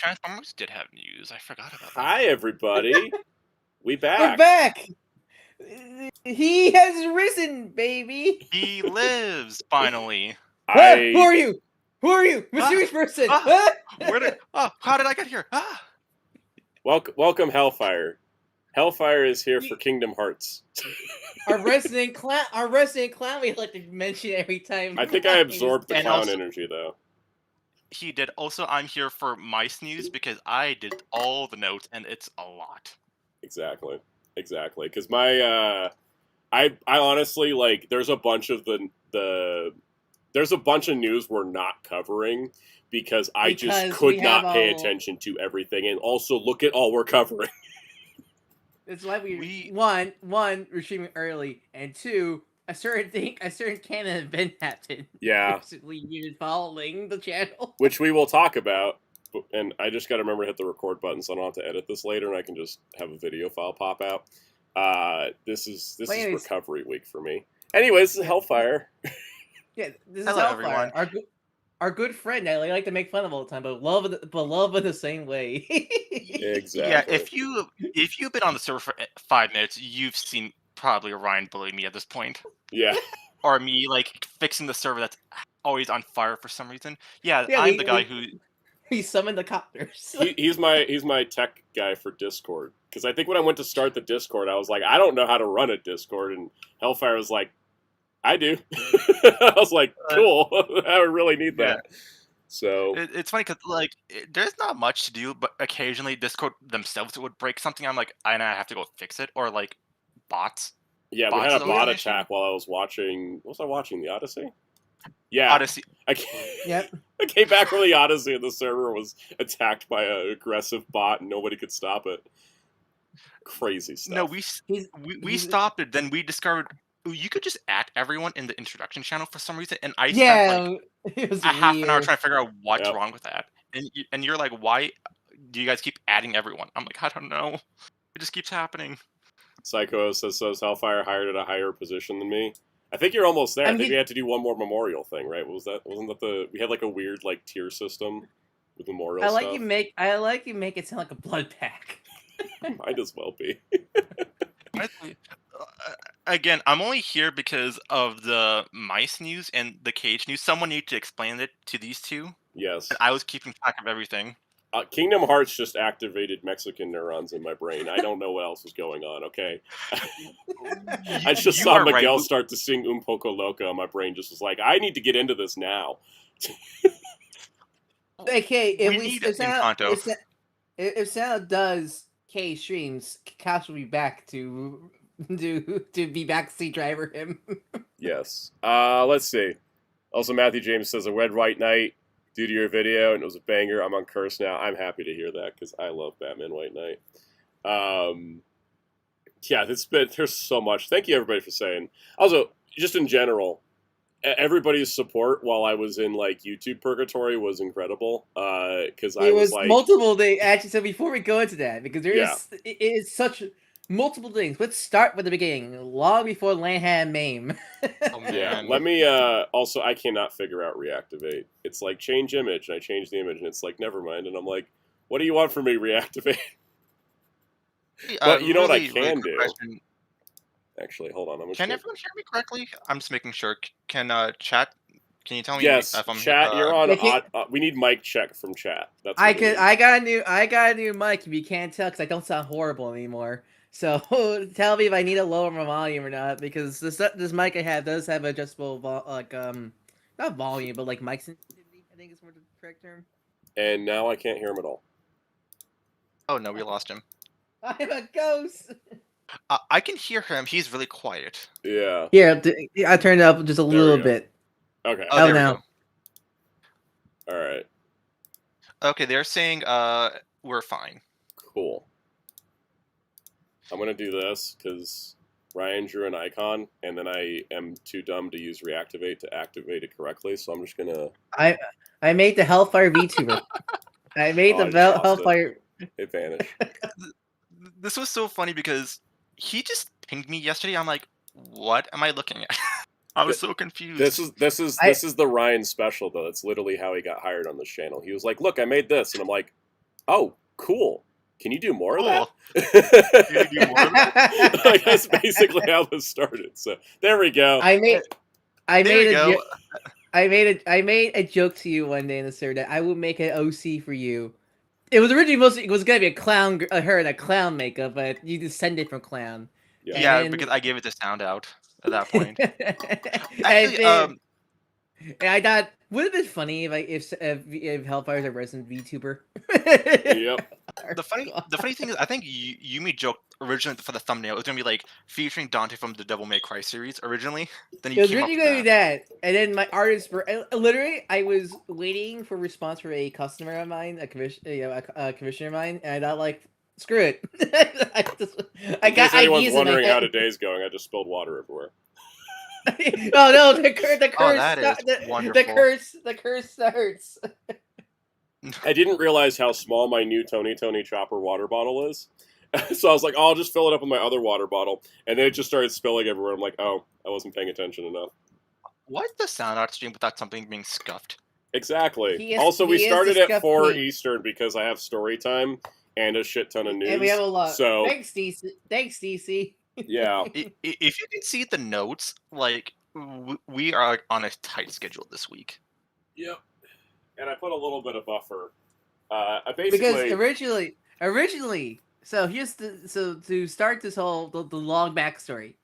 Transformers did have news. I forgot about that. Hi, everybody. We're back. back. He has risen, baby. He lives finally. Who are you? Who are you? Mysterious person. How did I get here? Welcome, Hellfire. Hellfire is here for Kingdom Hearts. Our resident clown we like to mention every time. I think I absorbed the And clown also- energy, though. He did. Also, I'm here for mice news because I did all the notes, and it's a lot. Exactly. Because my, I honestly, like, there's a bunch of there's a bunch of news we're not covering because I just could not pay attention to everything, and also look at all we're covering. It's why one, we're streaming early, and two, a certain canon event happened. Yeah. Basically, you're following the channel. Which we will talk about, and I just got to remember to hit the record button so I don't have to edit this later, and I can just have a video file pop out. This is recovery week for me. Anyways, this is Hellfire. Yeah, this Hello, is Hellfire. everyone. Our good friend that we like to make fun of all the time, but love in the same way. Exactly. Yeah, if you've been on the server for 5 minutes, you've seen probably Ryan bullying me at this point. Yeah. Or me like fixing the server that's always on fire for some reason. Yeah, I'm the guy who he summoned the copters. he's my tech guy for Discord, because I think when I went to start the Discord, I was like, I don't know how to run a Discord, and Hellfire was like, I do. I was like, cool. I really need that. Yeah. So it's funny because there's not much to do, but occasionally Discord themselves would break something. I'm like, I have to go fix it, or like bots. Yeah, we had a bot attack while I was watching. What was I watching? The Odyssey. Yeah, Odyssey. I came back from the Odyssey, and the server was attacked by an aggressive bot, and nobody could stop it. Crazy stuff. No, we stopped it. Then we discovered you could just at everyone in the introduction channel for some reason, and I spent like half an hour trying to figure out what's wrong with that. And you're like, why do you guys keep adding everyone? I'm like, I don't know. It just keeps happening. Psycho says Hellfire hired at a higher position than me. I think you're almost there. I think we had to do one more memorial thing, right? What was that? Wasn't that we had like a weird like tier system with memorial stuff? I like you make it sound like a blood pack. Might as well be. Again, I'm only here because of the mice news and the cage news. Someone needs to explain it to these two. Yes. And I was keeping track of everything. Kingdom Hearts just activated Mexican neurons in my brain. I don't know what else was going on, okay? I just saw Miguel start to sing Un Poco Loco, and my brain just was like, I need to get into this now. Okay, if Santa does K streams, Cash will be back to be backseat driver him. Yes. Let's see. Also, Matthew James says, a Red White Knight due to your video, and it was a banger. I'm on curse now. I'm happy to hear that, because I love Batman White Knight. Yeah, there's so much. Thank you, everybody, for saying. Also, just in general, everybody's support while I was in, like, YouTube purgatory was incredible, because I was like... multiple things. Actually, so before we go into that, because it is such... multiple things. Let's start with the beginning. Long before Land had MAME. Oh, man. Yeah, let me, also, I cannot figure out reactivate. It's like, change image, and I change the image, and it's like, never mind, and I'm like, what do you want from me, reactivate? But you know what I can do? Question. Actually, hold on. Can everyone hear me correctly? I'm just making sure. Can chat... Can you tell me if I'm chat? You're on. We need mic check from chat. That's I got a new mic. If you can't tell, because I don't sound horrible anymore. So tell me if I need to lower my volume or not, because this mic I have does have adjustable not volume, but like mic sensitivity, I think is more the correct term. And now I can't hear him at all. Oh no, we lost him. I'm a ghost. I can hear him. He's really quiet. Yeah. Yeah, I turned it up just a little bit. Okay. Oh, there we go. All right. Okay, they're saying we're fine. Cool. I'm going to do this because Ryan drew an icon, and then I am too dumb to use reactivate to activate it correctly, so I'm just going to... I made the Hellfire VTuber. I made the Hellfire... It vanished. This was so funny because he just pinged me yesterday. I'm like, what am I looking at? I was so confused. This is the Ryan special, though. It's literally how he got hired on this channel. He was like, look, I made this. And I'm like, Oh, cool. Can you do more of that? Can you do more of that? Like, that's basically how this started. So there we go. I made a joke to you one day in the server that I would make an OC for you. It was originally gonna be a clown, her in a clown makeup, but you descended from clown. Yeah, because I gave it to Soundout at that point. Actually, and I thought, would it have been funny if Hellfire's a resident VTuber? Yep. The funny thing is, I think Yumi joked originally for the thumbnail it was gonna be like featuring Dante from the Devil May Cry series originally. Then it was originally gonna be that, and then my artist literally I was waiting for a response from a customer of mine, a commissioner of mine, and I thought like, screw it. I got anyone's wondering how today's going, I just spilled water everywhere. Oh no! The curse starts. I didn't realize how small my new Tony Chopper water bottle is, so I was like, "Oh, I'll just fill it up with my other water bottle," and then it just started spilling everywhere. I'm like, "Oh, I wasn't paying attention enough." Why is the Soundout stream without something being scuffed? Exactly. Also, we started at 4 Eastern because I have story time and a shit ton of news. And we have a lot. So thanks, DC. Yeah. If you can see the notes, like we are on a tight schedule this week. Yep. And I put a little bit of buffer. I basically because originally, so here's to start this whole the long backstory.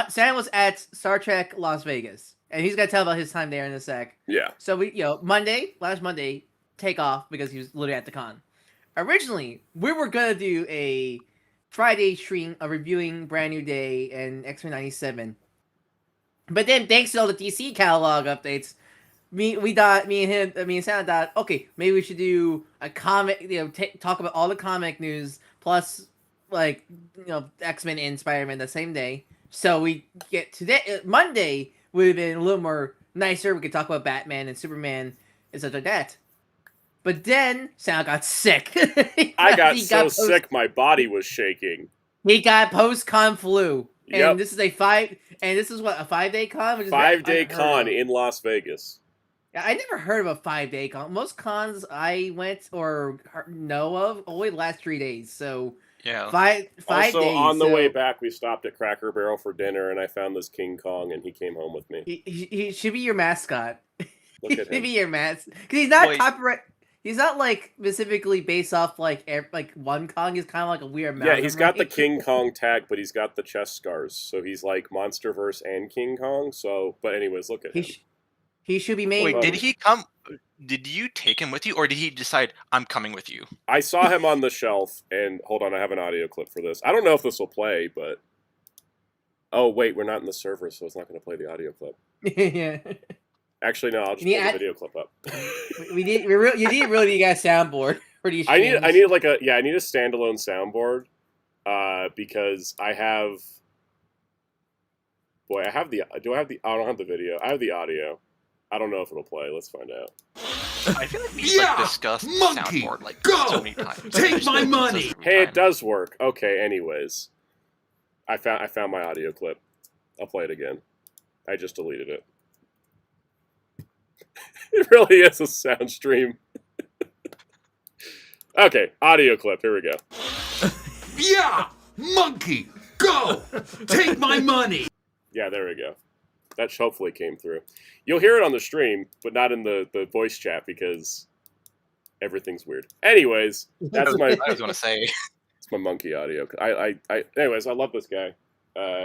Sam was at Star Trek Las Vegas, and he's gonna tell about his time there in a sec. Yeah. So we, last Monday, take off because he was literally at the con. Originally, we were gonna do a Friday stream of reviewing Brand New Day and X-Men 97. But then, thanks to all the DC catalog updates, me and Sam thought, okay, maybe we should do a comic, talk about all the comic news, plus, like, X-Men and Spider-Man the same day. So we get today, Monday would have been a little more nicer. We could talk about Batman and Superman and stuff like that. But then Sam got sick. I got so sick my body was shaking. He got post-con flu. And Yep. this is a 5-day con? 5-day con in Las Vegas. I never heard of a 5-day con. Most cons I went or know of only last 3 days. So yeah, 5 also, days. On the way back, we stopped at Cracker Barrel for dinner, and I found this King Kong, and he came home with me. He should be your mascot. Look at him. He should be your mascot because he's not copyright. He's not like specifically based off like one Kong. He's kind of like a weird. Yeah, he's got the King Kong tag, but he's got the chest scars, so he's like MonsterVerse and King Kong. So, but anyways, look at him. He should be made. Wait, did he come? Did you take him with you, or did he decide I'm coming with you? I saw him on the shelf, and hold on, I have an audio clip for this. I don't know if this will play, but oh wait, we're not in the server, so it's not going to play the audio clip. Yeah. Actually, no, I'll just pull the video clip up. You need really get a soundboard for these. I need a standalone soundboard, because I have. Boy, I have the. Do I have the? I don't have the video. I have the audio. I don't know if it'll play. Let's find out. I feel like we discussed monkey, soundboard like go! So many times. Take my money. Hey, it does work. Okay. Anyways, I found my audio clip. I'll play it again. I just deleted it. It really is a sound stream. Okay, audio clip. Here we go. Yeah, monkey, go! Take my money. Yeah, there we go. That hopefully came through. You'll hear it on the stream, but not in the voice chat because everything's weird. Anyways, that's my. I was going to say. It's my monkey audio. Anyways, I love this guy.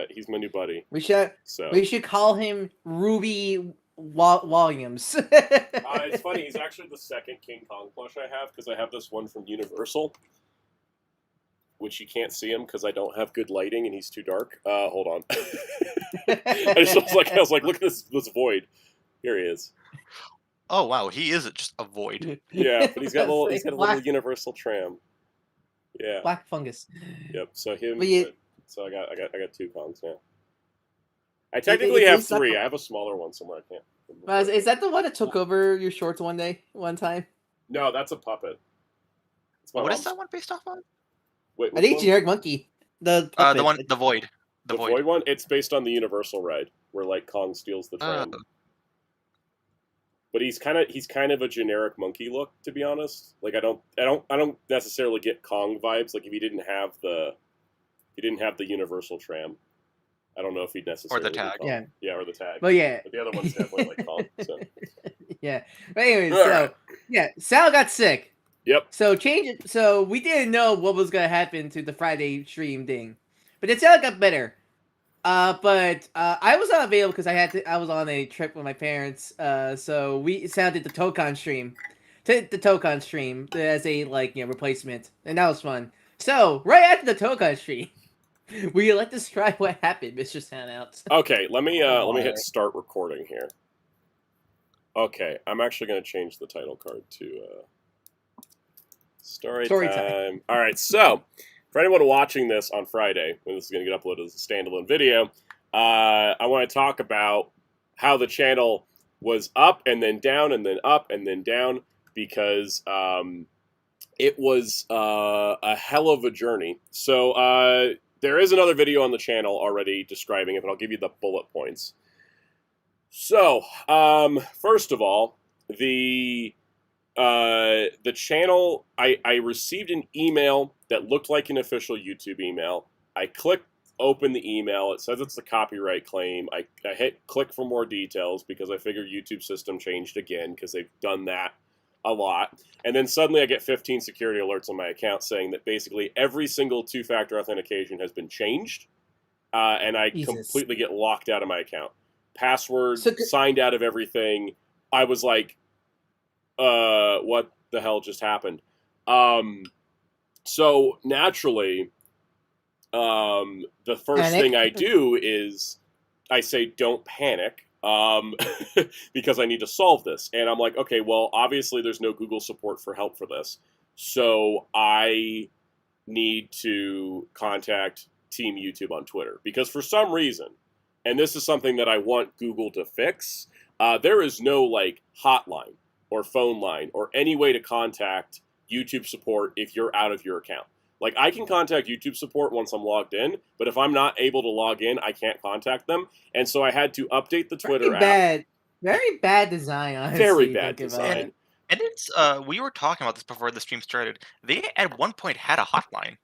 He's my new buddy. We should call him Ruby Williams. It's funny. He's actually the second King Kong plush I have because I have this one from Universal, which you can't see him because I don't have good lighting and he's too dark. Hold on. I was like, look at this void. Here he is. Oh wow, he is just a void. Yeah, but he's got a little Universal tram. Yeah. Black fungus. Yep. So him. So I got 2 Kongs now. I technically have 3. I have a smaller one somewhere. I can't. Is that the one that took over your shorts one time? No, that's a puppet. What is that one based off on? Wait, I think Generic Monkey. The void. The void one. It's based on the Universal ride where like Kong steals the tram. but he's kind of a generic monkey look, to be honest. Like I don't necessarily get Kong vibes. Like if he didn't have the universal tram, I don't know if he'd necessarily or the tag. Or the tag. But yeah, but the other one's definitely like Kong. So yeah. But anyways, Sal got sick. Yep. So So we didn't know what was gonna happen to the Friday stream thing, but then Sal got better. But I was not available because I was on a trip with my parents. So we sounded the Tokon stream, as a replacement, and that was fun. So right after the Tokon stream, we let this try what happened, Mr. Soundout. Okay, let me hit start recording here. Okay, I'm actually going to change the title card to story time. All right, so for anyone watching this on Friday, when this is going to get uploaded as a standalone video, I want to talk about how the channel was up and then down and then up and then down because it was a hell of a journey. So there is another video on the channel already describing it, but I'll give you the bullet points. So first of all, the channel, I received an email that looked like an official YouTube email. I clicked open the email. It says it's a copyright claim. I hit click for more details because I figured YouTube system changed again because they've done that a lot. And then suddenly I get 15 security alerts on my account saying that basically every single two-factor authentication has been changed. And I completely get locked out of my account. Password, signed out of everything. I was like, what the hell just happened? So naturally, the first thing I do is I say, don't panic, because I need to solve this. And I'm like, okay, well, obviously there's no Google support for help for this. So I need to contact Team YouTube on Twitter because for some reason, and this is something that I want Google to fix, there is no like hotline or phone line or any way to contact YouTube support if you're out of your account. Like, I can contact YouTube support once I'm logged in, but if I'm not able to log in, I can't contact them. And so I had to update the Twitter app. Very bad design, honestly. Very bad design. And it's, we were talking about this before the stream started. They, at one point, had a hotline.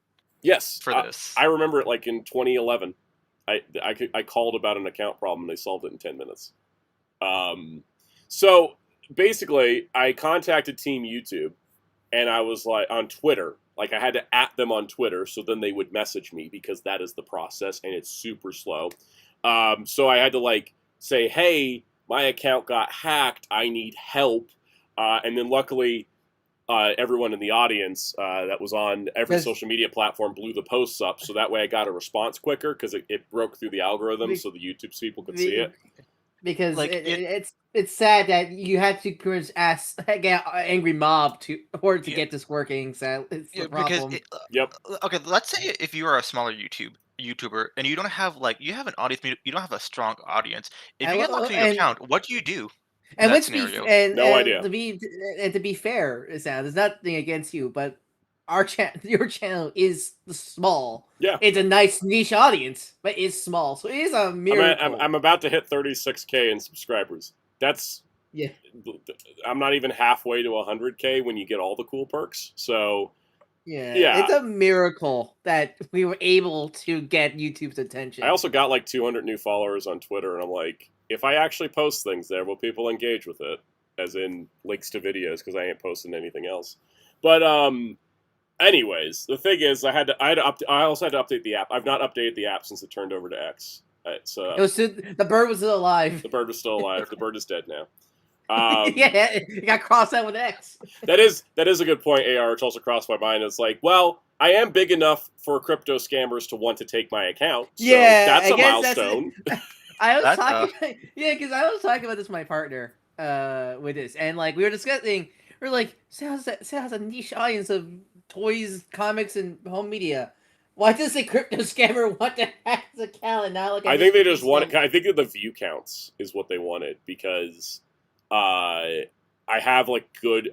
Yes. For this. I remember it, like, in 2011. I called about an account problem, and they solved it in 10 minutes. So, basically, I contacted Team YouTube, and I was, like, on Twitter. Like, I had to @ them on Twitter, so then they would message me, because that is the process, and it's super slow. So I had to, like, say, hey, my account got hacked, I need help. And then, luckily, everyone in the audience that was on every social media platform blew the posts up, so that way I got a response quicker, because it broke through the algorithm, so the YouTube people could see it. Because like, it's sad that you had to get an angry mob to get this working. So it's the problem. Yep. Okay, let's say if you are a smaller YouTuber and you don't have you have an audience, you don't have a strong audience. If you get locked in your account, what do you do? And let's no idea. To be fair, there's nothing against you, but your channel is small. Yeah, it's a nice niche audience, but it's small, so it is a miracle. I'm about to hit 36K in subscribers. That's I'm not even halfway to 100K when you get all the cool perks. So yeah, it's a miracle that we were able to get YouTube's attention. I also got like 200 new followers on Twitter, and I'm like, if I actually post things there, will people engage with it? As in links to videos, because I ain't posting anything else. But anyways, the thing is, I also had to update the app. I've not updated the app since it turned over to X. The bird was still alive. The bird was still alive. The bird is dead now. Yeah, it got crossed out with X. That is a good point, AR, which also crossed my mind. It's like, well, I am big enough for crypto scammers to want to take my account. So that's a milestone. I was talking, because I was talking about this with my partner with this, and like we were discussing, we're like, Sal has a niche audience of toys, comics, and home media. Why does a crypto scammer want to hack his account and not I think they just wanted. I think that the view counts is what they wanted, because I have good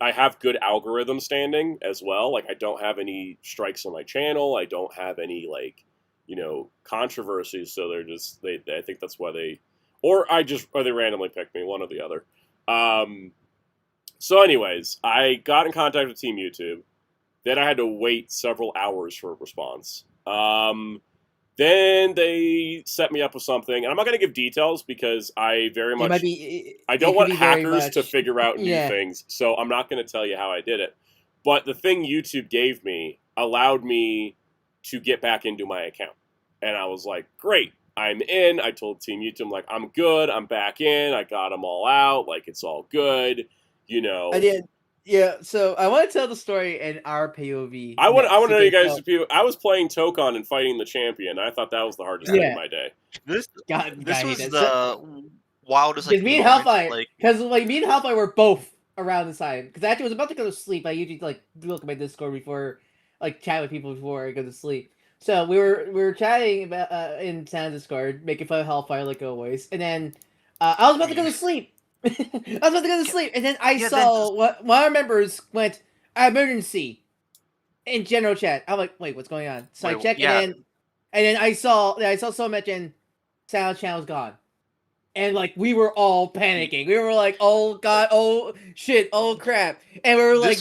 algorithm standing as well. Like, I don't have any strikes on my channel. I don't have any controversies. So they're I think that's why they randomly picked me, one or the other. So anyways, I got in contact with Team YouTube. Then I had to wait several hours for a response. Then they set me up with something, and I'm not going to give details because I very much I don't want hackers to figure out new things, so I'm not going to tell you how I did it. But the thing YouTube gave me allowed me to get back into my account, and I was like, great, I'm in. I told Team YouTube, like, I'm good, I'm back in, I got them all out, like, it's all good, you know. I did. Yeah, so I want to tell the story in our POV. I want to know you guys. I was playing Tokon and fighting the champion. I thought that was the hardest thing of my day. This was the wildest. Because me and Halfeye were both around the side. Because actually, I was about to go to sleep. I usually look at my Discord before, chat with people before I go to sleep. So we were chatting about in Sound Discord, making fun of Hellfire like always, and then I was about to go to sleep. I was about to go to sleep, and then I saw one of our members went emergency in general chat. I'm like, wait, what's going on? So I checked, and then I saw someone mention Sound Channel's gone, and we were all panicking. We were like, oh god, oh shit, oh crap, and we were like,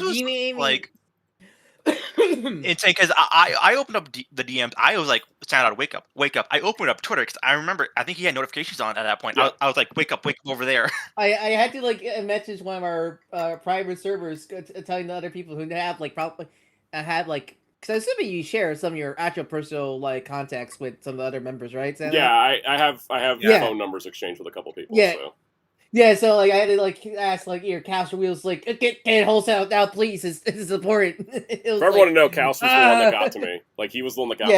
It's because I opened up the DMs. I was like, Soundout, wake up. I opened up Twitter because I remember, I think he had notifications on at that point. Yeah. I was like, wake up over there. I had to message one of our private servers telling the other people who have probably have because I'm assuming you share some of your actual personal contacts with some of the other members, right? Soundout? Yeah, I have phone numbers exchanged with a couple people. Yeah. So. Yeah, so I had to ask your Caster Wheels get whole Sound out, please. It's important. For everyone to know, Caus was the one that got to me. He was the one that got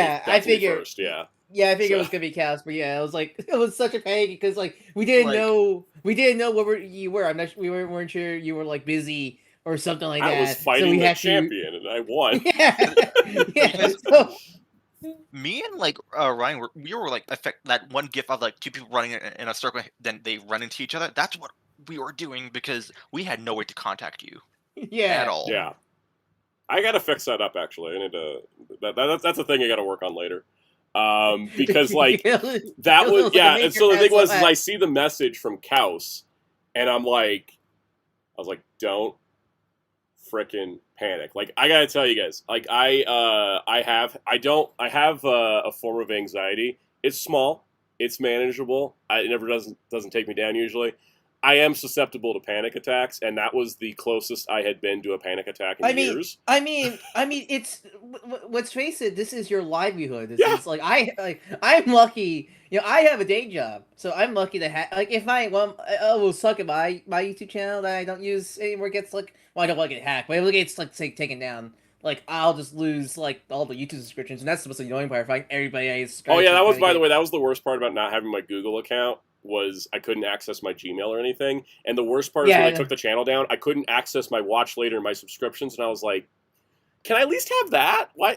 me first. Yeah. Yeah, I figured it was gonna be Caus, but yeah, it was such a panic because we didn't know what you were. We weren't sure you were busy or something like that. I was fighting the champion and I won. Yeah. So, me and Ryan we were affect that one gif of two people running in a circle, then they run into each other. That's what we were doing because we had no way to contact you. Yeah. At all. Yeah. I gotta fix that up actually. I need to that's a thing I gotta work on later. Because that was and so the thing was is I see the message from Caus and I was like, don't frickin' panic. I gotta tell you guys, I have a form of anxiety. It's small, it's manageable. It never doesn't take me down usually. I am susceptible to panic attacks, and that was the closest I had been to a panic attack in years. I mean, it's let's face it. This is your livelihood. It's I'm lucky. I have a day job, so I'm lucky to have. If it will suck at my YouTube channel that I don't use anymore gets I don't want to get hacked, but if it gets say taken down, I'll just lose all the YouTube subscriptions, and that's supposed to be the annoying part. Everybody I subscribe. Oh yeah, that was by the way, that was the worst part about not having my Google account. Was I couldn't access my Gmail or anything, and the worst part is when I took the channel down, I couldn't access my watch later and my subscriptions, and I was like, "Can I at least have that?" Why?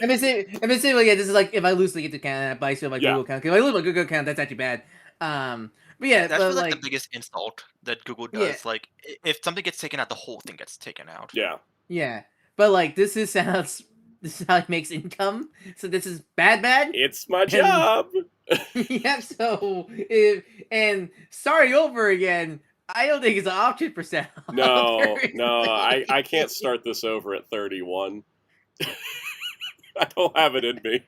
I'm saying, this is if I lose the YouTube account, but I still have my Google account. If I lose my Google account, that's actually bad. But yeah, that's the biggest insult that Google does. Yeah. If something gets taken out, the whole thing gets taken out. Yeah. Yeah, but this is how it makes income. So this is bad. It's my job. Yeah, so and starting over again, I don't think it's an option for Sal. No, I can't start this over at 31. I don't have it in me.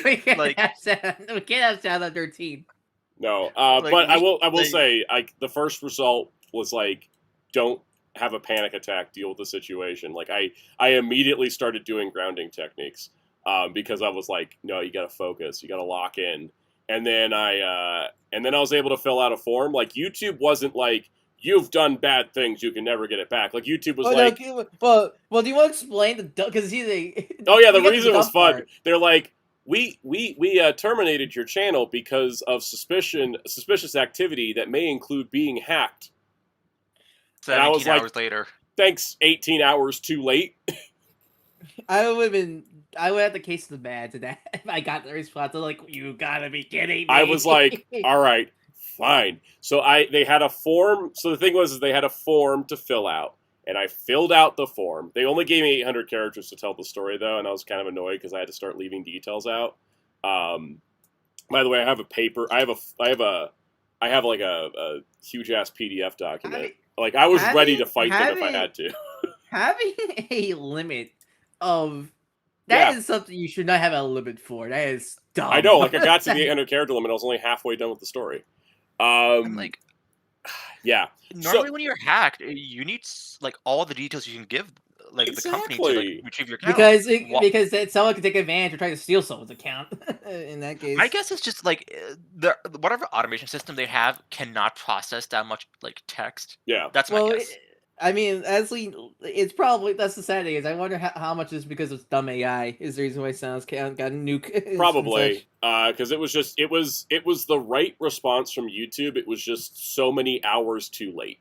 We can't have Sal at 13. No, but I will say, the first result was don't have a panic attack, deal with the situation. I immediately started doing grounding techniques. Because I was like, no, you got to focus, you got to lock in, and then I was able to fill out a form. YouTube wasn't you've done bad things, you can never get it back. YouTube was well, do you want to explain because oh yeah, the reason was fun. Part. They're we terminated your channel because of suspicious activity that may include being hacked. 17 hours later. Thanks, 18 hours too late. I would have the case of the bad to that if I got the response. I'm like, you gotta be kidding me. I was like, all right, fine. So they had a form. So the thing was, they had a form to fill out, and I filled out the form. They only gave me 800 characters to tell the story, though, and I was kind of annoyed because I had to start leaving details out. By the way, I have a paper. I have a huge ass PDF document Like, I was ready to fight them if I had to. Having a limit of... That is something you should not have a limit for. That is dumb. I know, like, I got to the 800 character limit, I was only halfway done with the story. I'm like... Yeah. Normally when you're hacked, you need, like, all the details you can give, like, the company to, like, retrieve your account. Because someone could take advantage or try to steal someone's account, in that case. I guess it's just, like, whatever automation system they have cannot process that much, like, text. Yeah. That's my guess. I mean, it's probably, that's the sad thing is, I wonder how much is because it's dumb AI is the reason why Sounds got nuke. Probably, because it was the right response from YouTube. It was just so many hours too late.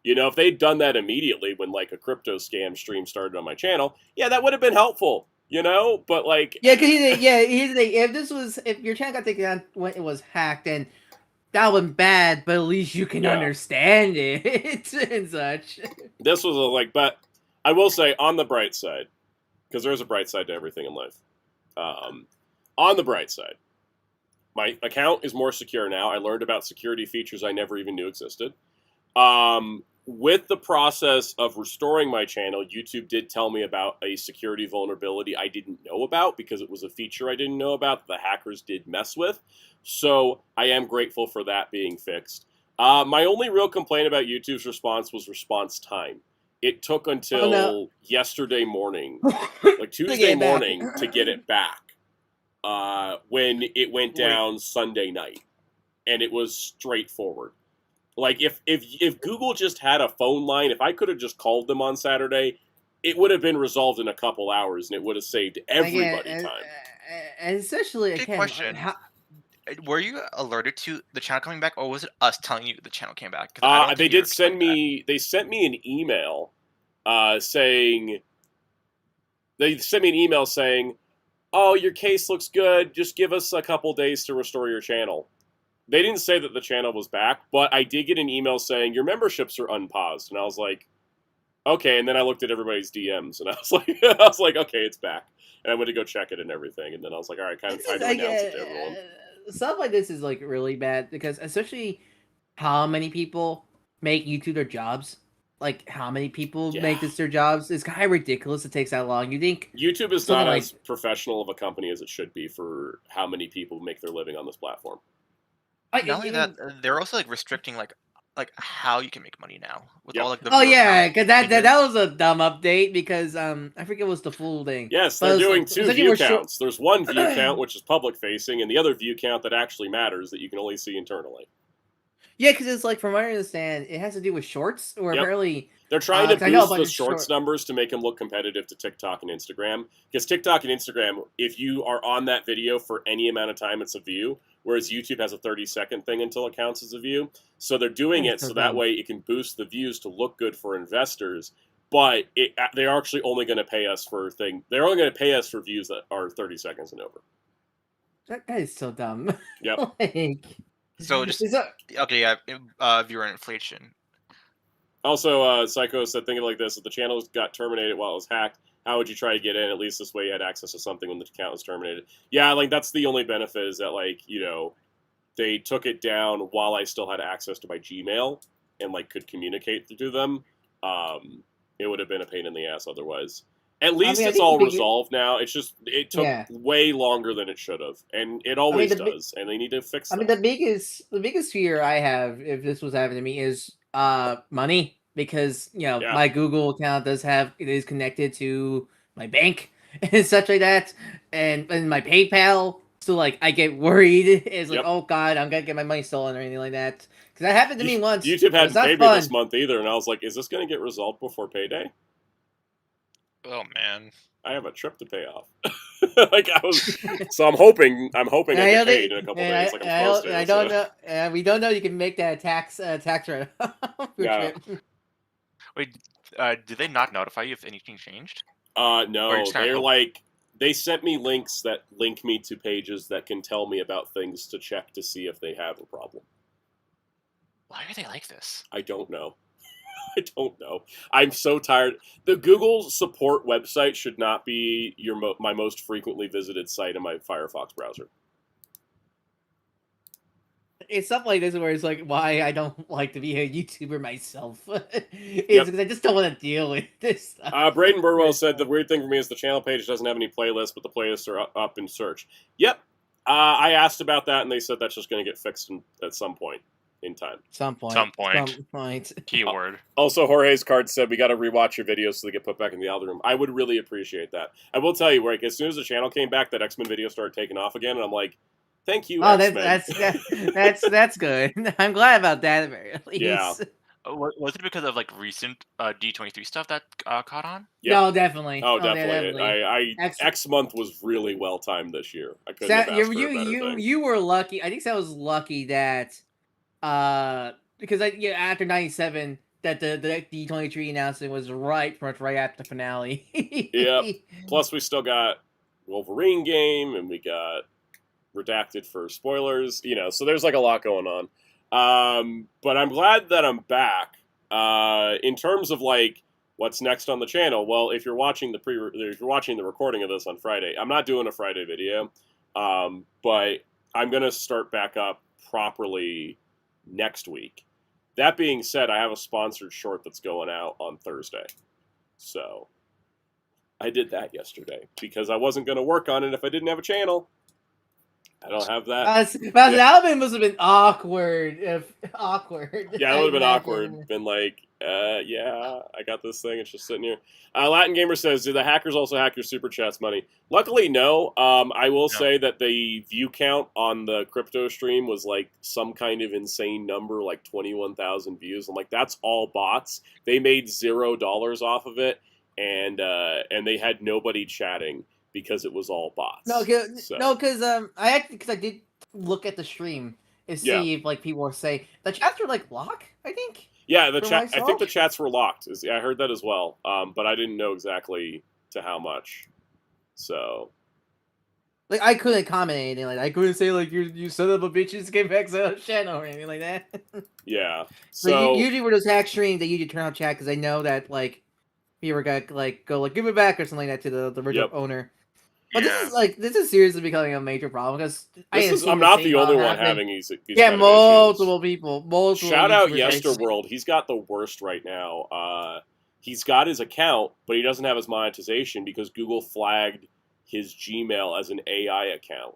You know, if they'd done that immediately when, like, a crypto scam stream started on my channel, yeah, that would have been helpful. You know, but like, if your channel got taken down when it was hacked, and that was bad, but at least you can understand it and such. This was but I will say, on the bright side, because there's a bright side to everything in life. On the bright side, my account is more secure now. I learned about security features I never even knew existed. With the process of restoring my channel, YouTube did tell me about a security vulnerability I didn't know about because it was a feature I didn't know about that the hackers did mess with. So I am grateful for that being fixed. My only real complaint about YouTube's response was response time. It took until yesterday morning, like Tuesday morning, to get it back when it went down Sunday night. And it was straightforward. Like, if Google just had a phone line, if I could have just called them on Saturday, it would have been resolved in a couple hours, and it would have saved everybody time. And especially, again, question. Were you alerted to the channel coming back, or was it us telling you the channel came back? They did send me. They sent me an email saying. They sent me an email saying, "Oh, your case looks good. Just give us a couple days to restore your channel." They didn't say that the channel was back, but I did get an email saying your memberships are unpaused, and I was like, okay. And then I looked at everybody's DMs, and I was like, okay, it's back. And I went to go check it and everything, and then I was like, all right, kind of time to announce it to everyone. Stuff like this is like really bad because especially how many people make YouTube their jobs. Like how many people make this their jobs? It's kind of ridiculous. It takes that long. You think YouTube is not as professional of a company as it should be for how many people make their living on this platform. Not only that, they're also like restricting like how you can make money now with all like the because that was a dumb update because I forget what's the full thing. Yes, they're doing two view counts. There's one view count which is public facing, and the other view count that actually matters that you can only see internally. Yeah, because it's like from what I understand, it has to do with shorts or apparently. They're trying to boost the shorts numbers to make them look competitive to TikTok and Instagram. Because TikTok and Instagram, if you are on that video for any amount of time, it's a view. Whereas YouTube has a 30-second thing until it counts as a view. So they're doing it so that way it can boost the views to look good for investors. But they're actually only going to pay us for They're only going to pay us for views that are 30 seconds and over. That is so dumb. Yep. So just viewer inflation. Also, Psycho said, thinking like this, if the channel got terminated while it was hacked, how would you try to get in? At least this way you had access to something when the account was terminated. Yeah, like, that's the only benefit is that, like, you know, they took it down while I still had access to my Gmail and, like, could communicate to them. It would have been a pain in the ass otherwise. At least it's all resolved now. It's just, it took way longer than it should have. And it always does. And they need to fix that. I mean, the biggest fear I have if this was happening to me is money. Because, you know, my Google account is connected to my bank and such like that. And my PayPal. So, like, I get worried. It's like, oh, God, I'm going to get my money stolen or anything like that. Because that happened to me once. YouTube hadn't paid me this month either. And I was like, is this going to get resolved before payday? Oh, man. I have a trip to pay off. So I'm hoping I get paid in a couple days. Like I'm supposed to. I don't know. We don't know you can make that tax write Yeah. Wait, did they not notify you if anything changed? No. They're like, they sent me links that link me to pages that can tell me about things to check to see if they have a problem. Why are they like this? I don't know. I don't know. I'm so tired. The Google support website should not be my most frequently visited site in my Firefox browser. It's stuff like this where it's like why I don't like to be a YouTuber myself. It's because I just don't want to deal with this stuff. Braden Burwell said the weird thing for me is the channel page doesn't have any playlists, but the playlists are up in search. Yep. I asked about that, and they said that's just going to get fixed at some point in time. Some point. Keyword. Also, Jorge's card said we got to rewatch your videos so they get put back in the algorithm. I would really appreciate that. I will tell you, like, as soon as the channel came back, that X-Men video started taking off again, and I'm like, thank you, X-Men. That's good. I'm glad about that, at the very least. Yeah. Was it because of like recent D23 stuff that caught on? Yep. No, definitely. Oh, definitely. X month was really well timed this year. I couldn't have asked for a better thing. You were lucky. I think Sal was lucky that because after 97 that the D23 announcement was pretty much right after the finale. Yep. Plus we still got Wolverine game and we got Redacted for spoilers, so there's like a lot going on. But I'm glad that I'm back. In terms of like what's next on the channel, well, if you're watching the recording of this on Friday, I'm not doing a Friday video, but I'm gonna start back up properly next week. That being said, I have a sponsored short that's going out on Thursday, so I did that yesterday because I wasn't gonna work on it if I didn't have a channel. I don't have that. That must have been awkward. Awkward. Yeah, it would have been awkward. Been like, yeah, I got this thing. It's just sitting here. Latin Gamer says, do the hackers also hack your super chats money? Luckily, no. I will say that the view count on the crypto stream was like some kind of insane number, like 21,000 views. I'm like, that's all bots. They made $0 off of it, and they had nobody chatting, because it was all bots. Because I did look at the stream and see if like people were saying the chats were like locked. I think. Yeah, I think the chats were locked. I heard that as well, but I didn't know exactly to how much. So, like, I couldn't comment anything like that. I couldn't say like you son of a bitches get back to the channel or anything like that. Yeah. So usually with those hack streams, they usually turn on chat because I know that like people got like go like give it back or something like that to the original owner. But this is seriously becoming a major problem because I'm not the only one having these multiple people. Shout out Yesterworld. He's got the worst right now. He's got his account, but he doesn't have his monetization because Google flagged his Gmail as an AI account,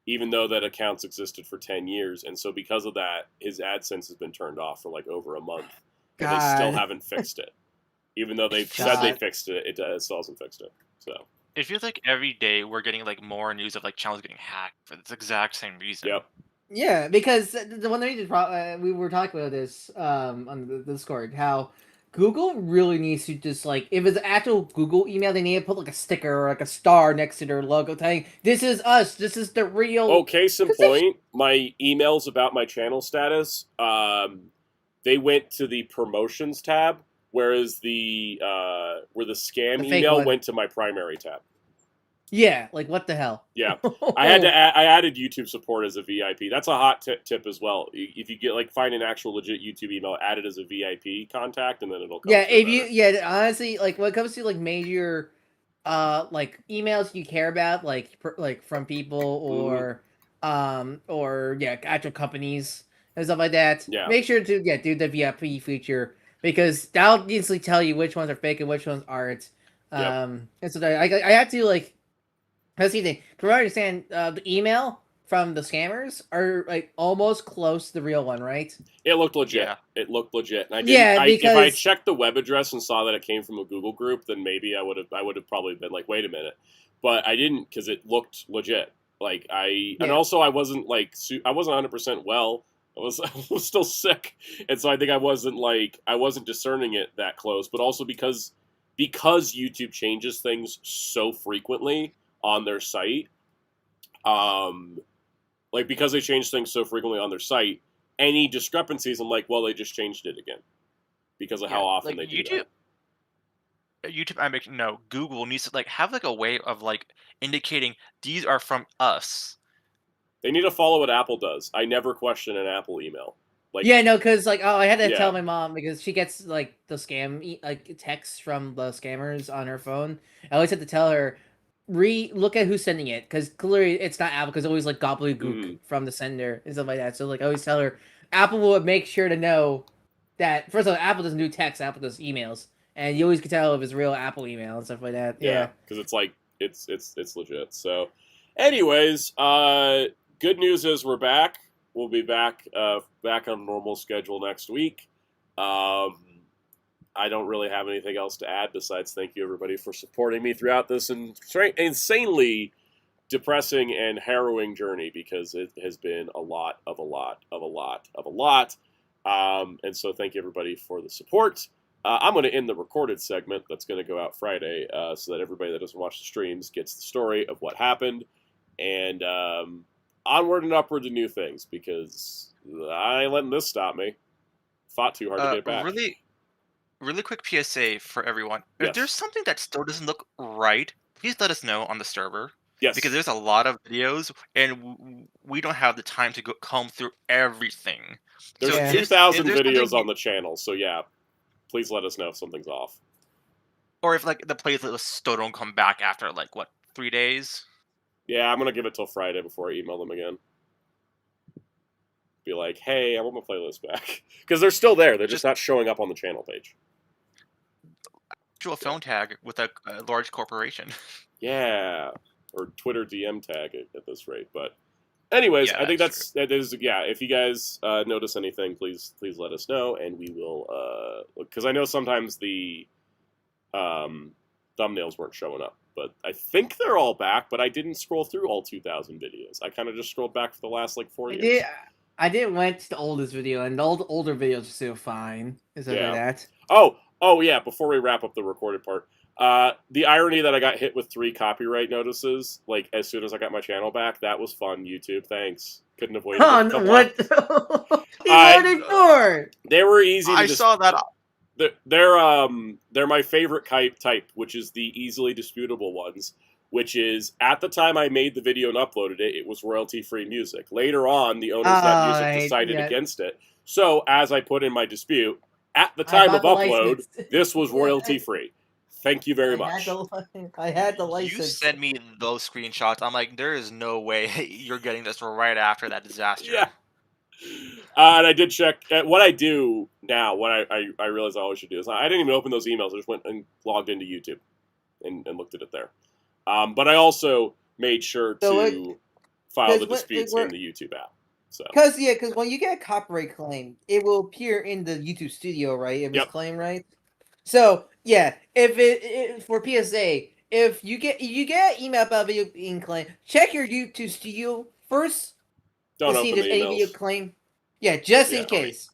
even though that account's existed for 10 years. And so because of that, his AdSense has been turned off for like over a month. And they still haven't fixed it. Even though they said they fixed it, it still hasn't fixed it. So it feels like every day we're getting like more news of like channels getting hacked for this exact same reason. Yep. Yeah, because the one that we were talking about this on the Discord, how Google really needs to just like if it's an actual Google email, they need to put like a sticker or like a star next to their logo, saying "This is us. This is the real." Oh, case in point, my emails about my channel status, they went to the promotions tab. Whereas where the scam email went to my primary tab. Yeah, like what the hell? Yeah, I added YouTube support as a VIP. That's a hot tip as well. If you get find an actual legit YouTube email, add it as a VIP contact, and then it'll come. Yeah, honestly, like when it comes to like major, like emails you care about, like from people or actual companies and stuff like that. Yeah, make sure to do the VIP feature. Because that'll instantly tell you which ones are fake and which ones aren't. And so I had to let's see. From what I understand, the email from the scammers are like almost close to the real one, right? It looked legit. Yeah. It looked legit. And I didn't, if I checked the web address and saw that it came from a Google group, then maybe I would have probably been like, wait a minute. But I didn't because it looked legit. And also I wasn't I wasn't 100% well. I was still sick, and so I think I wasn't discerning it that close. But also because YouTube changes things so frequently on their site, because they change things so frequently on their site, any discrepancies, I'm like, well, they just changed it again because of how often they do that. Google needs to have a way of indicating these are from us. They need to follow what Apple does. I never question an Apple email. Because I had to tell my mom because she gets the scam texts from the scammers on her phone. I always had to tell her, look at who's sending it, because clearly it's not Apple, because it's always like gobbledygook from the sender and stuff like that. So like I always tell her, Apple will make sure to know that first of all, Apple doesn't do text, Apple does emails, and you always can tell if it's real Apple email and stuff like that. Yeah, because it's like it's legit. So, anyways, good news is we're back. We'll be back on normal schedule next week. I don't really have anything else to add besides thank you everybody for supporting me throughout this insanely depressing and harrowing journey, because it has been a lot. And so thank you everybody for the support. I'm going to end the recorded segment that's going to go out Friday, so that everybody that doesn't watch the streams gets the story of what happened, and onward and upward to new things, because I ain't letting this stop me. Fought too hard to get back. Really quick PSA for everyone. Yes. If there's something that still doesn't look right, please let us know on the server. Yes. Because there's a lot of videos, and we don't have the time to comb through everything. There's 2,000 videos on the channel, so yeah, please let us know if something's off. Or if like the playlists still don't come back after like what, 3 days? Yeah, I'm gonna give it till Friday before I email them again. Be like, hey, I want my playlist back, because they're still there. They're just not showing up on the channel page. Actual phone tag with a large corporation. Yeah, or Twitter DM tag at this rate. But anyways, I think that is if you guys notice anything, please let us know, and we will because I know sometimes the thumbnails weren't showing up, but I think they're all back. But I didn't scroll through all 2,000 videos. I kind of just scrolled back for the last like 4 years. I didn't went to the oldest video, and the older videos are still fine. Is that that? Oh yeah. Before we wrap up the recorded part, the irony that I got hit with 3 copyright notices like as soon as I got my channel back, that was fun. YouTube, thanks. Couldn't have waited. What? For? They were easy. I saw that. They're my favorite type, which is the easily disputable ones. Which is, at the time I made the video and uploaded it, it was royalty-free music. Later on, the owners of that music decided against it. So, as I put in my dispute, at the time of upload, this was royalty-free. Thank you very much. I had the license. You sent me those screenshots. I'm like, there is no way you're getting this right after that disaster. Yeah. And I did check. What I do now, what I realized I always should do is, I didn't even open those emails. I just went and logged into YouTube and looked at it there. But I also made sure to file the disputes in the YouTube app. Because when you get a copyright claim, it will appear in the YouTube Studio, right? If it's claimed right. So yeah, if it for PSA, if you get an email about video being claimed, check your YouTube Studio first. Don't open the emails. Any video claim. Yeah, just in case.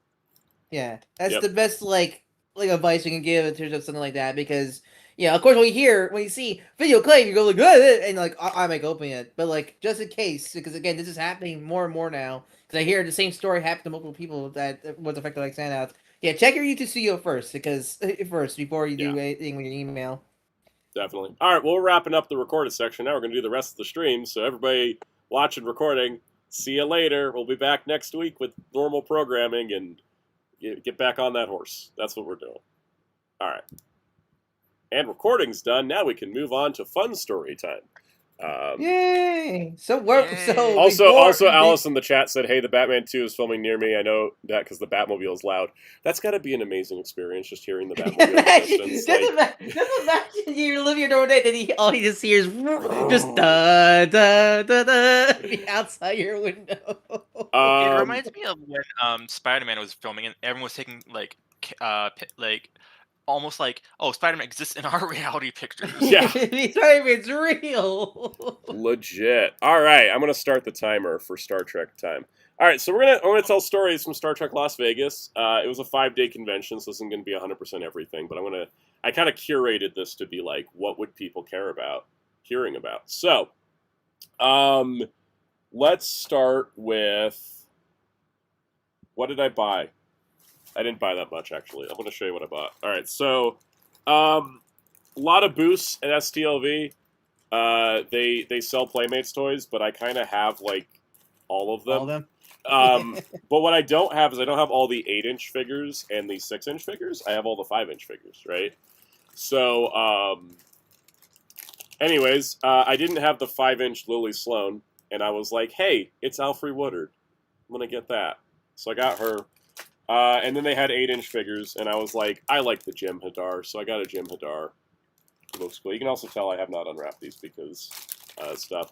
Yeah, that's the best like advice we can give in terms of something like that, because. Yeah, of course, when you see video claim, you go like, and like, I might open it. But like, just in case, because again, this is happening more and more now. Because I hear the same story happen to multiple people that was affected like Soundout. Yeah, check your YouTube Studio first, before you do anything with your email. Definitely. All right, well, we're wrapping up the recorded section. Now we're going to do the rest of the stream. So everybody watching recording, see you later. We'll be back next week with normal programming and get back on that horse. That's what we're doing. All right. And recording's done. Now we can move on to fun story time. Yay! Also, Alice in the chat said, "Hey, the Batman 2 is filming near me. I know that because the Batmobile is loud. That's got to be an amazing experience, just hearing the Batmobile." Just imagine you live your normal day, then all you just hear is just da da da da outside your window. It reminds me of when Spider-Man was filming and everyone was taking almost like, oh, Spider-Man exists in our reality pictures. Yeah. Spider-Man's real. Legit. All right, I'm going to start the timer for Star Trek time. All right, so I'm going to tell stories from Star Trek Las Vegas. It was a 5-day convention, so this isn't going to be 100% everything, but I kind of curated this to be like, what would people care about hearing about? So, let's start with, what did I buy? I didn't buy that much, actually. I'm going to show you what I bought. All right, so a lot of boosts at STLV. They sell Playmates toys, but I kind of have, like, all of them. All of them? But what I don't have is I don't have all the 8-inch figures and the 6-inch figures. I have all the 5-inch figures, right? So Anyways, I didn't have the 5-inch Lily Sloan, and I was like, hey, it's Alfre Woodard. I'm going to get that. So I got her. And then they had 8-inch figures, and I was like, I like the Jim Hadar, so I got a Jim Hadar. It looks cool. You can also tell I have not unwrapped these because stuff.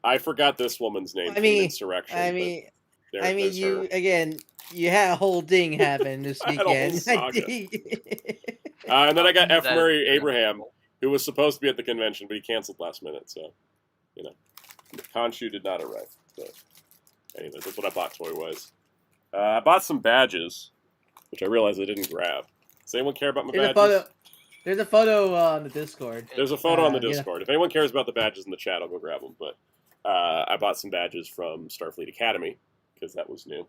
I forgot this woman's name from Insurrection. You had a whole ding happen this weekend. And then I got F. Murray Abraham, who was supposed to be at the convention, but he canceled last minute, so, you know. Khonshu did not arrive. But anyways, that's what I bought toy-wise. I bought some badges, which I realized I didn't grab. Does anyone care about my badges? There's a photo on the Discord. There's a photo on the Discord. If anyone cares about the badges in the chat, I'll go grab them. But I bought some badges from Starfleet Academy, because that was new.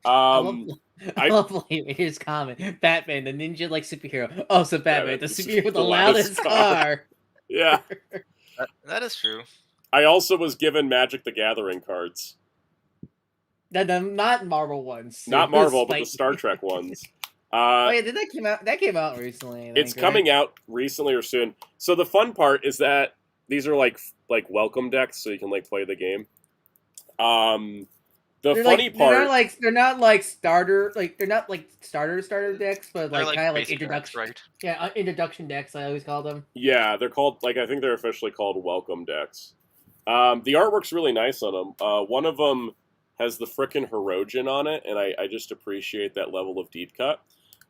I love Here's comment. Batman, the ninja like superhero. Oh, so Batman, the superhero with the loudest car. Yeah. That is true. I also was given Magic the Gathering cards. Not Marvel ones. Not Marvel, but the Star Trek ones. Did that come out? That came out recently. It's coming out recently or soon. So the fun part is that these are like welcome decks, so you can like play the game. The funny part, they're not like starter decks, but like kind of like introduction, decks, right? Yeah, introduction decks. I always call them. Yeah, they're called I think they're officially called welcome decks. The artwork's really nice on them. One of them has the frickin' Hirogen on it, and I just appreciate that level of deep cut.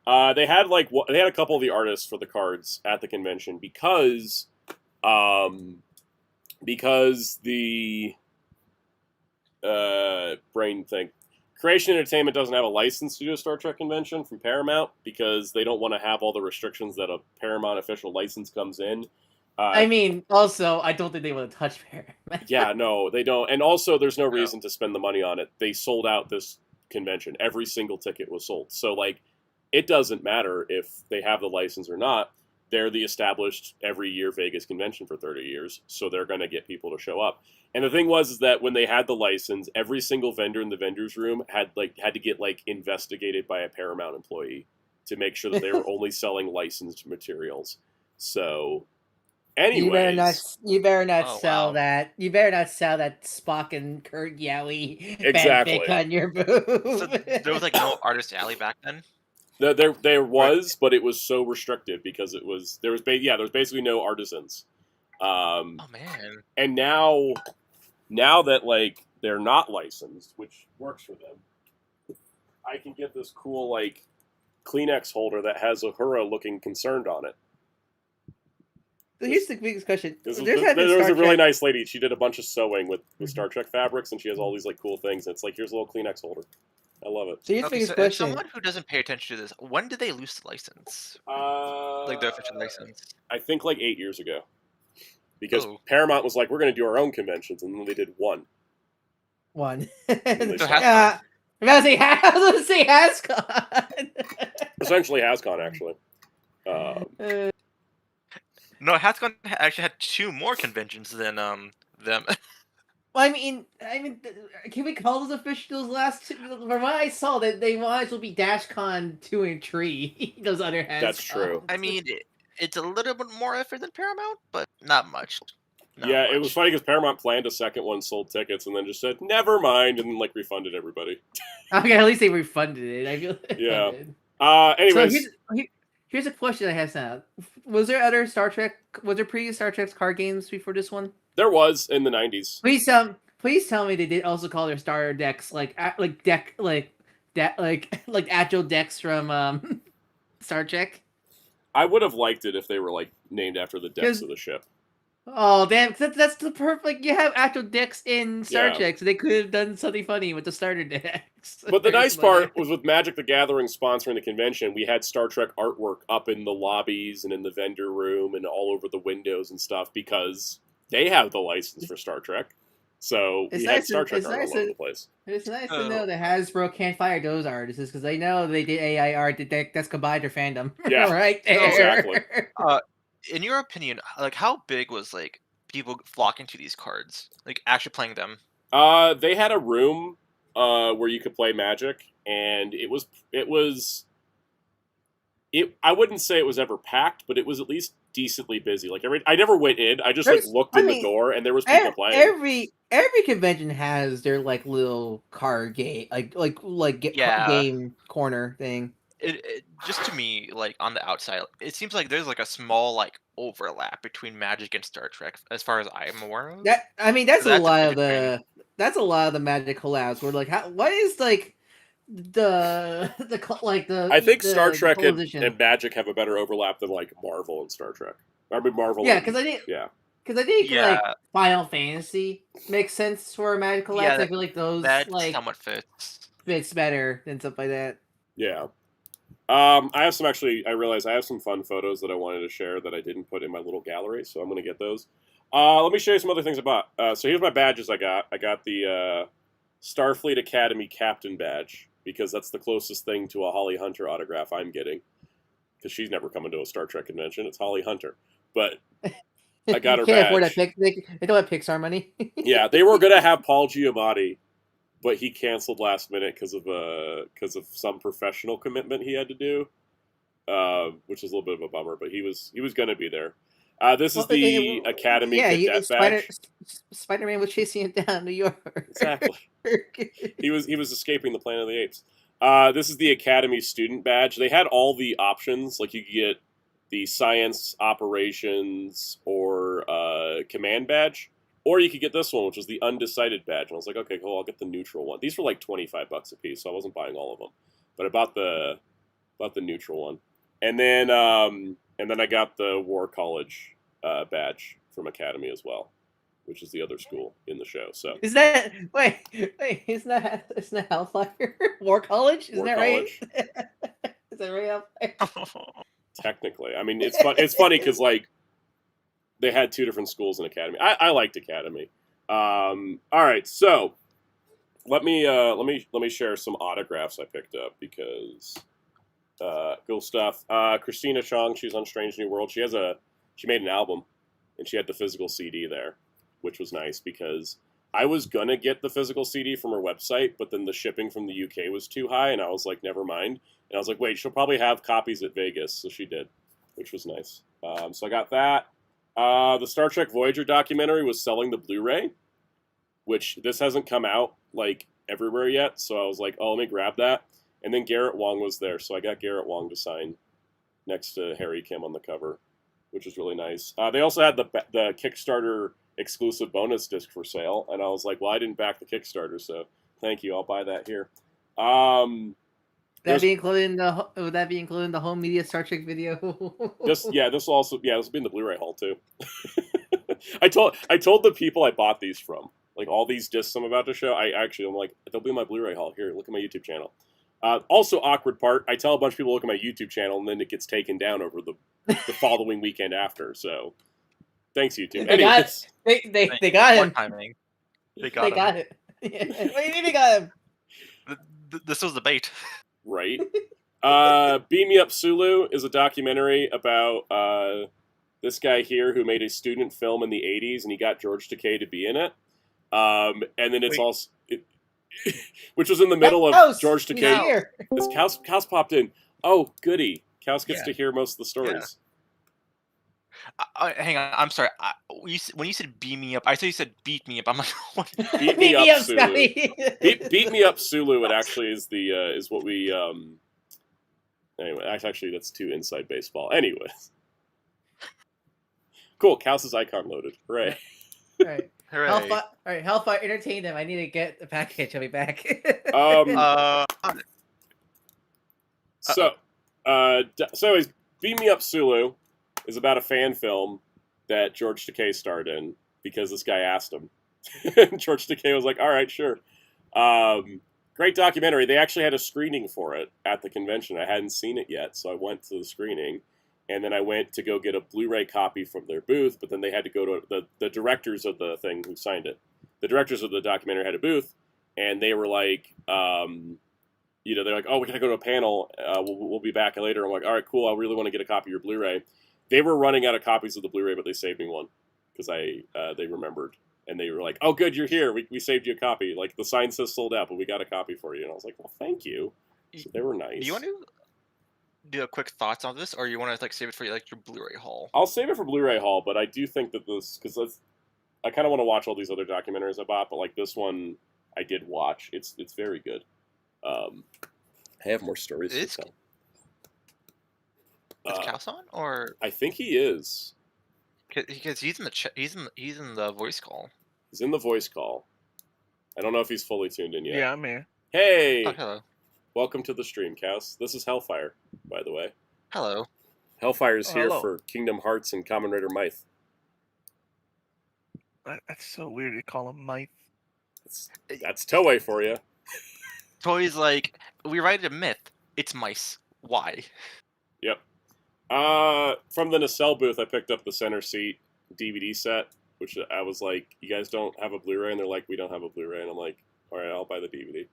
They had a couple of the artists for the cards at the convention because the brain thing. Creation Entertainment doesn't have a license to do a Star Trek convention from Paramount because they don't want to have all the restrictions that a Paramount official license comes in. Also, I don't think they want to touch Paramount. Yeah, no, they don't. And also, there's no reason to spend the money on it. They sold out this convention. Every single ticket was sold. So, it doesn't matter if they have the license or not. They're the established every year Vegas convention for 30 years, so they're going to get people to show up. And the thing is that when they had the license, every single vendor in the vendors room had to get investigated by a Paramount employee to make sure that they were only selling licensed materials. So, anyways, you better not sell that. You better not sell that Spock and Kurt Yowie exactly on your booth. So there was no Artist Alley back then. There was, but it was so restricted because there was basically no artisans. Oh man! And now that they're not licensed, which works for them, I can get this cool Kleenex holder that has Uhura looking concerned on it. So here's the biggest question. There was a really nice lady. She did a bunch of sewing with Star Trek fabrics, and she has all these cool things. And it's here's a little Kleenex holder. I love it. So here's the biggest question. Someone who doesn't pay attention to this, when did they lose the license? The official license? I think 8 years ago. Because Paramount was we're going to do our own conventions, and then they did one. One. So I was going to say Hascon. Essentially Hascon, actually. No, Hascon actually had 2 more conventions than them. Well, can we call those officials last 2? From what I saw, that they might as well be DashCon 2 and 3. Those other Hascons. That's true. It's a little bit more effort than Paramount, but not much. It was funny because Paramount planned a second one, sold tickets, and then just said, never mind, and then refunded everybody. Okay, at least they refunded it. I feel anyways. So here's a question I have now. Was there other previous Star Trek card games before this one? There was in the 90s. Please tell me they did also call their starter decks agile decks from Star Trek. I would have liked it if they were named after the decks of the ship. Oh damn! That's the perfect. You have actual decks in Star Trek, so they could have done something funny with the starter decks. But the nice part was with Magic the Gathering sponsoring the convention, we had Star Trek artwork up in the lobbies and in the vendor room and all over the windows and stuff because they have the license for Star Trek. So we had Star Trek art all over the place. It's nice to know that Hasbro can't fire those artists because they know they did AI art that's combined their fandom. Yeah, right there. Exactly. In your opinion, how big was people flocking to these cards, actually playing them? They had a room where you could play Magic, and it was. I wouldn't say it was ever packed, but it was at least decently busy. Like I never went in. I just looked in the door, and there was people playing. Every convention has their like little card game, game corner thing. Just to me, like on the outside, it seems like there's like a small like overlap between Magic and Star Trek, as far as I'm aware of. That's a lot of the Magic collabs. Where like, what is like the I think Star Trek and Magic have a better overlap than like Marvel and Star Trek. I mean Marvel. Yeah, because I think like Final Fantasy makes sense for Magic collabs. I feel like those like somewhat fits better than stuff like that. Yeah. I have some I realized I have some fun photos that I wanted to share that I didn't put in my little gallery, so I'm going to get those. Let me show you some other things about. So here's my badges I got. I got the Starfleet Academy Captain badge, because that's the closest thing to a Holly Hunter autograph I'm getting. Because she's never coming to a Star Trek convention. It's Holly Hunter. But I got her badge. They don't have Pixar money. Yeah, they were going to have Paul Giamatti, but he canceled last minute because of some professional commitment he had to do, which is a little bit of a bummer. But he was going to be there. This is the Academy Cadet badge. Spider-Man was chasing him down New York. Exactly. He was escaping the Planet of the Apes. This is the Academy Student badge. They had all the options, like you could get the Science Operations or Command badge. Or you could get this one, which is the Undecided badge. And I was like, okay, cool, I'll get the neutral one. These were like $25 a piece, so I wasn't buying all of them. But I bought the neutral one. And then I got the War College badge from Academy as well, which is the other school in the show. So isn't that Hellfire? War College? Isn't that right? Is that right, Hellfire? Technically. I mean, it's funny because like they had two different schools in Academy. I liked Academy. All right, so let me share some autographs I picked up because cool stuff. Christina Chong, she's on Strange New World. She made an album, and she had the physical CD there, which was nice because I was gonna get the physical CD from her website, but then the shipping from the UK was too high, and I was like, never mind. And I was like, wait, she'll probably have copies at Vegas, so she did, which was nice. So I got that. The Star Trek Voyager documentary was selling the Blu-ray, which this hasn't come out like everywhere yet. So I was like, oh, let me grab that. And then Garrett Wang was there, so I got Garrett Wang to sign next to Harry Kim on the cover, which is really nice. They also had the Kickstarter exclusive bonus disc for sale, and I was like, well, I didn't back the Kickstarter, so thank you. I'll buy that here. Would that be including the home media Star Trek video? this will be in the Blu-ray haul too. I told the people I bought these from, like all these discs I'm about to show. I'm like, they'll be in my Blu-ray haul. Here, look at my YouTube channel. Also, awkward part, I tell a bunch of people to look at my YouTube channel, and then it gets taken down over the following weekend after. So, thanks YouTube. They got him. They got it. What do you mean they got him? This was the bait. Right. Beam Me Up Sulu is a documentary about this guy here who made a student film in the 80s, and he got George Takei to be in it. And then it's also... which was in the middle of George Takei. This Kaus popped in. Oh, goody. Kaus gets to hear most of the stories. Yeah. Hang on, I'm sorry. When you said beam me up, I thought you said beat me up. I'm like, what? Beat me up, Sulu. Beat me up, Sulu. It actually is is what we. Anyway, actually, that's too inside baseball. Anyways, cool. Kaus' icon loaded. Hooray! All right. Hooray. Hellfire, entertain them. I need to get the package. I'll be back. So anyways, Beam Me Up, Sulu is about a fan film that George Takei starred in because this guy asked him. George Takei was like, all right, sure. Great documentary. They actually had a screening for it at the convention. I hadn't seen it yet, so I went to the screening. And then I went to go get a Blu-ray copy from their booth, but then they had to go to the directors of the thing who signed it. The directors of the documentary had a booth, and they were like, they're like, oh, we got to go to a panel. We'll be back later. I'm like, all right, cool. I really want to get a copy of your Blu-ray. They were running out of copies of the Blu-ray, but they saved me one because they remembered. And they were like, oh, good, you're here. We saved you a copy. Like, the sign says sold out, but we got a copy for you. And I was like, well, thank you. So they were nice. Do you want to... do a quick thoughts on this, or you want to like save it for like your Blu-ray haul? I'll save it for Blu-ray haul, but I do think that this because I kind of want to watch all these other documentaries I bought, but like this one I did watch. It's very good. I have more stories to tell. Is Cass on, or I think he is because he's in the he's in the voice call. He's in the voice call. I don't know if he's fully tuned in yet. Yeah, I'm here. Hey, hello. Welcome to the stream, Cass. This is Hellfire, by the way. Hello. Hellfire's here hello. for Kingdom Hearts and Kamen Rider Myth. That's so weird to call him Myth. That's Toei for you. Toei's like, we write a myth. It's mice. Why? Yep. From the Nacelle booth, I picked up the Center Seat DVD set, which I was like, you guys don't have a Blu-ray? And they're like, we don't have a Blu-ray. And I'm like, all right, I'll buy the DVD.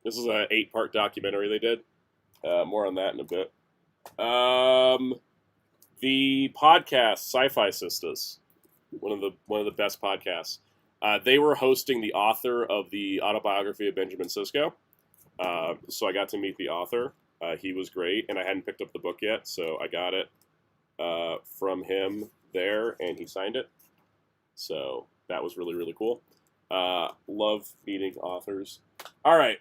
This is an 8-part documentary they did. More on that in a bit. The podcast Sci-Fi Sisters, one of the best podcasts. They were hosting the author of the autobiography of Benjamin Sisko. So I got to meet the author. He was great, and I hadn't picked up the book yet, so I got it from him there, and he signed it. So that was really, really cool. Love meeting authors. All right,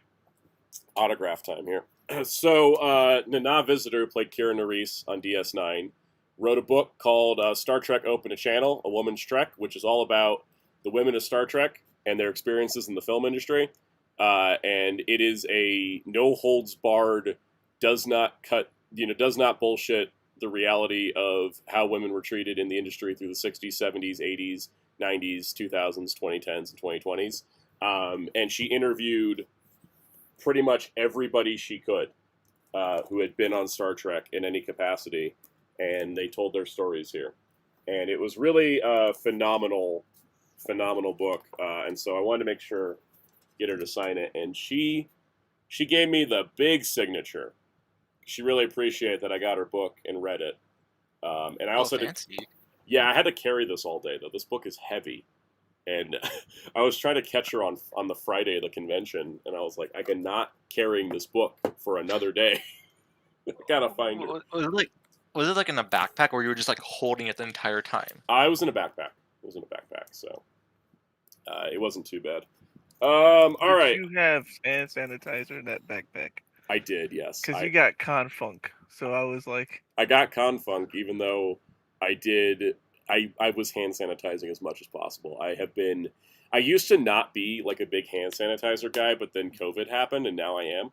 autograph time here. So Nana Visitor, who played Kira Nerys on DS9, wrote a book called Star Trek Open a Channel, A Woman's Trek, which is all about the women of Star Trek and their experiences in the film industry. And it is a no-holds-barred, does not bullshit the reality of how women were treated in the industry through the 60s, 70s, 80s, 90s, 2000s, 2010s, and 2020s. And she interviewed pretty much everybody she could who had been on Star Trek in any capacity, and they told their stories here. And it was really a phenomenal book. And so I wanted to make sure, get her to sign it. And she gave me the big signature. She really appreciated that I got her book and read it. And I also I had to carry this all day, though. This book is heavy. And I was trying to catch her on the Friday of the convention, and I was like, I cannot carrying this book for another day. I gotta find her. Was it like in a backpack, or you were just like holding it the entire time? I was in a backpack. So it wasn't too bad. All right. Did you have hand sanitizer in that backpack? I did, yes. Because you got Confunk, so I was like... I got Confunk, even though I was hand sanitizing as much as possible. I used to not be like a big hand sanitizer guy, but then COVID happened, and now I am.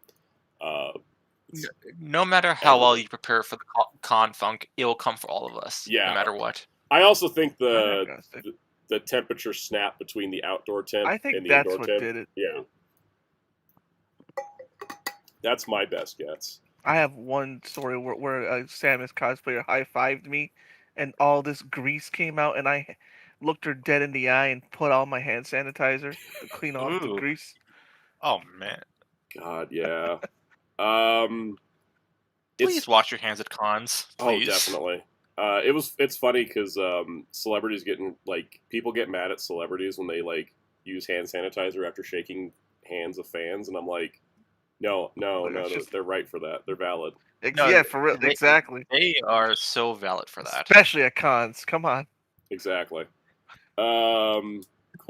No matter how well you prepare for the Confunk, it will come for all of us, no matter what. I also think the temperature snap between the outdoor temp and the indoor temp. I think that's what did it. Yeah. That's my best guess. I have one story where a Samus cosplayer high-fived me, and all this grease came out, and I looked her dead in the eye and put all my hand sanitizer to clean off the grease. Oh, man. God, yeah. Please wash your hands at cons. Please. Oh, definitely. It's funny because celebrities people get mad at celebrities when they use hand sanitizer after shaking hands of fans, and I'm like, no, they're right for that. They're valid. Yeah, for real, exactly. They are so valid for that, especially at cons. Come on. Exactly. Cool.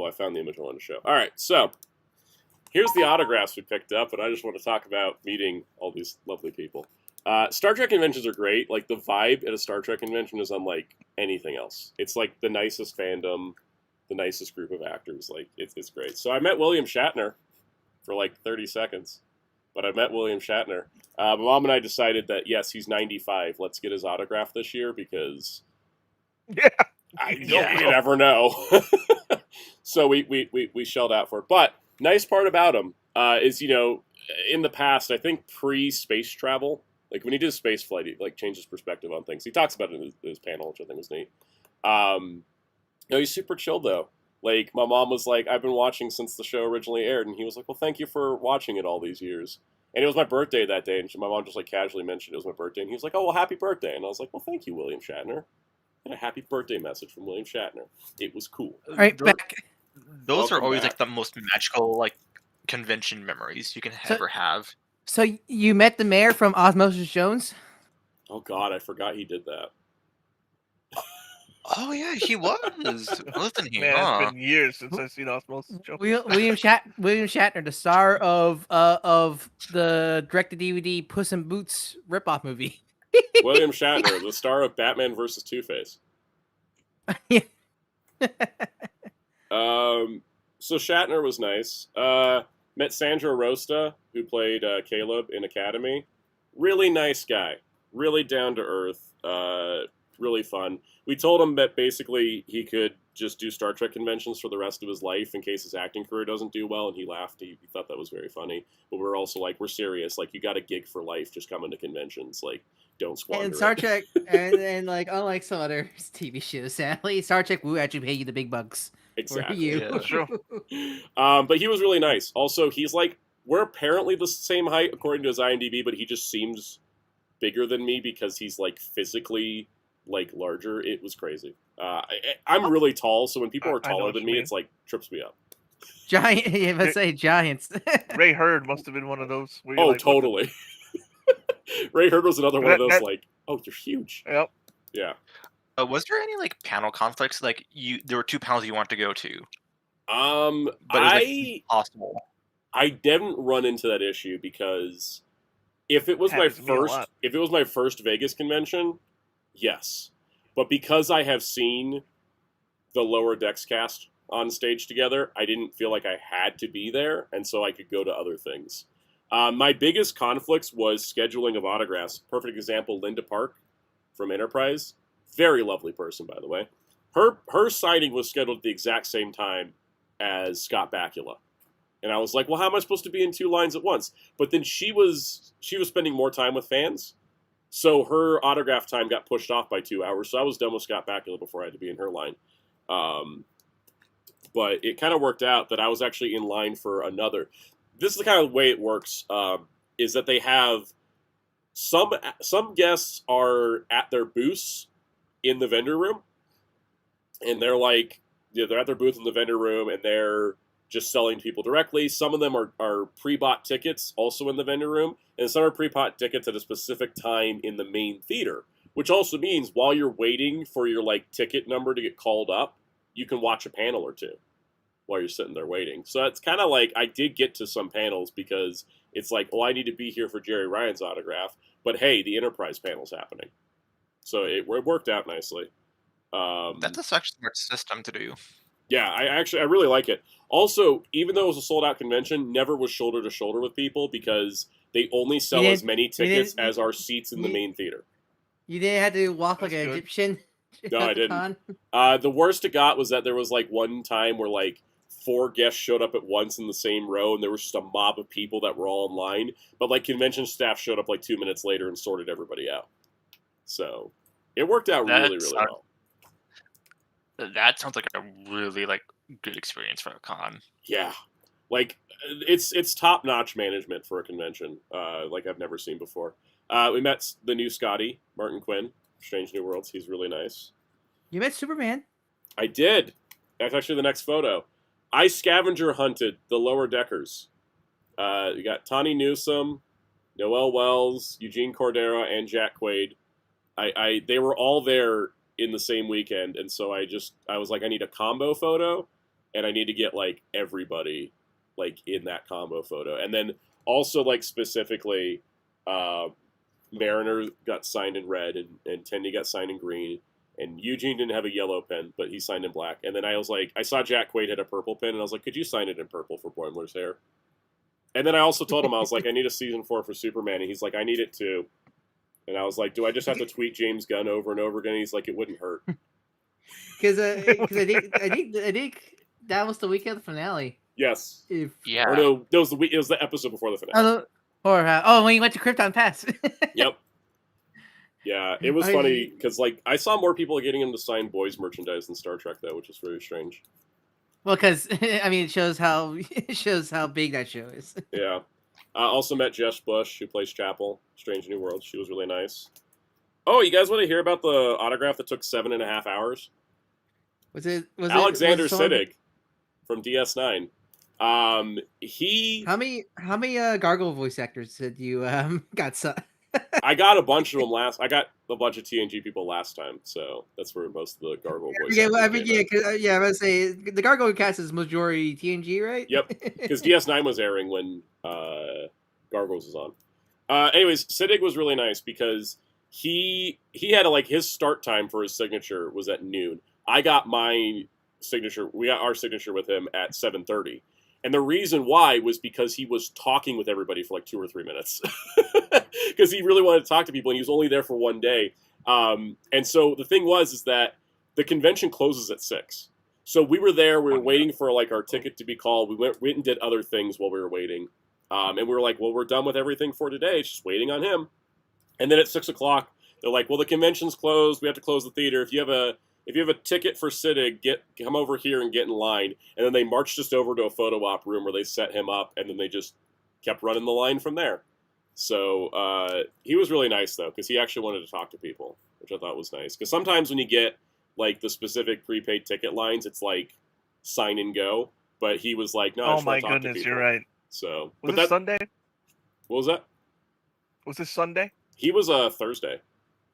I found the image I wanted to show. All right, so here's the autographs we picked up, and I just want to talk about meeting all these lovely people. Star Trek conventions are great. Like, the vibe at a Star Trek convention is unlike anything else. It's like the nicest fandom, the nicest group of actors. Like, it's great. So I met William Shatner for 30 seconds. But I met William Shatner. My mom and I decided that, yes, he's 95. Let's get his autograph this year because you never know. So we shelled out for it. But nice part about him is, in the past, I think pre-space travel, when he did a space flight, he changed his perspective on things. He talks about it in his panel, which I think was neat. He's super chill, though. My mom was like, I've been watching since the show originally aired, and he was like, well, thank you for watching it all these years. And it was my birthday that day, and my mom just casually mentioned it was my birthday, and he was like, oh, well, happy birthday. And I was like, well, thank you, William Shatner. And a happy birthday message from William Shatner. It was cool. All right, those are always the most magical convention memories you can ever have. So you met the mayor from Osmosis Jones? Oh God, I forgot he did that. Oh yeah, he was. Wasn't he? Man, Huh? it's been years since I've seen Osmosis Jones. William Shatner, the star of the direct-to-DVD Puss in Boots ripoff movie. William Shatner, the star of Batman vs. Two-Face. So Shatner was nice. Met Sandra Rosta, who played Caleb in Academy. Really nice guy. Really down to earth. Really fun. We told him that basically he could just do Star Trek conventions for the rest of his life in case his acting career doesn't do well, and he laughed. He thought that was very funny. But we're also like, we're serious. Like, you got a gig for life. Just come into conventions. Like, don't squander And Star it. Trek, and like unlike some other TV shows, sadly, Star Trek will actually pay you the big bucks. Exactly. For you. Yeah, sure. But he was really nice. Also, he's like, we're apparently the same height according to his IMDb, but he just seems bigger than me because he's like physically like larger. It was crazy. I'm really tall, so when people are taller than me, it's like trips me up. Giant, yeah, let's say giants. Ray Hurd must have been one of those. Where Oh, like, totally. Ray Hurd was another one of those. Like, oh, you're huge. Yep. Yeah. Was there any like panel conflicts? Like there were 2 panels you wanted to go to. But it was, like, possible. I didn't run into that issue because if it was my first Vegas convention, yes. But because I have seen the Lower Decks cast on stage together, I didn't feel like I had to be there, and so I could go to other things. My biggest conflicts was scheduling of autographs. Perfect example, Linda Park from Enterprise. Very lovely person, by the way. Her signing was scheduled at the exact same time as Scott Bakula. And I was like, well, how am I supposed to be in 2 lines at once? But then she was spending more time with fans. So her autograph time got pushed off by 2 hours. So I was done with Scott Bakula before I had to be in her line. But it kind of worked out that I was actually in line for another. This is the kind of way it works, is that they have some guests are at their booths in the vendor room. And they're like, they're at their booth in the vendor room and they're just selling to people directly. Some of them are pre-bought tickets also in the vendor room. And some are pre-bought tickets at a specific time in the main theater. Which also means while you're waiting for your like ticket number to get called up, you can watch a panel or 2 while you're sitting there waiting. So it's kind of like I did get to some panels because it's like, well, I need to be here for Jerry Ryan's autograph. But hey, the Enterprise panel's happening. So it worked out nicely. That's such a smart system to do. Yeah, I really like it. Also, even though it was a sold-out convention, never was shoulder to shoulder with people because they only sell as many tickets as are seats in the main theater. You didn't have to walk like an Egyptian? No, I didn't. The worst it got was that there was like one time where like 4 guests showed up at once in the same row, and there was just a mob of people that were all in line. But like convention staff showed up like 2 minutes later and sorted everybody out. So it worked out really well. That sounds like a really like good experience for a con. Yeah, like it's top notch management for a convention. Like I've never seen before. We met the new Scotty, Martin Quinn, Strange New Worlds. He's really nice. You met Superman. I did. That's actually the next photo. I scavenger hunted the Lower Deckers. You got Tawny Newsome, Noel Wells, Eugene Cordero, and Jack Quaid. They were all there in the same weekend, and so I was like, I need a combo photo, and I need to get like everybody like in that combo photo, and then also like specifically, Mariner got signed in red, and Tendy got signed in green, and Eugene didn't have a yellow pen, but he signed in black, and then I was like, I saw Jack Quaid had a purple pen, and I was like, could you sign it in purple for Boimler's hair? And then I also told him, I was like, I need a season 4 for Superman, and he's like, I need it too. And I was like, do I just have to tweet James Gunn over and over again? And he's like, it wouldn't hurt. Because I think that was the weekend finale. Yes. Yeah. Or no, it was the episode before the finale. When you went to Krypton Pass. Yep. Yeah, it was funny because like I saw more people getting him to sign boys merchandise than Star Trek though, which is very strange. Well, because I mean, it shows how big that show is. Yeah. I also met Jess Bush, who plays Chapel, Strange New Worlds. She was really nice. Oh, you guys want to hear about the autograph that took 7.5 hours? Was it Alexander Siddig from DS9. He. How many Gargoyle voice actors did you got? I got a bunch of them last. I got a bunch of TNG people last time, so that's where most of the Gargoyle voice actors yeah, I was say the Gargoyle cast is majority TNG, right? Yep, because DS9 was airing when Gargoyles was on. Anyways, Siddig was really nice because he had like his start time for his signature was at noon. I got my signature. We got our signature with him at 7:30. And the reason why was because he was talking with everybody for like 2 or 3 minutes. Because he really wanted to talk to people, and he was only there for one day. And so the thing is that the convention closes at 6. So we were there, we were waiting for like our ticket to be called. We went and did other things while we were waiting. And we were like, well, we're done with everything for today. It's just waiting on him. And then at 6 o'clock, they're like, well, the convention's closed. We have to close the theater. If you have a ticket for Siddig, come over here and get in line. And then they marched us over to a photo op room where they set him up, and then they just kept running the line from there. So he was really nice, though, because he actually wanted to talk to people, which I thought was nice. Because sometimes when you get like the specific prepaid ticket lines, it's like sign and go. But he was like, no, I just want to talk to people. You're right. So, was it Sunday? What was that? Was this Sunday? He was Thursday.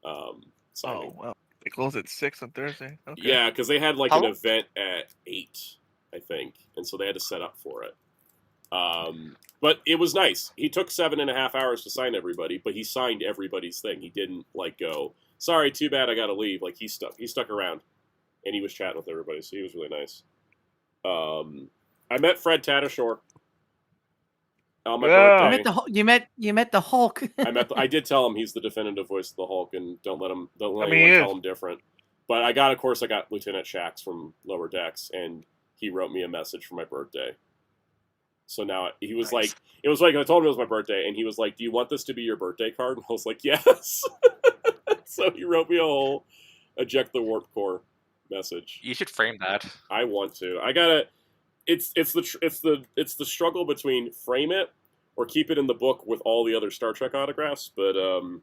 Signing. Oh, well. They closed at 6 on Thursday. Okay. Yeah, because they had like an event at 8, I think, and so they had to set up for it. But it was nice. He took 7.5 hours to sign everybody, but he signed everybody's thing. He didn't like go, sorry, too bad, I got to leave. Like he stuck around, and he was chatting with everybody, so he was really nice. I met Fred Tatasciore on my birthday. You met the Hulk. I did tell him he's the definitive voice of the Hulk, and don't let anyone tell him different. But I got Lieutenant Shax from Lower Decks, and he wrote me a message for my birthday. So now he was like, it was like I told him it was my birthday, and he was like, "Do you want this to be your birthday card?" And I was like, "Yes." So he wrote me a whole eject the warp core message. You should frame that. I want to. I gotta. It's the struggle between frame it or keep it in the book with all the other Star Trek autographs. But the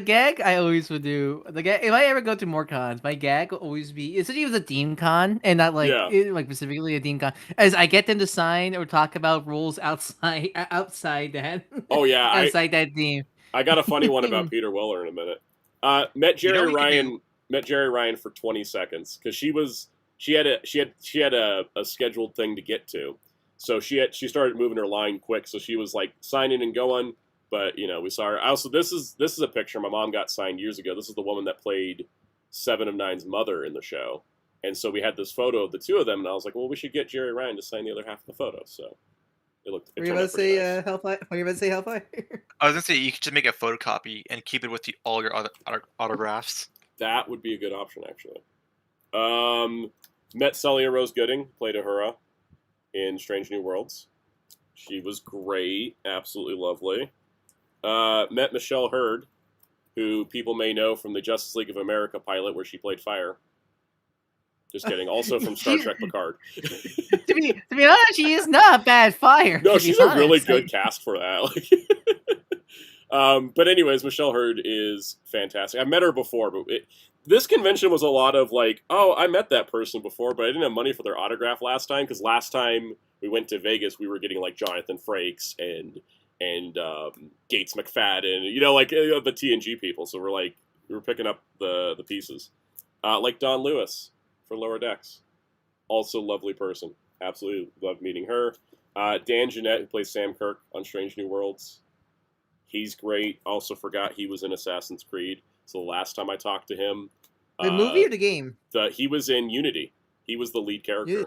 gag I always would do. The gag, if I ever go to more cons, my gag will always be, especially if it's a Dean Con and not like like specifically a Dean Con, as I get them to sign or talk about rules outside that. Oh yeah, outside that theme. I got a funny one about Peter Weller in a minute. Met Jerry Ryan for 20 seconds because she had a scheduled thing to get to, so she started moving her line quick. So she was like signing and going. But we saw her. Also, this is a picture my mom got signed years ago. This is the woman that played 7 of 9's mother in the show, and so we had this photo of the two of them. And I was like, well, we should get Jerry Ryan to sign the other half of the photo. So were you about to say Hellfire? Were you about to say Hellfire? I was gonna say you could just make a photocopy and keep it with all your other autographs. That would be a good option, actually. Met Celia Rose Gooding, played Uhura in Strange New Worlds. She was great, absolutely lovely. Met Michelle Hurd, who people may know from the Justice League of America pilot where she played Fire. Just kidding. Also from Star Trek Picard. to be honest, she is not a bad Fire. No, she's a really good cast for that. But anyways, Michelle Hurd is fantastic. I met her before, but this convention was a lot of like, oh, I met that person before, but I didn't have money for their autograph last time, because last time we went to Vegas, we were getting like Jonathan Frakes and Gates McFadden, like the TNG people. So we were picking up the pieces. Like Dawn Lewis for Lower Decks, also lovely person. Absolutely loved meeting her. Dan Jeanette, who plays Sam Kirk on Strange New Worlds, he's great. Also forgot he was in Assassin's Creed. So the last time I talked to him, the movie or the game? He was in Unity. He was the lead character. Yeah.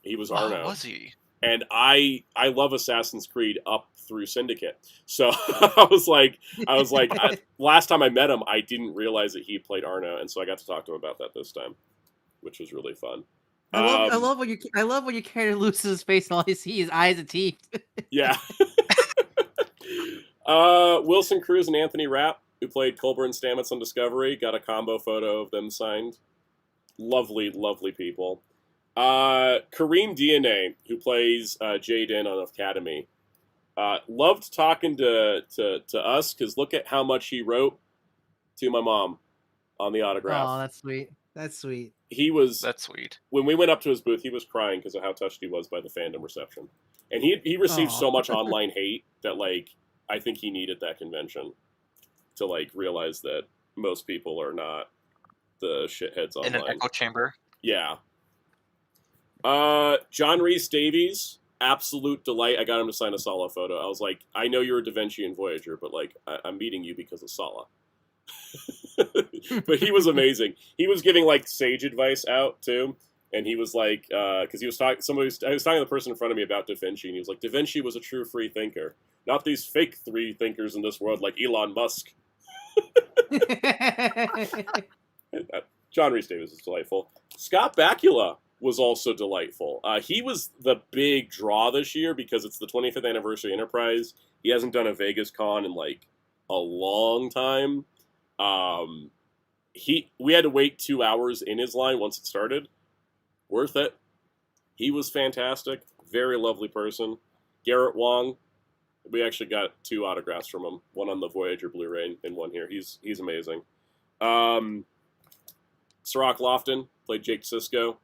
He was Arno. Was he? And I love Assassin's Creed up through Syndicate. So I was like, last time I met him, I didn't realize that he played Arno, and so I got to talk to him about that this time, which was really fun. I love when your character loses his face and all you see is eyes and teeth. Yeah. Wilson Cruz and Anthony Rapp, who played Culber and Stamets on Discovery, got a combo photo of them signed. Lovely, lovely people. Kareem DNA, who plays Jaden on Academy, loved talking to us because look at how much he wrote to my mom on the autograph. Oh, that's sweet. That's sweet. That's sweet. When we went up to his booth, he was crying because of how touched he was by the fandom reception. And he received so much online hate that, like, I think he needed that convention to, like, realize that most people are not the shitheads online. In an echo chamber. Yeah. John Rhys Davies, absolute delight. I got him to sign a Sala photo. I was like, I know you're a Da Vinci and Voyager, but, like, I'm meeting you because of Sala. But he was amazing. He was giving, like, sage advice out too, and he was like, because he was talking, I was talking to the person in front of me about Da Vinci, and he was like, Da Vinci was a true free thinker, not these fake free thinkers in this world like Elon Musk. John Rhys Davies is delightful. Scott Bakula was also delightful. He was the big draw this year because it's the 25th anniversary Enterprise. He hasn't done a Vegas con in like a long time. We had to wait 2 hours in his line once it started. Worth it. He was fantastic. Very lovely person. Garrett Wong, we actually got 2 autographs from him. One on the Voyager Blu-ray and one here. He's amazing. Sirach Lofton played Jake Sisko.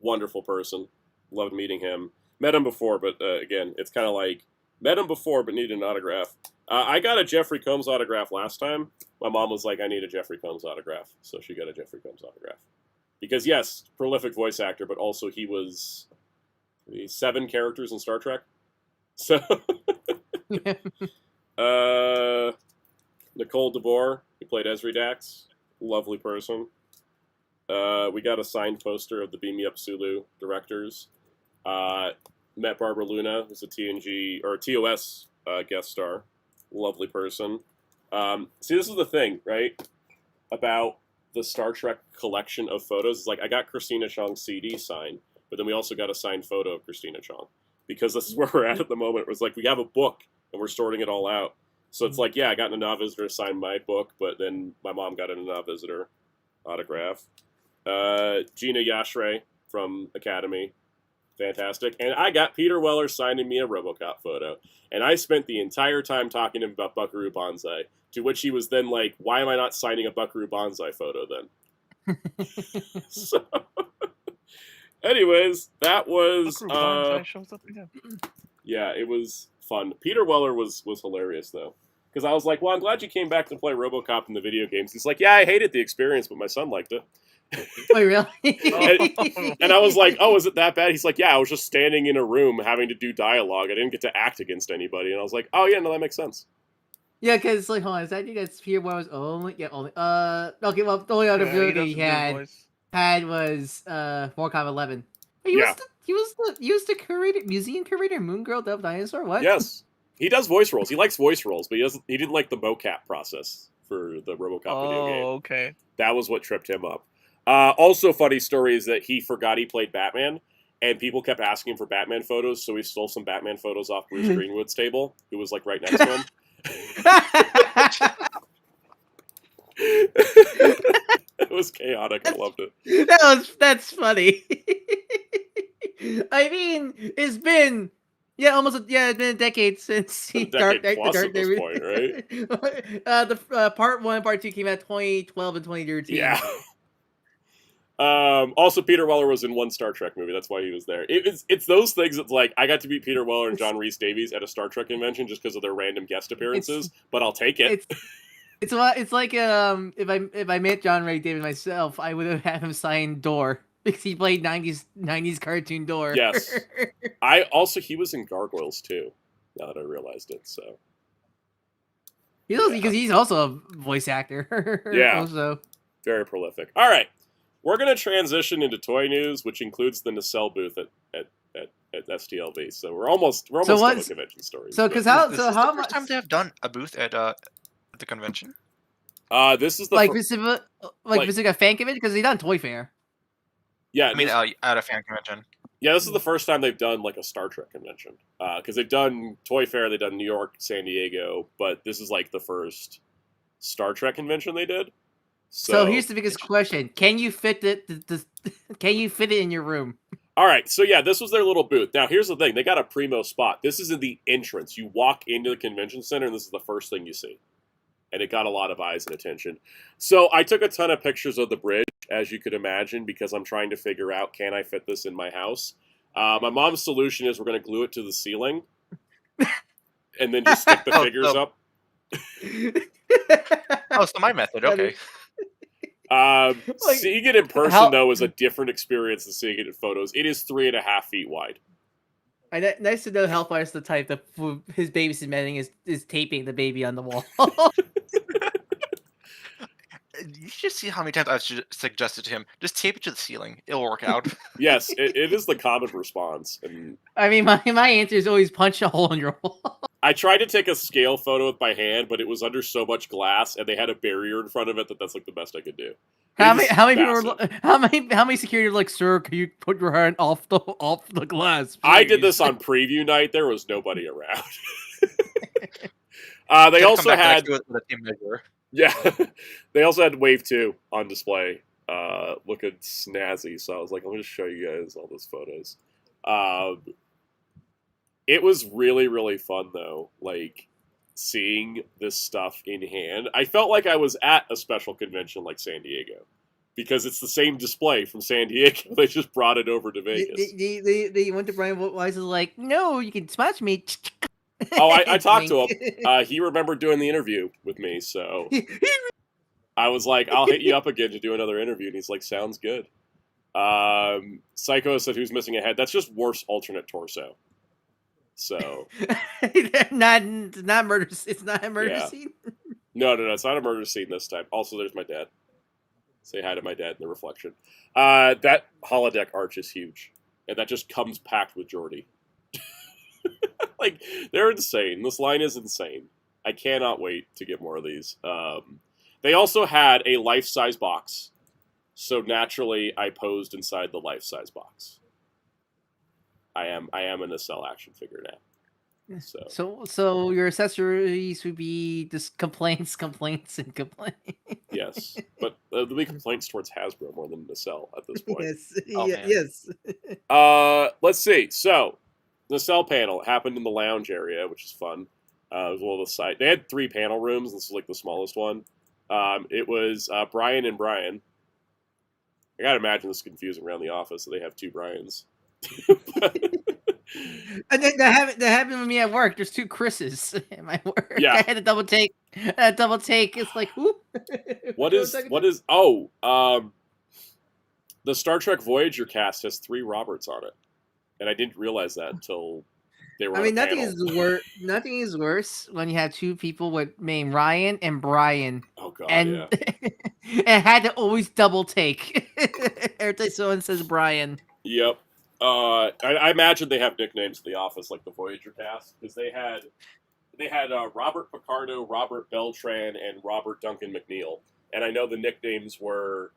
Wonderful person. Loved meeting him. Met him before, but again, it's kind of like, met him before but needed an autograph. I got a Jeffrey Combs autograph last time. My mom was like, I need a Jeffrey Combs autograph. So she got a Jeffrey Combs autograph. Because, yes, prolific voice actor, but also he was 7 characters in Star Trek. So, Nicole DeBoer, who played Ezri Dax. Lovely person. We got a signed poster of the Beam Me Up Sulu directors. Met Barbara Luna, who's a TNG, or TOS guest star. Lovely person. See, this is the thing, right? About the Star Trek collection of photos. It's like, I got Christina Chong's CD signed, but then we also got a signed photo of Christina Chong. Because this is where we're at the moment. It was like, we have a book, and we're sorting it all out. So it's like, yeah, I got Nana Visitor to sign my book, but then my mom got a Nana Visitor autograph. Gina Yashre from Academy. Fantastic. And I got Peter Weller signing me a RoboCop photo. And I spent the entire time talking to him about Buckaroo Banzai, to which he was then like, why am I not signing a Buckaroo Banzai photo then? So, anyways, that was... Banzai shows up again. Yeah, it was fun. Peter Weller was hilarious, though. Because I was like, well, I'm glad you came back to play RoboCop in the video games. He's like, yeah, I hated the experience, but my son liked it. Wait, really? and I was like, oh, is it that bad? He's like, yeah, I was just standing in a room having to do dialogue. I didn't get to act against anybody. And I was like, oh, yeah, no, that makes sense. Yeah, because, like, hold on, I think that's Peter Weller's only, okay, well, the only other video game he had was, Warcraft 11. He was the curator, museum curator, Moon Girl, Dove Dinosaur, what? Yes. He does voice roles. He likes voice roles, but he didn't like the mocap process for the RoboCop video game. Oh, okay. That was what tripped him up. Also, funny story is that he forgot he played Batman, and people kept asking him for Batman photos, so he stole some Batman photos off Bruce Greenwood's table, who was like right next to him. It was chaotic. I loved it. That's funny. I mean, it's been it's been a decade since he Dark Knight at this point, right? The part 1 and part 2 came out 2012 and 2013. Yeah. Also, Peter Weller was in one Star Trek movie. That's why he was there. It's those things. It's like, I got to meet Peter Weller and John Rhys Davies at a Star Trek convention just because of their random guest appearances. But I'll take it. It's like if I met John Rhys Davies myself, I would have had him sign Door because he played 90s cartoon Door. Yes. He was in Gargoyles too. Now that I realized it, so because he's also a voice actor. Yeah. Also very prolific. All right. We're going to transition into toy news, which includes the Nacelle booth at STLV. So we're almost done with convention stories. So this is the first time they have done a booth at the convention? This is the visiting a fan convention because they done Toy Fair. Yeah, I mean at a fan convention. Yeah, this is the first time they've done like a Star Trek convention. Because they've done Toy Fair, they've done New York, San Diego, but this is like the first Star Trek convention they did. So here's the biggest question: can you fit Can you fit it in your room? All right, so yeah, this was their little booth. Now here's the thing: they got a primo spot. This is in the entrance. You walk into the convention center, and this is the first thing you see. And it got a lot of eyes and attention. So I took a ton of pictures of the bridge. as you could imagine, because I'm trying to figure out, can I fit this in my house? My mom's solution is we're going to glue it to the ceiling and then just stick the figures up. Oh, so my method, okay. Seeing it in person, though, is a different experience than seeing it in photos. It is 3.5 feet wide. Nice to know how far is the type that his babysitting is taping the baby on the wall. You should see how many times I've suggested to him, just tape it to the ceiling. It'll work out. Yes, it is the common response. And I mean, my answer is always punch a hole in your wall. I tried to take a scale photo with my hand, but it was under so much glass, and they had a barrier in front of it that's like the best I could do. How many security are like, sir, can you put your hand off the glass, please? I did this on preview night. There was nobody around. They also had yeah, they also had Wave 2 on display, looking snazzy. So I was like, I'm going to show you guys all those photos. It was really, really fun, though, like, seeing this stuff in hand. I felt like I was at a special convention like San Diego, because it's the same display from San Diego. They just brought it over to Vegas. They went to Brian Wise and like, no, you can smash me. Oh, I talked to him. He remembered doing the interview with me, so I was like, I'll hit you up again to do another interview. And he's like, sounds good. Psycho said, who's missing a head? That's just worse alternate torso. So not murder. It's not a murder scene. No, it's not a murder scene this time. Also, there's my dad. Say hi to my dad in the reflection. That holodeck arch is huge, and that just comes packed with Geordi. Like, they're insane. This line is insane. I cannot wait to get more of these. They also had a life-size box, so naturally I posed inside the life-size box. I am a nacelle action figure now. So your accessories would be just complaints, and complaints. Yes, but there'll be complaints towards Hasbro more than nacelle at this point. Yes. Yes. Let's see. So, nacelle panel happened in the lounge area, which is fun. It was one of the side. They had 3 panel rooms. This is like the smallest one. It was Brian and Brian. I gotta imagine this is confusing around the office. So they have 2 Brians. And then that happened with me at work. There's 2 Chris's in my work. Yeah. I had to double take. It's like, whoop. What is? The Star Trek Voyager cast has 3 Roberts on it, and I didn't realize that until they were. I mean, nothing is worse when you have 2 people with name Ryan and Brian. Oh god, and and had to always double take every time someone says Brian. Yep. I imagine they have nicknames in the office like the Voyager cast, because they had Robert Picardo, Robert Beltran, and Robert Duncan McNeil, and I know the nicknames were,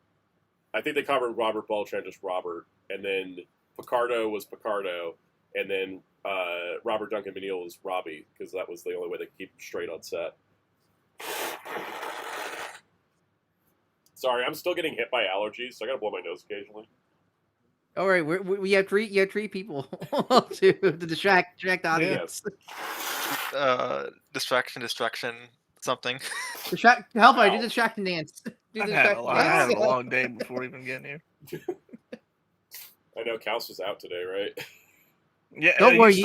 I think they covered Robert Beltran just Robert, and then Picardo was Picardo, and then Robert Duncan McNeil was Robbie, because that was the only way they could keep him straight on set. Sorry, I'm still getting hit by allergies, so I gotta blow my nose occasionally. All right, we have 3 people to distract the audience. Yes. Distraction, something. Help! I do the distraction dance. I had a long day before even getting here. I know Kaus was out today, right? Yeah, don't worry.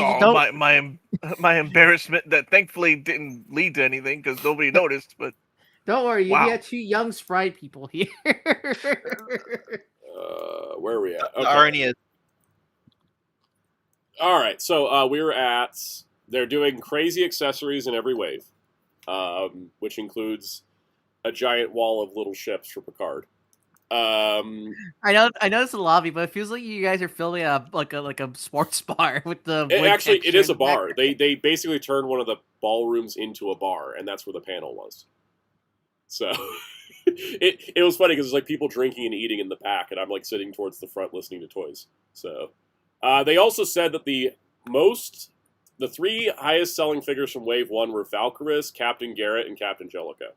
My embarrassment that thankfully didn't lead to anything because nobody noticed. But don't worry, you got 2 young spry people here. Where are we at? Okay. The irony is. All right, so we were at. They're doing crazy accessories in every wave, which includes a giant wall of little ships for Picard. I know it's a lobby, but it feels like you guys are filming a sports bar with the. It is a bar. They basically turned one of the ballrooms into a bar, and that's where the panel was. So. It was funny because there's like people drinking and eating in the back, and I'm like sitting towards the front listening to toys. So they also said that the 3 highest selling figures from Wave 1 were Valkyris, Captain Garrett, and Captain Jellicoe,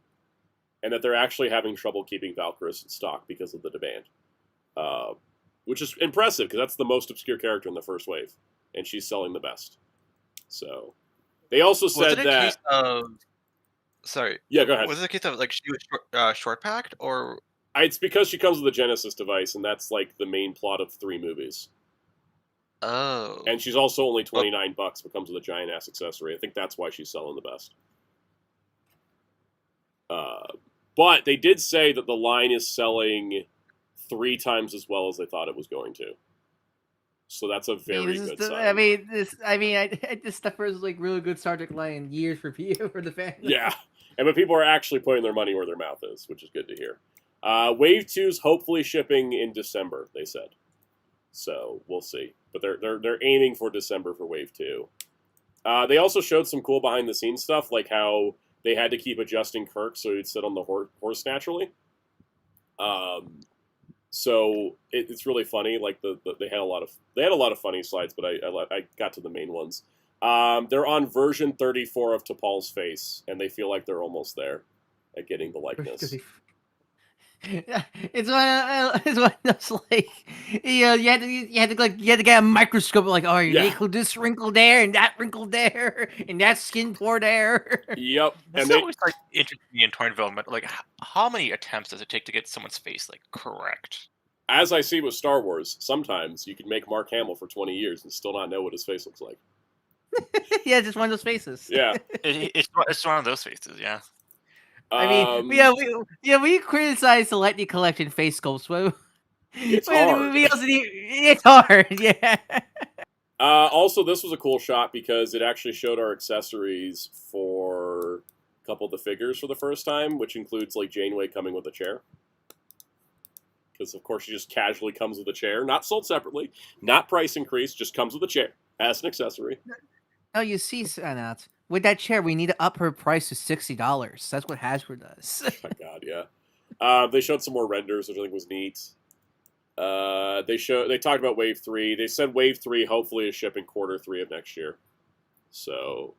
and that they're actually having trouble keeping Valkyris in stock because of the demand, which is impressive because that's the most obscure character in the first wave, and she's selling the best. So they also said that. Sorry. Yeah, go ahead. Was it a case of like she was short packed, or It's because she comes with a Genesis device, and that's like the main plot of 3 movies. Oh. And she's also only $29, but comes with a giant ass accessory. I think that's why she's selling the best. But they did say that the line is selling 3 times as well as they thought it was going to. So that's a very good sign. This stuff is like really good Star Trek line in years for the fans. Yeah, but people are actually putting their money where their mouth is, which is good to hear. Wave 2's hopefully shipping in December, they said. So we'll see. But they're aiming for December for Wave 2. They also showed some cool behind the scenes stuff, like how they had to keep adjusting Kirk so he'd sit on the horse naturally. So it's really funny. Like they had a lot of funny slides, but I got to the main ones. They're on version 34 of T'Pol's face, and they feel like they're almost there at getting the likeness. It's one of those like you had to get a microscope like this wrinkle there and that wrinkle there and that skin pore there. Yep. That's always like interesting in toy development. Like, how many attempts does it take to get someone's face like correct? As I see with Star Wars, sometimes you can make Mark Hamill for 20 years and still not know what his face looks like. Yeah, just one of those faces. Yeah, it's one of those faces. Yeah. I mean, we criticize the Lightning Collection face sculpts, but it's hard. It's hard, yeah. Also, this was a cool shot because it actually showed our accessories for a couple of the figures for the first time, which includes like Janeway coming with a chair. Because of course she just casually comes with a chair, not sold separately, not price increase, just comes with a chair as an accessory. Oh, you see, Soundout, with that chair, we need to up her price to $60. That's what Hasbro does. Oh my God, yeah. They showed some more renders, which I think was neat. They talked about Wave 3. They said Wave 3 hopefully is shipping Q3 of next year. So,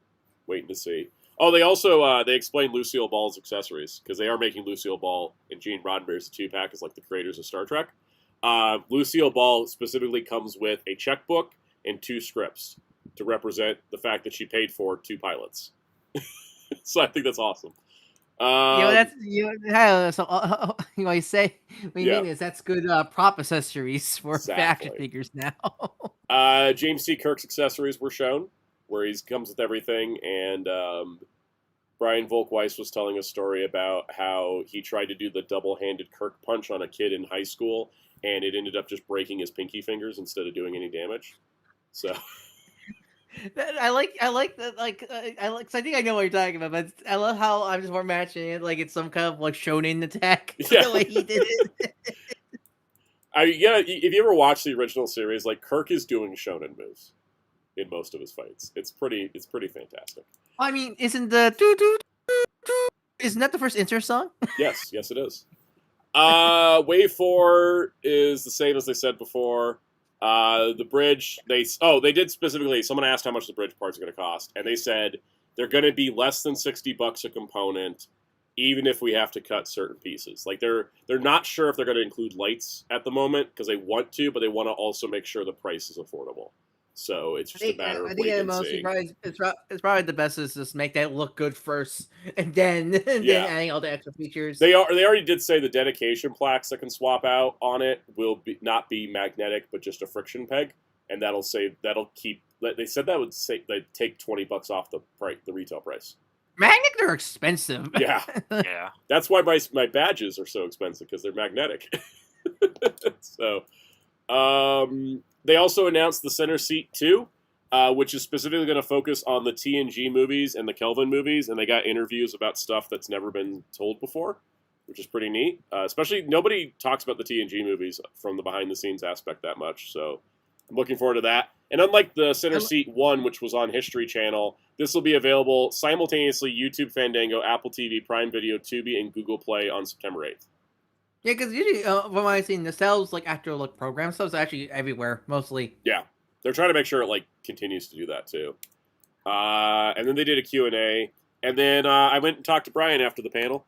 waiting to see. Oh, they also they explained Lucille Ball's accessories, because they are making Lucille Ball and Gene Roddenberry's 2-pack as like the creators of Star Trek. Lucille Ball specifically comes with a checkbook and 2 scripts to represent the fact that she paid for 2 pilots. So I think that's awesome. You say mean is that's good prop accessories for action figures now. James T. Kirk's accessories were shown, where he comes with everything, and Brian Volk-Weiss was telling a story about how he tried to do the double-handed Kirk punch on a kid in high school, and it ended up just breaking his pinky fingers instead of doing any damage. So. I like that. I think I know what you're talking about, but I love how I'm just more matching it like it's some kind of like shonen attack. Yeah. The way he did it. If you ever watch the original series, like Kirk is doing shonen moves in most of his fights. It's pretty fantastic. I mean, isn't that the first intro song? Yes, it is. Wave 4 is the same as they said before. The bridge, they did specifically, someone asked how much the bridge parts are going to cost, and they said they're going to be less than $60 a component, even if we have to cut certain pieces. Like they're not sure if they're going to include lights at the moment, because they want to, but they want to also make sure the price is affordable. So it's just a matter of waiting and seeing. It's probably the best is just make that look good first, and then adding all the extra features. They already did say the dedication plaques that can swap out on it will not be magnetic, but just a friction peg, and that'll keep. They said that would they'd take $20 off the retail price. Magnetic are expensive. Yeah. That's why my badges are so expensive, because they're magnetic. So. They also announced the Center Seat 2, which is specifically going to focus on the TNG movies and the Kelvin movies, and they got interviews about stuff that's never been told before, which is pretty neat. Especially, nobody talks about the TNG movies from the behind-the-scenes aspect that much, so I'm looking forward to that. And unlike the Center Seat 1, which was on History Channel, this will be available simultaneously YouTube Fandango, Apple TV, Prime Video, Tubi, and Google Play on September 8th. Yeah, because usually when I've seen the sales after program stuff's actually everywhere mostly. Yeah, they're trying to make sure it continues to do that too. And then they did a Q&A, and then I went and talked to Brian after the panel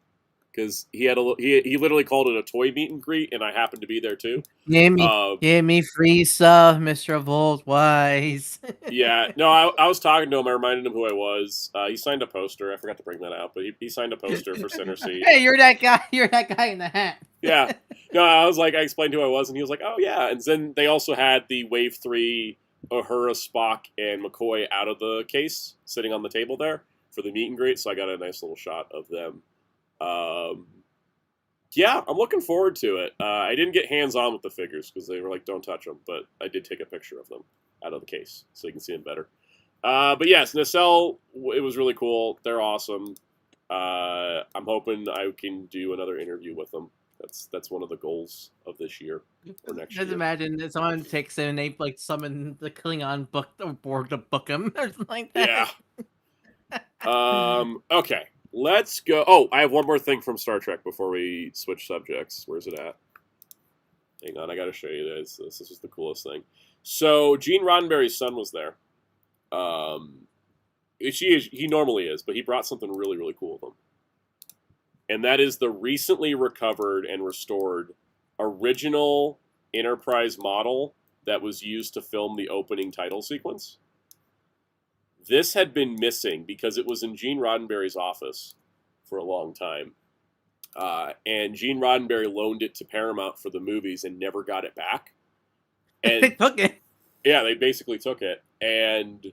because he literally called it a toy meet and greet, and I happened to be there too. Give me free stuff, Mr. Voltwise. Yeah, no, I was talking to him. I reminded him who I was. He signed a poster. I forgot to bring that out, but he signed a poster for Center Seat. Hey, you're that guy. You're that guy in the hat. Yeah. No, I was like, I explained who I was, and he was like, oh, yeah. And then they also had the Wave 3 Uhura, Spock, and McCoy out of the case, sitting on the table there for the meet and greet, so I got a nice little shot of them. Yeah, I'm looking forward to it. I didn't get hands-on with the figures, because they were like, don't touch them, but I did take a picture of them out of the case, so you can see them better. But yes, Nacelle, it was really cool. They're awesome. I'm hoping I can do another interview with them. That's one of the goals of this year or next year. Just imagine that someone takes him and they like summon the Klingon board to book him or something like that. Yeah. Okay, let's go. Oh, I have one more thing from Star Trek before we switch subjects. Where's it at? Hang on, I gotta show you this. This is the coolest thing. So Gene Roddenberry's son was there. He normally is, but he brought something really, really cool with him. And that is the recently recovered and restored original Enterprise model that was used to film the opening title sequence. This had been missing because it was in Gene Roddenberry's office for a long time. And Gene Roddenberry loaned it to Paramount for the movies and never got it back. And they took it. Yeah, they basically took it. And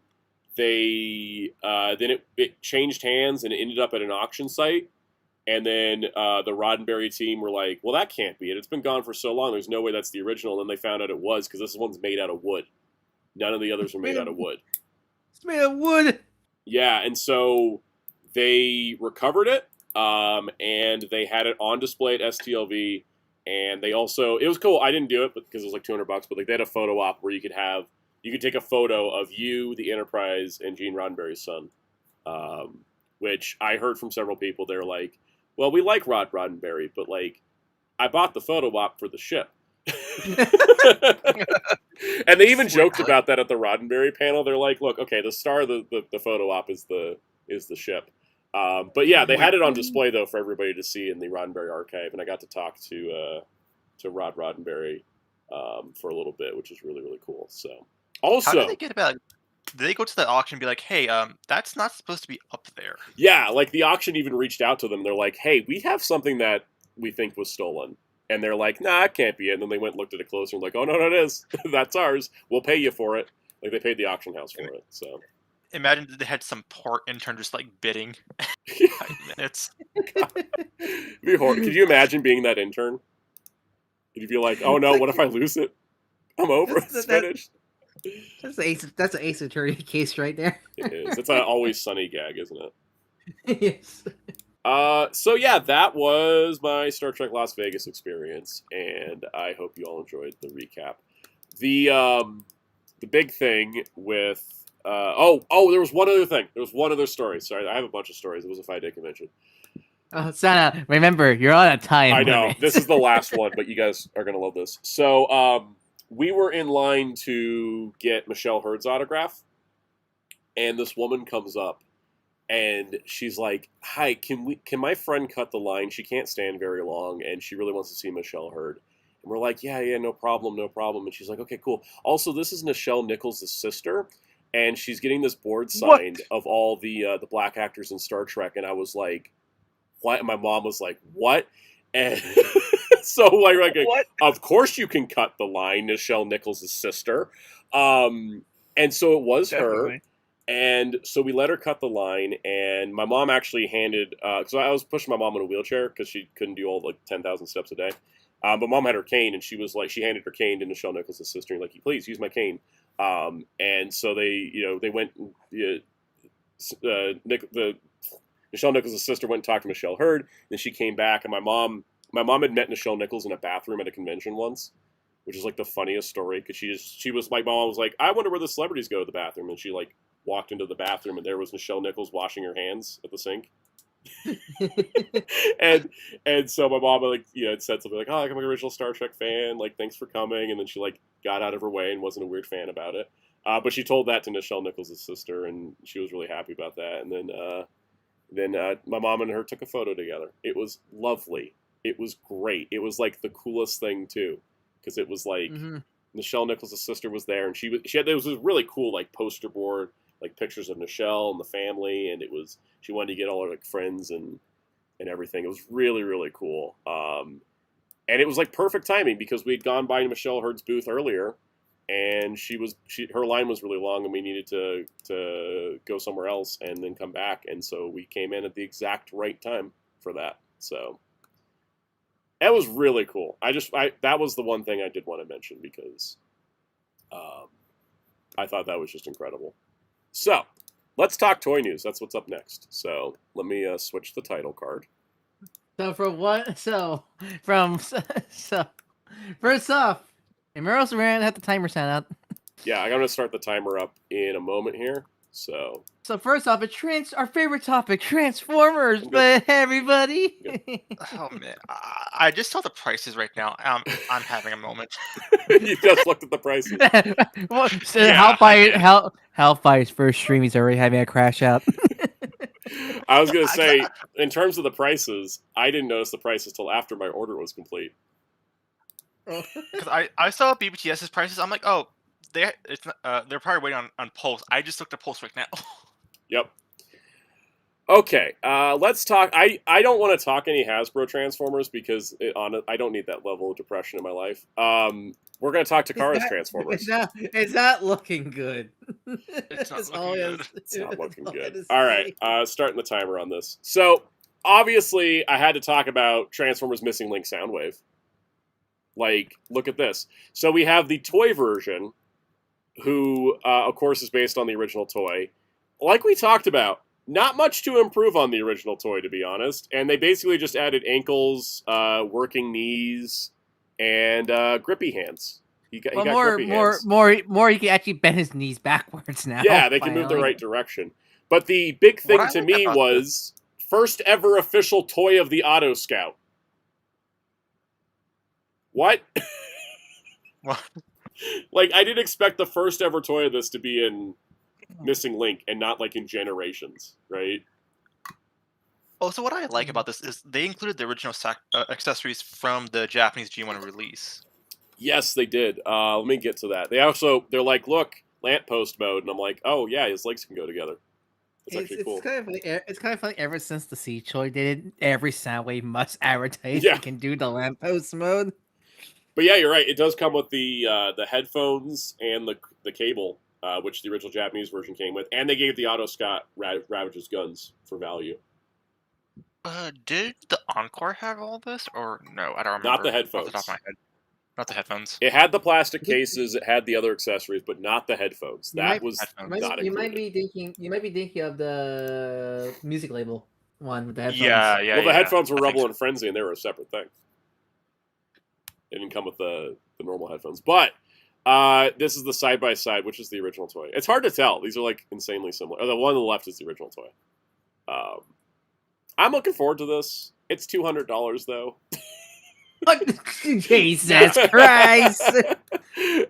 they then it changed hands and it ended up at an auction site. And then the Roddenberry team were like, well, that can't be it. It's been gone for so long. There's no way that's the original. And then they found out it was, because this one's made out of wood. None of the others were made out of wood. It's made of wood. Yeah, and so they recovered it, and they had it on display at STLV. And they also, it was cool. I didn't do it because it was like $200, but like they had a photo op where you could take a photo of you, the Enterprise, and Gene Roddenberry's son. Which I heard from several people. They're like, well, we like Rod Roddenberry, but like, I bought the photo op for the ship. And they even joked about that at the Roddenberry panel. They're like, look, okay, the star of the photo op is the ship. But yeah, they had it on display though for everybody to see in the Roddenberry archive, and I got to talk to Rod Roddenberry for a little bit, which is really, really cool. So also, how did they get about? Did they go to the auction and be like, hey, that's not supposed to be up there? Yeah, like the auction even reached out to them. They're like, hey, we have something that we think was stolen. And they're like, nah, it can't be it. And then they went and looked at it closer and like, oh, no, it is. That's ours. We'll pay you for it. Like, they paid the auction house for it. So imagine they had some poor intern just like bidding 5 minutes. It'd be horrible. Could you imagine being that intern? Could you be like, oh, no, what if I lose it? I'm over. It's finished. That's an Ace Attorney case right there. It is. It's an Always Sunny gag, isn't it? Yes. So yeah, that was my Star Trek Las Vegas experience, and I hope you all enjoyed the recap. The big thing with there was one other thing. There was one other story. Sorry, I have a bunch of stories. It was a 5-day convention. Oh, Sana, remember, you're on a time I know. limit. This is the last one, but you guys are gonna love this. So we were in line to get Michelle Hurd's autograph, and this woman comes up, and she's like, "Hi, can my friend cut the line? She can't stand very long, and she really wants to see Michelle Hurd." And we're like, "Yeah, no problem." And she's like, "Okay, cool. Also, this is Nichelle Nichols' sister, and she's getting this board signed of all the black actors in Star Trek." And I was like, "What?" And my mom was like, "What?" And so like, what? Of course you can cut the line, Nichelle Nichols' sister. And so it was Definitely. Her. And so we let her cut the line, and my mom actually handed, because I was pushing my mom in a wheelchair because she couldn't do all like 10,000 steps a day. But mom had her cane, and she was like, she handed her cane to Nichelle Nichols' sister, and like, please use my cane. And so they went, Nichelle Nichols' sister went and talked to Michelle Hurd, then she came back, and my mom had met Nichelle Nichols in a bathroom at a convention once, which is like the funniest story, because my mom was like, I wonder where the celebrities go to the bathroom, and she like walked into the bathroom, and there was Nichelle Nichols washing her hands at the sink. and so my mom like had said something like, "Oh, I'm an original Star Trek fan. Like, thanks for coming." And then she like got out of her way and wasn't a weird fan about it. But she told that to Nichelle Nichols' sister, and she was really happy about that. And then Then my mom and her took a photo together. It was lovely. It was great. It was like the coolest thing too, because it was like Nichelle Nichols' sister was there, and she had it was a really cool like poster board, like pictures of Nichelle and the family, and she wanted to get all her like friends and everything. It was really, really cool. And it was like perfect timing because we'd gone by Michelle Hurd's booth earlier, and her line was really long, and we needed to go somewhere else and then come back, and so we came in at the exact right time for that. So that was really cool. That was the one thing I did want to mention because I thought that was just incredible. So let's talk toy news. That's what's up next. So let me switch the title card. So first off, Emerald's Rand had the timer set up. Yeah, I'm gonna start the timer up in a moment here. So first off, our favorite topic, Transformers, but everybody. Oh man, I just saw the prices right now. I'm having a moment. You just looked at the prices. Well, so Hellfire's first stream, he's already having a crash out. I was gonna say, in terms of the prices, I didn't notice the prices till after my order was complete. Because I saw BBTS's prices. I'm like, oh, they're probably waiting on Pulse. I just looked at Pulse right now. Yep. Okay, let's talk. I don't want to talk any Hasbro Transformers because I don't need that level of depression in my life. We're going to talk Takara's Transformers. It's not looking good. It's not looking good. It's not looking good. All right, starting the timer on this. So, obviously, I had to talk about Transformers Missing Link Soundwave. Like, look at this. So we have the toy version, who, of course, is based on the original toy. Like we talked about, not much to improve on the original toy, to be honest. And they basically just added ankles, working knees, and grippy hands. He got grippy hands. More. He can actually bend his knees backwards now. Yeah, they can move the right direction. But the big thing to me was first ever official toy of the Auto Scout. What? What? Like, I didn't expect the first ever toy of this to be in Missing Link and not like in Generations, right? Oh, so what I like about this is they included the original accessories from the Japanese G1 release. Yes, they did. Let me get to that. They're like, look, lamppost mode, and I'm like, oh yeah, his legs can go together. It's actually cool. It's kind of funny. Ever since the Sea Toy did it, every Soundwave must advertise you can do the lamppost mode. But yeah, you're right. It does come with the headphones and the cable, which the original Japanese version came with, and they gave the Auto Scott Ravage's guns for value. Did the Encore have all this, or no? I don't remember. Not the headphones. Off the top of my head. Not the headphones. It had the plastic cases. It had the other accessories, but not the headphones. Not included. You might be thinking of the music label one with the headphones. Yeah. Well, the headphones were Rebel and Frenzy, and they were a separate thing. They didn't come with the normal headphones. But this is the side-by-side, which is the original toy. It's hard to tell. These are like insanely similar. The one on the left is the original toy. I'm looking forward to this. It's $200 though. Jesus Christ!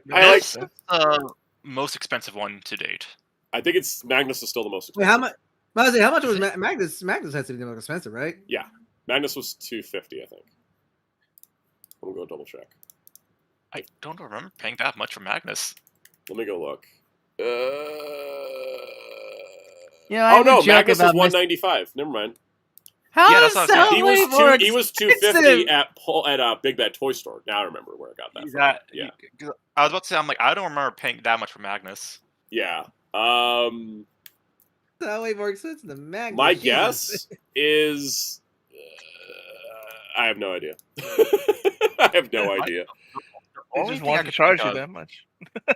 That's the most expensive one to date. I think Magnus is still the most expensive. Wait, how much was Magnus? Magnus has to be the most expensive, right? Yeah, Magnus was $250, I think. I'm going to double check. I don't remember paying that much for Magnus. Let me go look. No, Magnus was $195. Never mind. That's what he was $250 at Big Bad Toy Store. Now I remember where I got that from. Yeah. I was about to say, I'm like, I don't remember paying that much for Magnus. Yeah. That way more expensive than Magnus. My guess is I have no idea. I have no idea. They just want to charge you that much.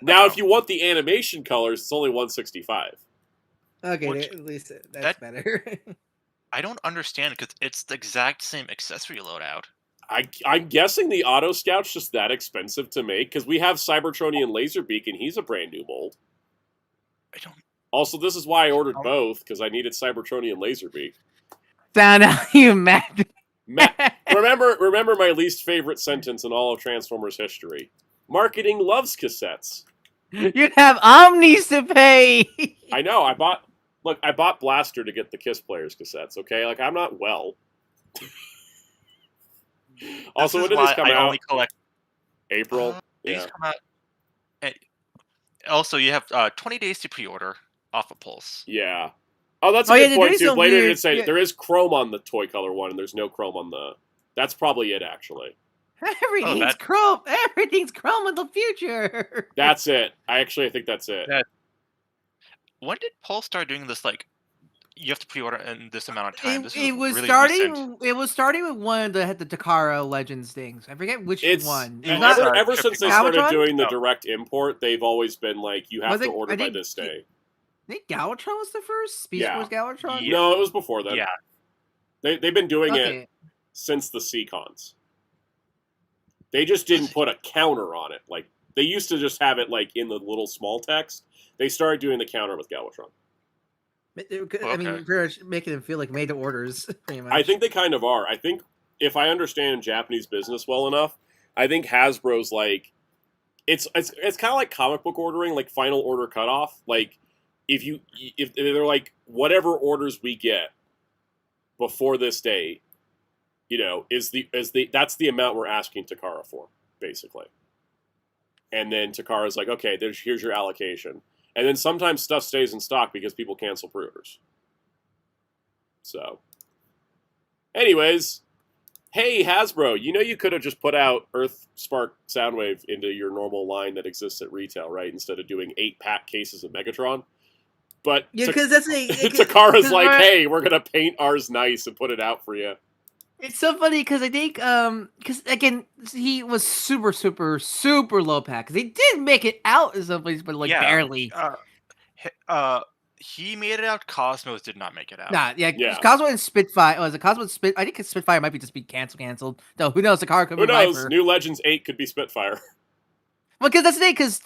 Now, if you want the animation colors, it's only $165. Okay, at least that's better. I don't understand because it's the exact same accessory loadout. I'm guessing the Auto Scout's just that expensive to make because we have Cybertronian Laserbeak and he's a brand new mold. Also, this is why I ordered both because I needed Cybertronian Laserbeak. Found out you mad. Remember my least favorite sentence in all of Transformers history. Marketing loves cassettes. You have Omnis to pay. I know. look, I bought Blaster to get the Kiss Players cassettes. Okay, like I'm not well. Also, when did these come out? Only collect April. These come out. Also, you have 20 days to pre-order off of Pulse. Yeah. Oh, that's a good point too. Blader did say there is chrome on the toy color one, and there's no chrome on the. That's probably it, actually. Everything's chrome. Everything's chrome in the future. That's it. I think that's it. When did Pulse start doing this? Like, you have to pre-order in this amount of time. It was really starting. It was starting with one that had the Takara Legends things. I forget which one. Ever since they started doing the direct import, they've always been like, you have to order by this day. I think Galvatron was the first. Speed Force Galvatron. Yeah. No, it was before that. Yeah, they've been doing it since the C-Cons. They just didn't put a counter on it. Like they used to just have it like in the little small text. They started doing the counter with Galvatron. I mean, they're making them feel like made to orders. Pretty much. I think they kind of are. I think if I understand Japanese business well enough, I think Hasbro's like it's kind of like comic book ordering, like final order cutoff. Like if they're like whatever orders we get before this date, you know, that's the amount we're asking Takara for, basically. And then Takara's like, okay, here's your allocation. And then sometimes stuff stays in stock because people cancel pre-orders. So, anyways, hey Hasbro, you know you could have just put out EarthSpark Soundwave into your normal line that exists at retail, right? Instead of doing 8-pack cases of Megatron. But because that's Takara's like, hey, we're gonna paint ours nice and put it out for you. It's so funny because I think because again he was super low pack because he did make it out in some places, but like barely. He made it out. Cosmos did not make it out. Cosmo and Spitfire was a Cosmo and Spit. I think Spitfire might be just be canceled. No, who knows? The car could be. Who knows? New Legends 8 could be Spitfire. Well, because that's the thing, because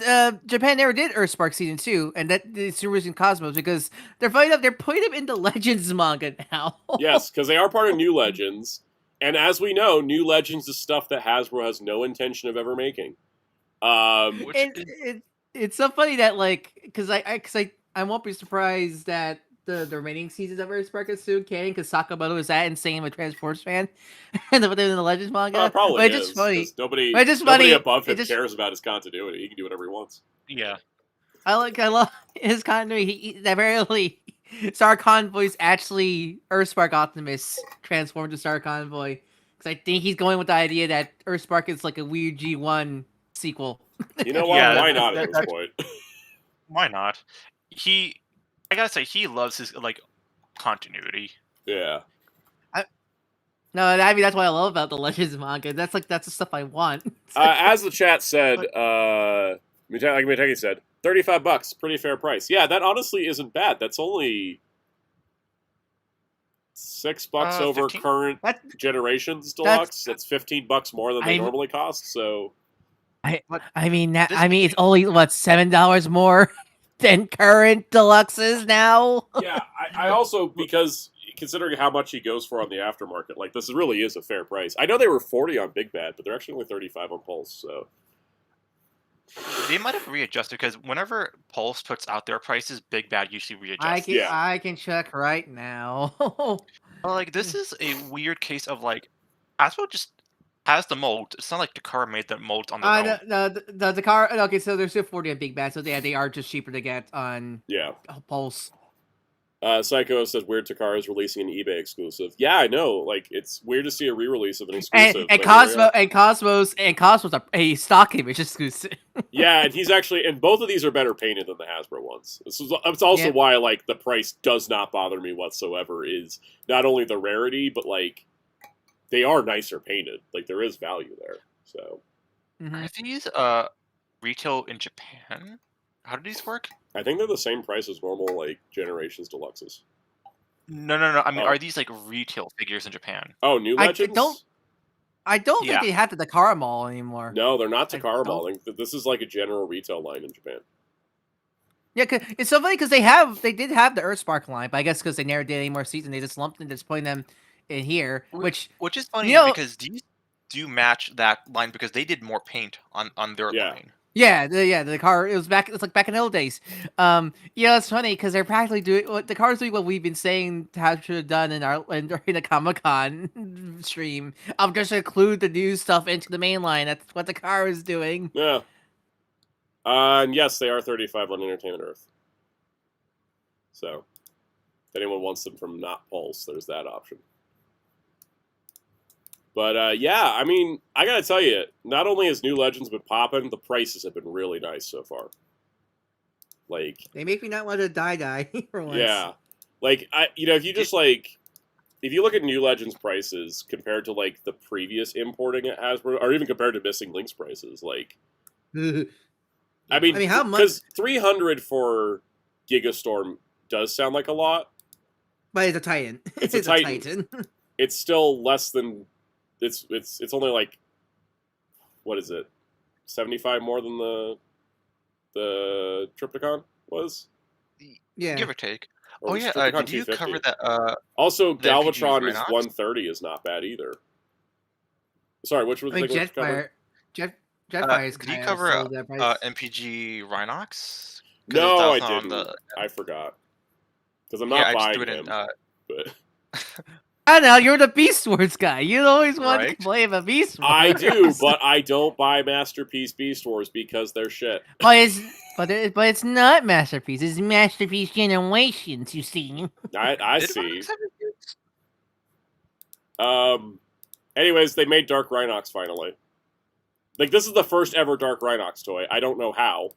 Japan never did EarthSpark Season 2, and that is the reason Cosmos, because they're putting them into Legends manga now. Yes, because they are part of New Legends, and as we know, New Legends is stuff that Hasbro has no intention of ever making. It's so funny that, like, because I won't be surprised that the remaining seasons of EarthSpark is soon canon, because Sakamoto is that insane of a Transformers fan, and put them in the Legends manga. Probably but it's just funny. Nobody above him cares about his continuity. He can do whatever he wants. Yeah, I love his continuity. Apparently, Star Convoy's actually EarthSpark Optimus transformed to Star Convoy, because I think he's going with the idea that EarthSpark is like a weird G1 sequel. You know what? Why not at this point? Why not? I gotta say, he loves his like continuity. Yeah. No, I mean that's what I love about the Legends manga. That's the stuff I want. As the chat said, Mitaki said, $35, pretty fair price. Yeah, that honestly isn't bad. That's only $6 over 15? current generations deluxe. That's $15 more than they normally cost. So, I mean it's only $7 more than current deluxes now. Yeah, I also, because considering how much he goes for on the aftermarket, like this really is a fair price. I know they were 40 on Big Bad, but they're actually only 35 on Pulse. So they might have readjusted, because whenever Pulse puts out their prices, Big Bad usually readjusts. I can check right now. Well, like this is a weird case of like Hasbro just has the mold. It's not like Takara made the mold on their own. The Takara. Okay, so they're still 40 on Big Bad, so they are just cheaper to get on Pulse. Psycho says weird Takara is releasing an eBay exclusive. Yeah, I know. Like it's weird to see a re-release of an exclusive. And Cosmos a stock image exclusive. Yeah, and he's actually, and both of these are better painted than the Hasbro ones. It's also why like the price does not bother me whatsoever. Is not only the rarity, but like they are nicer painted. Like there is value there. So are these retail in Japan? How do these work? I think they're the same price as normal, like, Generations Deluxes. No. I mean, are these, like, retail figures in Japan? Oh, New Legends? I don't think they have the Takara Mall anymore. No, they're not Takara Mall. This is, like, a general retail line in Japan. Yeah, it's so funny because they did have the EarthSpark line, but I guess because they never did any more seasons, they just lumped them, just putting them in here, which is funny because these do match that line because they did more paint on their line. Yeah, the car. It was back. It's like back in the old days. It's funny because they're practically doing what the car's doing. What we've been saying should have done during the Comic-Con stream. I'll just include the new stuff into the main line. That's what the car is doing. Yeah. And yes, they are 35 on Entertainment Earth. So, if anyone wants them from not Pulse, there's that option. But yeah, I mean, I gotta tell you, not only has New Legends been popping, the prices have been really nice so far. Like, they make me not want to die for once. Yeah, like if you just like, if you look at New Legends prices compared to like the previous importing at Hasbro, or even compared to Missing Links prices, like, I mean, how much? Because 300 for Gigastorm does sound like a lot, but it's a Titan. It's a Titan. It's still less than. It's only like, what is it, 75 more than the Triptychon was? Yeah, give or take. Or did you cover that? Also, Galvatron is 130 is not bad either. Sorry, which was the thing? Jetfire is did you kind cover of sold that price. MPG Rhinox? No, I didn't. I forgot because I'm not buying him. But I know you're the Beast Wars guy. You always want to play a Beast Wars. I do, but I don't buy Masterpiece Beast Wars because they're shit. But it's not Masterpiece. It's Masterpiece Generations. You see? I see. Anyways, they made Dark Rhinox finally. Like, this is the first ever Dark Rhinox toy. I don't know how.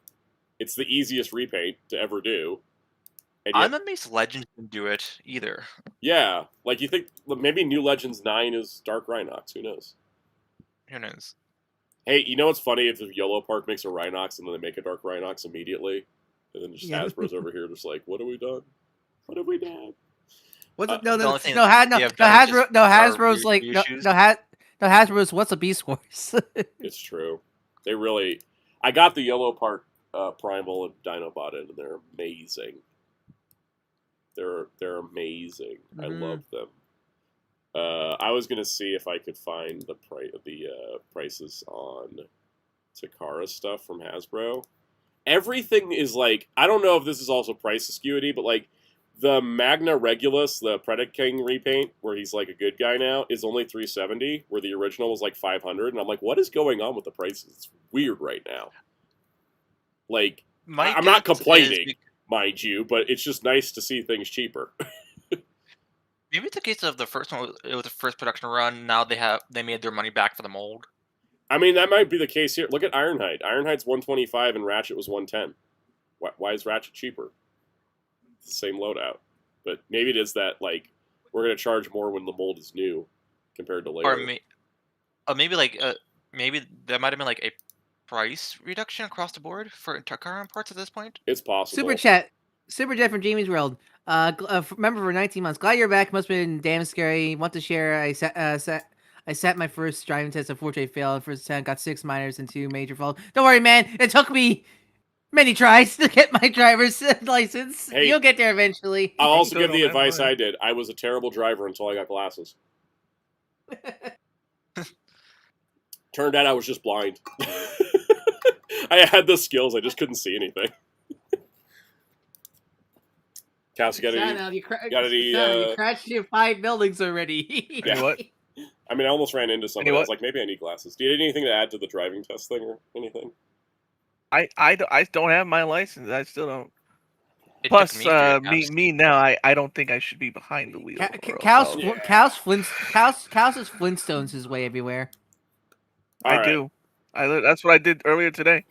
It's the easiest repaint to ever do. I'm amazed Legends didn't do it either. Yeah, like you think maybe New Legends 9 is Dark Rhinox. Who knows? Who knows? Hey, you know what's funny? If the Yellow Park makes a Rhinox and then they make a Dark Rhinox immediately, and then just Hasbro's over here just like, what have we done? What have we done? Hasbro's what's a Beast Wars? It's true. They really. I got the Yellow Park Primal and Dinobot in, and they're amazing. They're amazing. Mm-hmm. I love them. I was gonna see if I could find the prices on Takara stuff from Hasbro. Everything is like, I don't know if this is also price acuity, but like the Magna Regulus, the Predaking repaint, where he's like a good guy now, is only $370, where the original was like $500, and I'm like, what is going on with the prices? It's weird right now. Like, I'm not complaining. Mind you, but it's just nice to see things cheaper. Maybe it's the case of the first one. It was the first production run. Now they made their money back for the mold. I mean, that might be the case here. Look at Ironhide. Ironhide's 125 and Ratchet was 110. Why is Ratchet cheaper? It's the same loadout, but maybe it is that like we're gonna charge more when the mold is new compared to later. Or maybe that might have been like a price reduction across the board for Takara parts at this point? It's possible. Super chat from Jamie's World. Remember for 19 months. Glad you're back. Must have been damn scary. Want to share? I sat my first driving test. Unfortunately, failed. First time, got 6 minors and 2 major faults. Don't worry, man. It took me many tries to get my driver's license. Hey, you'll get there eventually. I'll also give the advice I did. I was a terrible driver until I got glasses. Turned out I was just blind. I had the skills, I just couldn't see anything. Cass, you you crashed your 5 buildings already. Yeah. What? I mean, I almost ran into somebody. I was like, maybe I need glasses. Do you have anything to add to the driving test thing or anything? I don't have my license. I still don't. Plus, me now, I don't think I should be behind the wheel. Kow's is Flintstones his way everywhere. I do. That's what I did earlier today.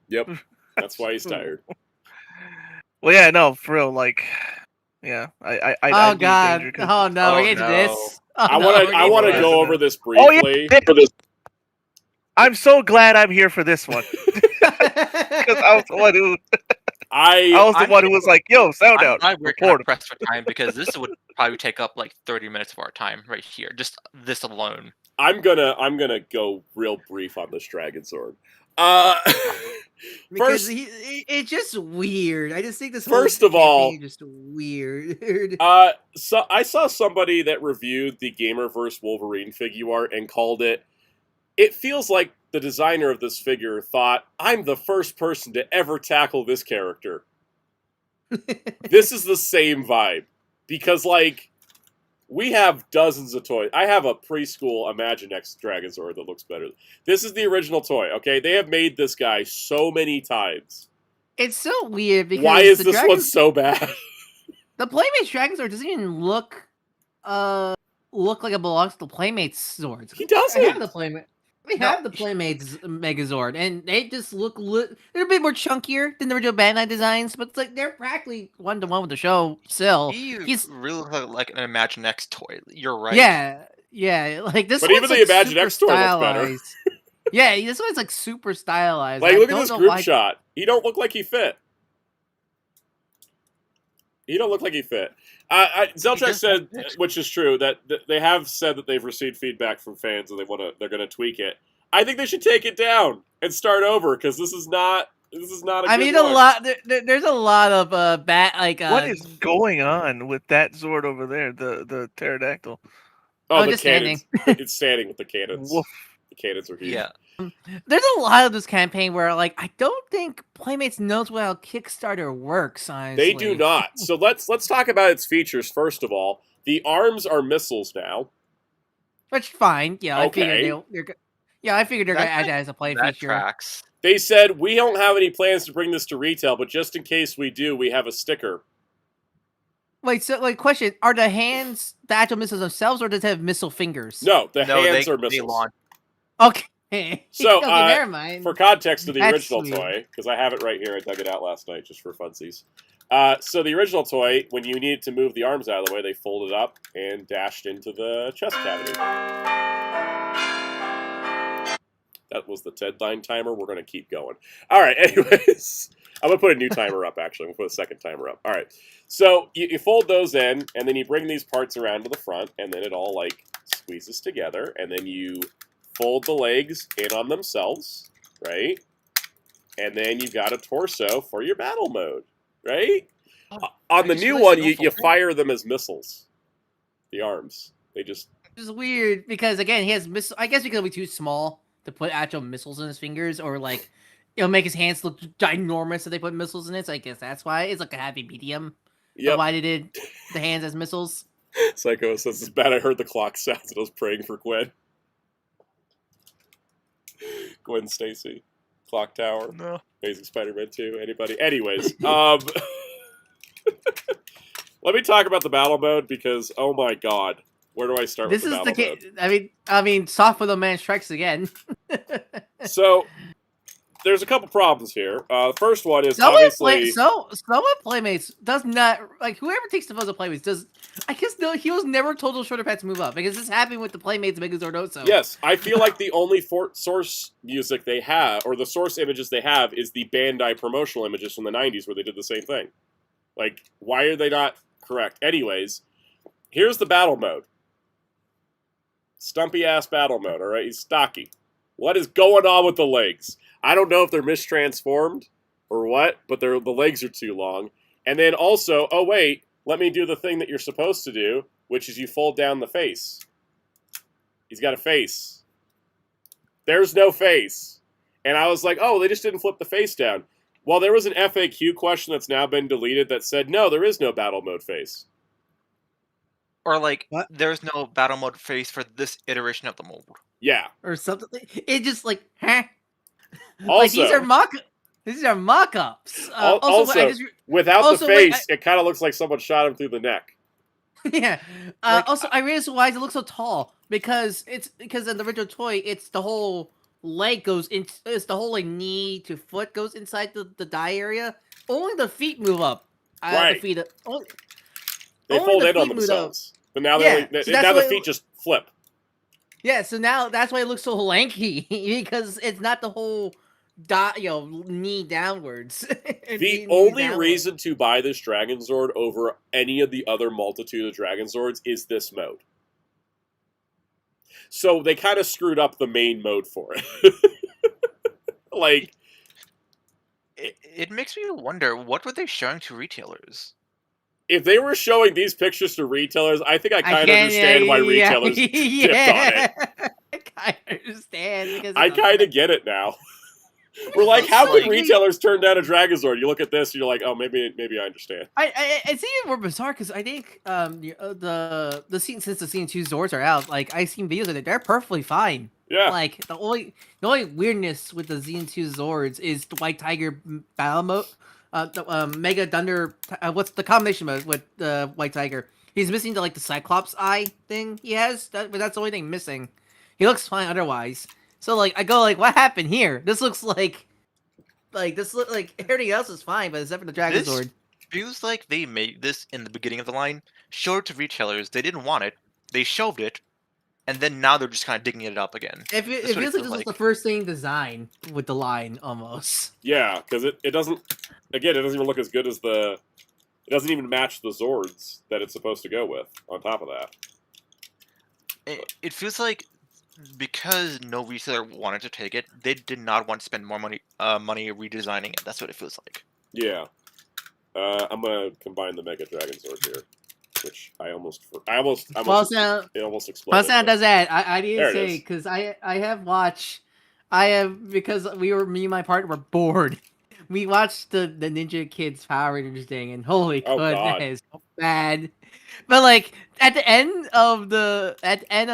Yep. That's why he's tired. Well, yeah, no, for real, like, yeah. Oh God! Oh no! We're into this. I want to go over this briefly. Oh, yeah. I'm so glad I'm here for this one because I was the one who. I was the one who was like, "Yo, sound out." We're pressed for time because this would probably take up like 30 minutes of our time right here, just this alone. I'm gonna go real brief on this Dragon Sword. Because it's just weird. I just think this. First of all, just weird. So I saw somebody that reviewed the Gamerverse Wolverine figure art and called it it feels like the designer of this figure thought, I'm the first person to ever tackle this character. This is the same vibe. Because, like, we have dozens of toys. I have a preschool Imaginext Dragonzord that looks better. This is the original toy, okay? They have made this guy so many times. It's so weird because why is this one so bad? The Playmates Dragonzord doesn't even look like it belongs to the Playmates Zords. He doesn't. I have the Playmate. We have the Playmates Megazord, and they just look they're a bit more chunkier than the original Bandai designs, but it's like they're practically 1-to-1 with the show. Still, he's really like an Imaginext toy. You're right. Yeah, like this. But one's even the like Imaginext toy looks better. Yeah, this one's like super stylized. Like, look at this group shot. He don't look like he fit. He don't look like he fit. Zelchak said, which is true, that they have said that they've received feedback from fans and they're going to tweak it. I think they should take it down and start over because this is not a good look. There's a lot of what is going on with that Zord over there? The pterodactyl. Oh, the cannons. It's standing with the cannons. Woof. The cannons are huge. Yeah. There's a lot of this campaign where, like, I don't think Playmates knows how Kickstarter works, honestly. They do not. So let's talk about its features first of all. The arms are missiles now. Which fine. Yeah, okay. I figured they're going to add that as a play feature. Tracks. They said, we don't have any plans to bring this to retail, but just in case we do, we have a sticker. Wait, so, like, question, are the hands the actual missiles themselves, or does it have missile fingers? No, hands are missiles. Okay. So, never mind. For context of the original toy, because I have it right here, I dug it out last night just for funsies. So the original toy, when you needed to move the arms out of the way, they folded up and dashed into the chest cavity. That was the Ted9 timer. We're going to keep going. All right, anyways. I'm going to put a new timer up, actually. I'm going to put a second timer up. All right. So you fold those in, and then you bring these parts around to the front, and then it all, like, squeezes together, and then you fold the legs in on themselves, right? And then you got a torso for your battle mode, right? On the new one, you fire them as missiles. The arms. They just... It's weird, because, again, he has missiles. I guess because it'll be too small to put actual missiles in his fingers, or, like, it'll make his hands look ginormous if they put missiles in it, so I guess that's why. It's like a happy medium. Yep. Why they did the hands as missiles. Psycho says, it's bad I heard the clock sounds and I was praying for Gwen. Gwen Stacy. Clock Tower. No. Amazing Spider-Man 2. Anybody? Anyways. Let me talk about the battle mode because, oh my god. Where do I start with the battle mode? I mean, Soft Little Man strikes again. So, there's a couple problems here. The first one is obviously... Someone Playmates does not... Like, whoever takes the photos of Playmates does... I guess no, he was never told those shoulder pads to move up. Because this happened with the Playmates Megazord also. Yes, I feel like the only source music they have, or the source images they have, is the Bandai promotional images from the 90s where they did the same thing. Like, why are they not correct? Anyways, here's the battle mode. Stumpy-ass battle mode, alright? He's stocky. What is going on with the legs? I don't know if they're mistransformed or what, but the legs are too long. And then also, oh wait, let me do the thing that you're supposed to do, which is you fold down the face. He's got a face. There's no face. And I was like, oh, they just didn't flip the face down. Well, there was an FAQ question that's now been deleted that said, no, there is no battle mode face. Or like, what? There's no battle mode face for this iteration of the mold. Yeah. Or something. It just like, huh? Also, like these are mock-ups. Without the face, it kind of looks like someone shot him through the neck. Yeah. Also, I realized why it looks so tall because in the original toy, it's the whole leg goes in. It's the whole like knee to foot goes inside the die area. Only the feet move up. Right. They fold in on themselves, but now now the feet just flip. Yeah, so now that's why it looks so lanky because it's not the whole knee downwards. The only reason to buy this Dragonzord over any of the other multitude of Dragonzords is this mode. So they kind of screwed up the main mode for it. Like, it makes me wonder, what were they showing to retailers? If they were showing these pictures to retailers, I think I kind of understand why retailers dipped on it. I understand because I kind of get it now. We're like, how could retailers turn down a Dragozord? You look at this, and you're like, oh, maybe I understand. It's even more bizarre because I think the scene since the scene 2 Zords are out, like I've seen videos of it, they're perfectly fine. Yeah. Like the only weirdness with the Xen 2 Zords is the White Tiger battle mode, the Mega Thunder. What's the combination mode with the White Tiger? He's missing the Cyclops eye thing he has, but that's the only thing missing. He looks fine otherwise. So like I go like, what happened here? This looks like everything else is fine, but except for the Dragon Sword. Feels like they made this in the beginning of the line, showed it to retailers. They didn't want it. They shelved it, and then now they're just kind of digging it up again. It feels like this was the first thing designed with the line almost. Yeah, because it doesn't. Again, it doesn't even look as good as the. It doesn't even match the Zords that it's supposed to go with. On top of that, it feels like, because no retailer wanted to take it, they did not want to spend more money redesigning it. That's what it feels like. Yeah. I'm gonna combine the Mega Dragon Zord here, which it almost exploded. Well, Sound does that. I need to say because I have watched. Because me and my partner were bored. We watched the Ninja Kids Power Rangers thing, and holy crap, that is so bad. But like at the end of the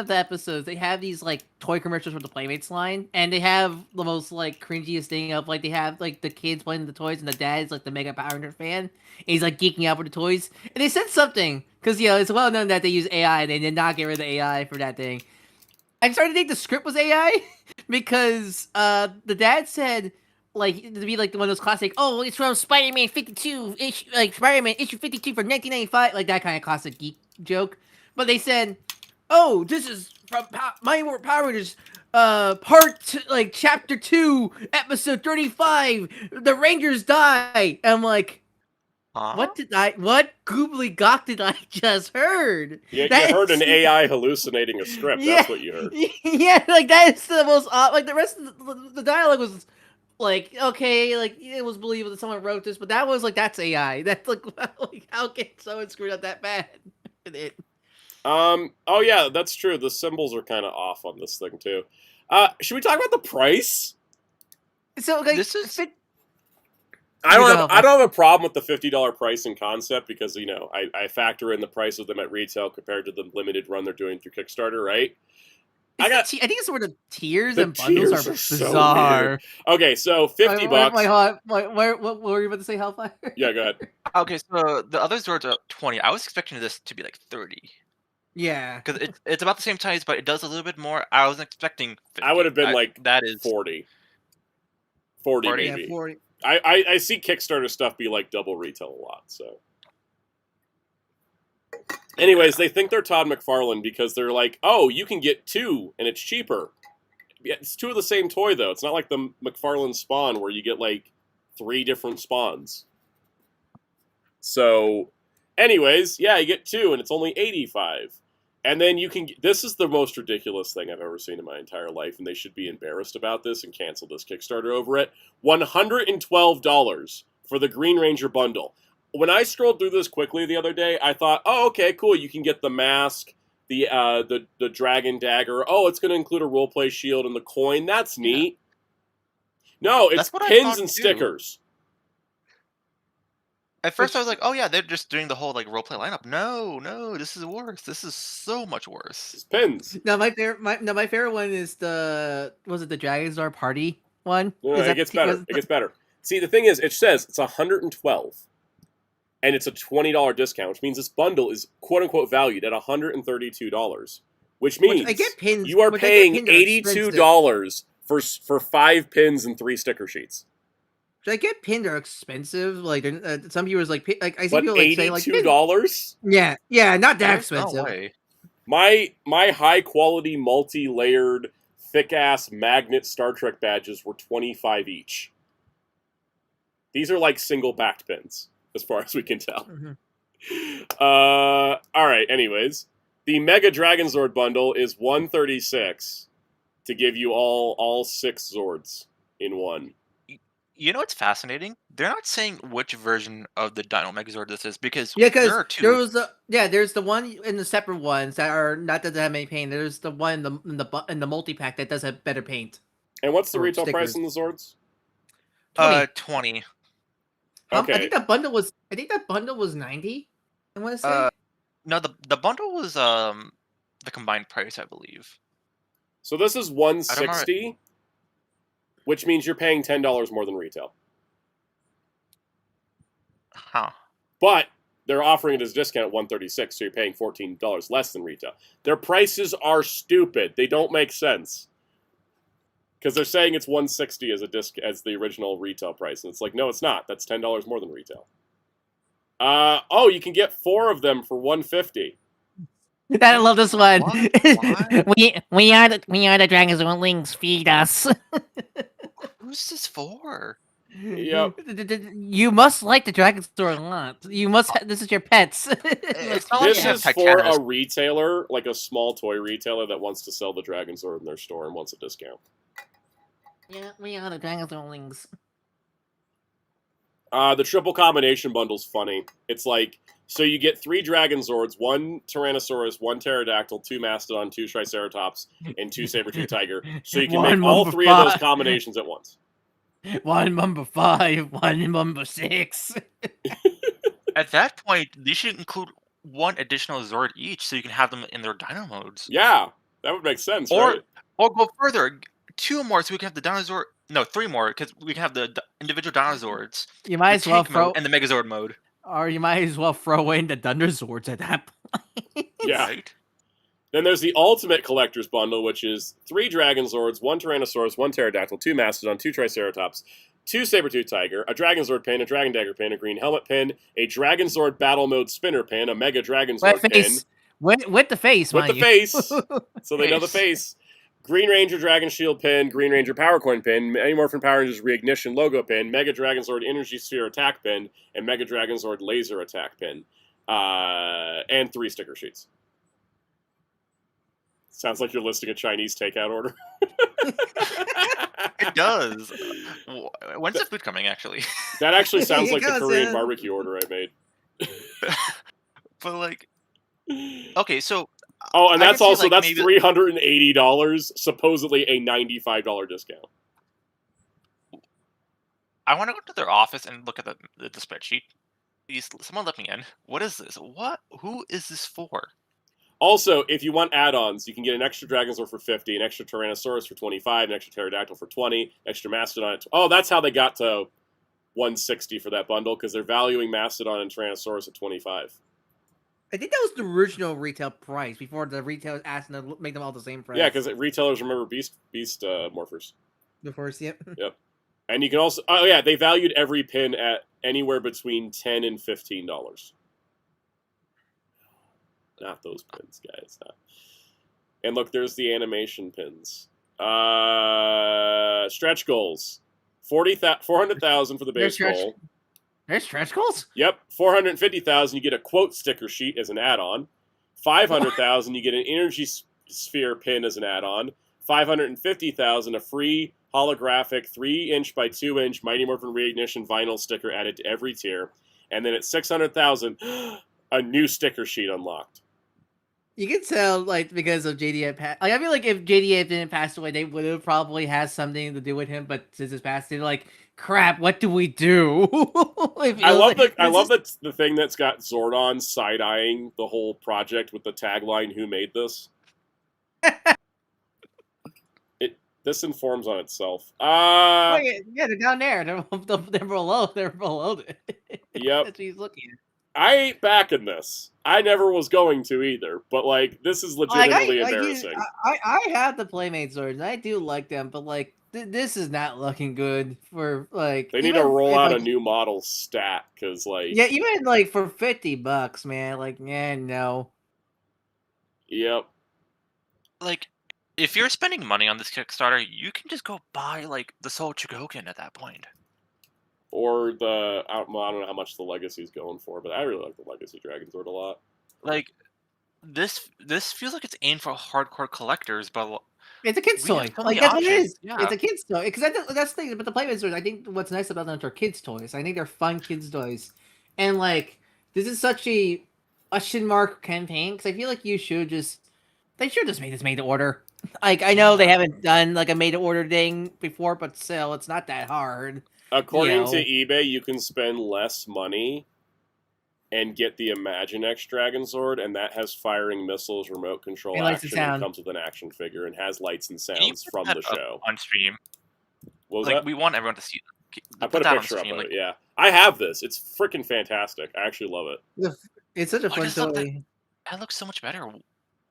episodes, they have these like toy commercials for the Playmates line, and they have the most like cringiest thing of like they have like the kids playing the toys, and the dad's like the Mega Power Ranger fan, and he's like geeking out for the toys. And they said something because it's well known that they use AI, and they did not get rid of the AI for that thing. I started to think the script was AI because the dad said. Like to be like one of those classic, oh, it's from Spider-Man 52 issue, like Spider-Man issue 52 from 1995, like that kind of classic geek joke. But they said, oh, this is from Mighty Morphin Power Rangers, chapter 2, episode 35. The Rangers die. And I'm like, what gobbledygook did I just heard? Yeah, you heard an AI hallucinating a script. Yeah, that's what you heard. Yeah, like that is the most like the rest of the dialogue was. Like, okay, like, it was believable that someone wrote this, but that was, like, that's AI. That's, like how can someone screw up that bad? Oh, yeah, that's true. The symbols are kind of off on this thing, too. Should we talk about the price? So, like, this is... I don't have a problem with the $50 price in concept because, I factor in the price of them at retail compared to the limited run they're doing through Kickstarter, right? I think it's sort of tiers and bundles are bizarre. So okay, so $50. What were you about to say, Hellfire? Yeah, go ahead. Okay, so the other Zords are 20. I was expecting this to be like 30. Yeah, because it's about the same size, but it does a little bit more. I wasn't expecting 50. I would have been that is 40. 40 maybe. Yeah, 40. I see Kickstarter stuff be like double retail a lot, so. Anyways, they think they're Todd McFarlane because they're like, oh, you can get 2 and it's cheaper. Yeah, it's 2 of the same toy though. It's not like the McFarlane Spawn where you get like 3 different spawns. So, anyways, yeah, you get 2 and it's only $85. And then you can. This is the most ridiculous thing I've ever seen in my entire life, and they should be embarrassed about this and cancel this Kickstarter over it. $112 for the Green Ranger bundle. When I scrolled through this quickly the other day, I thought, oh, okay, cool. You can get the mask, the dragon dagger. Oh, it's going to include a roleplay shield and the coin. That's neat. Yeah. No, it's pins and stickers. At first, I was like, oh, yeah, they're just doing the whole like roleplay lineup. No, this is worse. This is so much worse. It's pins. No, my favorite one is the Dragonzord Party one? No, it gets better. It gets better. See, the thing is, it says it's 112. And it's a $20 discount, which means this bundle is quote-unquote valued at $132, which means I get pins, you are paying $82 for 5 pins and 3 sticker sheets. I get pinned are expensive. Like some viewers like I see but people like say like $82. Yeah, not that expensive. No way. My high-quality, multi-layered, thick-ass magnet Star Trek badges were $25 each. These are like single-backed pins, as far as we can tell. Mm-hmm. All right. Anyways, the Mega Dragonzord bundle is $136 to give you all 6 Zords in one. You know what's fascinating? They're not saying which version of the Dino Megazord this is because Yeah, there because are two. there was there's the one in the separate ones that are not that have any paint. There's the one in the multi pack that does have better paint. And what's the Or retail price stickers. on the Zords? 20. I Okay. think that bundle was 90. I want to say. No, the bundle was the combined price, I believe. So this is 160, which means you're paying $10 more than retail. Huh. But they're offering it as a discount at 136, so you're paying $14 less than retail. Their prices are stupid. They don't make sense. Because they're saying it's 160 as the original retail price, and it's like, no, it's not. That's $10 more than retail. Oh, you can get 4 of them for 150. I love this one. What? we are the Dragon's Wings. Feed us. Who's this for? Yep. You must like the Dragon store a lot. You must. This is your pets. It's not like This you is have for Titanis. a retailer, like a small toy retailer that wants to sell the Dragon Sword in their store and wants a discount. Yeah, we are the Dragon's Wings. The triple combination bundle's funny. It's like, so you get 3 Dragon Zords, 1 Tyrannosaurus, 1 Pterodactyl, 2 Mastodon, 2 Triceratops, and 2 Saber-tooth Tiger. So you can make all 3 of those combinations at once. 1 number 5, 1 number 6. At that point, they should include 1 additional Zord each, so you can have them in their Dino modes. Yeah, that would make sense, right? Or go further, 2 more, so we can have the Dinosaur. No, 3 more, because we can have the individual Dinozords. You might as well throw and the Megazord mode. Or you might as well throw in the Thunderzords at that point. Yeah. Right? Then there's the Ultimate Collector's Bundle, which is 3 Dragon Zords, 1 Tyrannosaurus, 1 Pterodactyl, 2 Mastodon, 2 Triceratops, 2 Saber-tooth Tiger, a Dragon Zord pin, a Dragon Dagger pin, a Green Helmet pin, a Dragon Zord Battle Mode Spinner pin, a Mega Dragon Zord pin. With the face, With the face. So they know the face. Green Ranger Dragon Shield pin, Green Ranger Power Coin pin, Mighty Morphin Power Rangers Reignition logo pin, Mega Dragon Zord Energy Sphere attack pin, and Mega Dragon Zord laser attack pin. And 3 sticker sheets. Sounds like you're listing a Chinese takeout order. It does. When's the food coming, actually? That actually sounds like the Korean barbecue order I made. But, like... Okay, so... Oh, and that's also, that's maybe... $380, supposedly a $95 discount. I want to go to their office and look at the spreadsheet. Please, someone let me in. What is this? What? Who is this for? Also, if you want add-ons, you can get an extra Dragon Zord for 50, an extra Tyrannosaurus for 25, an extra Pterodactyl for 20, extra Mastodon. Oh, that's how they got to 160 for that bundle, because they're valuing Mastodon and Tyrannosaurus at 25. I think that was the original retail price before the retailers asked them to make them all the same price. Yeah, because retailers remember Beast morphers. Before, yep. Yep. And you can also... Oh, yeah, they valued every pin at anywhere between $10 and $15. Not those pins, guys. Not. And look, there's the animation pins. Stretch goals. 400,000 for the base goal. There's stretch goals? Yep. 450,000, you get a quote sticker sheet as an add-on. 500,000, you get an energy sphere pin as an add-on. 550,000, a free holographic 3-inch by 2-inch Mighty Morphin Reignition vinyl sticker added to every tier. And then at 600,000, a new sticker sheet unlocked. You can tell, like, because of JDF. Like, I feel like if JDF didn't pass away, they would have probably had something to do with him. But since his passed, they're like, "Crap, what do we do?" I love the thing that's got Zordon side eyeing the whole project with the tagline "Who made this?" This informs on itself. Yeah, they're down there. They're below. They're below it. Yep. That's what he's looking at. I ain't backing this. I never was going to either, but like this is legitimately embarrassing. I have the Playmate Swords, and I do like them, but like this is not looking good for like. They need to roll out a new model stat because like even like for $50, man. Like no. Yep. Like, if you're spending money on this Kickstarter, you can just go buy like the Soul Chogokin at that point. Or the I don't know how much the Legacy's going for, but I really like the Legacy Dragon Zord a lot. Like, this feels like it's aimed for hardcore collectors, but It's a kid's toy. So Like, that's what it is. Yeah. It's a kid's toy. Because that's the thing. But the Playmates, I think what's nice about them are kids' toys. I think they're fun kids' toys. And, like, this is such a question mark campaign. Because I feel like they should just make this made to order. Like, I know they haven't done, like, a made to order thing before, but still, it's not that hard. According to eBay, you can spend less money and get the Imaginext Dragon Sword, and that has firing missiles, remote control action, and comes with an action figure, and has lights and sounds from the show. On stream. What was like, that? We want everyone to see it. I put a picture up of it, yeah. I have this. It's freaking fantastic. I actually love it. It's such a fun toy. That looks so much better.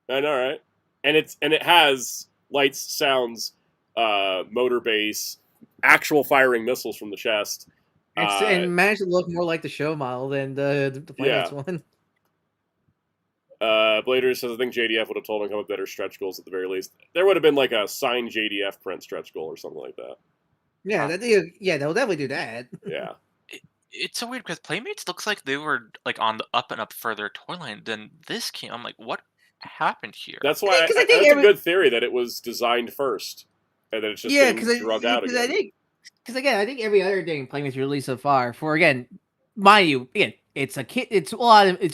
I know, right? And it has lights, sounds, motor base, actual firing missiles from the chest. And managed to look more like the show model than the Playmates one. Blader says, I think JDF would have told him to come up with better stretch goals at the very least. There would have been like a signed JDF print stretch goal or something like that. Yeah, they'll definitely do that. Yeah. It's so weird because Playmates looks like they were like on the up and up further toy line than this came. I'm like, what happened here? That's why that's a good theory that it was designed first, and then it's just getting drug out again. Because again, I think every other thing Playmates released so far, for again, mind you, again, it's a kid. It's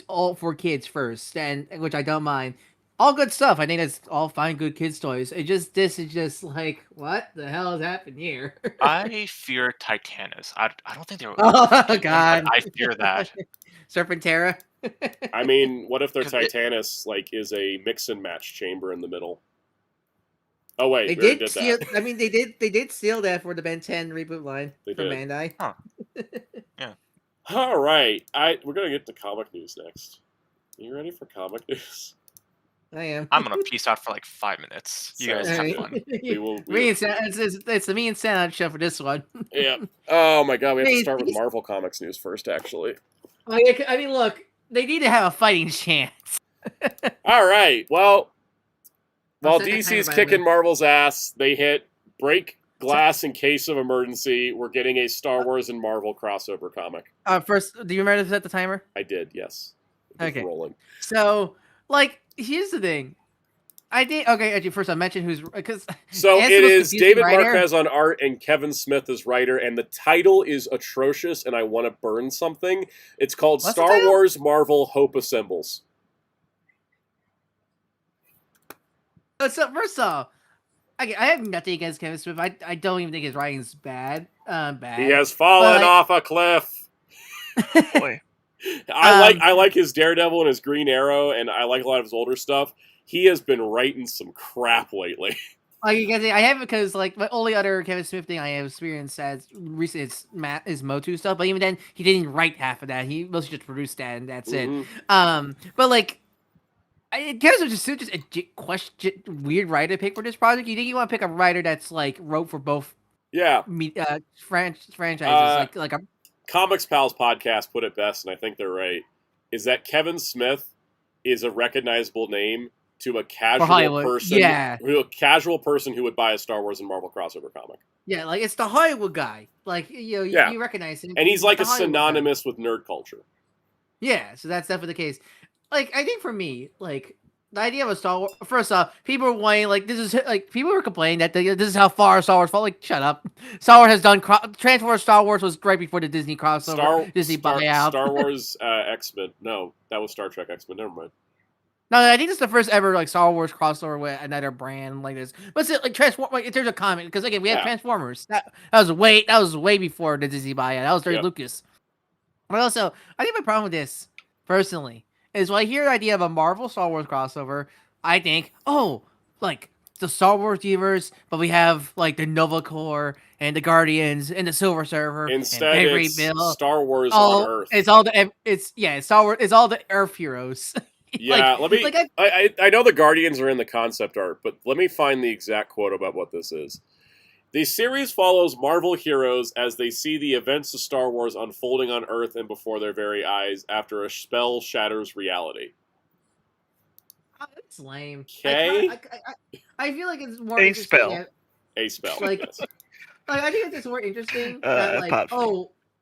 all for kids first, and which I don't mind. All good stuff. I think that's all fine, good kids toys. This is just like, what the hell has happened here? I fear Titanus. I don't think they were. Oh God! I fear that. Serpentera. I mean, what if their Titanus is a mix and match chamber in the middle? Oh wait, they did steal. I mean, they did steal that for the Ben 10 reboot line from Bandai. Huh. Yeah. All right, we're gonna get to comic news next. Are you ready for comic news? I am. I'm gonna peace out for like 5 minutes. You guys have fun. It's the me and Soundout show for this one. Yeah. Oh my God, we have to start with Marvel Comics news first, actually. I mean, look, they need to have a fighting chance. All right. Well, while DC's kicking Marvel's ass, they hit break glass in case of emergency. We're getting a Star Wars and Marvel crossover comic. First, do you remember to set the timer? I did, yes. Okay. Rolling. So, here's the thing. I did. Okay, actually, first I mentioned who's because. So it is David Marquez on art and Kevin Smith as writer, and the title is atrocious, and I want to burn something. It's called Star Wars Marvel Hope Assembles. So first off, I have nothing against Kevin Smith. I don't even think his writing's bad. He has fallen off a cliff. Boy. I like his Daredevil and his Green Arrow, and I like a lot of his older stuff. He has been writing some crap lately. You guys, I have because my only other Kevin Smith thing I have experienced as recent is Motu stuff, but even then he didn't write half of that. He mostly just produced that, and that's it. But Kevin Smith is just a weird writer pick for this project. You think you want to pick a writer that's wrote for both? Yeah. Franchises a Comics Pals podcast put it best, and I think they're right. Is that Kevin Smith is a recognizable name to a casual person, a casual person who would buy a Star Wars and Marvel crossover comic. Yeah, it's the Hollywood guy. You recognize him, and he's a synonymous with nerd culture. Yeah, so that's definitely the case. I think for me, the idea of a Star Wars. First off, people were whining people were complaining that this is how far Star Wars fall. Shut up. Star Wars has done Transformers. Star Wars was right before the Disney crossover. Disney buyout. Star Wars X-Men. No, that was Star Trek X-Men. Never mind. No, I think it's the first ever Star Wars crossover with another brand like this. But still, Transform. If there's a comic, because again, we have Transformers. That was way before the Disney buyout. That was George Lucas. But also, I think my problem with this personally is when I hear the idea of a Marvel Star Wars crossover, I think, the Star Wars universe, but we have the Nova Corps and the Guardians and the Silver Surfer. Instead, and it's Star Wars on Earth. Star Wars. It's all the Earth heroes. Yeah, I know the Guardians are in the concept art, but let me find the exact quote about what this is. The series follows Marvel heroes as they see the events of Star Wars unfolding on Earth and before their very eyes after a spell shatters reality. That's lame. Okay. I feel like it's more a spell. A spell. Yes. I think it's more interesting that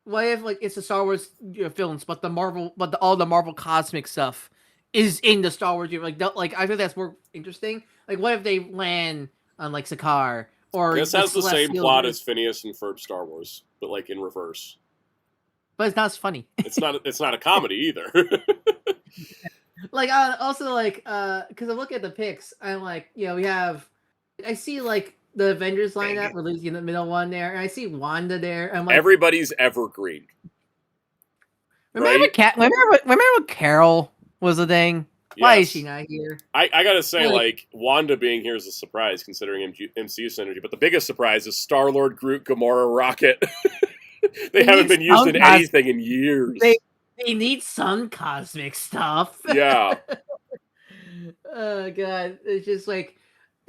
what if it's the Star Wars films, but all the Marvel cosmic stuff is in the Star Wars universe. I think that's more interesting. What if they land on like Sakaar. Or this has the same plot as Phineas and Ferb Star Wars, but like in reverse. But it's not as funny. It's not a comedy either. Like also like because I'm looking at the pics, I'm like, I see like the Avengers lineup releasing in the middle one there, and I see Wanda there. I'm like, everybody's evergreen. Remember when Carol was a thing? Yes. Why is she not here? I gotta say, like Wanda being here is a surprise considering MCU synergy, but the biggest surprise is Star-Lord, Groot, Gamora, Rocket. They haven't been used in anything in years. They need some cosmic stuff. Yeah. Oh god, it's just like,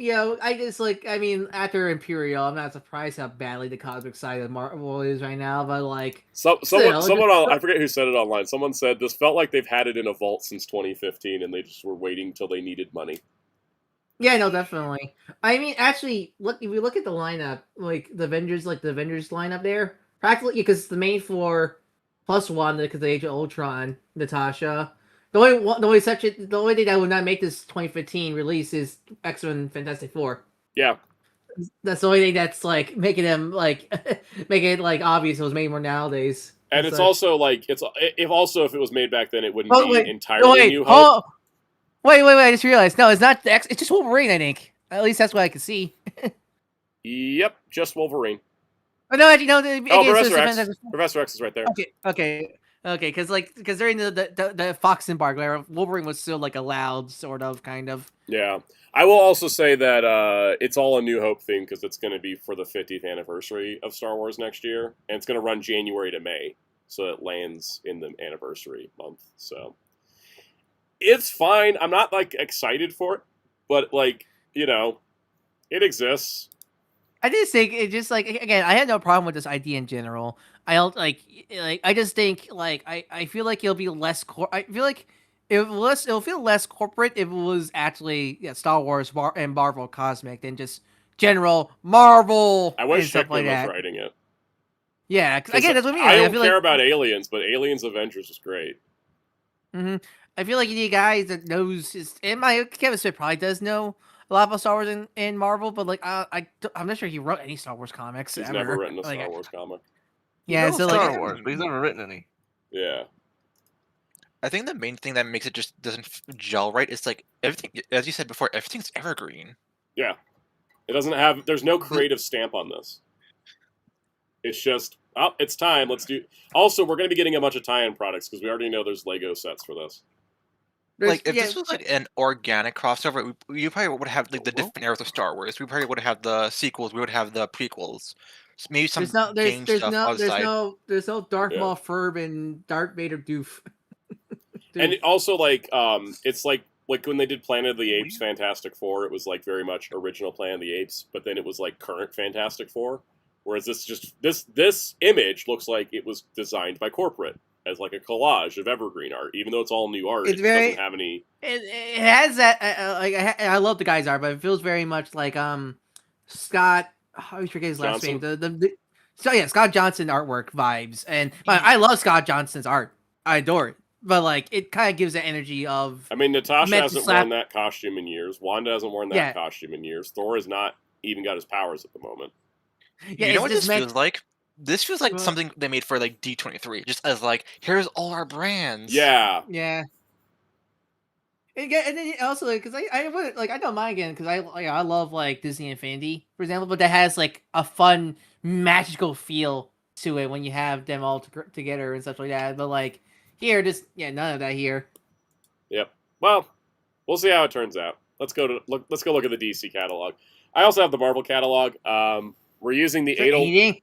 I mean, after Imperial, I'm not surprised how badly the cosmic side of Marvel is right now, but like, I forget who said it online. Someone said this felt like they've had it in a vault since 2015, and they just were waiting until they needed money. Yeah, no, definitely. I mean, actually, if we look at the lineup, like the Avengers lineup there, practically because the main four plus Wanda because of Age of Ultron, Natasha. The only thing that would not make this 2015 release is X-Men Fantastic Four. Yeah. That's the only thing that's like making them like make it like obvious it was made more nowadays. And it's also like if it was made back then, it wouldn't be entirely New Hope. Wait! I just realized. No, it's not it's just Wolverine. I think at least that's what I can see. Yep, just Wolverine. Oh no, actually no. Professor X is right there. Okay. Because during the Fox embargo era, Wolverine was still like allowed, sort of, kind of. Yeah, I will also say that it's all a New Hope theme because it's going to be for the 50th anniversary of Star Wars next year, and it's going to run January to May, so it lands in the anniversary month. So it's fine. I'm not like excited for it, but like it exists. I just think it just like again, I had no problem with this idea in general. I don't I just think I feel like it'll be less. I feel like it'll feel less corporate if it was actually Star Wars and Marvel Cosmic than just general Marvel. I wish stuff like that. was writing it. Yeah, again, that's what I mean. I don't care about Aliens, but Aliens Avengers is great. Mm-hmm. I feel like you need guys that knows. Kevin Smith probably does know a lot about Star Wars and Marvel, but like I'm not sure he wrote any Star Wars comics. He's never written a Star Wars comic. Yeah, so Star Wars, but he's never written any. Yeah. I think the main thing that makes it just doesn't gel right is like everything, as you said before, everything's evergreen. Yeah. It doesn't have. There's no creative stamp on this. It's just, it's time. Let's do. Also, we're going to be getting a bunch of tie-in products because we already know there's Lego sets for this. Like if this was like an organic crossover, we probably would have like the different eras of Star Wars. We probably would have the sequels. We would have the prequels. Maybe some there's no Darth Maul Ferb and Darth Vader doof. And also like it's like when they did Planet of the Apes Fantastic Four, it was like very much original Planet of the Apes, but then it was like current Fantastic Four. Whereas this image looks like it was designed by corporate as like a collage of evergreen art, even though it's all new art. It doesn't have any. It has that I love the guy's art, but it feels very much like Scott. I always forget his last name. Scott Johnson artwork vibes, and I love Scott Johnson's art. I adore it, but like it kind of gives the energy of. I mean, Natasha hasn't worn that costume in years. Wanda hasn't worn that costume in years. Thor has not even got his powers at the moment. Yeah, you know what this feels like? This feels like something they made for like D23, just as like here's all our brands. Yeah. Yeah. And then also because I don't mind again because I love like Disney Infinity, for example, but that has like a fun magical feel to it when you have them all together and stuff like that. But like here, just none of that here. Yep. Well, we'll see how it turns out. Let's go look at the DC catalog. I also have the Marvel catalog. We're using the 8.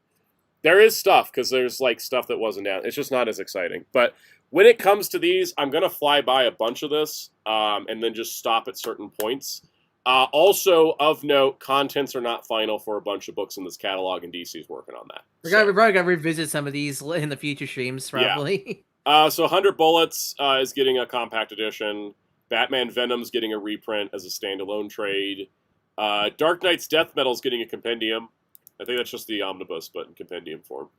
There is stuff because there's like stuff that wasn't down. It's just not as exciting, but. When it comes to these, I'm going to fly by a bunch of this and then just stop at certain points. Also, of note, contents are not final for a bunch of books in this catalog, and DC's working on that. We're probably going to revisit some of these in the future streams, probably. Yeah. So 100 Bullets is getting a compact edition. Batman Venom's getting a reprint as a standalone trade. Dark Knight's Death Metal's getting a compendium. I think that's just the omnibus, but in compendium form.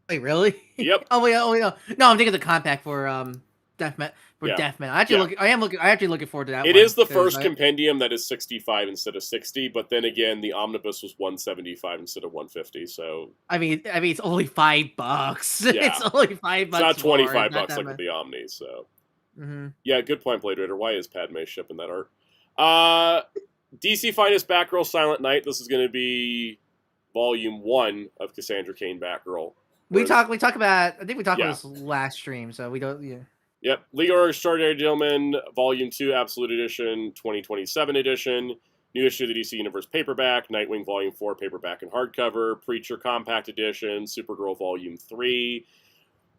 Wait, really? Yep. Oh wait, no. No, I'm thinking of the compact for Death Metal. I am actually looking forward to that. It is the first compendium that is 65 instead of 60, but then again, the omnibus was 175 instead of 150. So I mean, it's only $5. Yeah. It's only $5. It's not 25 more, bucks like with the Omni. So Mm-hmm. yeah, good point, Blade Raider. Why is Padme shipping that art? DC Finest Batgirl Silent Night. This is going to be Volume 1 of Cassandra Cain Batgirl. We talk about. I think we talked about this last stream, so we don't. Yeah. Yep. League of Extraordinary Gentlemen, Volume 2, Absolute Edition, 2027 edition. New issue of the DC Universe paperback. Nightwing Volume 4, paperback and hardcover. Preacher Compact Edition. Supergirl Volume 3.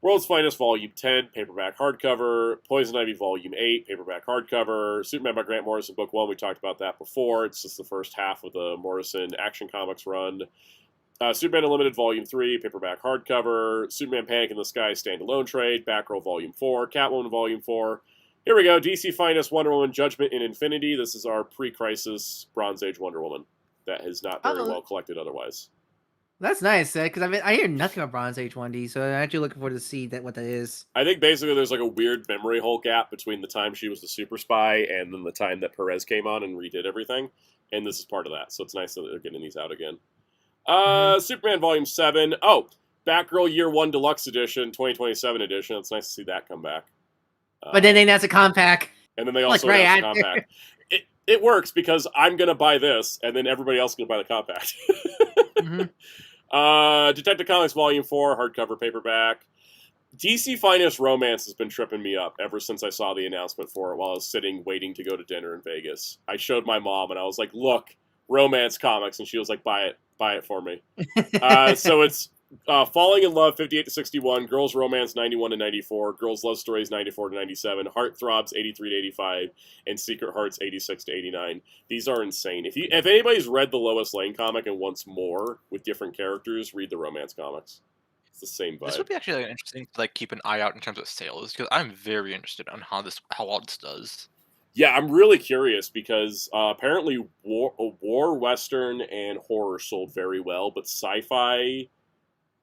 World's Finest Volume 10, paperback hardcover. Poison Ivy Volume 8, paperback hardcover. Superman by Grant Morrison, Book 1. We talked about that before. It's just the first half of the Morrison Action Comics run. Superman Unlimited Volume 3, paperback hardcover. Superman Panic in the Sky standalone trade. Batgirl Volume 4. Catwoman Volume 4. Here we go. DC Finest Wonder Woman Judgment in Infinity. This is our pre-crisis Bronze Age Wonder Woman that is not very well collected otherwise. That's nice, because I hear nothing about Bronze Age 1D, so I'm actually looking forward to see what that is. I think basically there's like a weird memory hole gap between the time she was the super spy and then the time that Perez came on and redid everything, and this is part of that, so it's nice that they're getting these out again. Superman Volume 7. Oh, Batgirl Year 1 Deluxe Edition, 2027 edition. It's nice to see that come back. But then that's a compact. And then they also announced a compact. It works because I'm going to buy this, and then everybody else is going to buy the compact. Detective Comics Volume 4, hardcover paperback. DC Finest Romance has been tripping me up ever since I saw the announcement for it while I was sitting waiting to go to dinner in Vegas. I showed my mom, and I was like, look, Romance Comics, and she was like, buy it for me. So it's Falling in Love 58 to 61, Girls Romance 91 to 94, Girls Love Stories 94 to 97, Heartthrobs 83 to 85, and Secret Hearts 86 to 89. These are insane. If anybody's read the Lois Lane comic and wants more with different characters, read the Romance comics. It's the same vibe. This would be actually interesting to keep an eye out in terms of sales, because I'm very interested on how all this does. Yeah, I'm really curious because apparently war, western, and horror sold very well, but sci-fi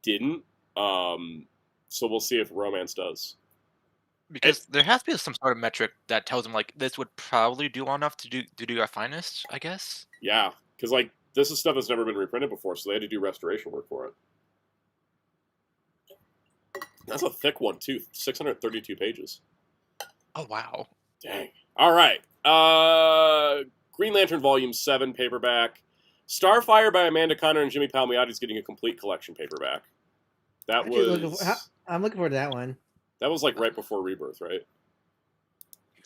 didn't. So we'll see if romance does. Because there has to be some sort of metric that tells them this would probably do well enough to do our finest, I guess. Yeah, because this is stuff that's never been reprinted before, so they had to do restoration work for it. That's a thick one too, 632 pages. Oh wow! Dang. All right. Green Lantern Volume 7 paperback. Starfire by Amanda Conner and Jimmy Palmiotti is getting a complete collection paperback. I'm looking forward to that one. That was right before Rebirth, right?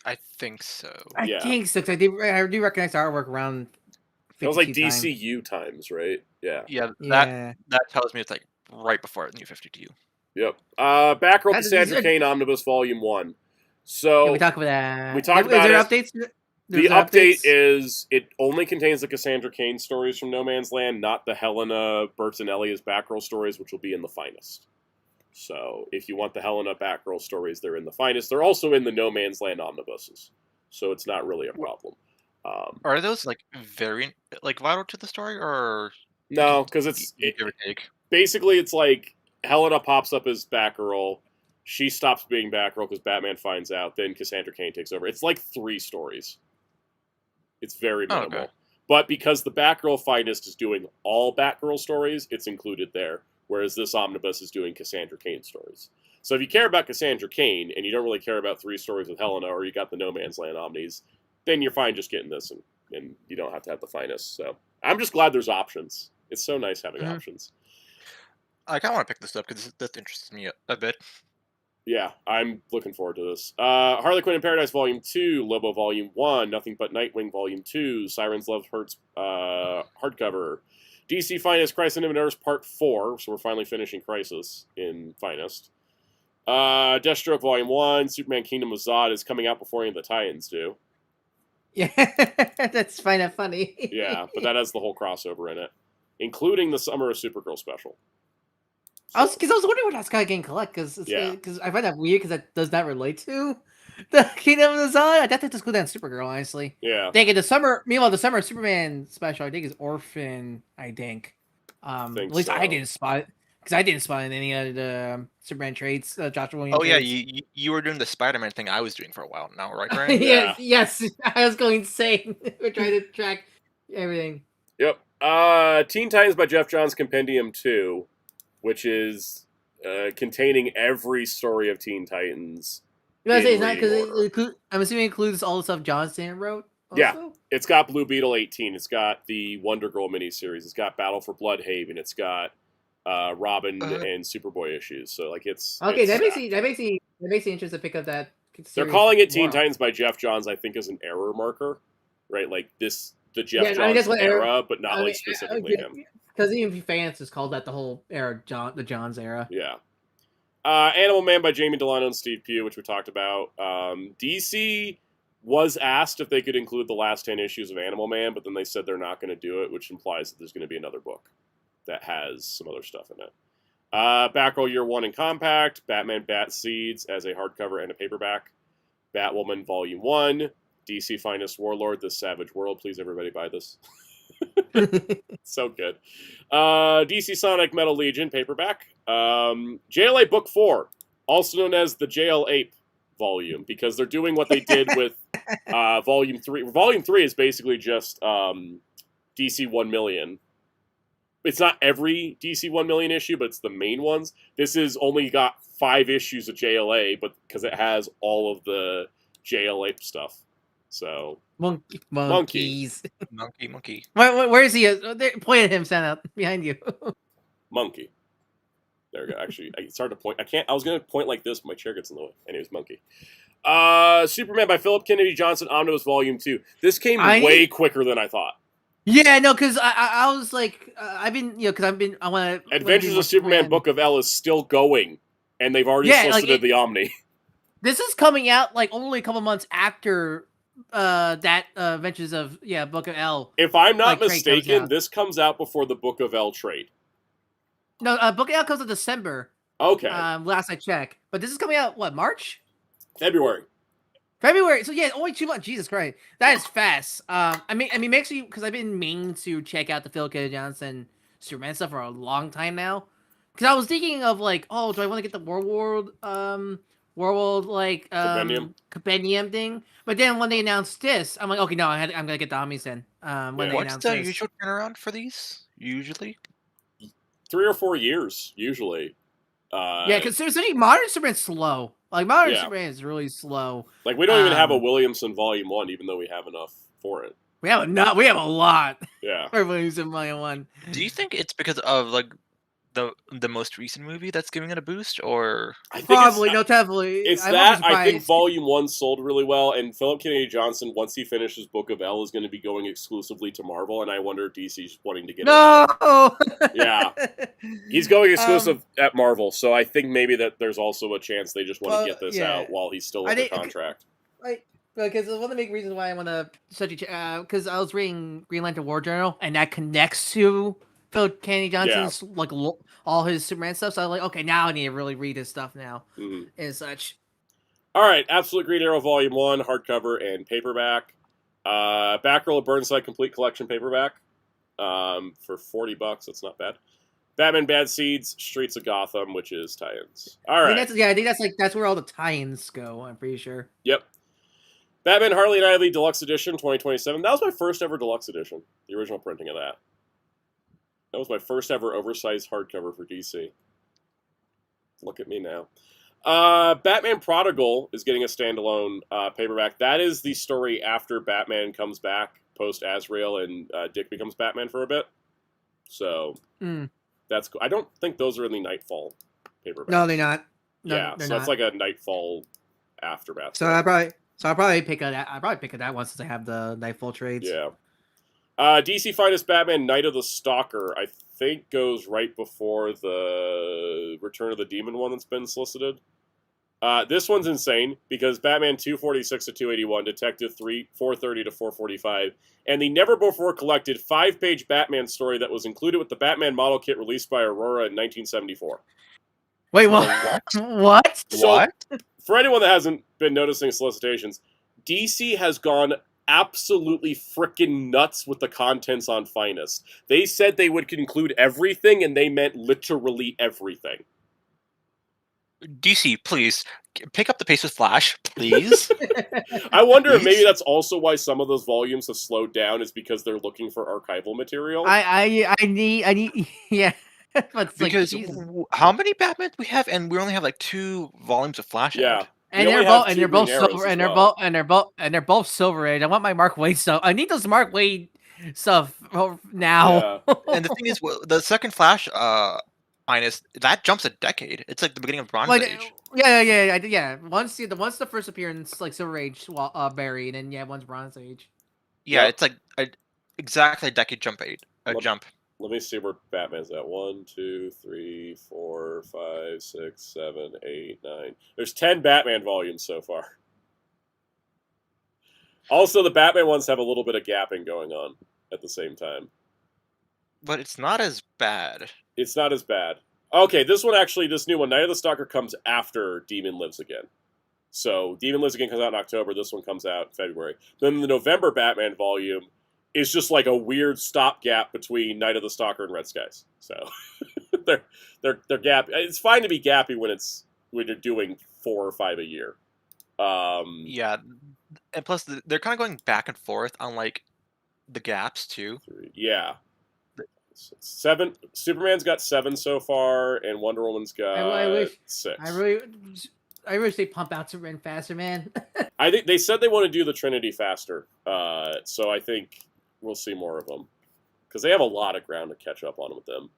I think so. I think so. I do recognize the artwork around. That was DCU times, right? Yeah. Yeah. That tells me it's right before New 52. Yep. Batgirl Cassandra Cain Omnibus Volume 1. So we talked about that. We talked about it. Updates? The update is it only contains the Cassandra Cain stories from No Man's Land, not the Helena Bertinelli as Batgirl stories, which will be in the Finest. So if you want the Helena Batgirl stories, they're in the Finest. They're also in the No Man's Land omnibuses, so it's not really a problem. Are those variant vital to the story, or no? Because it's basically it's Helena pops up as Batgirl. She stops being Batgirl because Batman finds out. Then Cassandra Cain takes over. It's 3 stories. It's very minimal. Okay. But because the Batgirl Finest is doing all Batgirl stories, it's included there. Whereas this omnibus is doing Cassandra Cain stories. So if you care about Cassandra Cain and you don't really care about 3 stories with Helena, or you got the No Man's Land omnis, then you're fine just getting this and you don't have to have the Finest. So I'm just glad there's options. It's so nice having options. I kind of want to pick this up because this interests me a bit. Yeah, I'm looking forward to this. Harley Quinn in Paradise Volume 2, Lobo Volume 1, Nothing But Nightwing Volume 2, Sirens Love Hurts hardcover, DC Finest Crisis on Infinite Earths Part 4, so we're finally finishing Crisis in Finest. Deathstroke Volume 1, Superman Kingdom of Zod is coming out before any of the tie-ins do. Yeah, that's kind of funny. Yeah, but that has the whole crossover in it, including the Summer of Supergirl special. I was wondering what that's got getting collect because I find that weird because that does not relate to the Kingdom of the Zod. I thought that just go down Supergirl, honestly. Yeah. Thinking the summer Superman special, I think is Orphan. I think. At least I didn't spot it. because I didn't spawn in any of the Superman trades, Joshua Williams. Oh yeah, trades. you were doing the Spider-Man thing I was doing for a while now, right, Ryan? Yes, I was going insane. We're trying to track everything. Yep. Teen Titans by Jeff Johns Compendium 2, which is containing every story of Teen Titans. You want to say it's not because I'm assuming it includes all the stuff John Stan wrote? Also? Yeah, it's got Blue Beetle 18. It's got the Wonder Girl miniseries. It's got Battle for Bloodhaven. It's got Robin and Superboy issues. So like it's okay. It's, that makes me interested to pick up that. They're calling it Teen Titans by Jeff Johns. I think is an error marker, right? Like the Jeff Johns era, but not like specifically him. Because even fans just called that the whole era, the Johns era. Yeah. Animal Man by Jamie Delano and Steve Pugh, which we talked about. DC was asked if they could include the last 10 issues of Animal Man, but then they said they're not going to do it, which implies that there's going to be another book that has some other stuff in it. Batgirl Year 1 in Compact, Batman Bat Seeds as a hardcover and a paperback, Batwoman Volume 1, DC Finest Warlord, The Savage World. Please, everybody, buy this. So good. DC Sonic Metal Legion paperback. JLA Book 4, also known as the JL Ape volume, because they're doing what they did with Volume 3. Volume 3 is basically just DC 1 million. It's not every DC 1 million issue, but it's the main ones. This is only got 5 issues of JLA, but because it has all of the JL Ape stuff. So monkeys. Monkey. Where is he? Point at him, stand up behind you. Monkey. There we go. Actually, it's hard to point. I was gonna point like this, but my chair gets in the way. Anyways, Monkey. Superman by Philip Kennedy Johnson, Omnibus Volume 2. This came way quicker than I thought. Yeah, no, because I was like, I want to. Adventures of Superman Book of L is still going, and they've already solicited the Omni. This is coming out like only a couple months after that Adventures of Book of L. If I'm not mistaken, this comes out before the Book of L trade. No, Book of L comes in December. Okay. Last I checked, but this is coming out what, March? February. So yeah, only 2 months. Jesus Christ, that is fast. I mean, makes me, because I've been meaning to check out the Phil K. Johnson Superman stuff for a long time now. Because I was thinking of like, oh, do I want to get the World like compendium thing? But then when they announced this, I'm like, okay, no, I'm gonna get the Omnis then. What's the usual turnaround for these? Usually 3 or 4 years. Usually. Yeah, because seriously, modern Superman's slow. Like modern Superman is really slow. Like we don't even have a Williamson Volume 1, even though we have enough for it. We have a lot. Yeah. For Williamson Volume 1. Do you think it's because of like the most recent movie that's giving it a boost, or probably definitely. It's that I think Volume 1 sold really well, and Philip Kennedy Johnson, once he finishes Book of L, is going to be going exclusively to Marvel, and I wonder if DC's wanting to get Yeah, he's going exclusive at Marvel, so I think maybe that there's also a chance they just want to get this out while he's still under contract. Because one of the big reasons why I want to because I was reading Green Lantern War Journal, and that connects to Phil Kennedy Johnson's like all his Superman stuff, so I was like, okay, now I need to really read his stuff now and such. All right, Absolute Green Arrow Volume 1, hardcover and paperback. Batgirl of Burnside Complete Collection paperback for $40. That's not bad. Batman Bad Seeds, Streets of Gotham, which is tie-ins. All right. I think that's where all the tie-ins go. I'm pretty sure. Yep. Batman Harley and Ivy Deluxe Edition 2027. That was my first ever deluxe edition. The original printing of that. That was my first ever oversized hardcover for DC. Look at me now. Batman Prodigal is getting a standalone paperback. That is the story after Batman comes back post-Azrael and Dick becomes Batman for a bit. So that's cool. I don't think those are in the Nightfall paperback. No, they're not. No, so it's like a Nightfall aftermath. So I'll probably pick up that one since I have the Nightfall trades. Yeah. DC Finest Batman Night of the Stalker, I think, goes right before the Return of the Demon one that's been solicited. This one's insane because Batman 246 to 281, Detective 430 to 445, and the never-before collected 5-page Batman story that was included with the Batman model kit released by Aurora in 1974. Wait, what? What? So, for anyone that hasn't been noticing solicitations, DC has gone absolutely freaking nuts with the contents on Finest. They said they would include everything, and they meant literally everything. DC, please pick up the pace with Flash, please. I wonder if maybe that's also why some of those volumes have slowed down, is because they're looking for archival material. I need yeah. But because like, how many Batman we have, and we only have like 2 volumes of Flash. Yeah. And they're both silver, and they're both Silver Age. I want my Mark Waid stuff. I need those Mark Waid stuff now. Yeah. And the thing is, the second Flash Finest, that jumps a decade. It's like the beginning of Bronze Age. Yeah. Once the first appearance, like Silver Age, buried, and yeah, one's Bronze Age. Yeah, it's like exactly a decade jump. Jump. Let me see where Batman's at. 1, 2, 3, 4, 5, 6, 7, 8, 9. There's 10 Batman volumes so far. Also, the Batman ones have a little bit of gapping going on at the same time. But it's not as bad. It's not as bad. Okay, this new one, Night of the Stalker, comes after Demon Lives Again. So, Demon Lives Again comes out in October, this one comes out in February. Then the November Batman volume is just like a weird stopgap between Night of the Stalker and Red Skies. So, they're gap. It's fine to be gappy when you're doing 4 or 5 a year. Yeah, and plus they're kind of going back and forth on like the gaps too. 3, yeah. 7. Superman's got 7 so far, and Wonder Woman's got 6. I wish they pump out Superman faster, man. I think they said they want to do the Trinity faster, so I think we'll see more of them because they have a lot of ground to catch up on with them.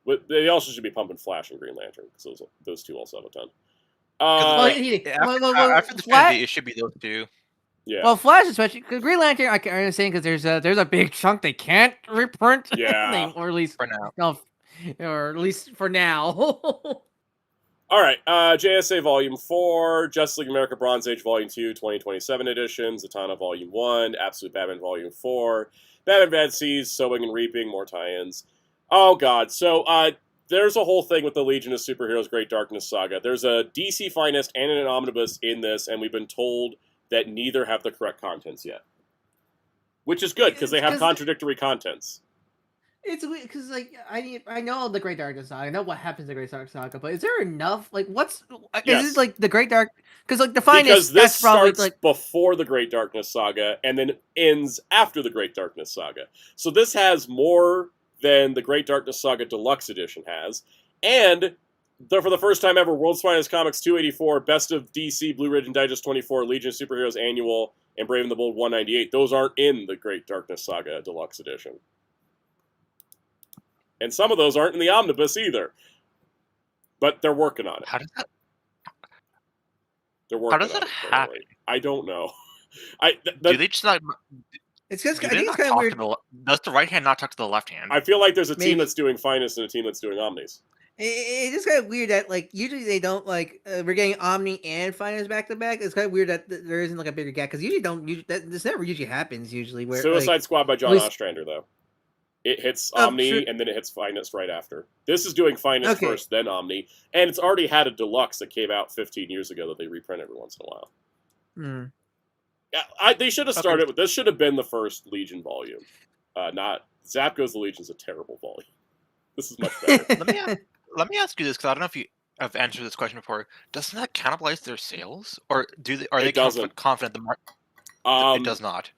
But they also should be pumping Flash and Green Lantern because those two also have a ton. After the Trinity, it should be those 2. Yeah. Well, Flash especially because Green Lantern, I can understand because there's a big chunk they can't reprint. Yeah. Or at least for now. No, or at least for now. All right, JSA Volume 4, Justice League America Bronze Age Volume 2, 2027 edition, Zatanna Volume 1, Absolute Batman Volume 4, Batman Bad Seas, Sowing and Reaping, more tie-ins. Oh, God. So, there's a whole thing with the Legion of Superheroes Great Darkness Saga. There's a DC Finest and an omnibus in this, and we've been told that neither have the correct contents yet. Which is good, because they have contradictory contents. It's weird because, like, I know the Great Darkness Saga. I know what happens in the Great Darkness Saga, but is there enough? Like, is it like the Great Dark? Because, like, the Finest, because this starts like before the Great Darkness Saga and then ends after the Great Darkness Saga. So this has more than the Great Darkness Saga Deluxe Edition has, and for the first time ever, World's Finest Comics 284, Best of DC, Blue Ridge and Digest 24, Legion of Superheroes Annual, and Brave and the Bold 198. Those aren't in the Great Darkness Saga Deluxe Edition. And some of those aren't in the omnibus either. But they're working on it. How does that? They're working How does on that it, happen? I don't know. Do they just not? it's just Do I they think not it's kind of talk weird. does the right hand not talk to the left hand? I feel like there's a team Maybe. that's doing Finest and a team that's doing Omnis. It's just kind of weird that, like, usually they don't, like, we're getting Omni and Finest back to back. It's kind of weird that there isn't, like, a bigger gap because this never usually happens. Usually, where Suicide Squad by John Ostrander, though. It hits Omni, true. and then it hits Finest right after. This is doing Finest first, then Omni. And it's already had a deluxe that came out 15 years ago that they reprint every once in a while. Yeah, they should have started with... This should have been the first Legion volume. Not... Zap Goes the Legion's a terrible volume. This is much better. Let me ask you this, because I don't know if you have answered this question before. Doesn't that cannibalize their sales? Or are they confident the market... it does not.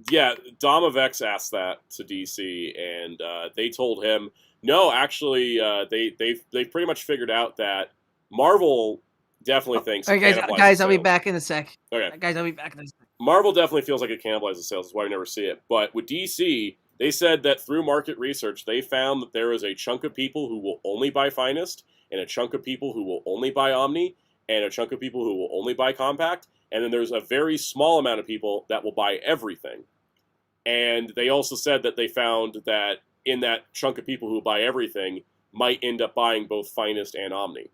Yeah, Dom of X asked that to DC, and they told him, no, actually, they've pretty much figured out that Marvel definitely thinks. All right, guys, I'll be back in a sec. Okay, guys, I'll be back in a sec. Marvel definitely feels like it cannibalizes sales. That's why we never see it. But with DC, they said that through market research, they found that there is a chunk of people who will only buy Finest, and a chunk of people who will only buy Omni, and a chunk of people who will only buy Compact. And then there's a very small amount of people that will buy everything. And they also said that they found that in that chunk of people who buy everything might end up buying both Finest and Omni.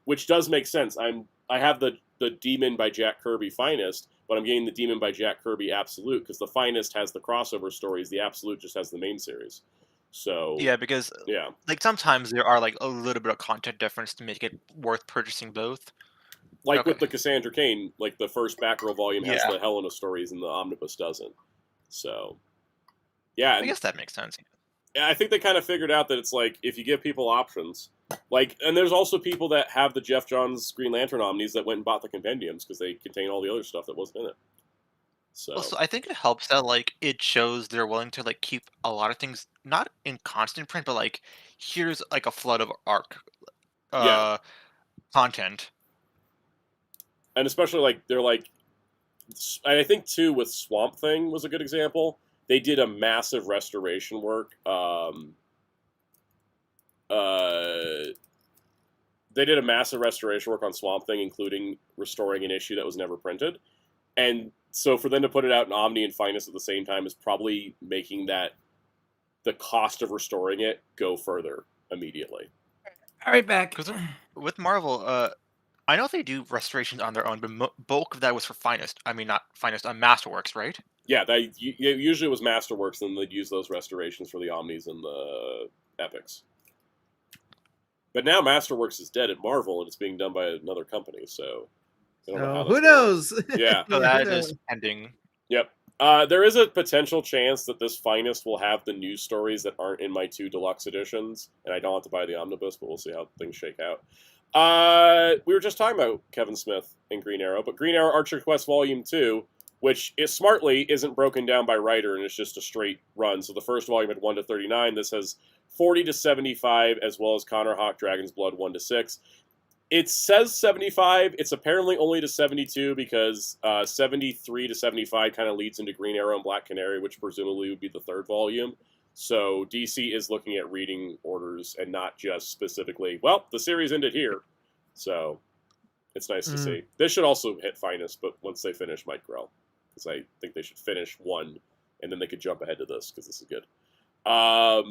Which does make sense. I have the Demon by Jack Kirby Finest, but I'm getting the Demon by Jack Kirby Absolute because the Finest has the crossover stories, the Absolute just has the main series. So yeah, because like sometimes there are like a little bit of content difference to make it worth purchasing both. Like with the Cassandra Cain, like the first Batgirl volume has Yeah. the Helena stories and the omnibus doesn't. So, yeah. I guess that makes sense. I think they kind of figured out that it's like, if you give people options, like, and there's also people that have the Jeff Johns Green Lantern omnis that went and bought the compendiums because they contain all the other stuff that wasn't in it. So, Also, I think it helps that like it shows they're willing to like keep a lot of things not in constant print, but like here's like a flood of arc content. And especially like they're like, and I think too with Swamp Thing was a good example. They did a massive restoration work. They did a massive restoration work on Swamp Thing, including restoring an issue that was never printed. And so for them to put it out in Omni and Finest at the same time is probably making that the cost of restoring it go further immediately. All right, back. Because with Marvel, I know they do restorations on their own, but bulk of that was for Finest. I mean, not Finest, Masterworks, right? Yeah, that usually was Masterworks, and they'd use those restorations for the Omnis and the Epics. But now Masterworks is dead at Marvel, and it's being done by another company, so... who knows? Yeah. So that is pending. Yep. There is a potential chance that this Finest will have the news stories that aren't in my 2 deluxe editions, and I don't have to buy the omnibus, but we'll see how things shake out. We were just talking about Kevin Smith and Green Arrow, but Green Arrow Archer Quest Volume 2, which is smartly isn't broken down by writer, and it's just a straight run. So the first volume had 1 to 39. This has 40 to 75, as well as Connor Hawk Dragon's Blood 1 to 6. It says 75. It's apparently only to 72 because 73 to 75 kind of leads into Green Arrow and Black Canary, which presumably would be the 3rd volume. So DC is looking at reading orders and not just specifically, well, the series ended here. So it's nice to see. This should also hit Finest, but once they finish Mike Grell, because I think they should finish 1, and then they could jump ahead to this, because this is good. All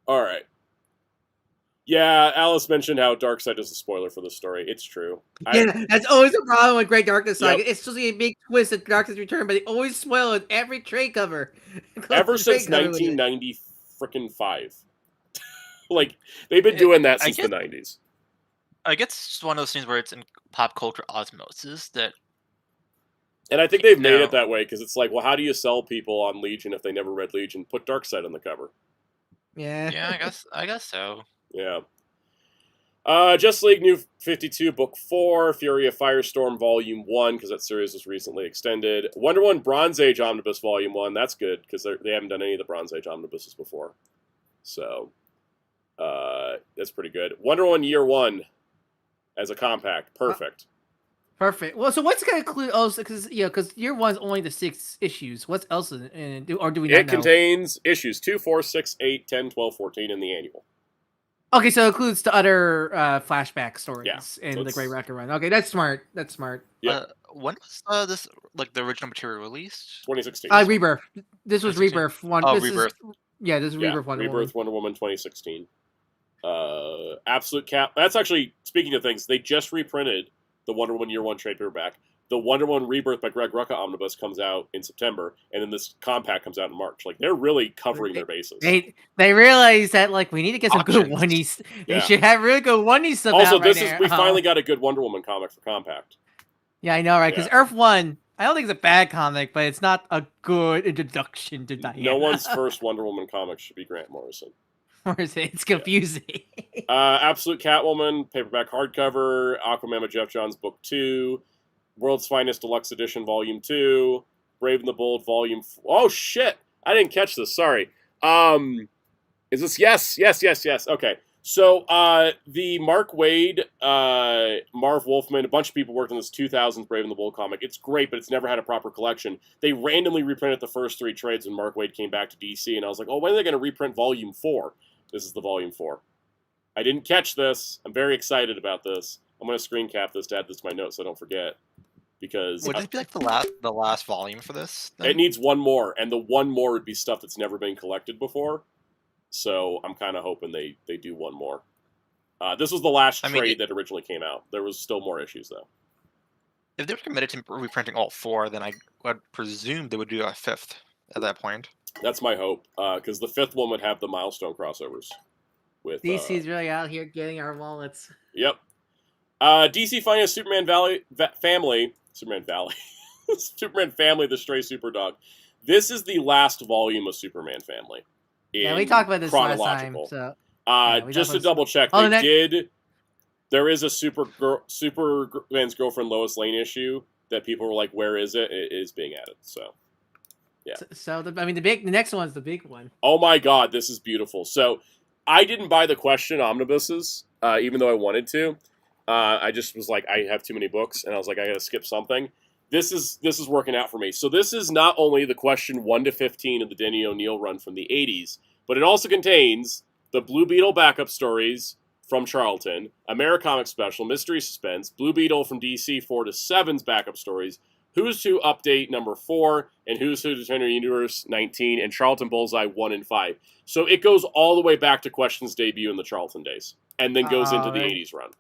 right. Yeah, Alice mentioned how Darkseid is a spoiler for the story. It's true. Yeah, that's always a problem with Great Darkness Saga. Yep. It's supposed to be a big twist at Darkseid's Return, but they always spoil it every trade cover. Ever since 1995. Like, they've been doing that since the 90s. I guess it's just one of those things where it's in pop culture osmosis that... And I think they've made it that way, because it's like, well, how do you sell people on Legion if they never read Legion? Put Darkseid on the cover. Yeah. Yeah, I guess so. Yeah. Justice League New 52, Book 4, Fury of Firestorm, Volume 1, because that series was recently extended. Wonder Woman Bronze Age Omnibus, Volume 1, that's good, because they haven't done any of the Bronze Age Omnibuses before. So, that's pretty good. Wonder Woman Year 1 as a compact, perfect. Perfect. Well, so what's going to include? Oh, because Year 1's only the 6 issues. What else is in it? Or do we not know? It contains issues 2, 4, 6, 8, 10, 12, 14, and the annual. Okay, so it includes the other flashback stories Yeah, in the Great Record Run. Okay, that's smart. That's smart. Yeah. When was this, like, the original material released? 2016. Rebirth. This was Rebirth 1. Oh, this Rebirth. This is Rebirth Wonder Woman. Rebirth Wonder Woman 2016. Absolute Cap. That's actually, speaking of things, they just reprinted the Wonder Woman Year 1 trade paperback. The Wonder Woman Rebirth by Greg Rucka omnibus comes out in September, and then this compact comes out in March. Like, they're really covering their bases. They realize that, like, we need to get some good oneies. They should have really good oneies stuff also, out we finally got a good Wonder Woman comic for compact. Yeah, I know, right? Because Earth 1, I don't think it's a bad comic, but it's not a good introduction to Diana. No one's first Wonder Woman comic should be Grant Morrison. It's confusing. Absolute Catwoman, paperback hardcover, Aquaman by Jeff Johns, Book 2, World's Finest Deluxe Edition, Volume 2, Brave and the Bold, Volume 4. Oh, shit! I didn't catch this, sorry. Is this... Yes. Okay. So, the Mark Waid, Marv Wolfman, a bunch of people worked on this 2000s Brave and the Bold comic. It's great, but it's never had a proper collection. They randomly reprinted the first 3 trades when Mark Waid came back to DC, and I was like, oh, when are they going to reprint Volume 4? This is the Volume 4. I didn't catch this. I'm very excited about this. I'm going to screen cap this to add this to my notes so I don't forget. Because would this be like the last volume for this? Then? It needs one more, and the one more would be stuff that's never been collected before. So I'm kind of hoping they do one more. This was the last trade that originally came out. There was still more issues, though. If they were committed to reprinting all 4, then I would presume they would do a 5th at that point. That's my hope, because the 5th one would have the milestone crossovers. With DC's really out here getting our wallets. Yep. DC Finest Superman Family, Superman Family, the Stray Superdog. This is the last volume of Superman Family. Yeah, we talked about this last time. So just to double check, there is a Superman's Girlfriend Lois Lane issue that people were like, "Where is it?" It is being added. So, yeah. So the next one's the big one. Oh my God, this is beautiful. So, I didn't buy the Question omnibuses, even though I wanted to. I just was like, I have too many books, and I was like, I gotta skip something. This is working out for me. So this is not only the Question 1 to 15 of the Denny O'Neil run from the 80s, but it also contains the Blue Beetle backup stories from Charlton, Americomics Special, Mystery Suspense, Blue Beetle from DC 4 to 7's backup stories, Who's Who Update number 4, and Who's Who Defender Universe 19, and Charlton Bullseye 1 and 5. So it goes all the way back to Question's debut in the Charlton days, and then goes into the 80s run.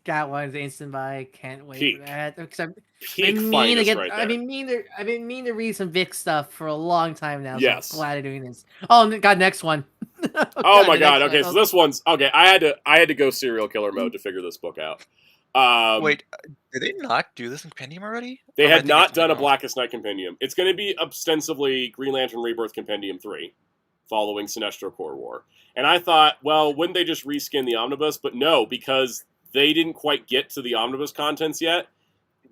That one's instant buy. Can't wait for that. Because I've been meaning to read some Vic stuff for a long time now. Yes. So I'm glad of doing this. Oh God, next one. Oh my God. Okay, so this one's okay. I had to go serial killer mode to figure this book out. Wait, did they not do this in Compendium already? They had not done a Blackest Night Compendium. It's going to be ostensibly Green Lantern Rebirth Compendium 3, following Sinestro Corps War. And I thought, well, wouldn't they just reskin the omnibus? But no, because they didn't quite get to the omnibus contents yet.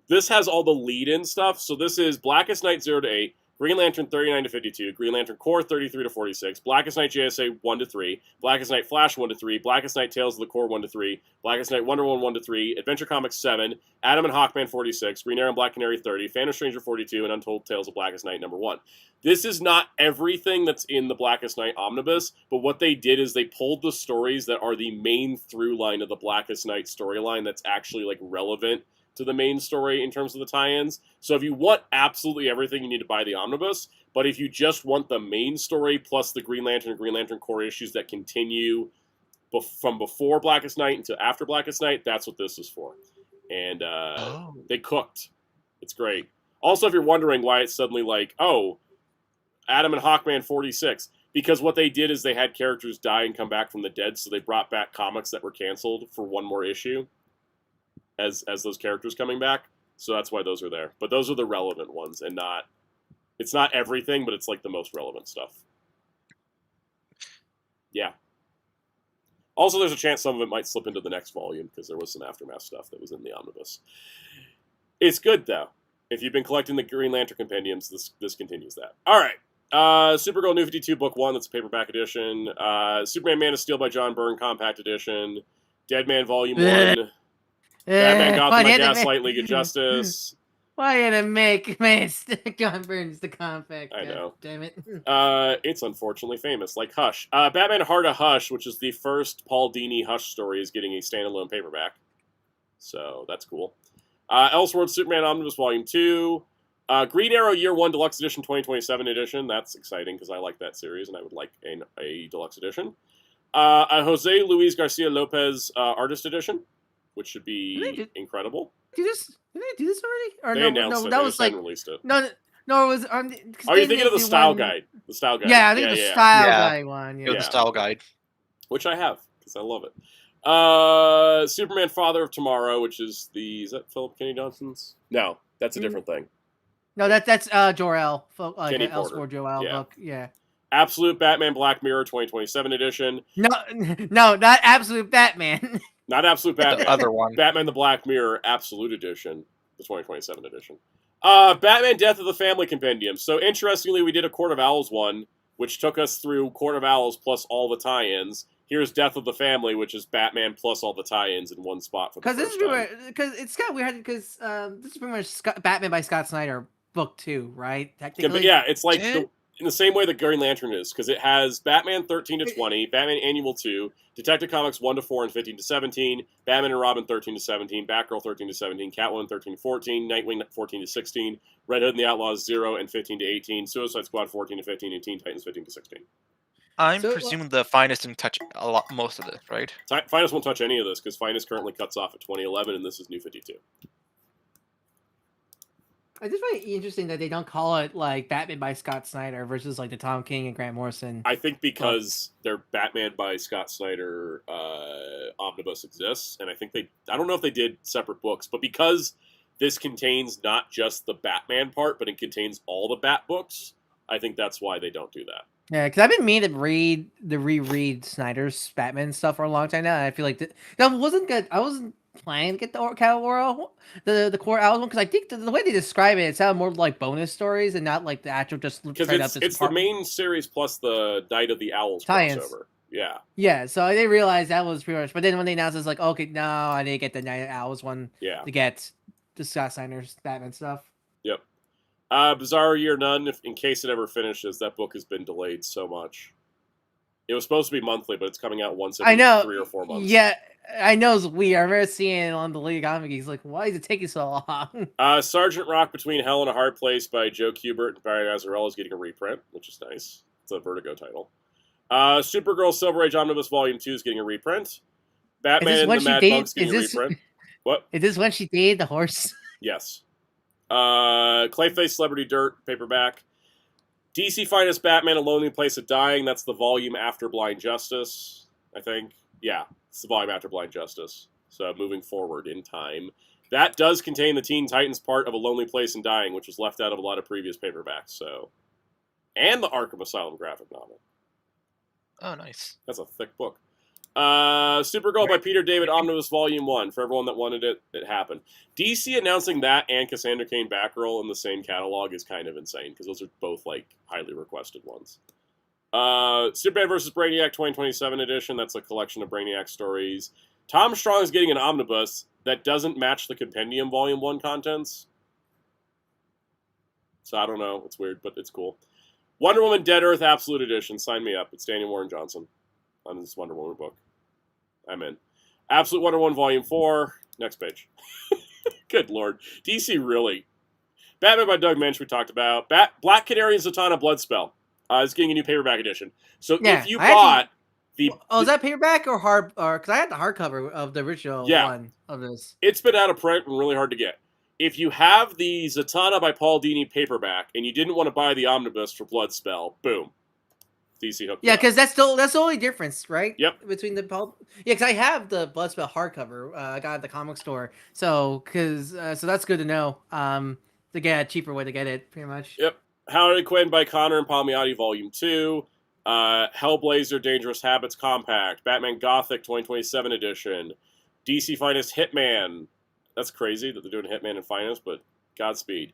This has all the lead-in stuff. So this is Blackest Night 0 to 8, Green Lantern 39 to 52, Green Lantern Corps 33 to 46, Blackest Night JSA 1 to 3, Blackest Night Flash 1 to 3, Blackest Night Tales of the Corps 1 to 3, Blackest Night Wonder Woman 1 to 3, Adventure Comics 7, Adam and Hawkman 46, Green Arrow and Black Canary 30, Phantom Stranger 42, and Untold Tales of Blackest Night number 1. This is not everything that's in the Blackest Night omnibus, but what they did is they pulled the stories that are the main through line of the Blackest Night storyline that's actually like relevant to the main story in terms of the tie-ins. So if you want absolutely everything, you need to buy the omnibus. But if you just want the main story plus the Green Lantern and Green Lantern Corps issues that continue from before Blackest Night until after Blackest Night, that's what this is for. And they cooked. It's great. Also, if you're wondering why it's suddenly like, oh, Adam and Hawkman 46, because what they did is they had characters die and come back from the dead, so they brought back comics that were canceled for one more issue as those characters coming back. So that's why those are there. But those are the relevant ones, and it's not everything, but it's like the most relevant stuff. Yeah. Also, there's a chance some of it might slip into the next volume, because there was some Aftermath stuff that was in the omnibus. It's good, though. If you've been collecting the Green Lantern compendiums, this continues that. All right. Supergirl New 52 Book 1, that's a paperback edition. Superman Man of Steel by John Byrne, compact edition. Deadman Volume 1. Batman Gotham by Gaslight League of Justice. Why did it make John Byrne's the compact? I know. Damn it. It's unfortunately famous, like Hush. Batman Heart of Hush, which is the first Paul Dini Hush story, is getting a standalone paperback. So that's cool. Elseworlds Superman Omnibus Volume 2. Green Arrow Year 1 Deluxe Edition 2027 edition. That's exciting because I like that series and I would like a deluxe edition. A Jose Luis Garcia Lopez Artist Edition, which should be incredible. Did they do this already? Or they announced it. That they was like released it. No, it was. Are you thinking of the style guide? The style guide. Yeah, I think the style guide one. Yeah, the style guide, which I have because I love it. Superman Father of Tomorrow, which is that Philip Kenny Johnson's? No, that's a different thing. No, that's Jor-El. Kenny Elseworld Jor-El book. Yeah. Absolute Batman Black Mirror 2027 edition. No, not Absolute Batman. Not Absolute Batman. The other one. Batman the Black Mirror Absolute Edition, the 2027 edition. Batman Death of the Family Compendium. So interestingly, we did a Court of Owls one, which took us through Court of Owls plus all the tie-ins. Here's Death of the Family, which is Batman plus all the tie-ins in one spot for the first time. Because it's kind of weird because this is pretty much Batman by Scott Snyder book 2, right? Technically. Yeah, it's like in the same way that Green Lantern is, because it has Batman 13 to 20, Batman Annual 2, Detective Comics 1 to 4 and 15 to 17, Batman and Robin 13 to 17, Batgirl 13 to 17, Catwoman 13 to 14, Nightwing 14 to 16, Red Hood and the Outlaws 0 and 15 to 18, Suicide Squad 14 to 15, and Teen Titans 15 to 16. I'm presuming the Finest didn't touch most of this, right? Finest won't touch any of this because Finest currently cuts off at 2011, and this is New 52. I just find it interesting that they don't call it like Batman by Scott Snyder versus like the Tom King and Grant Morrison. I think because their Batman by Scott Snyder omnibus exists, and I think I don't know if they did separate books, but because this contains not just the Batman part, but it contains all the Bat books, I think that's why they don't do that. Yeah, because I've been meaning to reread Snyder's Batman stuff for a long time now. And I feel like that wasn't good. I wasn't planning to get the the core Owls one because I think the way they describe it sounded more like bonus stories and not like the actual just because straight up. It's the main series plus the Night of the Owls crossover. Yeah. Yeah, so I didn't realize that was pretty much. But then when they announced, it's like, okay, no, I didn't get the Night of the Owls one. Yeah. To get the Scott Snyder's Batman stuff. Yep. Bizarre Year None, in case it ever finishes, that book has been delayed so much. It was supposed to be monthly, but it's coming out once every 3 or 4 months. Yeah, I know it's weird. I remember seeing it on the League Comic Geeks. Like, why is it taking so long? Sergeant Rock Between Hell and a Hard Place by Joe Kubert and Barry Azzarello is getting a reprint, which is nice. It's a Vertigo title. Supergirl Silver Age Omnibus Volume 2 is getting a reprint. Batman and the Mad Monk's getting a reprint. What? Is this when she dated the horse? Yes. Clayface Celebrity Dirt paperback. DC Finest Batman: A Lonely Place of Dying. That's the volume after Blind Justice, I think. Yeah, it's the volume after Blind Justice. So moving forward in time. That does contain the Teen Titans part of A Lonely Place in Dying, which was left out of a lot of previous paperbacks. So, and the Arkham Asylum graphic novel. Oh, nice. That's a thick book. Supergirl by Peter David Omnibus Volume 1. For everyone that wanted it, it happened. DC announcing that and Cassandra Cain Batgirl in the same catalog is kind of insane, because those are both, like, highly requested ones. Superman vs. Brainiac 2027 edition. That's a collection of Brainiac stories. Tom Strong is getting an omnibus that doesn't match the Compendium Volume 1 contents. So I don't know. It's weird, but it's cool. Wonder Woman Dead Earth Absolute Edition. Sign me up. It's Daniel Warren Johnson on this Wonder Woman book. I'm in. Absolute Wonder Woman Volume 4. Next page. Good lord. DC really. Batman by Doug Mensch we talked about. Black Canary and Zatanna Bloodspell is getting a new paperback edition. So if you bought the... Oh, is that paperback or hard? Because I had the hardcover of the original one of this. It's been out of print and really hard to get. If you have the Zatanna by Paul Dini paperback and you didn't want to buy the omnibus for Bloodspell, boom. DC hooked. Yeah, because that's the only difference, right? Yep. Between the Paul. Yeah, because I have the Bloodspell hardcover. I got at the comic store, so that's good to know. To get a cheaper way to get it, pretty much. Yep. Harley Quinn by Connor and Palmiotti Volume 2. Hellblazer Dangerous Habits Compact. Batman Gothic 2027 edition. DC Finest Hitman. That's crazy that they're doing Hitman and Finest, but Godspeed.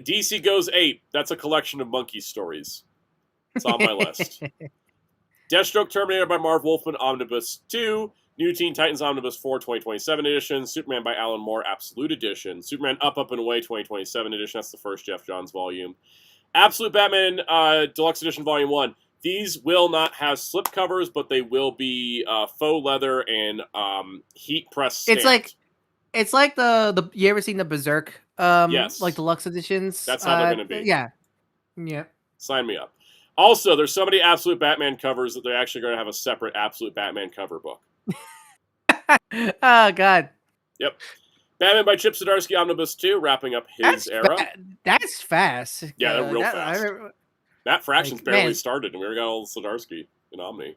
DC Goes Ape. That's a collection of monkey stories. It's on my list. Deathstroke Terminator by Marv Wolfman Omnibus 2. New Teen Titans Omnibus 4 2027 edition. Superman by Alan Moore Absolute edition. Superman Up, Up, and Away 2027 edition. That's the first Jeff Johns volume. Absolute Batman Deluxe Edition Volume 1. These will not have slipcovers, but they will be faux leather and heat press stamped. It's like the you ever seen the Berserk yes. like deluxe editions? That's how they're going to be. Yeah. Yeah. Sign me up. Also, there's so many Absolute Batman covers that they're actually going to have a separate Absolute Batman cover book. Oh, God. Yep. Batman by Chip Zdarsky Omnibus 2, wrapping up his era. That's fast. Yeah, they're real fast. That Fraction's barely started, and we already got all the Zdarsky in Omni.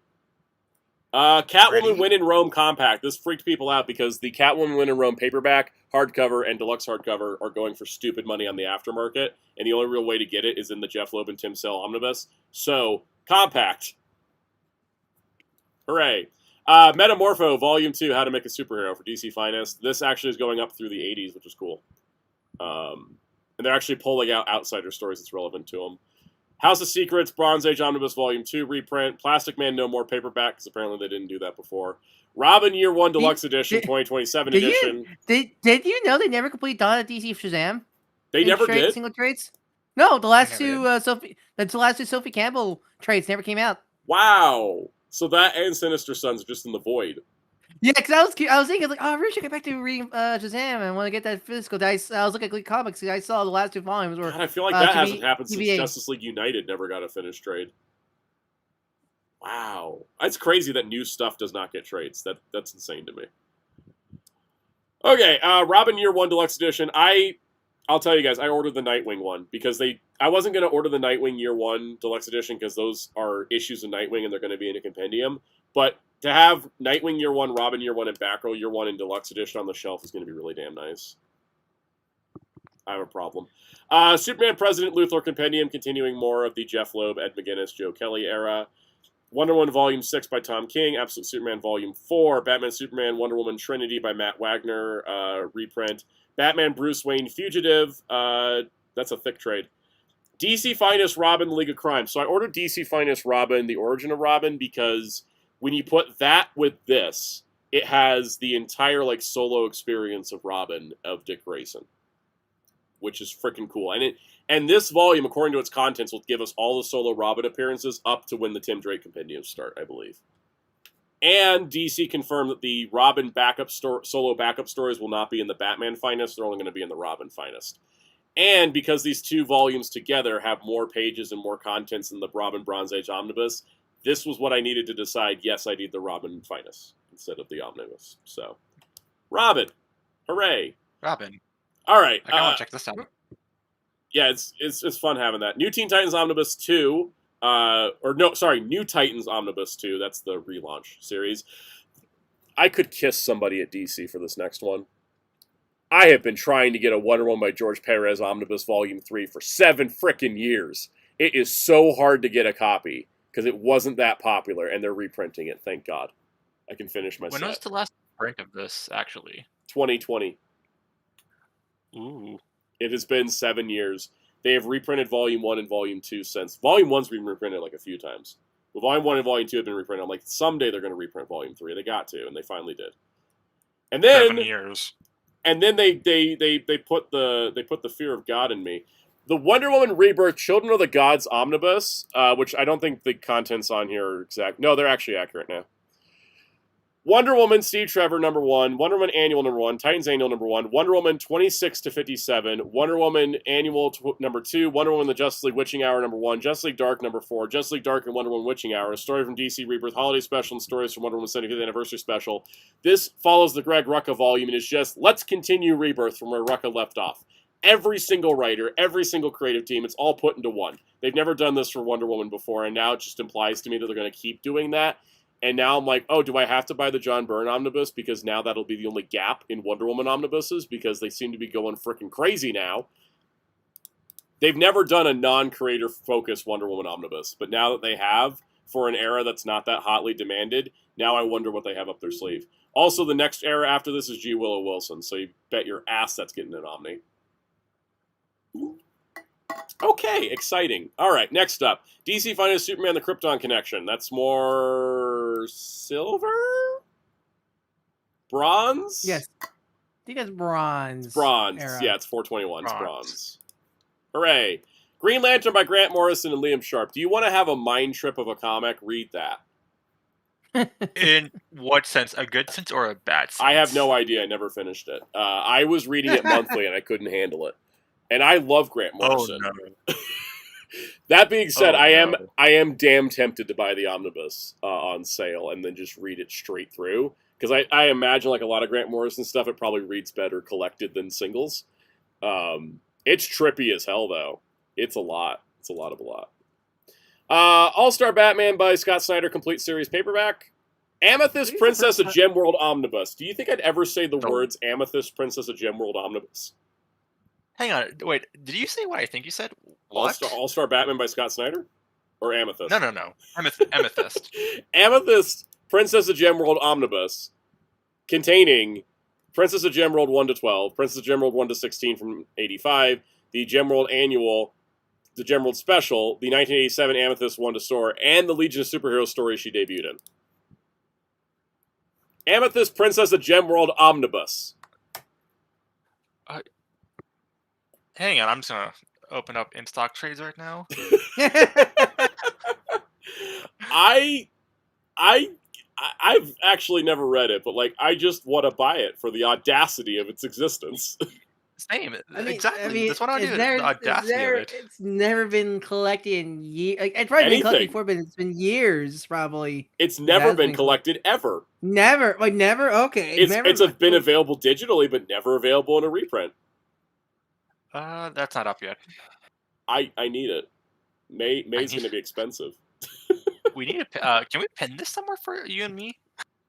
Catwoman Win in Rome Compact. This freaked people out because the Catwoman Win in Rome paperback, hardcover, and deluxe hardcover are going for stupid money on the aftermarket, and the only real way to get it is in the Jeff Loeb and Tim Sale Omnibus. So, compact. Hooray. Metamorpho, Volume 2, How to Make a Superhero for DC Finest. This actually is going up through the 80s, which is cool. And they're actually pulling out outsider stories that's relevant to them. House of Secrets, Bronze Age Omnibus Volume 2 reprint. Plastic Man No More paperback, because apparently they didn't do that before. Robin Year 1 Deluxe Edition, 2027 edition. Did you know they never complete Dawn of DC Shazam? They never did? Single trades? No, the last two Sophie Campbell trades never came out. Wow. So that and Sinister Sons are just in the void. Yeah, because I was thinking, like, oh, I really should get back to reading Shazam and want to get that physical. I was looking at Glee Comics and I saw the last two volumes. Where, God, I feel like that hasn't happened since Justice League United never got a finished trade. Wow. It's crazy that new stuff does not get trades. That's insane to me. Okay, Robin Year 1 Deluxe Edition. I I'll tell you guys, I ordered the Nightwing one because I wasn't going to order the Nightwing Year 1 Deluxe Edition because those are issues of Nightwing and they're going to be in a compendium. But to have Nightwing Year 1, Robin Year 1, and Batgirl Year 1 in Deluxe Edition on the shelf is going to be really damn nice. I have a problem. Superman President Luthor Compendium, continuing more of the Jeff Loeb, Ed McGuinness, Joe Kelly era. Wonder Woman Volume 6 by Tom King. Absolute Superman Volume 4. Batman Superman Wonder Woman Trinity by Matt Wagner reprint. Batman Bruce Wayne Fugitive. That's a thick trade. DC Finest Robin League of Crime. So I ordered DC Finest Robin, The Origin of Robin, because when you put that with this, it has the entire like solo experience of Robin of Dick Grayson, which is freaking cool. And this volume, according to its contents, will give us all the solo Robin appearances up to when the Tim Drake compendiums start, I believe. And DC confirmed that the Robin solo backup stories will not be in the Batman Finest. They're only going to be in the Robin Finest. And because these two volumes together have more pages and more contents than the Robin Bronze Age Omnibus, this was what I needed to decide, yes, I need the Robin Finest instead of the Omnibus. So, Robin. Hooray. Robin. All right. I want to check this out. Yeah, it's fun having that. New Teen Titans Omnibus 2, New Titans Omnibus 2, that's the relaunch series. I could kiss somebody at DC for this next one. I have been trying to get a Wonder Woman by George Perez Omnibus Volume 3 for 7 frickin' years. It is so hard to get a copy, because it wasn't that popular, and they're reprinting it, thank God. I can finish my set. When was the last print of this, actually? 2020. Ooh. It has been 7 years. They have reprinted Volume 1 and Volume 2 since. Volume 1's been reprinted like a few times. But Volume 1 and Volume 2 have been reprinted. I'm like, someday they're going to reprint Volume 3. They got to, and they finally did. And then 7 years. And then they put the Fear of God in me. The Wonder Woman Rebirth Children of the Gods Omnibus, which I don't think the contents on here are exact. No, they're actually accurate now. Wonder Woman Steve Trevor #1, Wonder Woman Annual #1, Titans Annual #1, Wonder Woman 26 to 57, Wonder Woman Annual #2, Wonder Woman The Justice League Witching Hour #1, Justice League Dark #4, Justice League Dark and Wonder Woman Witching Hour, a story from DC Rebirth Holiday Special and stories from Wonder Woman 75th Anniversary Special. This follows the Greg Rucka volume and is just, let's continue Rebirth from where Rucka left off. Every single writer, every single creative team, it's all put into one. They've never done this for Wonder Woman before, and now it just implies to me that they're going to keep doing that. And now I'm like, oh, do I have to buy the John Byrne omnibus? Because now that'll be the only gap in Wonder Woman omnibuses, because they seem to be going freaking crazy now. They've never done a non-creator-focused Wonder Woman omnibus, but now that they have, for an era that's not that hotly demanded, now I wonder what they have up their sleeve. Also, the next era after this is G. Willow Wilson, so you bet your ass that's getting an Omni. Okay, exciting. All right, next up. DC Finest Superman The Krypton Connection. That's more silver? Bronze? Yes. I think it's bronze. Bronze. Era. Yeah, it's 421. It's bronze. Hooray. Green Lantern by Grant Morrison and Liam Sharp. Do you want to have a mind trip of a comic? Read that. In what sense? A good sense or a bad sense? I have no idea. I never finished it. I was reading it monthly and I couldn't handle it. And I love Grant Morrison. Oh, no. That being said, I am damn tempted to buy the omnibus on sale and then just read it straight through. Because I imagine, like a lot of Grant Morrison stuff, it probably reads better collected than singles. It's trippy as hell, though. It's a lot. It's a lot of a lot. All-Star Batman by Scott Snyder, complete series paperback. Amethyst Princess of Gemworld Omnibus. Do you think I'd ever say the words Amethyst Princess of Gemworld Omnibus? Hang on, wait. Did you say what I think you said? What? All-Star Batman by Scott Snyder? Or Amethyst? No. Amethyst. Amethyst Princess of Gemworld Omnibus, containing Princess of Gemworld 1 to 12, Princess of Gemworld 1 to 16 from 85, the Gemworld Annual, the Gemworld Special, the 1987 Amethyst 1 to Soar, and the Legion of Superheroes story she debuted in. Amethyst Princess of Gemworld Omnibus. Hang on, I'm just gonna open up in stock trades right now. I've actually never read it, but like I just want to buy it for the audacity of its existence. Same, exactly. That's what I do. The audacity of it. It's never been collected in years. Like, it's probably been collected before, but it's been years, probably. It's never been collected ever. Never, like never. Okay, it's been available digitally, but never available in a reprint. That's not up yet. I need it. May's going to be expensive. We need to. Can we pin this somewhere for you and me?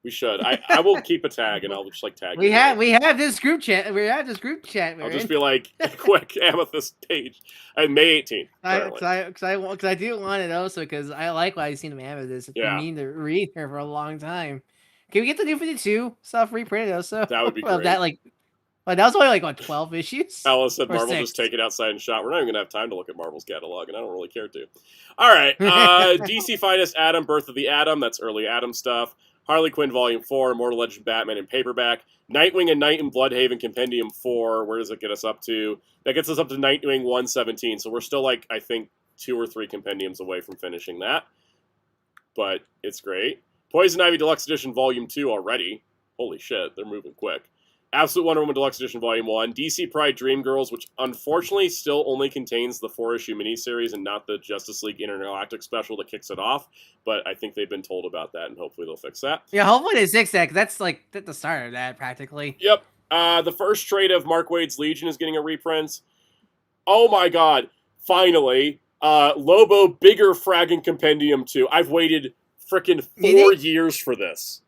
We should. I will keep a tag, and I'll just like tag. We have this group chat. I'll just be like, quick, Amethyst page, May 18th. Because I do want it also because I like what I've seen of Amethyst. I've been meaning to read her for a long time. Can we get the New 52 stuff reprinted also? That would be great. That was only like 12 issues. Alice said Marvel just take it outside and shot. We're not even gonna have time to look at Marvel's catalog, and I don't really care to. All right, DC Finest Atom, Birth of the Atom. That's early Atom stuff. Harley Quinn Volume 4, Immortal Legend Batman in paperback. Nightwing and Night in Bloodhaven Compendium 4. Where does it get us up to? That gets us up to Nightwing 117. So we're still like, I think, 2 or 3 compendiums away from finishing that. But it's great. Poison Ivy Deluxe Edition Volume 2 already. Holy shit, they're moving quick. Absolute Wonder Woman Deluxe Edition Volume 1. DC Pride Dream Girls, which unfortunately still only contains the 4-issue miniseries and not the Justice League Intergalactic special that kicks it off. But I think they've been told about that, and hopefully they'll fix that. Yeah, hopefully they fix that, because that's like the start of that, practically. Yep. The first trade of Mark Waid's Legion is getting a reprint. Oh my god. Finally. Lobo Bigger Fragging Compendium 2. I've waited frickin' 4 years for this.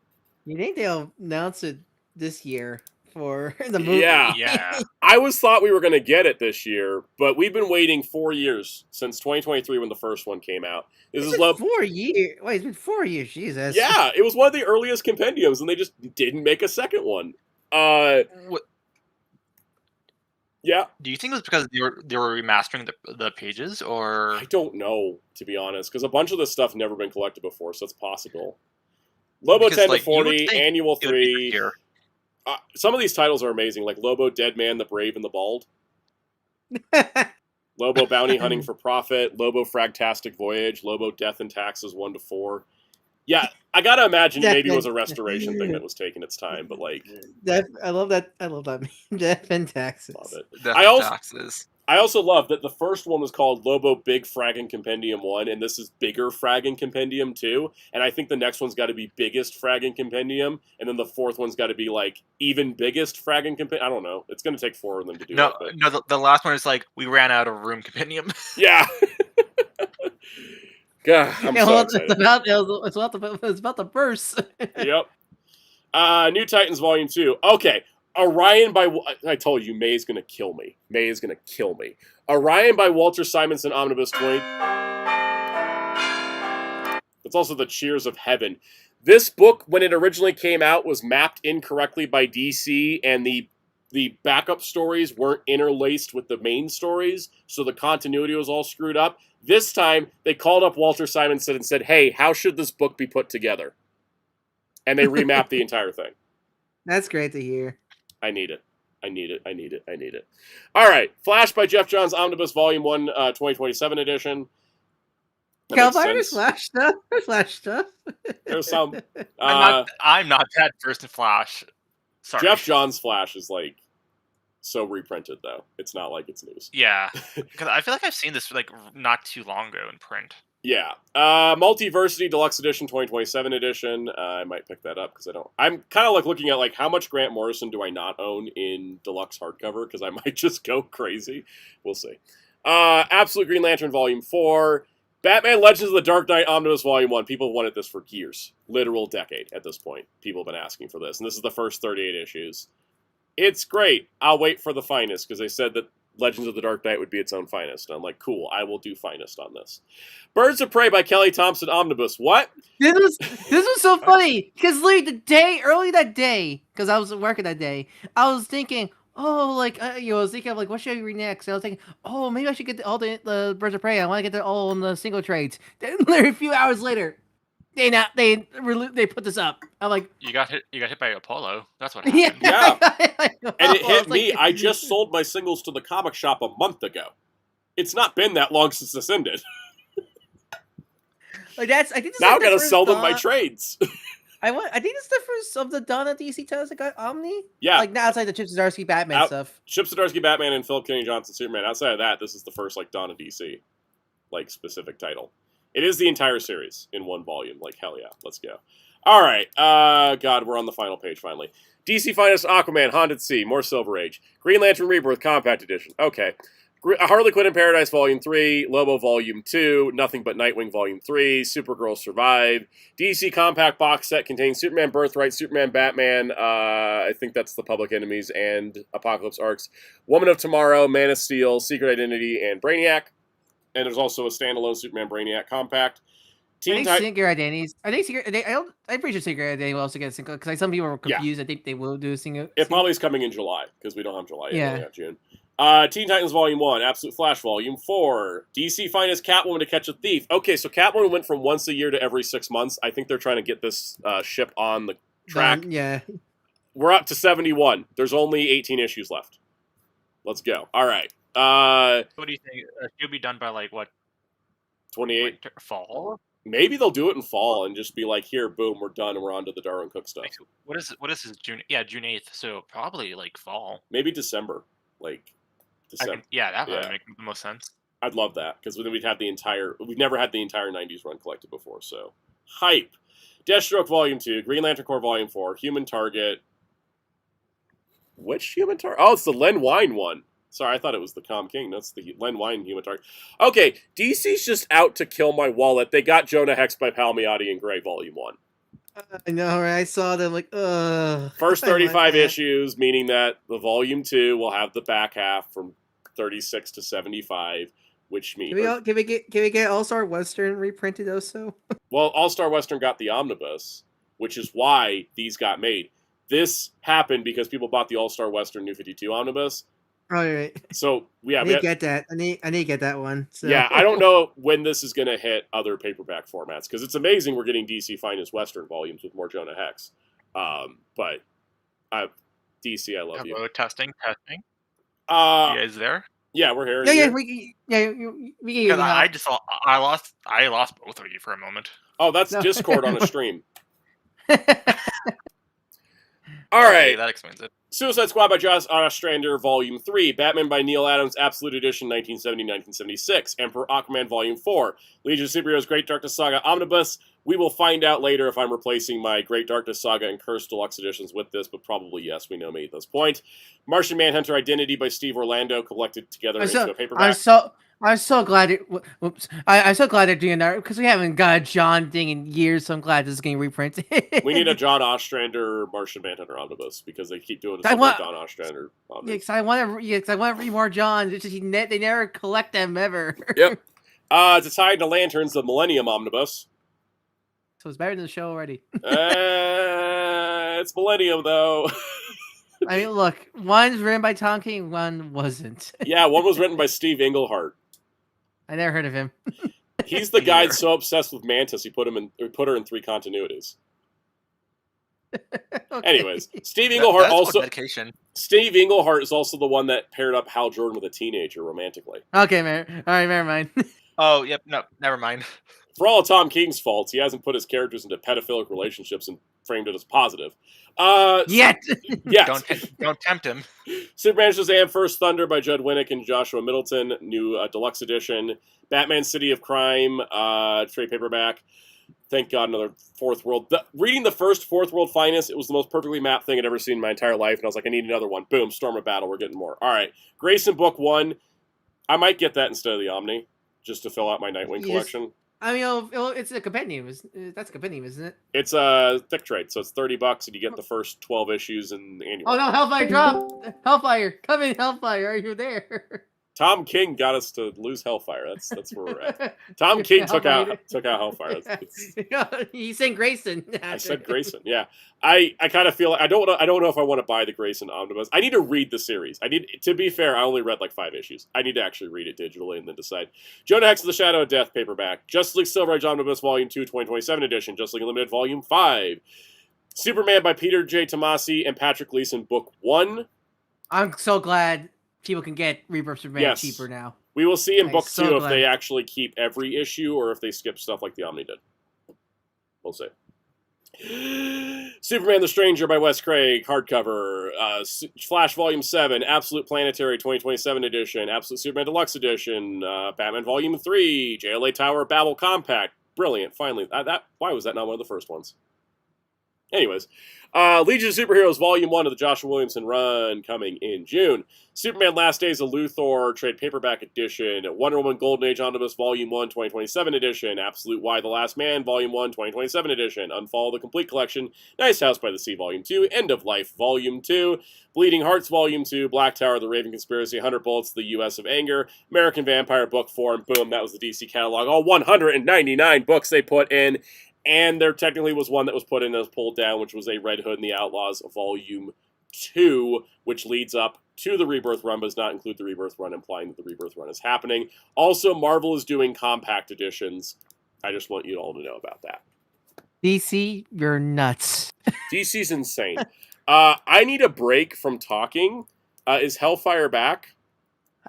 You think they'll announce it this year for the movie? Yeah. I thought we were going to get it this year, but we've been waiting 4 years since 2023 when the first one came out. This is 4 years. Wait, it's been 4 years. Jesus. Yeah, it was one of the earliest compendiums, and they just didn't make a second one. What? Yeah. Do you think it was because they were remastering the pages, or I don't know, to be honest, because a bunch of this stuff never been collected before, so it's possible. Lobo 10 to 40, Annual 3. Some of these titles are amazing, like Lobo Dead Man, the Brave and the Bald. Lobo Bounty Hunting for Profit, Lobo Fragtastic Voyage, Lobo Death and Taxes 1 to 4. Yeah, I gotta imagine maybe it was a restoration thing that was taking its time, but like... I love that. Death and Taxes. Love it. Death and Taxes. I also love that the first one was called Lobo Big Fragging Compendium 1, and this is Bigger Fragging Compendium 2, and I think the next one's got to be Biggest Fragging Compendium, and then the fourth one's got to be, like, Even Biggest Fragging Compendium. I don't know. It's going to take 4 of them to do that. But... No, the last one is, like, we ran out of room compendium. Yeah. God, I'm so excited. It's about the burst. Yep. New Titans Volume 2. Okay. Orion by... I told you, May is going to kill me. May is going to kill me. Orion by Walter Simonson, Omnibus 20. It's also the Cheers of Heaven. This book, when it originally came out, was mapped incorrectly by DC, and the backup stories weren't interlaced with the main stories, so the continuity was all screwed up. This time, they called up Walter Simonson and said, hey, how should this book be put together? And they remapped the entire thing. That's great to hear. I need it. I need it. All right. Flash by Jeff Johns, Omnibus Volume 1, 2027 edition. There's Flash stuff. There's some... I'm not that first in Flash. Sorry. Jeff Johns' Flash is, like, so reprinted, though. It's not like it's news. Yeah. Because I feel like I've seen this, like, not too long ago in print. Yeah. Multiversity Deluxe Edition 2027 edition. I might pick that up because I don't... I'm kind of like looking at like how much Grant Morrison do I not own in deluxe hardcover because I might just go crazy. We'll see. Absolute Green Lantern Volume 4. Batman Legends of the Dark Knight Omnibus Volume 1. People have wanted this for years. Literal decade at this point. People have been asking for this. And this is the first 38 issues. It's great. I'll wait for the finest because they said that Legends of the Dark Knight would be its own finest. And I'm like, cool, I will do finest on this. Birds of Prey by Kelly Thompson Omnibus. What? This was so funny because literally early that day, because I was working that day, I was thinking, oh, like I was thinking of like, what should I read next? And I was thinking, oh, maybe I should get all the Birds of Prey. I want to get them all in the single trades. Then literally a few hours later, they put this up. I'm like, you got hit by Apollo. That's what happened. Yeah. And it hit me. I just sold my singles to the comic shop a month ago. It's not been that long since this ended. Like I think now I gotta sell them my trades. I think it's the first of the Donna DC titles that got Omni. Yeah, like outside the Chip Zdarsky Batman stuff. Chip Zdarsky Batman and Philip Kennedy Johnson Superman. Outside of that, this is the first like Donna DC, like specific title. It is the entire series in one volume. Like hell yeah, let's go. All right, God, we're on the final page finally. DC Finest Aquaman, Haunted Sea, more Silver Age. Green Lantern Rebirth, Compact Edition. Okay. Harley Quinn in Paradise Volume 3, Lobo Volume 2, Nothing But Nightwing Volume 3, Supergirl Survive. DC Compact Box Set contains Superman Birthright, Superman Batman, I think that's the Public Enemies and Apocalypse arcs, Woman of Tomorrow, Man of Steel, Secret Identity, and Brainiac. And there's also a standalone Superman Brainiac Compact. I think Secret Identities. I'm pretty sure Secret Identity will also get a single, because some people were confused. I think they will do a single. It probably is coming in July, because we don't have July yet. We got June. Teen Titans Volume 1, Absolute Flash Volume 4, DC Finest Catwoman to Catch a Thief. Okay, so Catwoman went from once a year to every 6 months. I think they're trying to get this ship on the track. Yeah. We're up to 71. There's only 18 issues left. Let's go. All right. What do you think? She'll be done by, like, what? 28? Fall? Maybe they'll do it in fall and just be like, here, boom, we're done, and we're on to the Darwin Cook stuff. What is this, June? Yeah, June 8th, so probably, like, fall. Maybe December. Like... that would make the most sense. I'd love that, because then we've never had the entire 90s run collected before, so. Hype. Deathstroke Volume 2, Green Lantern Corps Volume 4, Human Target. Which Human Target? Oh, it's the Len Wein one. Sorry, I thought it was the Com King. That's the Len Wein Human Target. Okay, DC's just out to kill my wallet. They got Jonah Hex by Palmiotti and Gray Volume 1. I know, right? I saw them like, First 35 issues, meaning that the Volume 2 will have the back half from 36 to 75, which means... Can we get All-Star Western reprinted also? Well, All-Star Western got the Omnibus, which is why these got made. This happened because people bought the All-Star Western New 52 Omnibus. Oh, right. So, yeah. I need to get that. I need to get that one. So. Yeah, I don't know when this is going to hit other paperback formats, because it's amazing we're getting DC Finest Western volumes with more Jonah Hex. But DC, I love you. Hello, testing. You guys there? Yeah, we're here. Yeah, we I lost both of you for a moment. Oh, that's Discord on a stream. All right. That explains it. Suicide Squad by Josh Ostrander, Volume 3. Batman by Neil Adams, Absolute Edition, 1970-1976. Emperor Aquaman, Volume 4. Legion of Superheroes, Great Darkness Saga Omnibus. We will find out later if I'm replacing my Great Darkness Saga and Curse Deluxe Editions with this, but probably yes, we know me at this point. Martian Manhunter Identity by Steve Orlando, collected together into a paperback. I'm so glad I'm so glad they're doing that, because we haven't got a John thing in years, so I'm glad this is getting reprinted. We need a John Ostrander Martian Manhunter omnibus, because they keep doing this with John Ostrander omnibus. Yeah, because I want to read more John. It's just they never collect them ever. Yep. It's tied to Lanterns, the Millennium Omnibus. So it's better than the show already. It's Millennium, though. I mean, look, one's written by Tom King, one wasn't. Yeah, one was written by Steve Englehart. I never heard of him. He's the guy so obsessed with Mantis, he put her in 3 continuities. Okay. Anyways, Steve Englehart Steve Englehart is also the one that paired up Hal Jordan with a teenager romantically. Okay, man. All right, never mind. Oh, yep, no, never mind. For all of Tom King's faults, he hasn't put his characters into pedophilic relationships and framed it as positive. Yet. Don't tempt him. Superman Shazam First Thunder by Judd Winnick and Joshua Middleton, new deluxe edition. Batman City of Crime, trade paperback. Thank God, another Fourth World. Reading the first Fourth World Finest, it was the most perfectly mapped thing I'd ever seen in my entire life, and I was like, I need another one. Boom, Storm of Battle, we're getting more. All right, Grayson Book 1. I might get that instead of the Omni, just to fill out my Nightwing collection. I mean, it's a compendium. That's a compendium, isn't it? It's a thick trade, so it's $30, and you get the first 12 issues in the annual. Oh no, Hellfire dropped! Hellfire, come in, Hellfire, are you there? Tom King got us to lose Hellfire. That's where we're at. Tom King took out Hellfire. He said Grayson. I said Grayson. Yeah, I kind of feel like I don't know if I want to buy the Grayson omnibus. I need to read the series. To be fair, I only read like 5 issues. I need to actually read it digitally and then decide. Jonah Hex of the Shadow of Death paperback. Justice League Silver Age Omnibus Volume 2, 2027 edition. Justice League Unlimited Volume 5. Superman by Peter J. Tomasi and Patrick Gleason Book 1. I'm so glad people can get Rebirth Superman cheaper now. We will see in Book 2 if they actually keep every issue or if they skip stuff like the Omni did. We'll see. Superman the Stranger by Wes Craig, hardcover. Flash Volume 7, Absolute Planetary 2027 edition, Absolute Superman Deluxe edition, Batman Volume 3, JLA Tower Babel Compact. Brilliant, finally. Why was that not one of the first ones? Anyways, Legion of Superheroes Volume 1 of the Joshua Williamson run coming in June. Superman Last Days of Luthor Trade Paperback Edition. Wonder Woman Golden Age Omnibus Volume 1 2027 Edition. Absolute Y the Last Man Volume 1 2027 Edition. Unfollow the Complete Collection. Nice House by the Sea Volume 2. End of Life Volume 2. Bleeding Hearts Volume 2. Black Tower, The Raven Conspiracy. 100 Bullets, The U.S. of Anger. American Vampire Book 4. And boom, that was the DC catalog. All 199 books they put in. And there technically was one that was put in and was pulled down, which was a Red Hood and the Outlaws Volume 2, which leads up to the Rebirth Run, but does not include the Rebirth Run, implying that the Rebirth Run is happening. Also, Marvel is doing compact editions. I just want you all to know about that. DC, you're nuts. DC's insane. I need a break from talking. Is Hellfire back?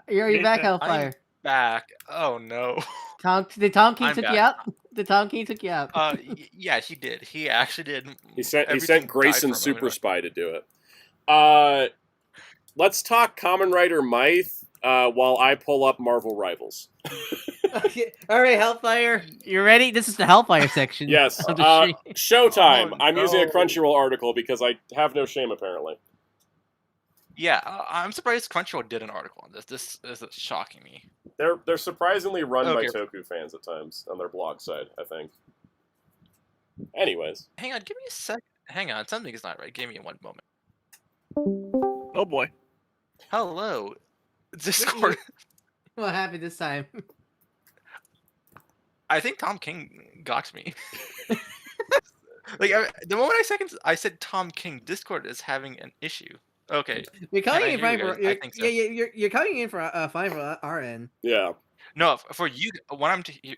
Are you back, Hellfire? I'm back. Oh, no. Did Tom King took you out? The Tom King took you out. Yeah, he did. He actually did. He sent Grayson Super Spy to do it. Let's talk Kamen Rider Myth while I pull up Marvel Rivals. Okay. All right, Hellfire, you ready? This is the Hellfire section. Yes. Showtime. I'm using a Crunchyroll article because I have no shame, apparently. Yeah, I'm surprised Crunchyroll did an article on this. This is shocking me. They're surprisingly run by Toku fans at times on their blog side, I think. Anyways. Hang on, give me a sec. Hang on, something is not right. Give me one moment. Oh boy. Hello. Discord. What happened this time? I think Tom King got me. Like the moment I said Tom King, Discord is having an issue. Okay. You're coming in fine for you're coming in for fine for our end. Yeah. No, for you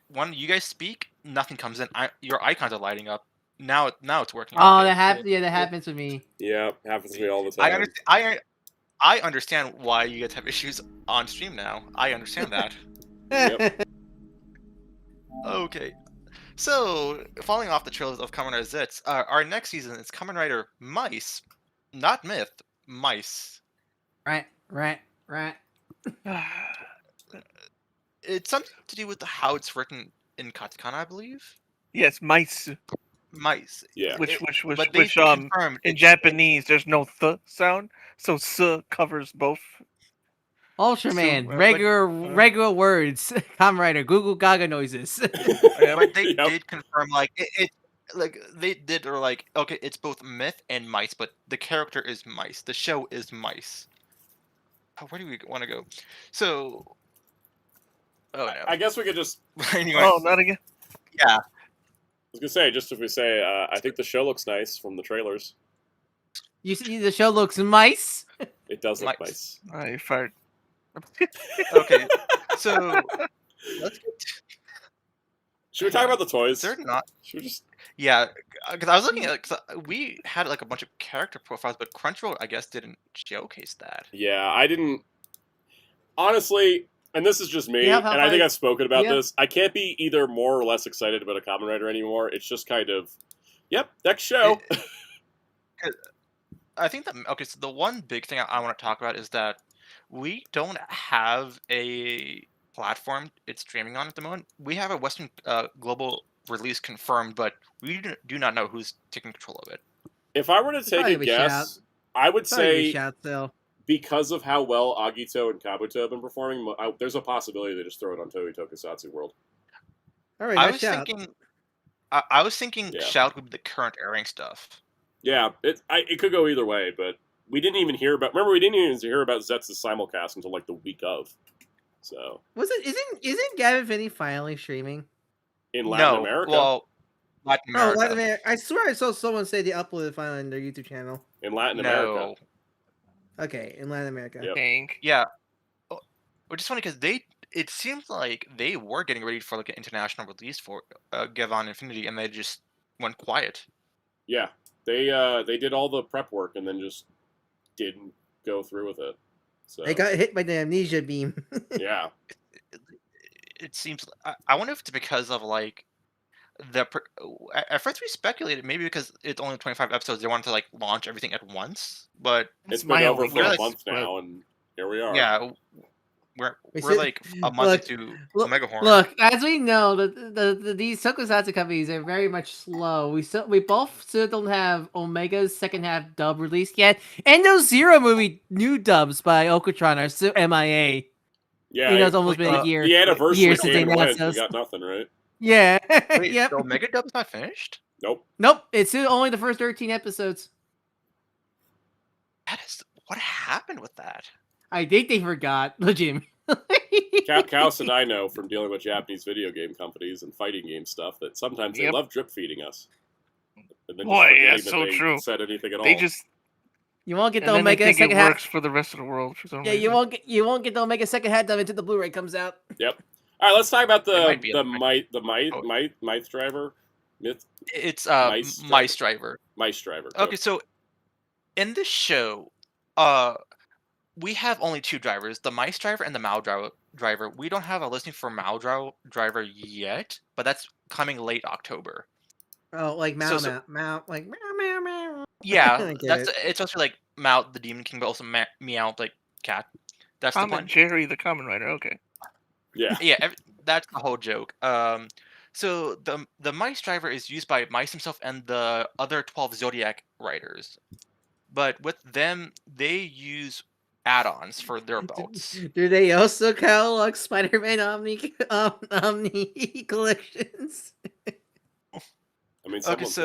when you guys speak, nothing comes in. Your icons are lighting up. Now it's working. Oh, okay. That happens to me. Yeah, happens to me all the time. I understand why you guys have issues on stream now. I understand that. Yep. Okay. So, following off the trailers of Kamen Rider Zits, our next season is Kamen Rider Mice, not Myth. Mice. Right. It's something to do with how it's written in katakana, I believe. Yes, mice. Mice. Yeah. Which in Japanese there's no th sound, so s covers both. Ultraman, regular words. Kamen Rider, Google Gaga noises. But they did confirm okay, it's both myth and mice, but the character is mice. The show is mice. Oh, where do we want to go? So, oh no. I guess we could just. Anyway. Oh, not again. Yeah. I was gonna say, just if we say, I think the show looks nice from the trailers. You see, the show looks mice. It does look nice. I fired. Okay, so let's get. Should we talk about the toys? They're not. Should we just? Yeah, because I was looking at we had like a bunch of character profiles, but Crunchyroll, I guess, didn't showcase that. Yeah, I didn't. Honestly, and this is just me, and I think I've spoken about this. I can't be either more or less excited about a Kamen Rider anymore. It's just kind of, yep, next show. I think that so the one big thing I want to talk about is that we don't have a platform it's streaming on at the moment. We have a Western global release confirmed, but we do not know who's taking control of it. If I were to take a guess, I would say because of how well Agito and Kabuto have been performing, there's a possibility they just throw it on Tokusatsu World. All right, I was thinking Shout would be the current airing stuff. Yeah, it could go either way, but we didn't even hear about. Remember, we didn't even hear about Zets' simulcast until like the week of. So isn't Gavin Finney finally streaming in Latin America? Well, Latin America. Oh, Latin America! I swear I saw someone say they uploaded finally on their YouTube channel. In Latin America. Okay, in Latin America. Yep. Yeah. Which is funny because it seems like they were getting ready for like an international release for Gavin Infinity, and they just went quiet. Yeah, they did all the prep work and then just didn't go through with it. So they got hit by the amnesia beam. Yeah. It seems. I wonder if it's because of like at first we speculated maybe because it's only 25 episodes they wanted to like launch everything at once, but it's been over for a month now, and here we are. Yeah, We're like a month into Omega Horn. Look, as we know, these Tokusatsu companies are very much slow. We both still don't have Omega's second half dub released yet, and those Zero movie new dubs by Okutron are still MIA. Yeah, it's almost been a year. The anniversary since they came and went. announced We got nothing, right? Yeah. Wait, Yep. the Omega dub's not finished? Nope. Nope. It's still only the first 13 episodes. What happened with that? I think they forgot. Legitimately. Kaus and I know from dealing with Japanese video game companies and fighting game stuff that sometimes they love drip feeding us. And then Boy, that's so true. Said anything at they all. just you won't get the and Omega then they think second it half. works for the rest of the world. For some Yeah, reason. you won't get the Omega second half done until the Blu-ray comes out. Yep. All right, let's talk about the Myth driver. It's Mice driver. Mice driver. Okay, so in this show, we have only two drivers, the Mice driver and the MAWS driver. We don't have a listing for MAWS driver yet, but that's coming late October. Oh, like Meow, like meow. Yeah, it's also like Mao the Demon King, but also Meow like cat. That's the point. Jerry the Common Rider. Okay. Yeah. Yeah, that's the whole joke. So the Mice driver is used by Mice himself and the other 12 Zodiac riders, but with them they use add-ons for their belts. Do they also catalog Spider-Man Omni collections? I mean, someone's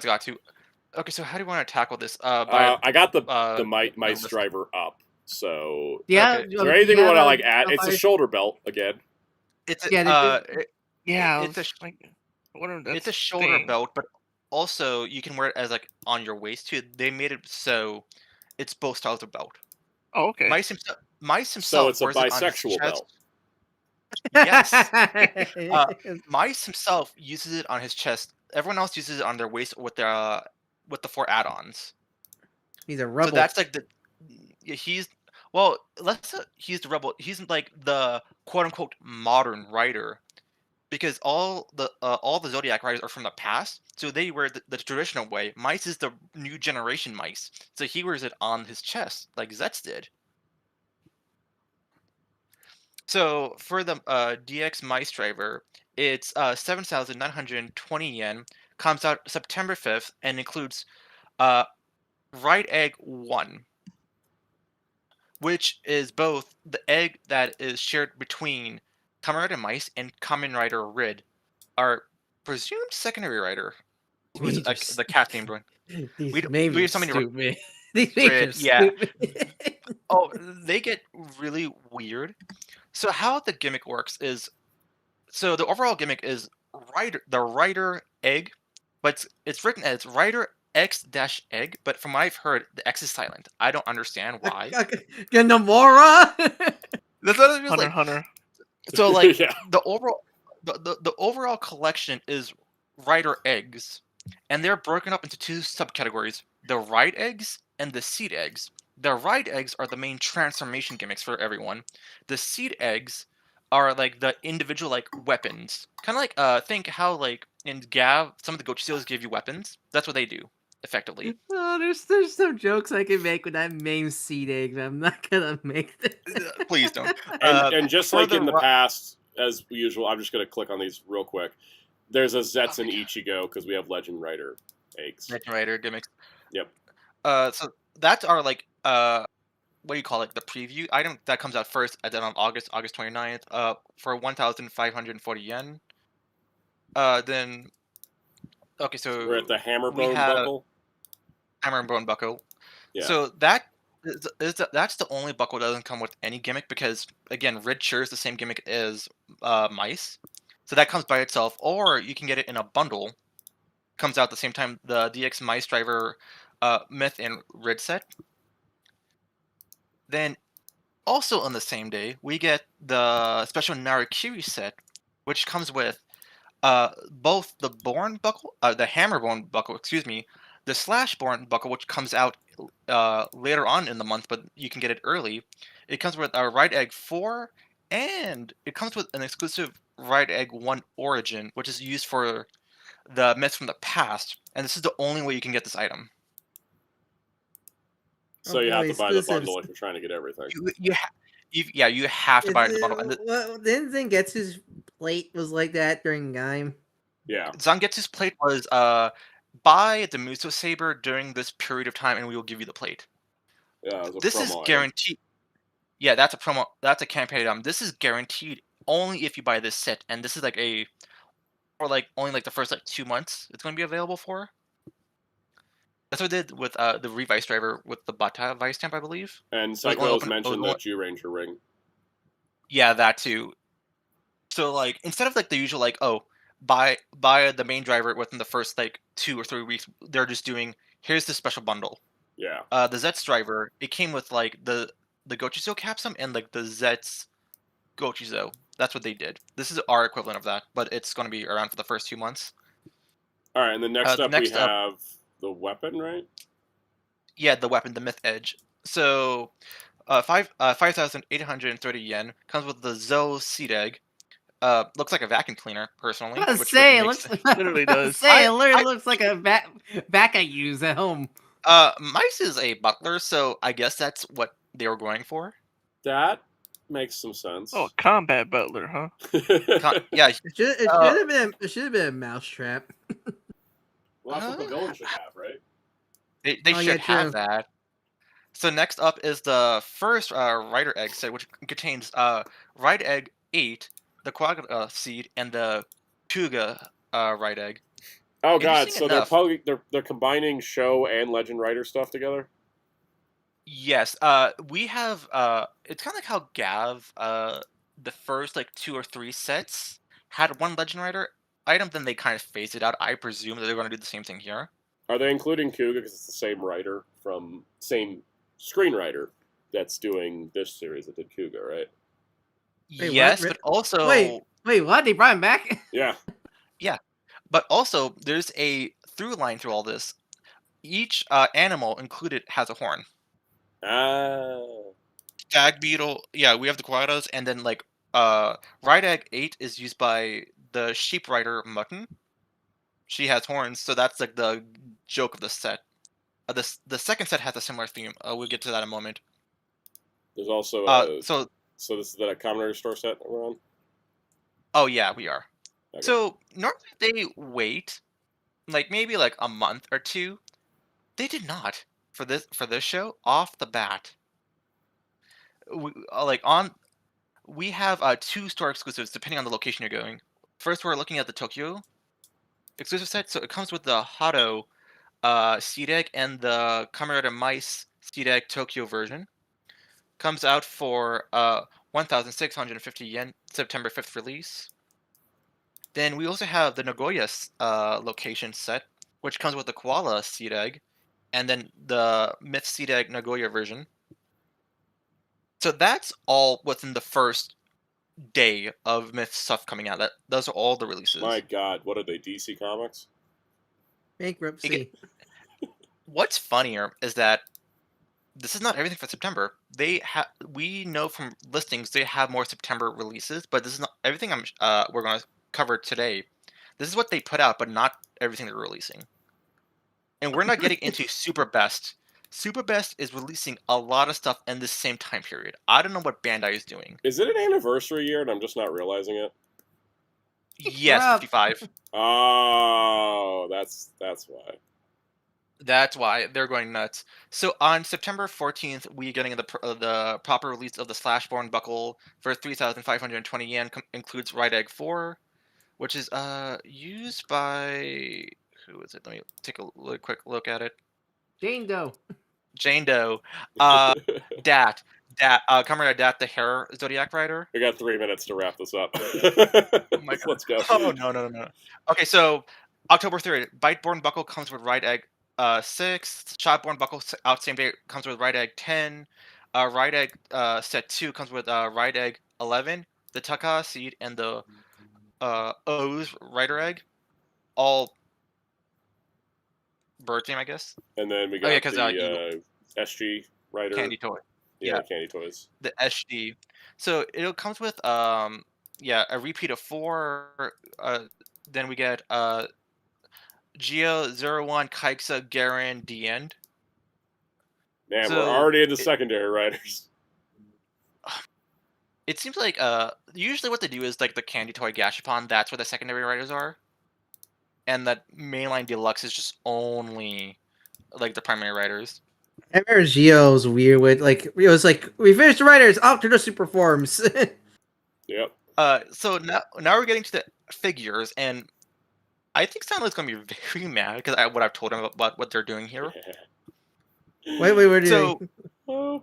got to. Okay, so how do you want to tackle this? I got the Mice driver up. So yeah, is there anything you want to like add? It's a shoulder belt again. It's it's a shoulder belt, but also you can wear it as like on your waist too. They made it so it's both styles of belt. Oh, okay. Mice himself. So it's a bisexual belt. Yes. Mice himself uses it on his chest. Everyone else uses it on their waist with the 4 add-ons. He's a rebel. So that's like he's the rebel. He's like the quote unquote modern rider, because all the Zodiac riders are from the past, so they wear the traditional way. Mice is the new generation Mice, so he wears it on his chest like Zetz did. So for the DX Mice driver, it's 7,920 yen. Comes out September 5th and includes Right Egg 1, which is both the egg that is shared between Kamen Rider Mice and Kamen Rider Rid, our presumed secondary rider, who is the cat named one. We have somebody Oh, they get really weird. So how the gimmick works is, so the overall gimmick is the rider egg, but it's written as rider X-egg, but from what I've heard, the X is silent. I don't understand why. Gundamora. That's what it was like. Hunter. So like the overall collection is rider eggs, and they're broken up into 2 subcategories: the ride eggs and the seed eggs. The ride eggs are the main transformation gimmicks for everyone. The seed eggs are like the individual like weapons, kind of like think how like in Gav some of the Gochiseos give you weapons. That's what they do effectively. Oh, there's some jokes I can make with that main seed egg, but I'm not gonna make this. Please don't. And just like in the past, as usual, I'm just gonna click on these real quick. There's a Zetz and Ichigo because we have Legend Rider eggs. Legend Rider gimmicks. Yep. So that's our like what do you call it? The preview item that comes out first, and then on August 29th, for 1,540 yen. Then okay, so we're at the Hammerbone buckle. Hammerbone buckle. Yeah. So that's the only buckle that doesn't come with any gimmick, because again, Rid shares the same gimmick as Mice, so that comes by itself, or you can get it in a bundle. Comes out at the same time, the DX Mice driver, Myth and Rid set. Then, also on the same day, we get the special Narakiri set, which comes with both the Born buckle, the Hammerbone buckle, the Slashborn buckle, which comes out later on in the month, but you can get it early. It comes with a Ride Egg 4, and it comes with an exclusive Ride Egg 1 Origin, which is used for the myths from the past, and this is the only way you can get this item. So you have to buy the bundle if you're trying to get everything. You have to buy the bundle. And well, didn't Zangetsu's plate was like that during Gaim? Yeah. Zangetsu's plate was buy the Muso Saber during this period of time, and we will give you the plate. Yeah, it was a This promo is item. guaranteed. Yeah, that's a promo. That's a campaign item. This is guaranteed only if you buy this set, and this is like only like the first like 2 months it's going to be available for. That's what they did with the Revice driver with the Bata Vice Stamp, I believe. And Psycho's mentioned the Jew Ranger ring. Yeah, that too. So like instead of like the usual like buy the main driver within the first like 2 or 3 weeks, they're just doing here's the special bundle. Yeah. The Zets driver, it came with like the Gochizo capsum and like the Zets Gochizo. That's what they did. This is our equivalent of that, but it's going to be around for the first 2 months. All right, and then next up we have the weapon, right? Yeah, the weapon, the Myth Edge. So, 5,830 yen comes with the Zo Seed Egg. Looks like a vacuum cleaner, personally. I was say it looks literally does. Say it literally looks like a vac I use at home. Mice is a butler, so I guess that's what they were going for. That makes some sense. Oh, combat butler, huh? Yeah. It should have been a mousetrap. Well, that's what the villain should have, right? They should have that. So next up is the first Rider Egg set, which contains Rider Egg 8, the Quagga Seed, and the Kuga Rider Egg. Oh god, so they're combining show and Legend Rider stuff together? Yes. We have it's kind of like how Gav the first like 2 or 3 sets had one Legend Rider item, then they kind of phased it out. I presume that they're going to do the same thing here. Are they including Kuga because it's the same writer from same screenwriter that's doing this series that did Kuga, right? Wait, yes, what? But also wait, what? They brought him back? Yeah. Yeah. But also there's a through line through all this. Each animal included has a horn. Stag Beetle, yeah, we have the Quaggas, and then like Rider Egg 8 is used by the Sheep Rider Mutton. She has horns, so that's like the joke of the set. The second set has a similar theme. We'll get to that in a moment. There's also so this is the Common Store set we're on? Oh yeah, we are. Okay. So normally they wait like maybe like a month or 2. They did not for this show off the bat. We have 2 store exclusives depending on the location you're going. First, we're looking at the Tokyo exclusive set. So it comes with the Hado Seed Egg and the Kamen Rider Mice Seed Egg Tokyo version. Comes out for 1,650 yen, September 5th release. Then we also have the Nagoya location set, which comes with the Koala Seed Egg, and then the Myth Seed Egg Nagoya version. So that's all within the first day of Myth stuff coming out. Those are all the releases. My god, what are they, DC Comics? Bankruptcy. What's funnier is that this is not everything for September. We know from listings they have more September releases, but this is not everything we're going to cover today. This is what they put out, but not everything they're releasing. And we're not getting into Super Best. Super Best is releasing a lot of stuff in the same time period. I don't know what Bandai is doing. Is it an anniversary year and I'm just not realizing it? Yes, 55. Oh, that's why. That's why they're going nuts. So on September 14th, we're getting the proper release of the Slashborn buckle for 3,520 yen. Includes Rider Egg 4, which is used by who is it? Let me take a quick look at it. Jane Doe. Dat, Kamen Rider Dat, the hair Zodiac Rider. We got 3 minutes to wrap this up. Oh my god. Let's go. Oh no. Okay, so October 3rd, Biteborn buckle comes with Rider Egg 6. Shotborn buckle out same day comes with Rider Egg 10. Rider Egg set 2 comes with Rider Egg 11. The Taka Seed and the O's Rider Egg, all bird theme, I guess. And then we got the SG Rider Candy Toy. Yeah, Candy Toys. The SG. So it comes with a repeat of 4. Then we get Geo 01 Kaiksa Garen the End. Man, we're already into secondary riders. it seems like usually what they do is like the Candy Toy Gashapon. That's where the secondary writers are, and that mainline deluxe is just only like the primary writers. I remember Gio's weird with like it was like we finished the writers after the super forms. Yep. So now we're getting to the figures, and I think Soundlight's gonna be very mad because what I've told him about what they're doing here. Wait, what are you So, doing?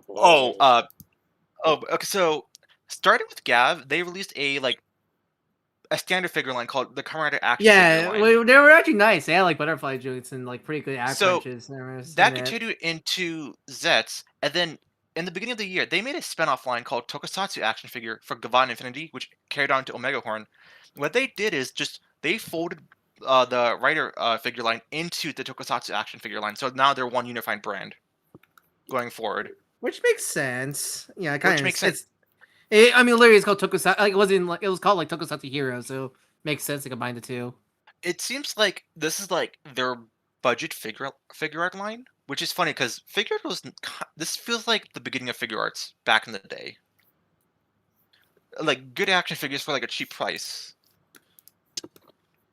okay. So, starting with Gav, they released a standard figure line called the Kamen Rider Action figure line. They were actually nice. They had like butterfly joints and like pretty good act So, punches. that continued into Zets, and then in the beginning of the year, they made a spin-off line called Tokusatsu action figure for Gavan Infinity, which carried on to Omega Horn. What they did is just they folded the Rider figure line into the Tokusatsu action figure line, so now they're one unified brand going forward. Which makes sense. Yeah, kind of makes sense. I mean, literally, it's called Tokusatsu. Like, it was called like Tokusatsu Hero, so makes sense to combine the two. It seems like this is like their budget figure art line, which is funny because figure art was this feels like the beginning of figure arts back in the day. Like good action figures for like a cheap price.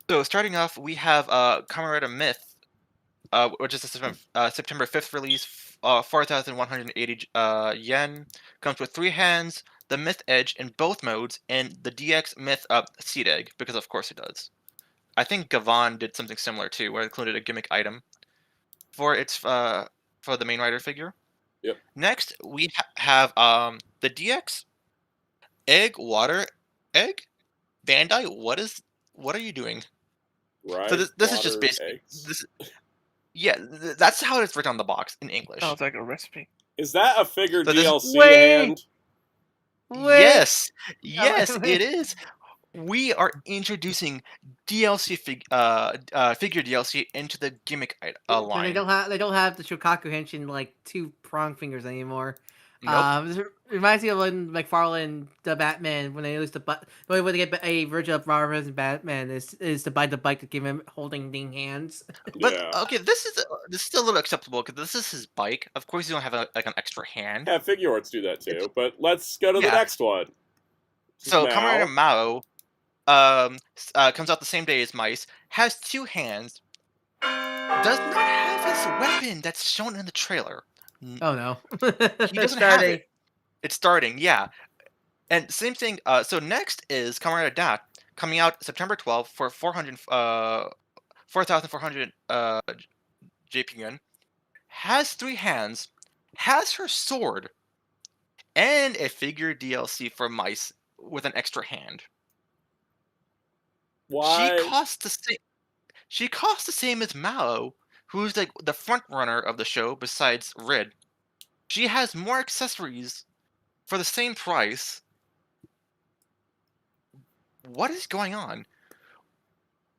So starting off, we have Kamen Rider Myth, which is a September 5th release, 4,180 yen. Comes with 3 hands, the Myth Edge in both modes, and the DX Myth Seed Egg, because of course it does. I think Gavan did something similar too, where it included a gimmick item for its for the main rider figure. Yep. Next, we have the DX Egg Water Egg. Bandai, what are you doing? Right. So this is just basically this. Yeah, that's how it's written on the box in English. Sounds like a recipe. Is that a figure So DLC hand? Yes, it is. We are introducing DLC figure DLC into the gimmick line. They don't have the Shokaku Henshin like 2 prong fingers anymore. Nope. This reminds me of when McFarlane the Batman when they used to when they get a version of Robert Pattinson Batman is to buy the bike to give him holding ding hands. But okay, this is a little acceptable because this is his bike. Of course, you don't have an extra hand. Yeah, figure arts do that too. But let's go to the next one. So Kamen Rider Mao comes out the same day as Mice. Has 2 hands. Does not have his weapon that's shown in the trailer. Oh no! He doesn't have it. It's starting, yeah. And same thing. So next is Kamen Rider Dat coming out September 12th for 4,400 JP yen. Has 3 hands. Has her sword. And a figure DLC for Mice with an extra hand. Why? She costs the same as Mao, who's like the front runner of the show besides Rid. She has more accessories for the same price. What is going on?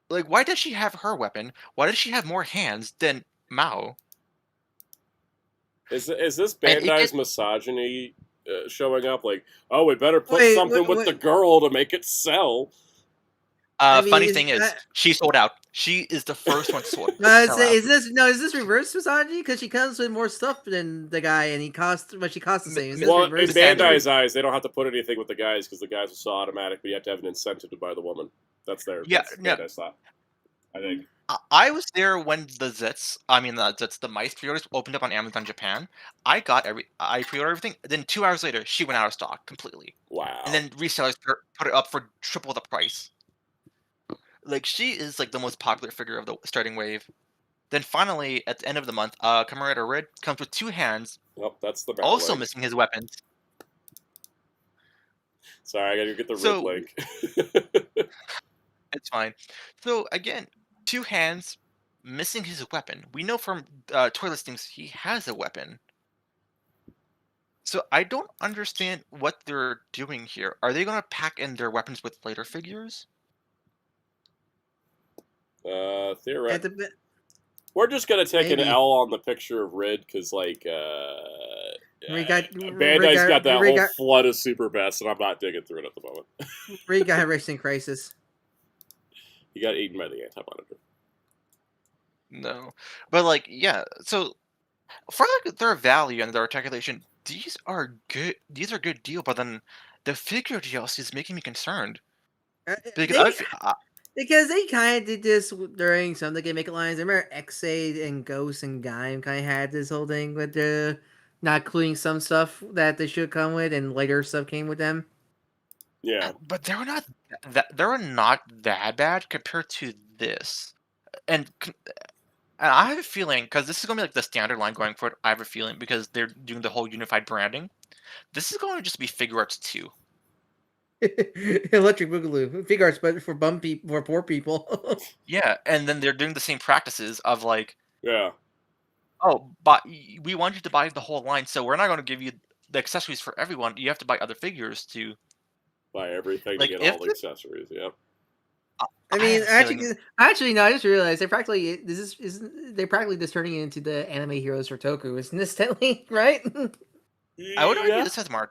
Like, why does she have her weapon? Why does she have more hands than Mao? Is this Bandai's misogyny showing up? Like, oh, we better put something with the girl to make it sell. Funny thing is, she sold out. She is the first one sold. Is this reverse misogyny? Because she comes with more stuff than the guy, and she costs the same. Well, in Bandai's eyes, they don't have to put anything with the guys because the guys are so automatic, but you have to have an incentive to buy the woman. That's their Bandai's thought. I think. I was there when the Mice pre-orders opened up on Amazon Japan. I pre-ordered everything. Then 2 hours later, she went out of stock completely. Wow. And then resellers put it up for triple the price. Like, she is like the most popular figure of the starting wave. Then finally, at the end of the month, Kamen Rider Red comes with 2 hands. Oh, that's the also missing his weapons. Sorry, I gotta get the Red link. It's fine. So again, 2 hands, missing his weapon. We know from toy listings he has a weapon. So I don't understand what they're doing here. Are they going to pack in their weapons with later figures? Theoretically. We're just gonna take an L on the picture of Rid because, like, Bandai's got that whole flood of super best, and I'm not digging through it at the moment. Rid got Racing Crisis. He got eaten by the Anti-Monitor. No, but like, yeah. So for like their value and their articulation, these are good. These are good deal. But then the figure DLC is making me concerned. Because they kind of did this during some of the gimmick lines. I remember X-Aid and Ghost and Gaim kind of had this whole thing with the not including some stuff that they should come with, and later stuff came with them. Yeah, but they were not that bad compared to this, and I have a feeling because this is going to be like the standard line going forward. I have a feeling because they're doing the whole unified branding. This is going to just be figure arts too. Electric Boogaloo figure arts, but for for poor people. Yeah, and then they're doing the same practices of like, yeah. Oh, but we want you to buy the whole line, so we're not going to give you the accessories for everyone. You have to buy other figures to buy everything like, to get all the accessories. Yeah. I mean, actually, no. I just realized they're practically they're practically just turning it into the anime heroes for Toku, isn't this technically right? I would argue this has more.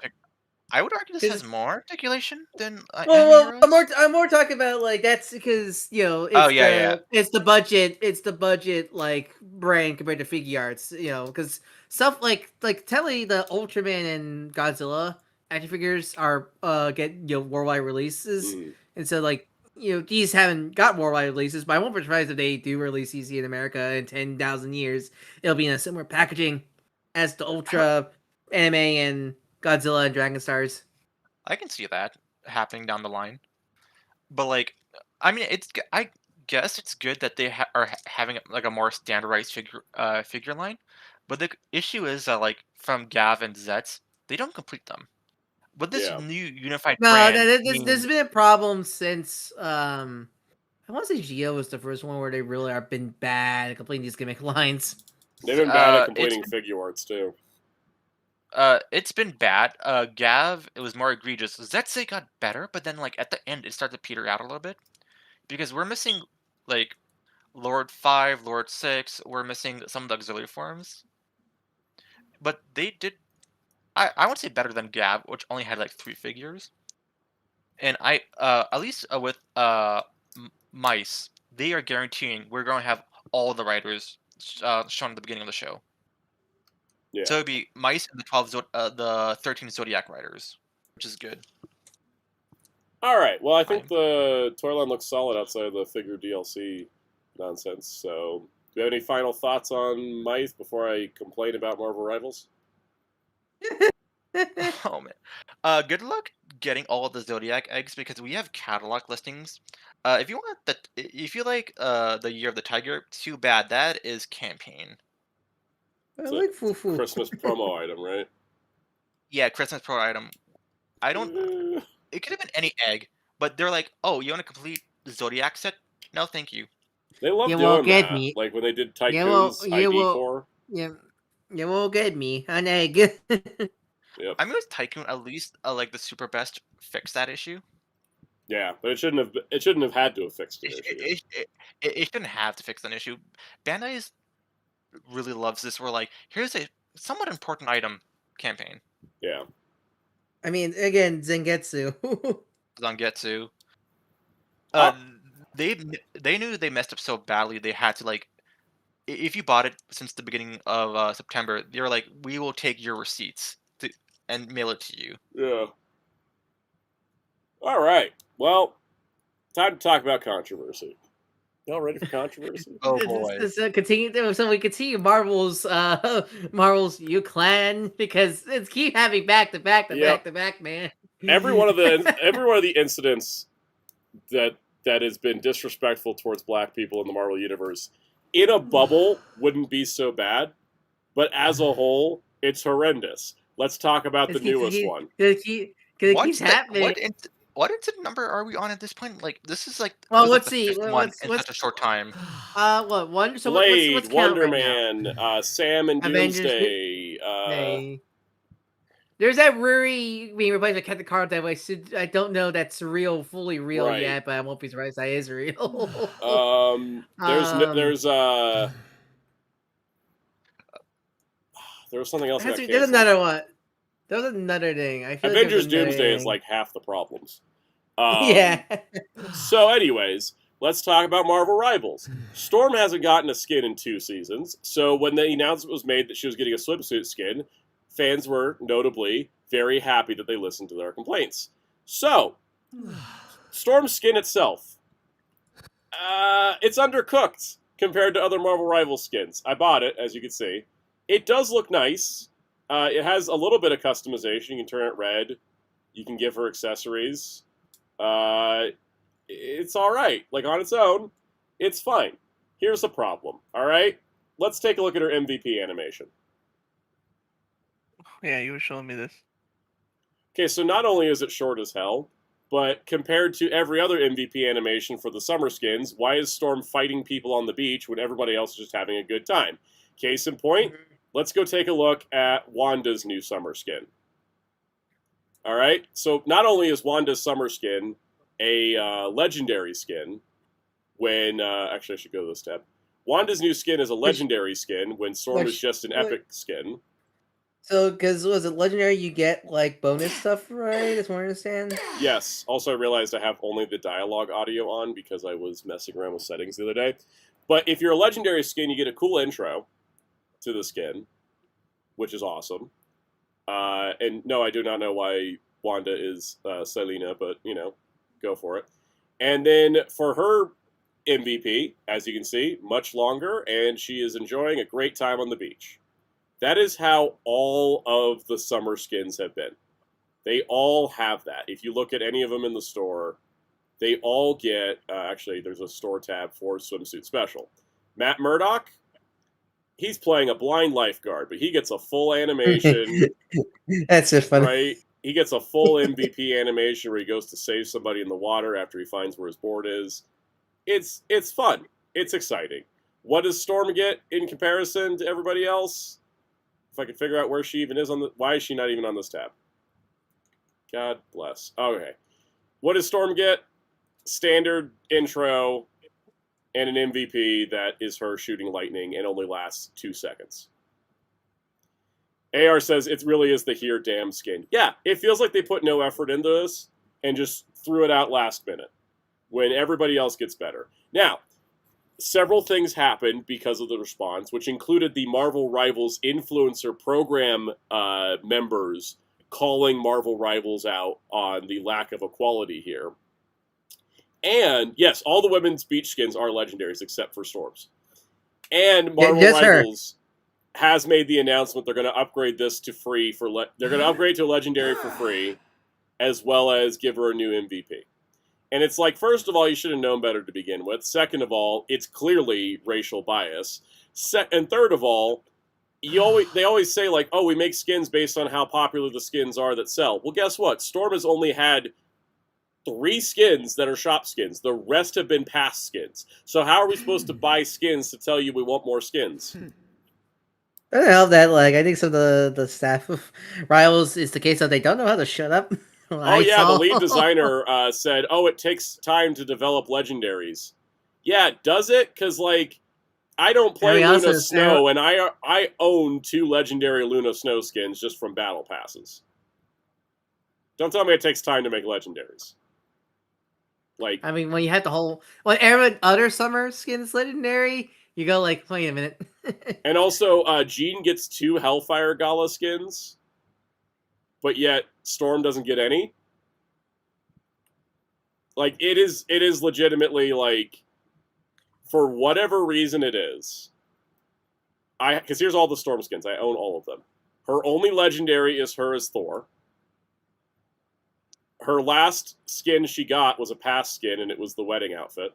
I would argue this has more articulation than well, I'm more talking about like that's because it's the budget like brand compared to figure arts, because stuff like Telly, the Ultraman and Godzilla action figures are get worldwide releases, and so like these haven't got worldwide releases, but I won't be surprised if they do release these in America in 10,000 years. It'll be in a similar packaging as the Ultra anime and Godzilla and Dragon Stars. I can see that happening down the line, but like, I mean, I guess it's good that they are having like a more standardized figure line, but the issue is that like from Gav and Zets, they don't complete them. But this new unified brand, there's been a problem since I want to say Geo was the first one where they really are been bad at completing these gimmick lines. They've been bad at completing figure arts too. It's been bad. Gav, it was more egregious. Zetsay got better, but then like at the end, it started to peter out a little bit because we're missing like Lord 5, Lord 6. We're missing some of the auxiliary forms, but they did. I would say better than Gav, which only had like 3 figures. And at least with Mice, they are guaranteeing we're going to have all the writers shown at the beginning of the show. Yeah. So it'd be Mice and the 13 Zodiac riders, which is good. All right. Well, I think the toy line looks solid outside of the figure DLC nonsense. So, do you have any final thoughts on Mice before I complain about Marvel Rivals? Oh man, good luck getting all of the Zodiac eggs because we have catalog listings. If you like the Year of the Tiger, too bad. That is campaign. I like Fufu. Christmas promo item, right? Yeah, Christmas promo item. I don't. It could have been any egg, but they're like, "Oh, you want to complete the Zodiac set? No, thank you." They love doing that. Like when they did Tycoon's ID Core. Yeah. You won't get me an egg. Yep. I mean, with Tycoon, at least like the Super Best fixed that issue. Yeah, but it shouldn't have had to have fixed the issue. It shouldn't have to fix an issue. Bandai really loves this. We're like, here's a somewhat important item campaign. Yeah. I mean, again, Zangetsu. Zangetsu. They knew they messed up so badly. They had to like. If you bought it since the beginning of September, they were like, we will take your receipts and mail it to you. Yeah. All right. Well, time to talk about controversy. Y'all ready for controversy? Oh boy. So we continue Marvel's U-Clan because it's keep having back to back, man. Every one of the incidents that has been disrespectful towards Black people in the Marvel universe. In a bubble, wouldn't be so bad, but as a whole, it's horrendous. Let's talk about the newest one. It keeps happening. What incident number are we on at this point? Like, this is like let's see. What's such a short time? One. So Blade, what's Wonder Man, Sam and Doomsday. There's that Ruri being replaced by Captain Carter that way. I don't know that's fully real yet, but I won't be surprised that is real. There was something else. There's another one. There was another thing. I feel Avengers Doomsday is like half the problems. Yeah. So, anyways, let's talk about Marvel Rivals. Storm hasn't gotten a skin in 2 seasons, so when the announcement was made that she was getting a swimsuit skin, fans were notably very happy that they listened to their complaints. So, Storm's skin itself, it's undercooked compared to other Marvel Rivals skins. I bought it, as you can see. It does look nice. It has a little bit of customization. You can turn it red. You can give her accessories. It's all right. Like, on its own, it's fine. Here's the problem, all right? Let's take a look at her MVP animation. Yeah, you were showing me this. Okay, so not only is it short as hell, but compared to every other MVP animation for the summer skins, why is Storm fighting people on the beach when everybody else is just having a good time? Case in point, let's go take a look at Wanda's new summer skin. All right, so not only is Wanda's summer skin a legendary skin, when actually I should go to this tab. Wanda's new skin is a legendary skin when Storm is just an epic skin. So, because was it legendary, you get like bonus stuff, right? That's what I understand. Yes. Also, I realized I have only the dialogue audio on because I was messing around with settings the other day. But if you're a legendary skin, you get a cool intro to the skin, which is awesome. And no, I do not know why Wanda is Selena, but you know, go for it. And then for her MVP, as you can see, much longer, and she is enjoying a great time on the beach. That is how all of the summer skins have been. They all have that. If you look at any of them in the store, they all get... actually, there's a store tab for Swimsuit Special. Matt Murdock, he's playing a blind lifeguard, but he gets a full animation. That's just funny. Right? He gets a full MVP animation where he goes to save somebody in the water after he finds where his board is. It's fun. It's exciting. What does Storm get in comparison to everybody else? If I could figure out where she even is on the... Why is she not even on this tab? God bless. Okay. What does Storm get? Standard intro and an MVP that is her shooting lightning and only lasts 2 seconds. AR says it really is the here damn skin. Yeah, it feels like they put no effort into this and just threw it out last minute when everybody else gets better. Now, several things happened because of the response, which included the Marvel Rivals influencer program members calling Marvel Rivals out on the lack of equality here. And, yes, all the women's beach skins are legendaries except for Storm's. And Marvel Rivals has made the announcement they're going to upgrade this to free for... they're going to upgrade to a legendary for free, as well as give her a new MVP. And it's like, first of all, you should have known better to begin with. Second of all, it's clearly racial bias. And third of all, they always say, like, oh, we make skins based on how popular the skins are that sell. Well, guess what? Storm has only had 3 skins that are shop skins. The rest have been past skins. So how are we supposed to buy skins to tell you we want more skins? I don't know that, like, I think some of the staff of Rivals is the case of they don't know how to shut up. Oh, yeah, the lead designer said, oh, it takes time to develop legendaries. Yeah, does it? Because, like, I don't play Luna Snow, and I own 2 legendary Luna Snow skins just from battle passes. Don't tell me it takes time to make legendaries. Like, I mean, when you have the whole... When every other summer skin is legendary, you go like, wait a minute. And also, Jean gets 2 Hellfire Gala skins. But yet Storm doesn't get any. Like, it is legitimately, like, for whatever reason it is. Because here's all the Storm skins. I own all of them. Her only legendary is her as Thor. Her last skin she got was a past skin, and it was the wedding outfit.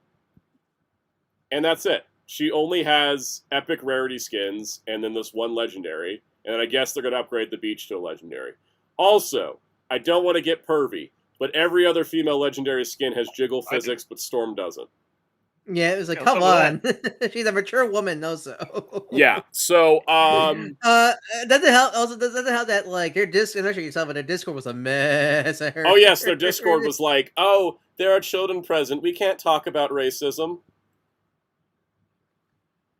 And that's it. She only has epic rarity skins, and then this one legendary. And I guess they're going to upgrade the beach to a legendary. Also, I don't want to get pervy, but every other female legendary skin has jiggle physics, but Storm doesn't. Yeah, it was like, come on. She's a mature woman, also. Yeah, so, doesn't help that, like, their Discord, especially yourself, but their Discord was a mess. Oh, yes, their Discord was like, oh, there are children present. We can't talk about racism.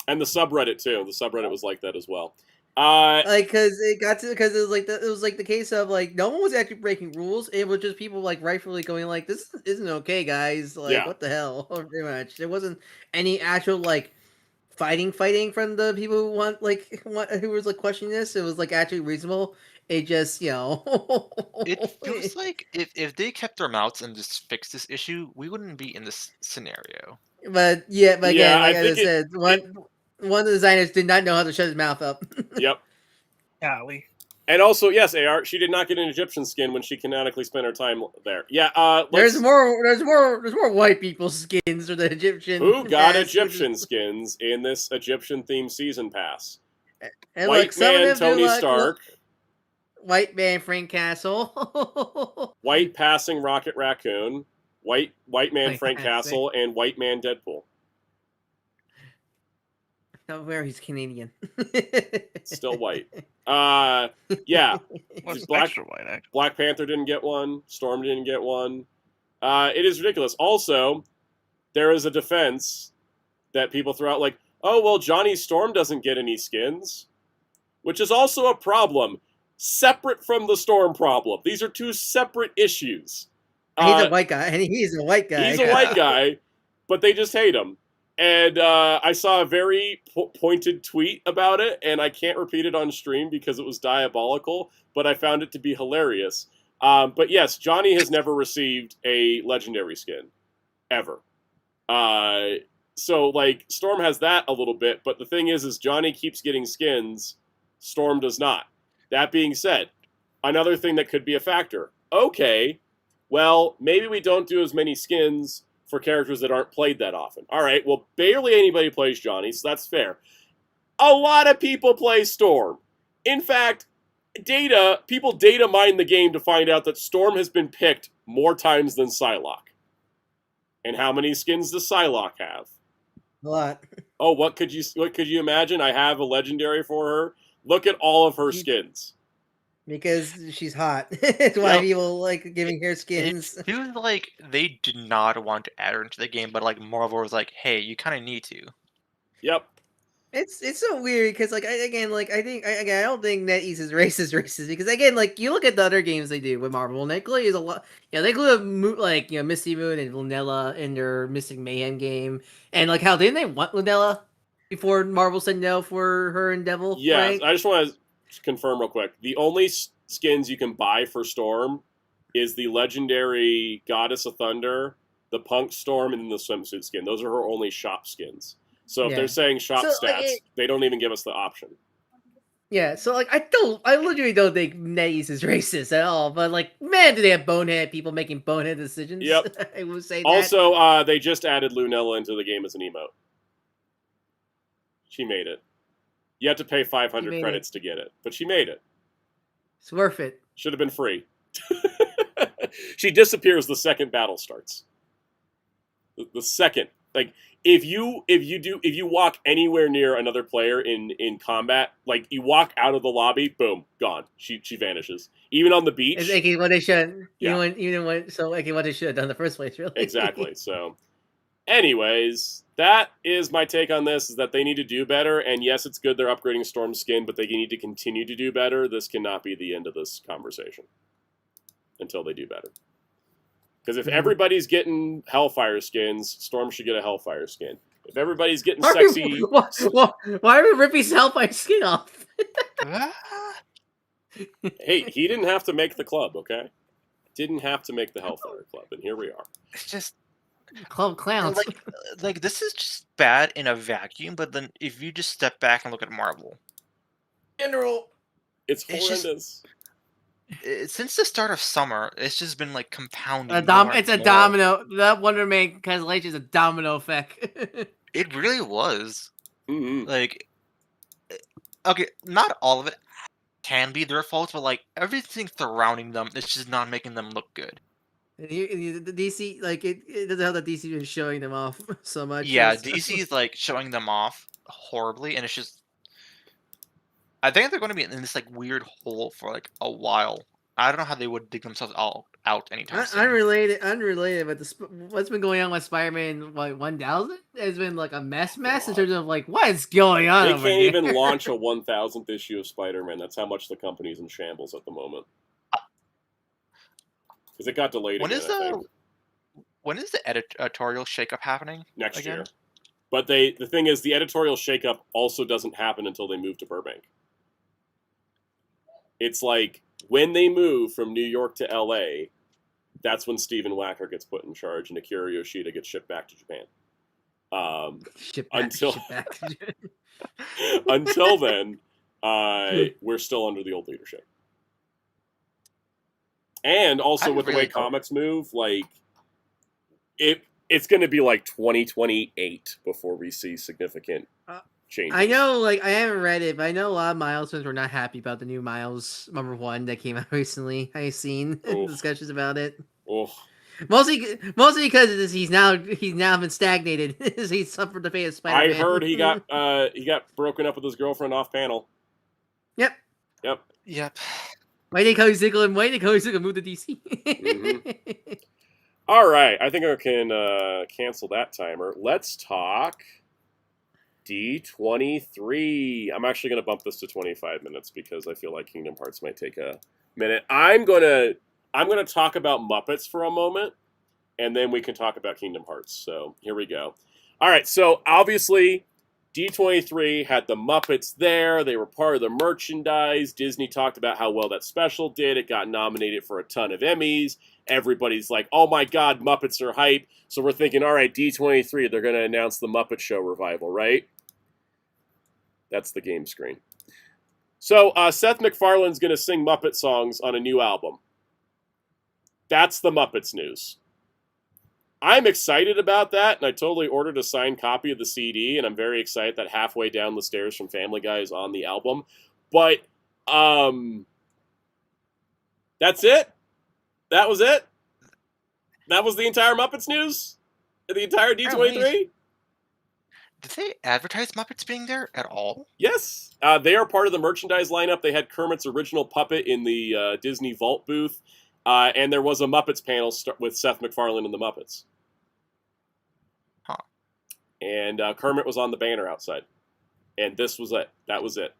And the subreddit, too. The subreddit was like that as well. Like, because it was like the case of, like, no one was actually breaking rules. It was just people, like, rightfully going, like, this isn't okay, guys. Like, what the hell? Pretty much. There wasn't any actual, like, fighting from the people who who was, like, questioning this. It was, like, actually reasonable It just, It feels like if they kept their mouths and just fixed this issue, we wouldn't be in this scenario. But again, like I said, one of the designers did not know how to shut his mouth up. Yep. Golly. And also, yes, AR, she did not get an Egyptian skin when she canonically spent her time there. Yeah, there's more white people's skins for the Egyptian. Who got Egyptian skins in this Egyptian-themed season pass? And White man Tony Stark. White man Frank Castle. White passing Rocket Raccoon. White man Frank Castle, and white man Deadpool. Not where he's Canadian. Still white. Yeah. Extra white, actually. Black Panther didn't get one. Storm didn't get one. It is ridiculous. Also, there is a defense that people throw out like, oh, well, Johnny Storm doesn't get any skins, which is also a problem, separate from the Storm problem. These are two separate issues. He's a white guy. He's a white guy. He's a white guy, but they just hate him. And I saw a very pointed tweet about it, and I can't repeat it on stream because it was diabolical, but I found it to be hilarious. But yes, Johnny has never received a legendary skin, ever. So, like, Storm has that a little bit, but the thing is Johnny keeps getting skins, Storm does not. That being said, another thing that could be a factor. Okay, well, maybe we don't do as many skins for characters that aren't played that often. All right, well, barely anybody plays Johnny, so that's fair. A lot of people play Storm. In fact, people data mine the game to find out that Storm has been picked more times than Psylocke. And how many skins does Psylocke have? A lot. Oh, what could you imagine? I have a legendary for her. Look at all of her skins. Because she's hot. It's why people like giving her skins. It feels like they did not want to add her into the game, but like Marvel was like, "Hey, you kind of need to." Yep. It's so weird because like I don't think NetEase is racist because again like you look at the other games they do with Marvel and they include a lot. They include like Misty Moon and Lunella in their Mystic Mayhem game and like how didn't they want Lunella before Marvel said no for her and Devil? Yeah, right? I just want to confirm real quick. The only skins you can buy for Storm is the legendary Goddess of Thunder, the Punk Storm, and the swimsuit skin. Those are her only shop skins. So if they're saying shop stats, they don't even give us the option. Yeah, so like I literally don't think NetEase is racist at all. But like, man, do they have bonehead people making bonehead decisions? Yep. I would say. Also, they just added Lunella into the game as an emote. She made it. You have to pay 500 credits to get it, but she made it. It's worth it. Should have been free. She disappears the second battle starts. The second, like if you walk anywhere near another player in combat, like you walk out of the lobby, boom, gone. She vanishes. Even on the beach. It's like what they should. Yeah. What they should have done in the first place, really. Exactly. So, anyways, that is my take on this: is that they need to do better. And yes, it's good they're upgrading Storm skin, but they need to continue to do better. This cannot be the end of this conversation until they do better. Because if everybody's getting Hellfire skins, Storm should get a Hellfire skin. If everybody's getting sexy... Why are we ripping Hellfire skin off? Hey, he didn't have to make the club, okay? Didn't have to make the Hellfire club, and here we are. It's just... Club clowns. Like this is just bad in a vacuum, but then if you just step back and look at Marvel... General... It's horrendous. Since the start of summer, it's just been like compounding. It's a domino. That Wonder Man cancellation is a domino effect. It really was. Mm-hmm. Like, okay, not all of it can be their fault, but like everything surrounding them is just not making them look good. The DC, like it doesn't have the DC been showing them off so much. Yeah, DC is like showing them off horribly, and it's just. I think they're going to be in this like weird hole for like a while. I don't know how they would dig themselves out anytime soon. Unrelated, but what's been going on with Spider-Man like 1000 has been like a mess in terms of like what is going on. They can't even launch a 1000th issue of Spider-Man. That's how much the company's in shambles at the moment. Because it got delayed. When is the editorial shakeup happening? Next year. But the thing is, the editorial shakeup also doesn't happen until they move to Burbank. it's like when they move from New York to L.A., that's when Stephen Wacker gets put in charge and Akira Yoshida gets shipped back to Japan. Until then, we're still under the old leadership. And also with the way comics move, like it's going to be like 2028 before we see significant changes. I know, like I haven't read it, but I know a lot of Milestone were not happy about the new Miles #1 that came out recently. I've seen discussions about it. Mostly because he's now been stagnated. He's suffered the fate of Spider-Man. I heard he got broken up with his girlfriend off panel. Yep. Why did Cody Ziegler move to DC? Mm-hmm. All right, I think I can cancel that timer. Let's talk D23. I'm actually going to bump this to 25 minutes because I feel like Kingdom Hearts might take a minute. I'm gonna talk about Muppets for a moment, and then we can talk about Kingdom Hearts. So here we go. All right, so obviously D23 had the Muppets there. They were part of the merchandise. Disney talked about how well that special did. It got nominated for a ton of Emmys. Everybody's like, oh my God, Muppets are hype. So we're thinking, all right, D23, they're going to announce the Muppet Show revival, right? That's the game screen. So Seth MacFarlane's going to sing Muppet songs on a new album. That's the Muppets news. I'm excited about that, and I totally ordered a signed copy of the CD, and I'm very excited that Halfway Down the Stairs from Family Guy is on the album. But that's it? That was it? That was the entire Muppets news? The entire D23? Did they advertise Muppets being there at all? Yes. They are part of the merchandise lineup. They had Kermit's original puppet in the Disney Vault booth. And there was a Muppets panel with Seth MacFarlane and the Muppets. Huh. And Kermit was on the banner outside. And this was it. That was it.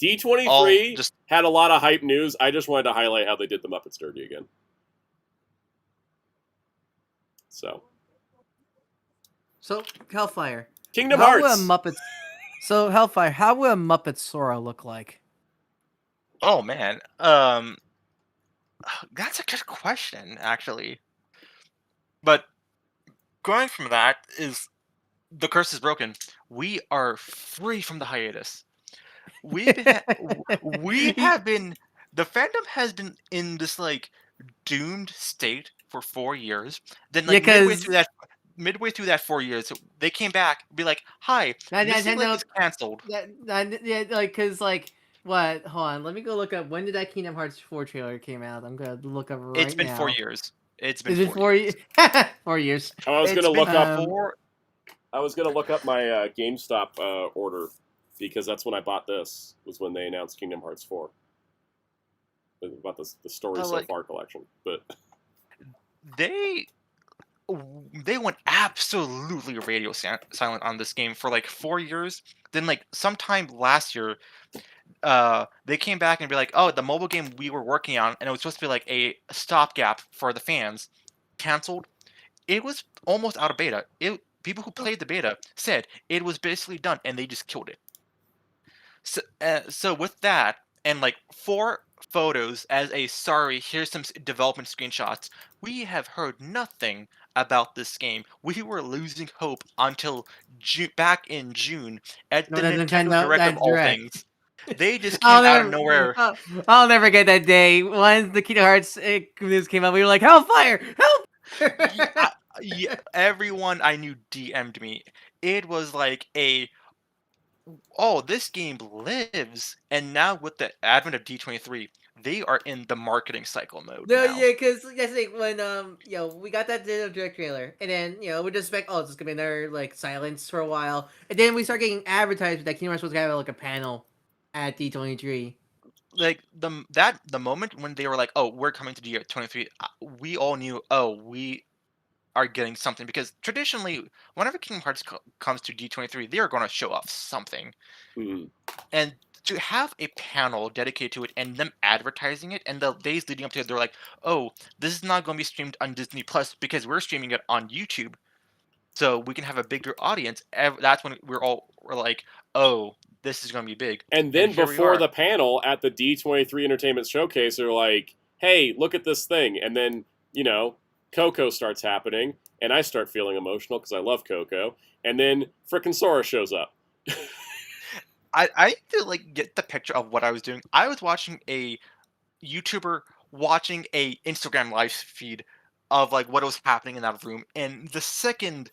D23 had a lot of hype news. I just wanted to highlight how they did the Muppets dirty again. So Hellfire. Kingdom Hearts. So Hellfire, how will a Muppet Sora look like? Oh man. That's a good question, actually. But going from that is the curse is broken. We are free from the hiatus. We have been the fandom has been in this like doomed state for 4 years. Then like midway through that 4 years, they came back and be like, "Hi, Nintendo is canceled." What? Hold on. Let me go look up. When did that Kingdom Hearts 4 trailer came out? I'm gonna look up right now. It's been 4 years. It's been 4 years. 4 years. I was gonna look up my GameStop order because that's when I bought this. Was when they announced Kingdom Hearts 4. About the story so far collection, but they went absolutely radio silent on this game for like 4 years. Then like sometime last year, they came back and be like, "Oh, the mobile game we were working on, and it was supposed to be like a stopgap for the fans, canceled." It was almost out of beta. People who played the beta said it was basically done, and they just killed it. So with that, and like 4 photos as a sorry, here's some development screenshots, we have heard nothing about this game. We were losing hope until back in June at the Nintendo Direct of all things. They just came out of nowhere. I'll never get that day. Once the Kingdom Hearts news came out, we were like, Hellfire! Help! Everyone I knew DM'd me. It was like this game lives. And now with the advent of D23, they are in the marketing cycle mode. No, yeah, because yesterday when we got that Direct trailer, and then we just expect it's just gonna be another like silence for a while, and then we start getting advertised that Kingdom Hearts was gonna have like a panel at D23. Like the moment when they were like, "Oh, we're coming to D23," we all knew, we are getting something, because traditionally, whenever Kingdom Hearts comes to D23, they are going to show off something, and to have a panel dedicated to it and them advertising it, and the days leading up to it, they're like, "Oh, this is not going to be streamed on Disney Plus because we're streaming it on YouTube, so we can have a bigger audience." That's when we're like, "Oh, this is going to be big. And then before the panel at the D23 Entertainment Showcase, they're like, hey, look at this thing. And then, you know, Coco starts happening, and I start feeling emotional because I love Coco. And then frickin' Sora shows up. I feel like get the picture of what I was doing. I was watching a YouTuber watching a Instagram live feed of like what was happening in that room, and the second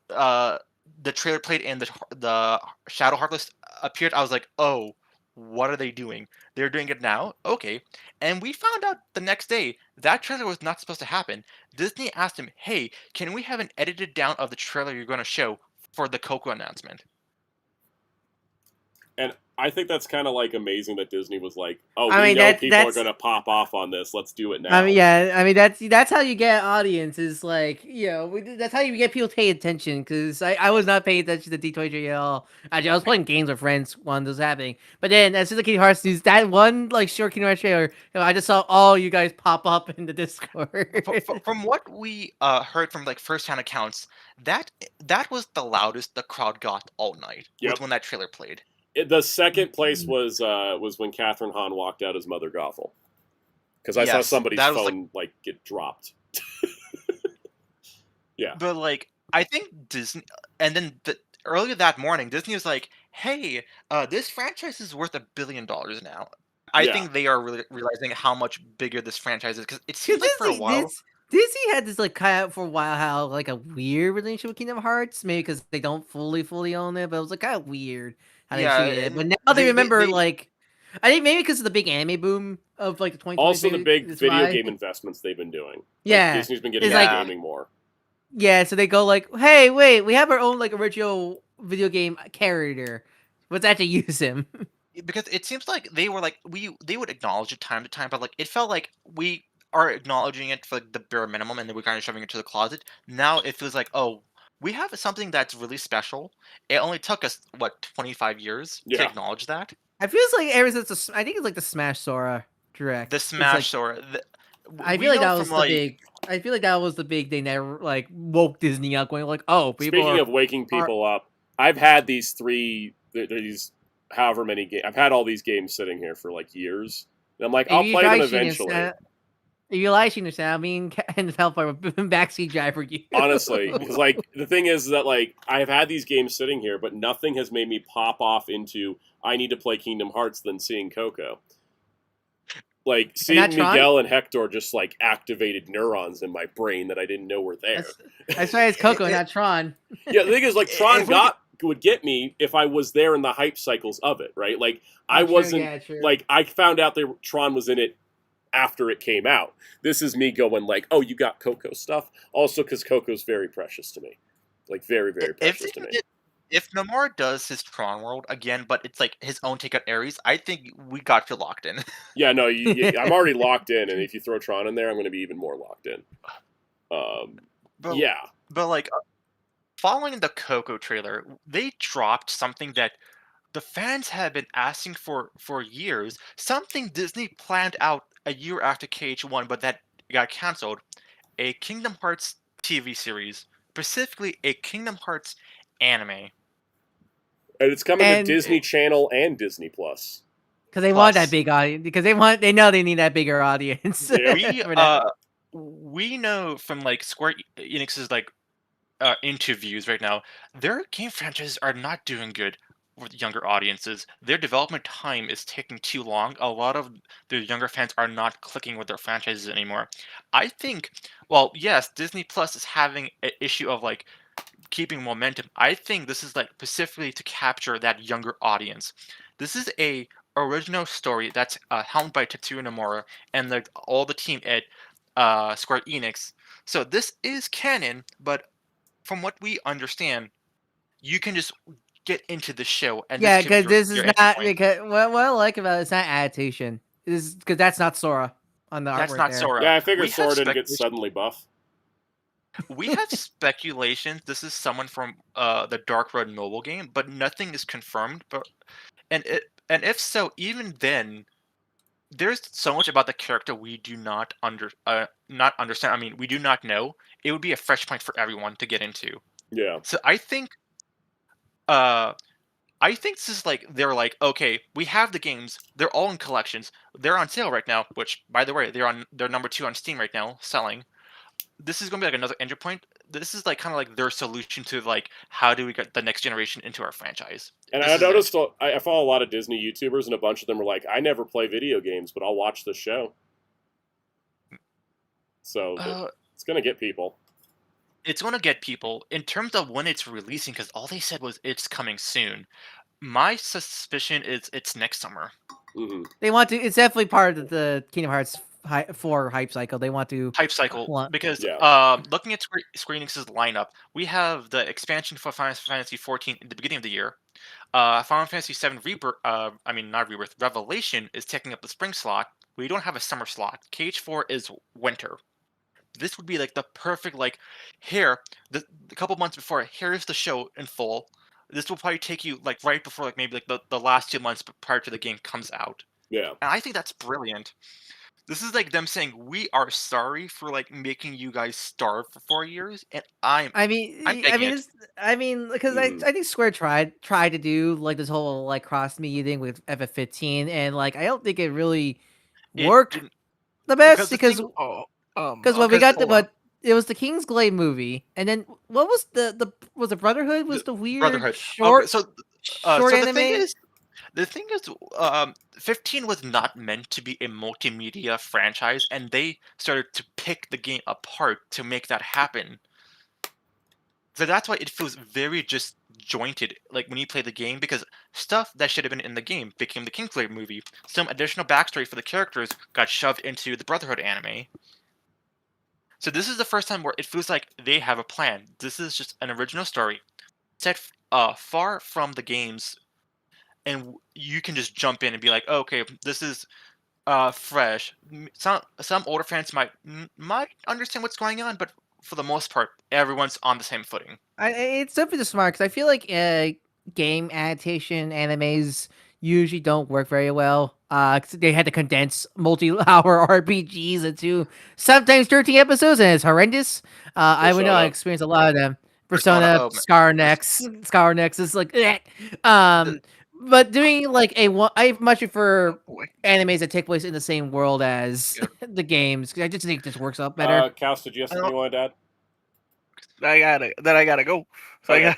the trailer played and the Shadow Heartless appeared, I was like, oh, what are they doing? They're doing it now? Okay. And we found out the next day that trailer was not supposed to happen. Disney asked him, hey, can we have an edited down of the trailer you're going to show for the Coco announcement? And I think that's kind of like amazing that Disney was like, "Oh, we know people are going to pop off on this. Let's do it now." I mean, yeah, I mean that's how you get audiences. Like, you know, that's how you get people to pay attention. Because I was not paying attention to D23 at all. Actually, I was playing games with friends when this was happening. But then as soon as the Kingdom Hearts news, that one like short Kingdom Hearts trailer, you know, I just saw all you guys pop up in the Discord. From what we heard from like first-hand accounts, that was the loudest the crowd got all night. Yep. Was when that trailer played. The second place was when Catherine Hahn walked out as Mother Gothel, because I saw somebody's phone like get dropped. Yeah, but like I think Disney, and then earlier that morning, Disney was like, "Hey, this franchise is worth $1 billion now." I think they are really realizing how much bigger this franchise is because it seems like for a while. Disney had this like kind of for a while how like a weird relationship with Kingdom Hearts, maybe because they don't fully own it, but it was like kind of weird. How they treated it. But now they remember, like, I think maybe because of the big anime boom of like the 2020. Also, the big video game investments they've been doing. Yeah, like, Disney's been getting into gaming more. Yeah, so they go like, "Hey, wait, we have our own like original video game character. Let's actually use him." Because it seems like they were like they would acknowledge it time to time, but like it felt like we are acknowledging it for like, the bare minimum, and then we're kind of shoving it to the closet. Now it feels like, oh, we have something that's really special. It only took us, what, 25 years to acknowledge that? I feel like ever since I think it's like the Smash Sora Direct. The Smash Sora. I feel like that was the big. I feel like that was the big thing that like woke Disney up, going like, "Oh, people." Speaking of waking people up, I've had these however many games. I've had all these games sitting here for like years, and I'm like, I'll play them eventually. If you like Shinichi, I mean, and help our backseat driver you. Honestly, because like the thing is that like I've had these games sitting here, but nothing has made me pop off into I need to play Kingdom Hearts than seeing Coco. Like seeing Miguel and Hector just like activated neurons in my brain that I didn't know were there. That's why it's Coco, not Tron. Yeah, the thing is like Tron would get me if I was there in the hype cycles of it, right? Like I wasn't like I found out that Tron was in it after it came out. This is me going like, oh, you got Coco stuff? Also because Coco's very precious to me. Like very, very precious to me. If Nomura does his Tron World again, but it's like his own take on Ares, I think we got you locked in. Yeah, no, I'm already locked in, and if you throw Tron in there, I'm going to be even more locked in. But like, following the Coco trailer, they dropped something that the fans have been asking for years. Something Disney planned out a year after KH1, but that got canceled. A Kingdom Hearts TV series, specifically a Kingdom Hearts anime. And it's coming to Disney Channel and Disney Plus. Because they want that big audience. Because they know they need that bigger audience. We know from like Square Enix's like interviews right now, their game franchises are not doing good with younger audiences. Their development time is taking too long. A lot of their younger fans are not clicking with their franchises anymore. I think, well, yes, Disney Plus is having an issue of like keeping momentum. I think this is like specifically to capture that younger audience. This is a original story that's helmed by Tetsuya Nomura and all the team at Square Enix. So this is canon, but from what we understand, you can just get into the show. And because this is not because what I like about it's not adaptation. Is because that's not Sora on the artwork. That's not Sora. Yeah, I figured Sora didn't get suddenly buff. We have speculations. This is someone from the Dark Road mobile game, but nothing is confirmed. And if so, even then, there's so much about the character we do not understand. I mean, we do not know. It would be a fresh point for everyone to get into. Yeah. So I think, I think this is like they're like, okay, we have the games. They're all in collections. They're on sale right now. Which, by the way, they're number 2 on Steam right now, selling. This is gonna be like another entry point. This is like kind of like their solution to like how do we get the next generation into our franchise. And This I is noticed I follow a lot of Disney YouTubers, and a bunch of them are like, "I never play video games, but I'll watch the show." So it's gonna get people. It's gonna get people in terms of when it's releasing, because all they said was it's coming soon. My suspicion is it's next summer. Mm-hmm. They want to. It's definitely part of the Kingdom Hearts 4 hype cycle. They want to hype cycle because looking at Square Enix's lineup, we have the expansion for Final Fantasy 14 at the beginning of the year. Final Fantasy 7 Rebirth, not Rebirth, Revelation is taking up the spring slot. We don't have a summer slot. KH4 is winter. This would be like the perfect here. A couple months before, here's the show in full. This will probably take you like right before maybe the last 2 months prior to the game comes out. Yeah, and I think that's brilliant. This is like them saying we are sorry for making you guys starve for 4 years, and I mean, because I think Square tried to do like this whole like cross media thing with FF15, and I don't think it really worked the best because when we got it was the Kingsglaive movie, and then what was was the Brotherhood was the weird Brotherhood short short anime. The thing is, 15 was not meant to be a multimedia franchise, and they started to pick the game apart to make that happen. So that's why it feels very just jointed, like when you play the game, because stuff that should have been in the game became the Kingsglaive movie. Some additional backstory for the characters got shoved into the Brotherhood anime. So this is the first time where it feels like they have a plan. This is just an original story set far from the games, and you can just jump in and be like, oh, okay, this is fresh. Some older fans might understand what's going on, but for the most part, everyone's on the same footing. It's definitely smart because I feel like game adaptation animes usually don't work very well. 'Cause they had to condense multi-hour RPGs into sometimes 13 episodes, and it's horrendous. I would know. I experienced a lot of them. Persona, Scar Next is like, but doing like I much prefer animes that take place in the same world as the games. I just think this works out better. Cass, did you have something you wanted to add? I gotta go. So okay.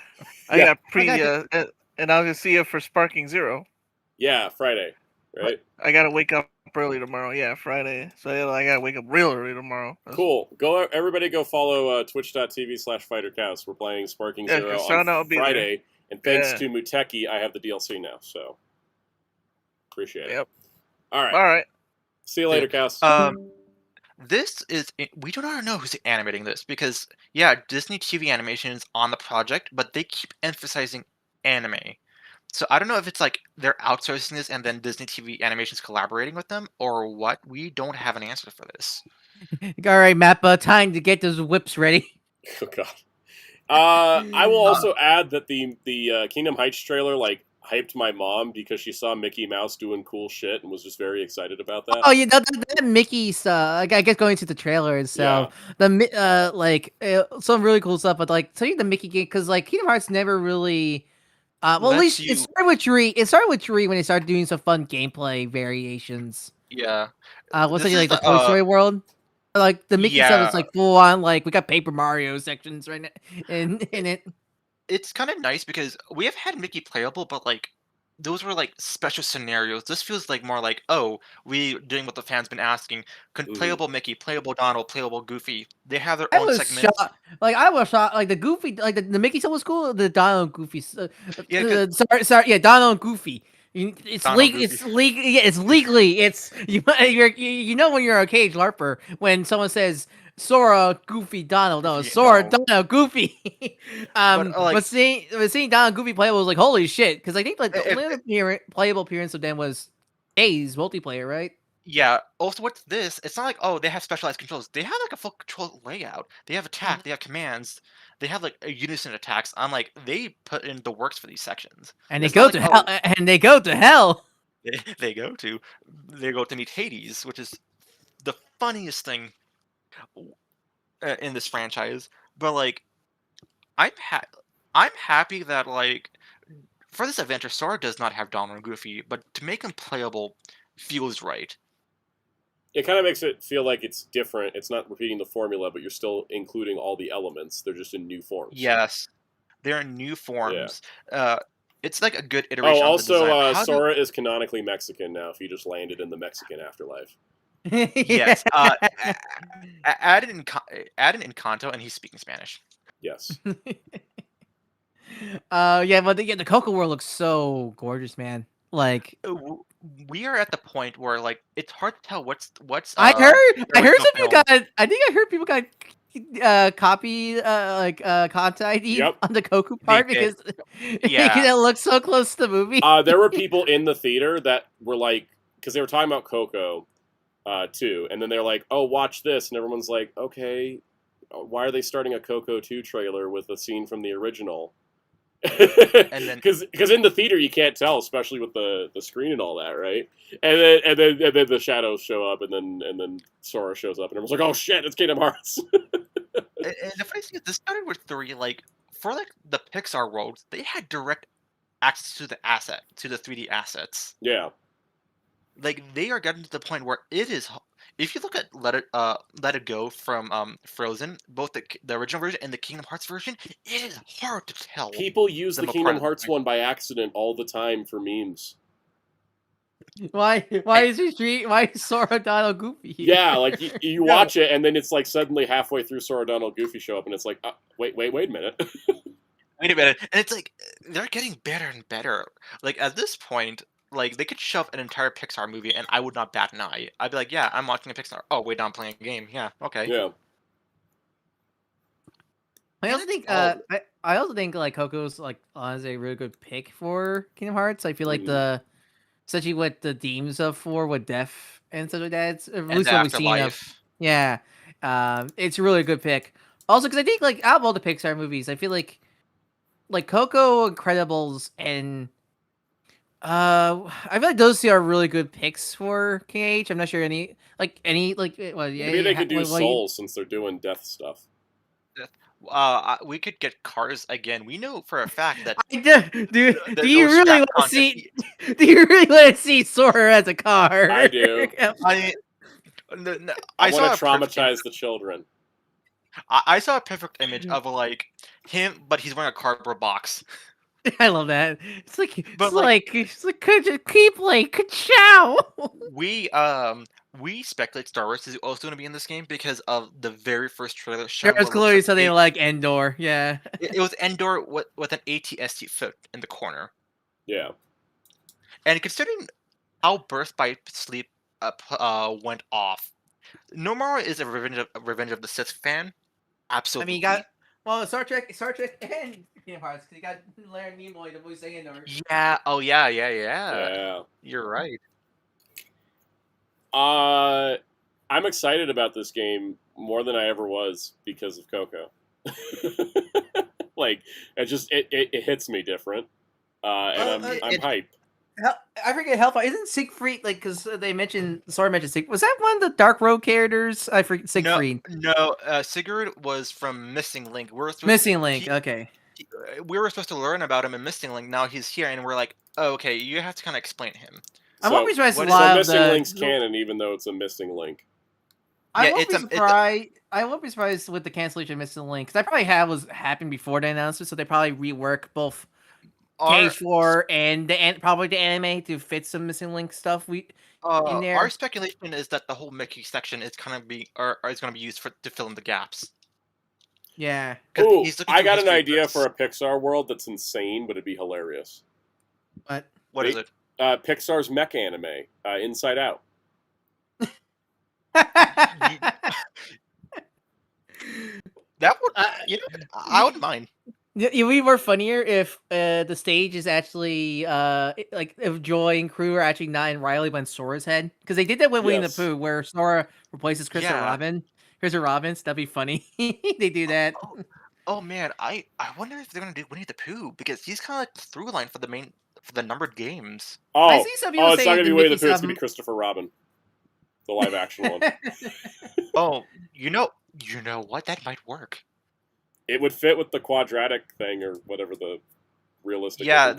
I got and I'll just see you for Sparking Zero. Yeah, Friday, right? I gotta wake up early tomorrow. Yeah, Friday. So I gotta wake up real early tomorrow. Cool. Everybody go follow twitch.tv/FighterCast. We're playing Sparking Zero on Friday. And thanks to Muteki, I have the DLC now, so appreciate it. Yep. All right. See you later, Cass. This is we do not know who's animating this because Disney TV Animation is on the project, but they keep emphasizing anime. So I don't know if it's like they're outsourcing this and then Disney TV Animation is collaborating with them or what. We don't have an answer for this. All right, Mappa, time to get those whips ready. Oh God. I will also add that the Kingdom Heights trailer hyped my mom because she saw Mickey Mouse doing cool shit and was just very excited about that. Oh yeah, that Mickey stuff. I guess going to the trailer itself, some really cool stuff. But tell you the Mickey game because Kingdom Hearts never really. Well, at least it started with Tree. It started with Tree when they started doing some fun gameplay variations. Yeah. What's it like the Toy Story world? Like the Mickey stuff is full on. We got Paper Mario sections right now in it. It's kind of nice because we have had Mickey playable, but those were special scenarios. This feels more we doing what the fans been asking. Playable Mickey, playable Donald, playable Goofy. They have their own segments. I was shocked. The Goofy, the Mickey stuff was cool. The Donald and Goofy. Donald and Goofy. It's legally. It's you know when you're a cage LARPer when someone says Sora, Goofy, Donald. No, Sora, Donald, Goofy. But seeing Donald, Goofy playable was holy shit because I think the only playable appearance of them was A's multiplayer, right? Yeah. Also, what's this? It's not they have specialized controls. They have a full control layout. They have attack. They have commands. They have a unison attacks. They put in the works for these sections. And they go to hell. And they go to hell. They go to meet Hades, which is the funniest thing in this franchise. But I'm happy that for this adventure, Sora does not have Donald and Goofy, but to make him playable feels right. It kind of makes it feel like it's different. It's not repeating the formula, but you're still including all the elements. They're just in new forms. Yes, they're in new forms. Yeah. It's like a good iteration. Oh, also, of the design. Sora is canonically Mexican now. If he just landed in the Mexican afterlife. Yes. Add it in Encanto, and he's speaking Spanish. Yes. Yeah, but the Coco world looks so gorgeous, man. Like, we are at the point where like it's hard to tell what's. I heard some people got. I think I heard people got copy content ID on the Coco part because it looks so close to the movie. There were people in the theater that were like, because they were talking about Coco, too, and then they're like, "Oh, watch this," and everyone's like, "Okay, why are they starting a Coco 2 trailer with a scene from the original?" And then because in the theater you can't tell, especially with the screen and all that, right? And then the shadows show up, and then Sora shows up, and everyone's like, "Oh shit, it's Kingdom Hearts." And the funny thing is, this started with 3. Like for like the Pixar worlds, they had direct access to the 3D assets. Yeah, like they are getting to the point where it is. If you look at Let It Go from Frozen, both the original version and the Kingdom Hearts version, it is hard to tell. People use the Kingdom Hearts one by accident all the time for memes. Why is Sora, Donald, Goofy? Yeah, like you watch it and then it's like suddenly halfway through Sora, Donald, Goofy show up and it's like, wait a minute. Wait a minute, and it's like they're getting better and better. Like at this point. Like, they could shove an entire Pixar movie, and I would not bat an eye. I'd be like, yeah, I'm watching a Pixar. Oh, wait, I'm playing a game. Yeah, okay. Yeah. I also think like Coco's like is a really good pick for Kingdom Hearts. I feel like especially what the themes of with death and stuff like that. It's at least what we've seen of. Yeah, it's a really good pick. Also, because I think like out of all the Pixar movies, I feel like Coco, Incredibles, and I feel like those 2 are really good picks for King H. I'm not sure any. Well, yeah, maybe they could do Soul since they're doing death stuff. We could get Cars again. We know for a fact that. Do you really want to see? Do you really want to see Sora as a car? I do. I want to traumatize the children. I saw a perfect image of like him, but he's wearing a cardboard box. I love that. It's like keep like ka-chow. We speculate Star Wars is also going to be in this game because of the very first trailer. There was clearly something like Endor. Yeah, it was Endor with an AT-ST foot in the corner. Yeah, and considering how Birth by Sleep went off, Nomura is a Revenge of the Sith fan. Absolutely. I mean, you got Star Trek, and Kingdom Hearts because you got Leonard Nimoy, the voice Endor. Yeah. Oh yeah. You're right. I'm excited about this game more than I ever was because of Coco. Like it hits me different, and I'm hyped. I forget Hellfire. Isn't Siegfried like because they mentioned Siegfried? Was that one of the Dark Road characters? I forget Siegfried. No. Sigurd was from Missing Link. Okay. We were supposed to learn about him in Missing Link. Now he's here, and we're like, oh, okay, you have to kind of explain him. I'm always surprised. So Missing Link's canon, even though it's a Missing Link. I won't be surprised with the cancellation of Missing Link because I probably happened before the announcement, so they probably rework both K4 and probably the anime to fit some Missing Link stuff. In there. Our speculation is that the whole Mickey section is going to be used to fill in the gaps. Yeah. Ooh, I got an idea for a Pixar world that's insane, but it'd be hilarious. What is it? Pixar's mech anime, Inside Out. That would, I wouldn't mind. It would be more funnier if the stage is actually like if Joy and crew are actually not in Riley but in Sora's head because they did that with Winnie the Pooh where Sora replaces Christopher Robin. Christopher Robbins, that'd be funny. They do that. Oh man, I wonder if they're gonna do Winnie the Pooh because he's kind of like the through line for the numbered games. I see some people it's not gonna be Winnie the Pooh. It's It's gonna be Christopher Robin, the live action one. Oh, you know what? That might work. It would fit with the quadratic thing or whatever the realistic. Yeah,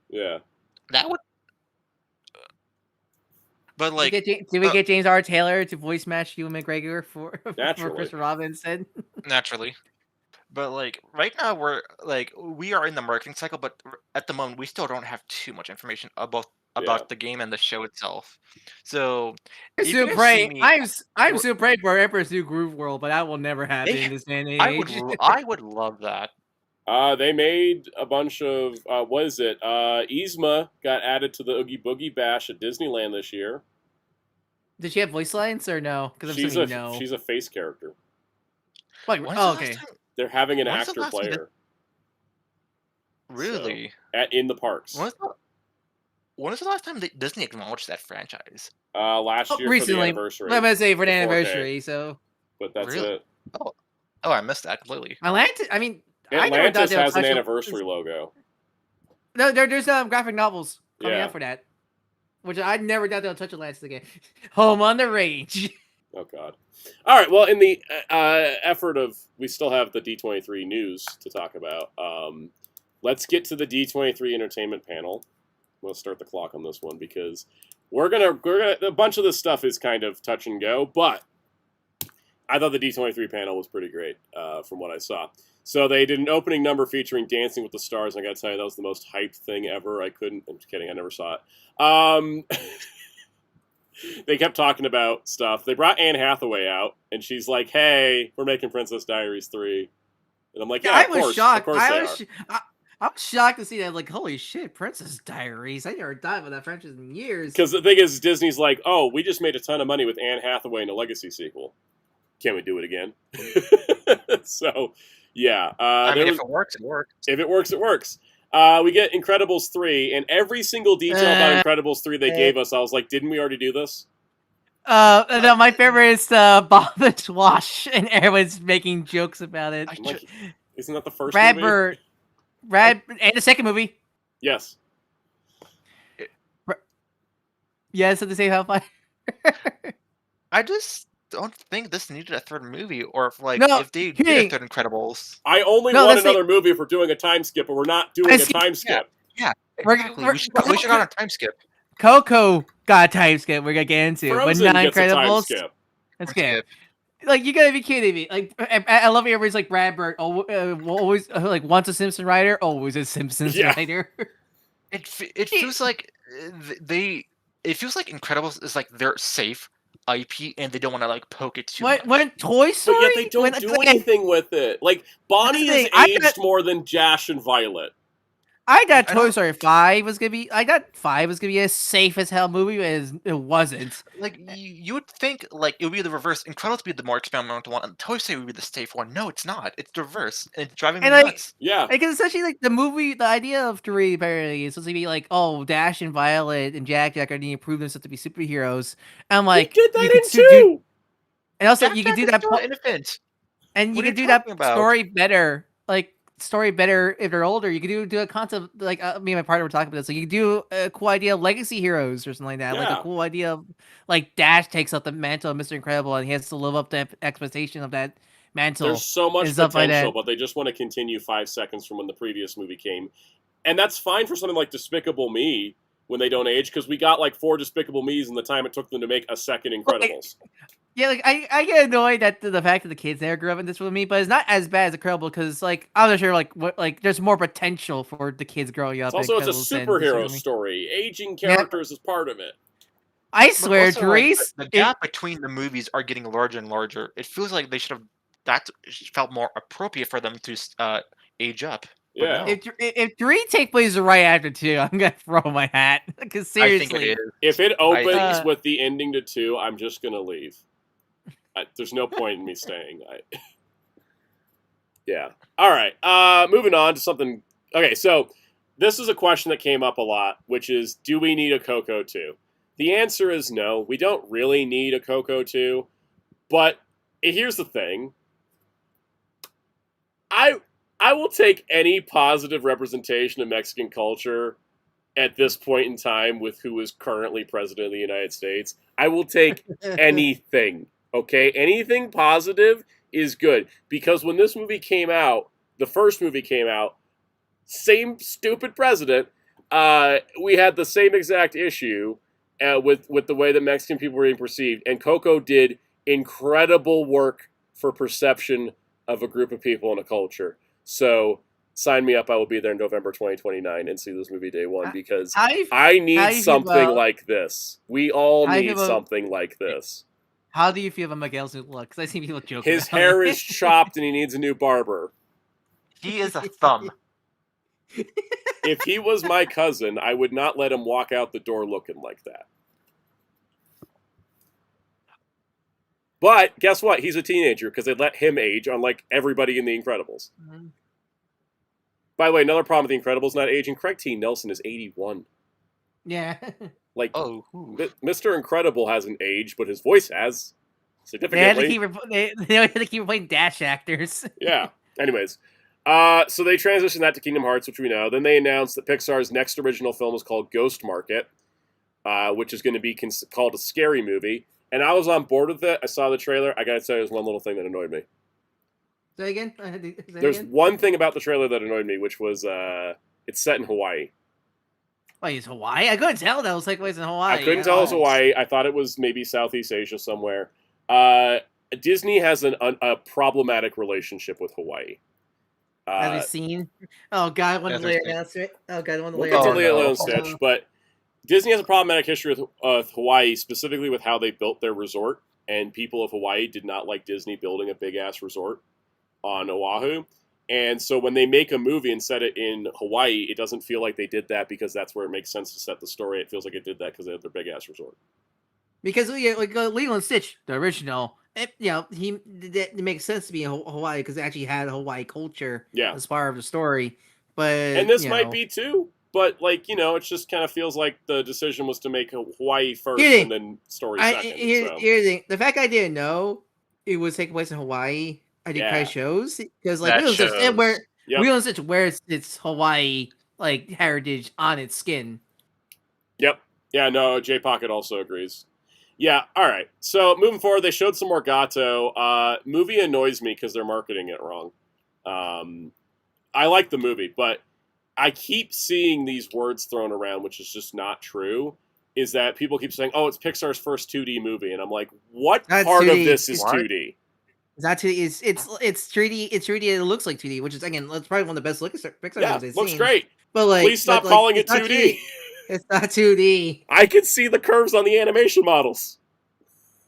yeah. That would. But like, did we get James R. Taylor to voice match Ewan McGregor for Chris Robinson? Naturally. But like right now we are in the marketing cycle, but at the moment we still don't have too much information about the game and the show itself. So I'm so praying for Emperor's New Groove World, but that will never happen in this day and age. I would love that. They made a bunch of what is it? Yzma got added to the Oogie Boogie Bash at Disneyland this year. Did she have voice lines or no? Because she's a face character. Like, okay. They're having an actor player. Really? So, in the parks. When was the last time Disney acknowledged that franchise? Last year recently, for the anniversary. I'm gonna say for the anniversary. So. But that's it. Oh, I missed that completely. Atlantis. I mean, Atlantis has an anniversary logo. No, there's graphic novels coming out for that, which I never thought they'll touch Atlantis again. Home on the Range. Oh God! All right. Well, in the effort of we still have the D23 news to talk about. Let's get to the D23 entertainment panel. We'll start the clock on this one because we're gonna a bunch of this stuff is kind of touch and go, but I thought the D23 panel was pretty great from what I saw. So they did an opening number featuring Dancing with the Stars. And I gotta tell you, that was the most hyped thing ever. I'm just kidding. I never saw it. They kept talking about stuff. They brought Anne Hathaway out, and she's like, "Hey, we're making Princess Diaries 3." And I'm like, "Yeah, of course, shocked. Of course they are." I was shocked to see that. Like, holy shit, Princess Diaries! I never thought about that franchise in years. Because the thing is, Disney's like, "Oh, we just made a ton of money with Anne Hathaway in a Legacy sequel. Can we do it again?" So, yeah. I mean, if it works, it works. If it works, it works. We get Incredibles 3, and every single detail about Incredibles 3 they gave us, I was like, didn't we already do this? No, my favorite is Bob the Swash, and everyone's making jokes about it. Like, isn't that the first movie? And the second movie. Yes. Yes, at the same time. I just don't think this needed a third movie, or if they did a third Incredibles. I only want another movie if we're doing a time skip, but we're not doing a time skip. Yeah, exactly. We should go on a time skip. Coco got a time skip we're gonna get into, Frozen but not gets Incredibles. A time skip. Let's skip. Like, you gotta be kidding me. Like, I love it. Everybody's like, Brad Bird, always like once a Simpson writer, always a Simpsons writer. It feels like it feels like Incredibles is like their safe IP, and they don't want to like poke it too much. When Toy Story, but yet they don't do anything with it. Like, Bonnie is aged more than Jash and Violet. I thought Toy Story 5 was gonna be. I thought 5 was gonna be a safe as hell movie, as it wasn't. Like, you would think like it would be the reverse. Incredibles would be the more experimental one, and Toy Story would be the safe one. No, it's not. It's the reverse, and it's driving me nuts. Yeah, because essentially, like the idea of 3 apparently is supposed to be like, oh, Dash and Violet and Jack are going to prove themselves to be superheroes. And I'm like, you did that in 2. And also, you can do that. And you can do that story better. Like, story better if they're older. You can do a concept like me and my partner were talking about this. Like, you can do a cool idea of legacy heroes or something like that. Like a cool idea of like Dash takes up the mantle of Mr. Incredible and he has to live up to expectation of that mantle. There's so much potential, but they just want to continue 5 seconds from when the previous movie came, and that's fine for something like Despicable Me when they don't age, because we got like 4 Despicable Me's in the time it took them to make a second Incredibles. Like I get annoyed at the fact that the kids there grew up in this with me, but it's not as bad as Incredible because like I'm not sure like there's more potential for the kids growing up. Also, it's a superhero story. Aging characters is part of it. I swear, Therese, the gap between the movies are getting larger and larger. It feels like they should have that felt more appropriate for them to age up. Yeah. If 3 take place right after 2, I'm gonna throw my hat. Because seriously, I think it is. If it opens with the ending to 2, I'm just gonna leave. There's no point in me staying. Yeah. All right. Moving on to something. Okay, so this is a question that came up a lot, which is, do we need a Coco 2? The answer is no. We don't really need a Coco 2. But here's the thing. I will take any positive representation of Mexican culture at this point in time with who is currently president of the United States. I will take anything. Okay, anything positive is good, because when this movie came out, the first movie came out, same stupid president, we had the same exact issue with the way that Mexican people were being perceived. And Coco did incredible work for perception of a group of people and a culture. So sign me up. I will be there in November 2029 and see this movie day one because I need something like this. We all need something like this. How do you feel about Miguel's new look? Because I see people joking. His hair is chopped and he needs a new barber. He is a thumb. If he was my cousin, I would not let him walk out the door looking like that. But guess what? He's a teenager because they let him age, unlike everybody in The Incredibles. Mm-hmm. By the way, another problem with The Incredibles not aging. Craig T. Nelson is 81. Yeah. Like, Mr. Incredible hasn't aged, but his voice has significantly. They had to keep playing Dash actors. Yeah. Anyways, so they transitioned that to Kingdom Hearts, which we know. Then they announced that Pixar's next original film is called Ghost Market, which is going to be called a scary movie. And I was on board with it. I saw the trailer. I got to tell you, there's one little thing that annoyed me. Say again? There's one thing about the trailer that annoyed me, which was it's set in Hawaii. Wait, it's Hawaii? I couldn't tell that was like place in Hawaii. I couldn't tell it was Hawaii. I thought it was maybe Southeast Asia somewhere. Disney has a problematic relationship with Hawaii. Have you seen? Oh God, one layer announced it. Oh God, one layer. We'll get to Lilo and Stitch, but Disney has a problematic history with Hawaii, specifically with how they built their resort, and people of Hawaii did not like Disney building a big-ass resort on Oahu. And so when they make a movie and set it in Hawaii, it doesn't feel like they did that because that's where it makes sense to set the story. It feels like it did that because they had their big-ass resort. Because like Lilo and Stitch, the original, it makes sense to be in Hawaii because it actually had Hawaii culture as part of the story. But and this might be too. But, like, it just kind of feels like the decision was to make Hawaii first and then story second. Here's the thing. The fact I didn't know it was taking place in Hawaii, I think probably shows. Because, like, Lilo and Stitch wears its Hawaii, like, heritage on its skin. Yep. Yeah, no, J Pocket also agrees. Yeah, all right. So, moving forward, they showed some more Gato. Movie annoys me because they're marketing it wrong. I like the movie, but I keep seeing these words thrown around, which is just not true, is that people keep saying, oh, it's Pixar's first 2D movie. And I'm like, what part 2D. Of this is 2D? Is that 2D? It's 3D. It's 3D. It looks like 2D, which is, again, that's probably one of the best Pixar movies I've seen. Looks great. But like, please stop calling it 2D. It's not 2D. I can see the curves on the animation models.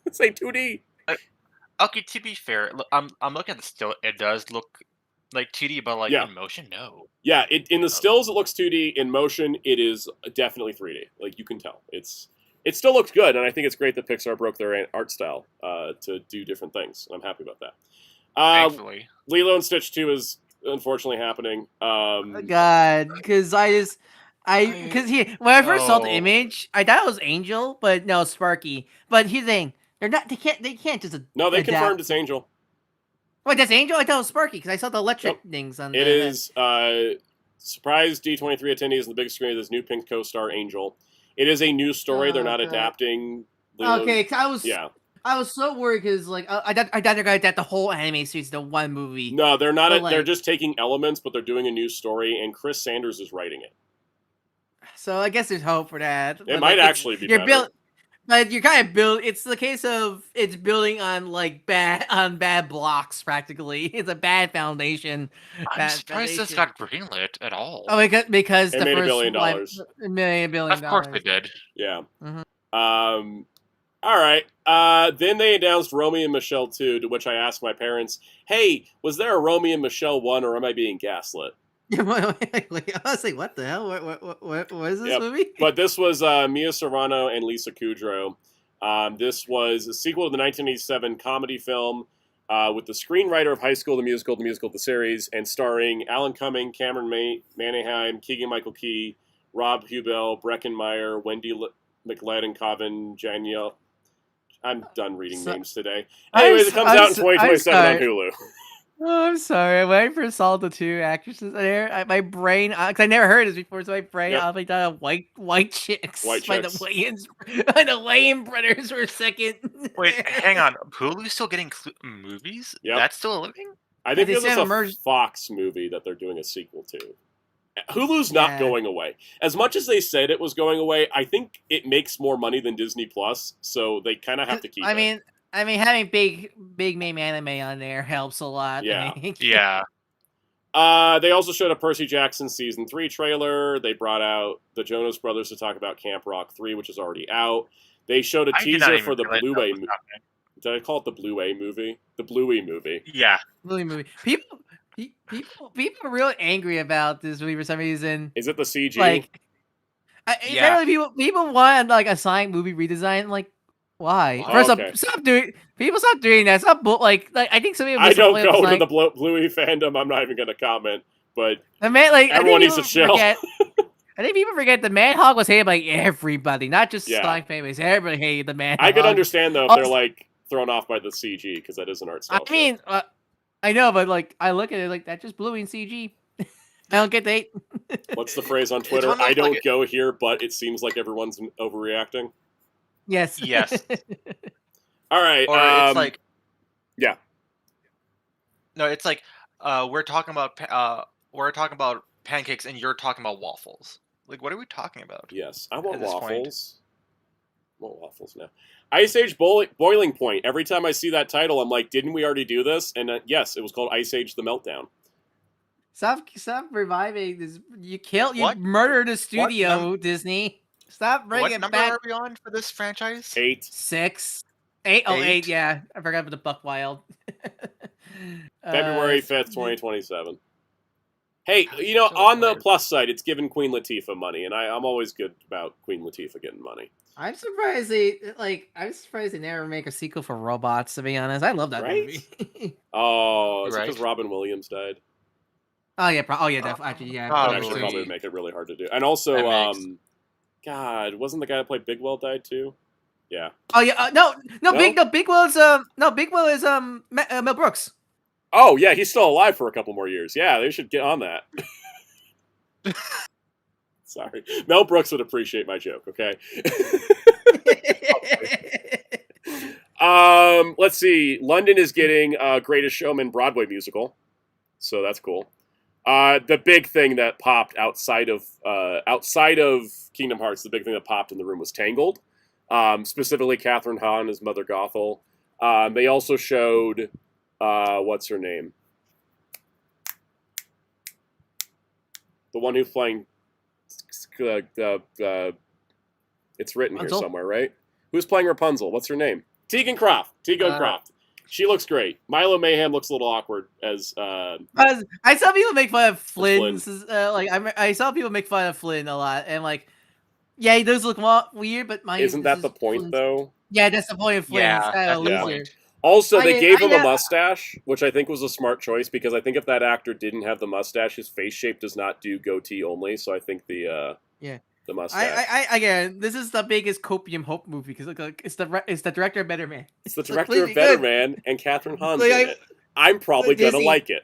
It's like 2D. Okay, to be fair, I'm looking at the still. It does look like 2D, but like in motion, no. Yeah, in the stills it looks 2D. In motion, it is definitely 3D. Like you can tell, it still looks good, and I think it's great that Pixar broke their art style to do different things. I'm happy about that. Thankfully, Lilo and Stitch 2 is unfortunately happening. Oh God, because when I first saw the image, I thought it was Angel, but no, Sparky. But here's the thing: they can't just they confirmed it's Angel. Wait, that's Angel? I thought it was Sparky because I saw the electric things on. It is surprise D23 attendees on the big screen. This new pink co-star Angel. It is a new story. They're not adapting. Lilo. Okay, cause I was so worried because like I thought they're gonna adapt the whole anime series to one movie. No, they're not. They're just taking elements, but they're doing a new story, and Chris Sanders is writing it. So I guess there's hope for that. It might actually be better. But you're kind of it's the case of it's building on bad blocks practically. It's a bad foundation. I'm surprised this got greenlit at all. Oh, because it made $1 billion. $1 billion. Of course they did. Yeah. Mm-hmm. All right. Then they announced Romy and Michelle 2, to which I asked my parents, "Hey, was there a Romy and Michelle 1, or am I being gaslit?" I was like, what the hell? What is this movie? But this was Mia Serrano and Lisa Kudrow. This was a sequel to the 1987 comedy film with the screenwriter of High School, the musical, the series, and starring Alan Cumming, Cameron Manheim, Keegan-Michael Key, Rob Huebel, Breckin Meyer, Wendy McLeod, Coven, Janiel. I'm done reading names today. Anyways, it comes out in 2027 on Hulu. Oh, I'm sorry. When I first saw the two actresses there, my brain, because I never heard this before, so my brain obviously thought of white chicks. By the Wayans brothers for a second. Wait, hang on. Hulu's still getting movies? Yep. That's still a living? I think this is a Fox movie that they're doing a sequel to. Hulu's not going away. As much as they said it was going away, I think it makes more money than Disney Plus, so they kind of have to keep it. I mean, having big name anime on there helps a lot. Yeah. I think. Yeah. They also showed a Percy Jackson Season 3 trailer. They brought out the Jonas Brothers to talk about Camp Rock 3, which is already out. They showed a teaser for the Blu-ray movie. Did I call it the Blu-ray movie? The Blu-ray movie. Yeah. Blu-ray movie. People are really angry about this movie for some reason. Is it the CG? Like, apparently people want like a Sonic movie redesign. Like, why? Oh, First okay. stop doing that. Stop like I think some people. I don't go to the Bluey fandom. I'm not even going to comment. But everyone needs to chill. I think people forget the Manhog was hated by everybody, not just Sonic fans. Everybody hated the Manhog. I could understand though if they're like thrown off by the CG because that is an art style. I mean, I know, but like I look at it like that's just Bluey in CG. I don't get the hate. What's the phrase on Twitter? I don't go here, but it seems like everyone's overreacting. Yes. Yes. All right. Or it's like, yeah. No, it's like we're talking about pancakes and you're talking about waffles. Like, what are we talking about? Yes, I want waffles. I want waffles now. Ice Age Boiling Point. Every time I see that title, I'm like, didn't we already do this? And yes, it was called Ice Age: The Meltdown. Stop reviving this. You murdered a studio, Disney. Stop bringing it back. What number are we on for this franchise? 8. 6. 8. Oh, 8. Yeah, I forgot about the Buck Wild. February 5th, 2027. Hey, on the plus side, it's given Queen Latifah money, and I'm always good about Queen Latifah getting money. I'm surprised they never make a sequel for Robots. To be honest, I love that movie. Oh, is it because Robin Williams died? Oh yeah, definitely. Actually, yeah. That actually probably would make it really hard to do. And also, God, wasn't the guy that played Big Will died too? Yeah. Oh yeah, Big Will is Mel Brooks. Oh yeah, he's still alive for a couple more years. Yeah, they should get on that. Sorry, Mel Brooks would appreciate my joke. Okay. Let's see. London is getting Greatest Showman Broadway musical, so that's cool. The big thing that popped outside of Kingdom Hearts, the big thing that popped in the room was Tangled. Specifically, Catherine Hahn as Mother Gothel. They also showed what's her name? The one who's playing. It's written here somewhere, right? Who's playing Rapunzel? What's her name? Tegan Croft. Croft. She looks great. Milo Mayhem looks a little awkward as. I saw people make fun of Flynn. I saw people make fun of Flynn a lot, and like, yeah, he does look weird, but isn't that the point Flynn's... though? Yeah, that's the point of Flynn. Yeah, He's kind of a loser. Also, they gave him a mustache, which I think was a smart choice because I think if that actor didn't have the mustache, his face shape does not do goatee only. So I think the mustache. Again, this is the biggest Copium Hope movie because it's the director of Better Man. It's the director of Better Man and Catherine Hahn's in it. I'm probably gonna like it.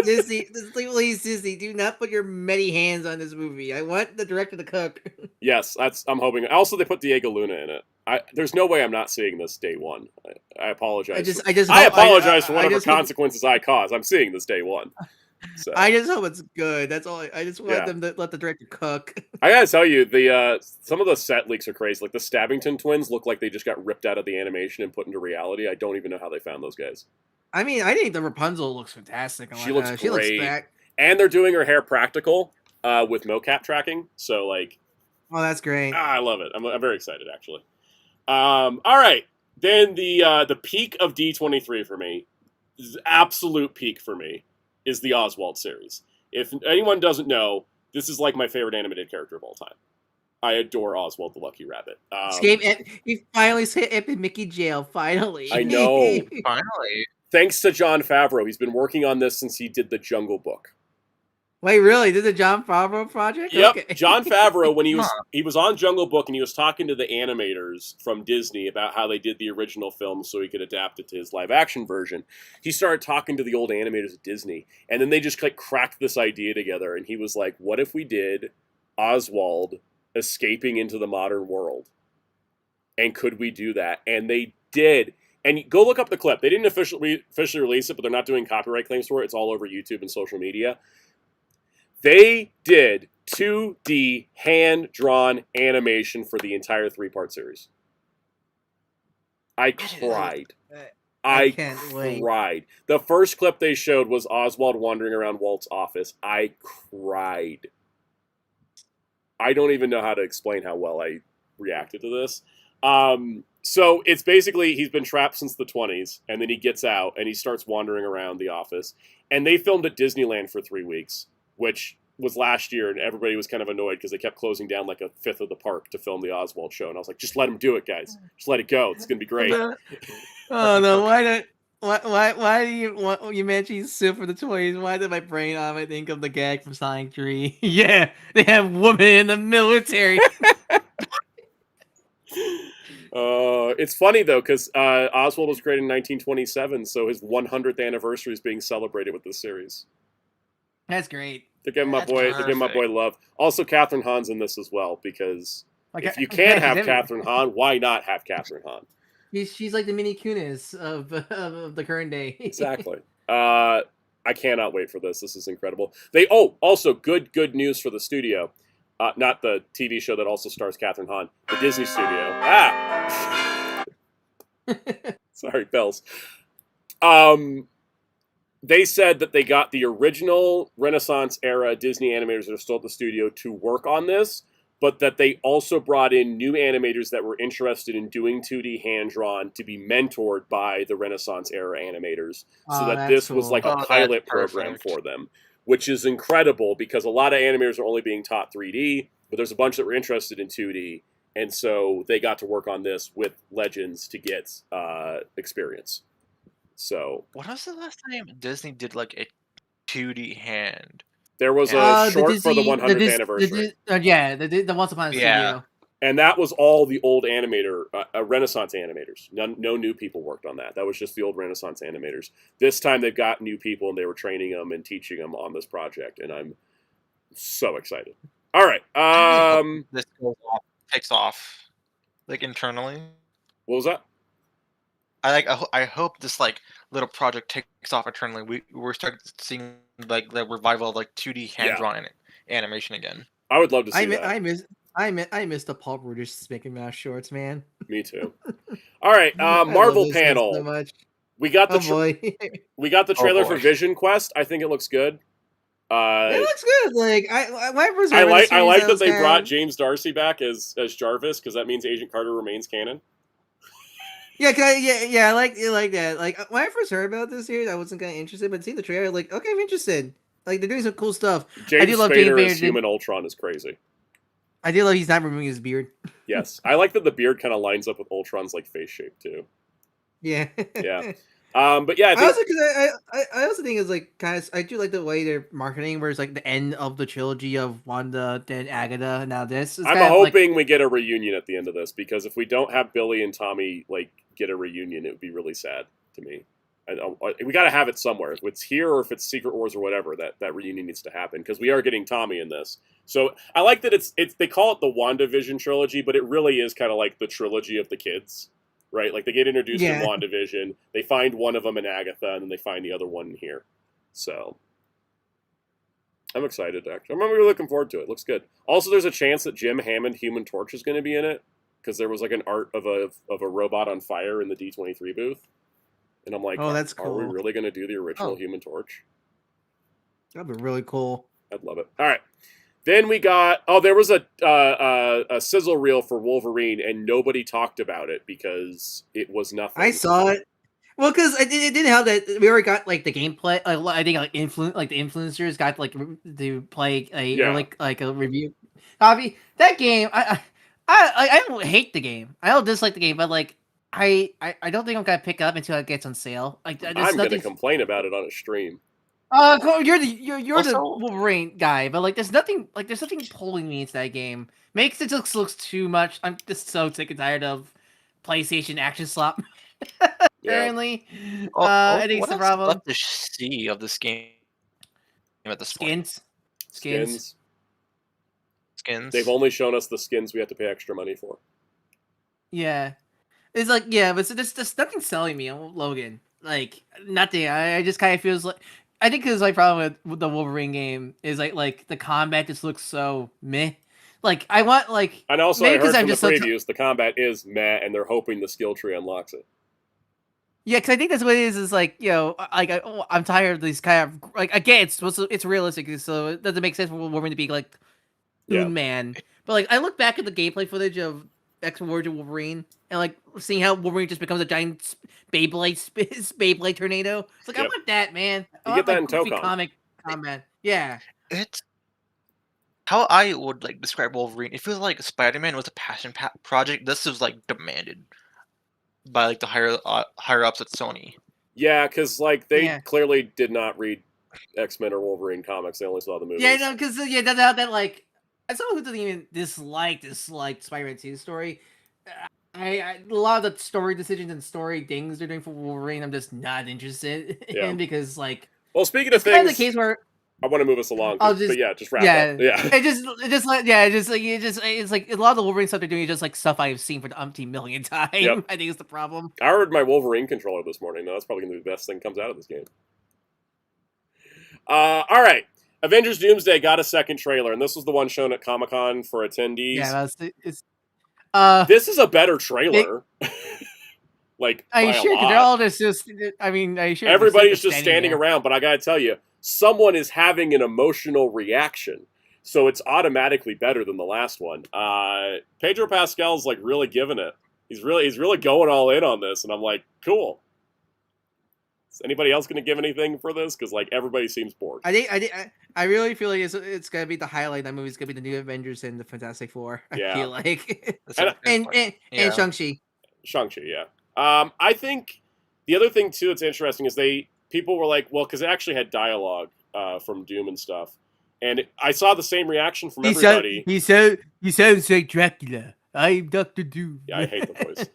Disney, please, Disney, do not put your many hands on this movie. I want the director to cook. Yes, I'm hoping. Also, they put Diego Luna in it. There's no way I'm not seeing this day one. I apologize. I apologize for whatever consequences I cause. I'm seeing this day one. So. I just hope it's good. That's all. I just want them to let the director cook. I gotta tell you, some of the set leaks are crazy. Like the Stabbington twins look like they just got ripped out of the animation and put into reality. I don't even know how they found those guys. I mean, I think the Rapunzel looks fantastic. She looks great. She looks back. And they're doing her hair practical with mocap tracking. So like, oh, that's great. I love it. I'm very excited actually. All right, then the peak of D23 for me, absolute peak for me, is the Oswald series. If anyone doesn't know, this is like my favorite animated character of all time. I adore Oswald the Lucky Rabbit. He finally escaped Mickey jail. Finally, I know. Finally, thanks to Jon Favreau. He's been working on this since he did the Jungle Book. Wait, really? Did the Jon Favreau project? Yep. Okay. Jon Favreau, when he was on Jungle Book and he was talking to the animators from Disney about how they did the original film so he could adapt it to his live action version, he started talking to the old animators at Disney, and then they just like cracked this idea together, and he was like, what if we did Oswald escaping into the modern world? And could we do that? And they did. And go look up the clip. They didn't officially release it, but they're not doing copyright claims for it. It's all over YouTube and social media. They did 2D hand-drawn animation for the entire 3-part series. I cried. I can't cried. The first clip they showed was Oswald wandering around Walt's office. I cried. I don't even know how to explain how well I reacted to this. So it's basically he's been trapped since the 20s, and then he gets out, and he starts wandering around the office. And they filmed at Disneyland for 3 weeks, which was last year, and everybody was kind of annoyed because they kept closing down like a fifth of the park to film the Oswald show. And I was like, just let him do it, guys. Just let it go. It's going to be great. Oh, no. Why do you mentioned Soup for the toys? Why did my brain I think of the gag from Sonic 3? Yeah, they have women in the military. It's funny though because Oswald was created in 1927, so his 100th anniversary is being celebrated with this series. That's great. They're giving my boy love. Also, Catherine Hahn's in this as well because if you can have Catherine Hahn, why not have Catherine Hahn? She's like the mini Kunis of the current day. Exactly. I cannot wait for this. This is incredible. Also good news for the studio. Not the TV show that also stars Catherine Hahn. The Disney studio. Sorry, bells. They said that they got the original Renaissance era Disney animators that are still at the studio to work on this, but that they also brought in new animators that were interested in doing 2D hand-drawn to be mentored by the Renaissance era animators, so that this was like a pilot program for them, which is incredible because a lot of animators are only being taught 3D, but there's a bunch that were interested in 2D, and so they got to work on this with Legends to get experience. So what was the last time Disney did like a 2D hand? There was a short for the 100th anniversary. The Once Upon a Studio. And that was all the old Renaissance animators. No new people worked on that. That was just the old Renaissance animators. This time they've got new people, and they were training them and teaching them on this project, and I'm so excited. All right. This takes off, like, internally. What was that? I hope this like little project takes off internally. We're starting seeing like the revival of like 2D hand-drawn animation again. I would love to see that. I miss the Paul Brutus Mickey Mouse shorts, man. Me too. All right, Marvel panel. So much. We got the trailer for Vision Quest. I think it looks good. It looks good. Like I like that they brought James Darcy back as Jarvis because that means Agent Carter remains canon. Yeah, I like that. Like when I first heard about this series, I wasn't kind of interested, but seeing the trailer, like, okay, I'm interested. Like they're doing some cool stuff. I do love Spader as Human Ultron is crazy. I do love he's not removing his beard. Yes, I like that the beard kind of lines up with Ultron's like face shape too. Yeah. Yeah. But yeah, I also think it's like kind of I do like the way they're marketing, where it's like the end of the trilogy of Wanda, then Agatha, now this. I'm hoping we get a reunion at the end of this because if we don't have Billy and Tommy like get a reunion, it would be really sad to me. We got to have it somewhere. If it's here or if it's Secret Wars or whatever, that reunion needs to happen because we are getting Tommy in this. So I like that it's they call it the WandaVision trilogy, but it really is kind of like the trilogy of the kids. Right, like they get introduced in WandaVision, they find one of them in Agatha, and then they find the other one in here. So I'm excited. Actually, I'm really looking forward to it. Looks good. Also, there's a chance that Jim Hammond Human Torch is going to be in it because there was like an art of a robot on fire in the D23 booth, and I'm like, oh, that's cool. Are we really going to do the original Human Torch? That'd be really cool. I'd love it. All right. Then we got there was a sizzle reel for Wolverine, and nobody talked about it because it was nothing. I saw it. Well, because it didn't help that we already got like the gameplay. I think the influencers got like to play a review copy. That game, I don't hate the game. I don't dislike the game, but like I don't think I'm gonna pick up until it gets on sale. Like I'm gonna complain about it on a stream. You're the Wolverine guy, but like there's nothing pulling me into that game. Makes it looks too much. I'm just so sick and tired of PlayStation action slop. Apparently, I think it's the problem. What to see of this game at this point? Skins. They've only shown us the skins we have to pay extra money for. Yeah, it's like but there's nothing selling me on Logan. Like nothing. I just kind of feels like. I think because my problem with the Wolverine game is like the combat just looks so meh. Like I want like. And also, maybe I heard from the so previews, the combat is meh, and they're hoping the skill tree unlocks it. Yeah, because I think that's what it is. Is like like I'm tired of these kind of like again, it's realistic, so it doesn't make sense for Wolverine to be like Man. But like I look back at the gameplay footage of X Origin Wolverine and like seeing how Wolverine just becomes a giant Beyblade tornado. It's like I want that, man. You get that in goofy Tokon. comic combat. Yeah. It's how I would like describe Wolverine. It feels like Spider-Man was a passion project. This was like demanded by like the higher ups at Sony. Yeah, because like they clearly did not read X-Men or Wolverine comics. They only saw the movies. Yeah, no, because that like as someone who doesn't even dislike Spider-Man 2 story, a lot of the story decisions and story things they're doing for Wolverine, I'm just not interested in because like. Well, speaking of things, kind of the case where I want to move us along. But yeah, just wrap up. Yeah, it's like a lot of the Wolverine stuff they're doing is just like stuff I've seen for the umpteen million times. Yep. I think it's the problem. I ordered my Wolverine controller this morning. No, that's probably gonna be the best thing that comes out of this game. All right. Avengers Doomsday got a second trailer, and this was the one shown at Comic-Con for attendees. Yeah, this is a better trailer. Like, are you sure? They're all just. I mean, are you sure? Everybody's just standing around, but I gotta tell you, someone is having an emotional reaction, so it's automatically better than the last one. Pedro Pascal's like really giving it. He's really going all in on this, and I'm like, cool. Is anybody else going to give anything for this? Because like everybody seems bored. I really feel like it's going to be the highlight of that movie. It's going to be the new Avengers and the Fantastic Four. I feel like and Shang-Chi. Shang-Chi, yeah. I think the other thing too that's interesting is people were like, well, because it actually had dialogue from Doom and stuff, and I saw the same reaction from everybody. He sounds like Dracula. I'm Dr. Doom. Yeah, I hate the voice.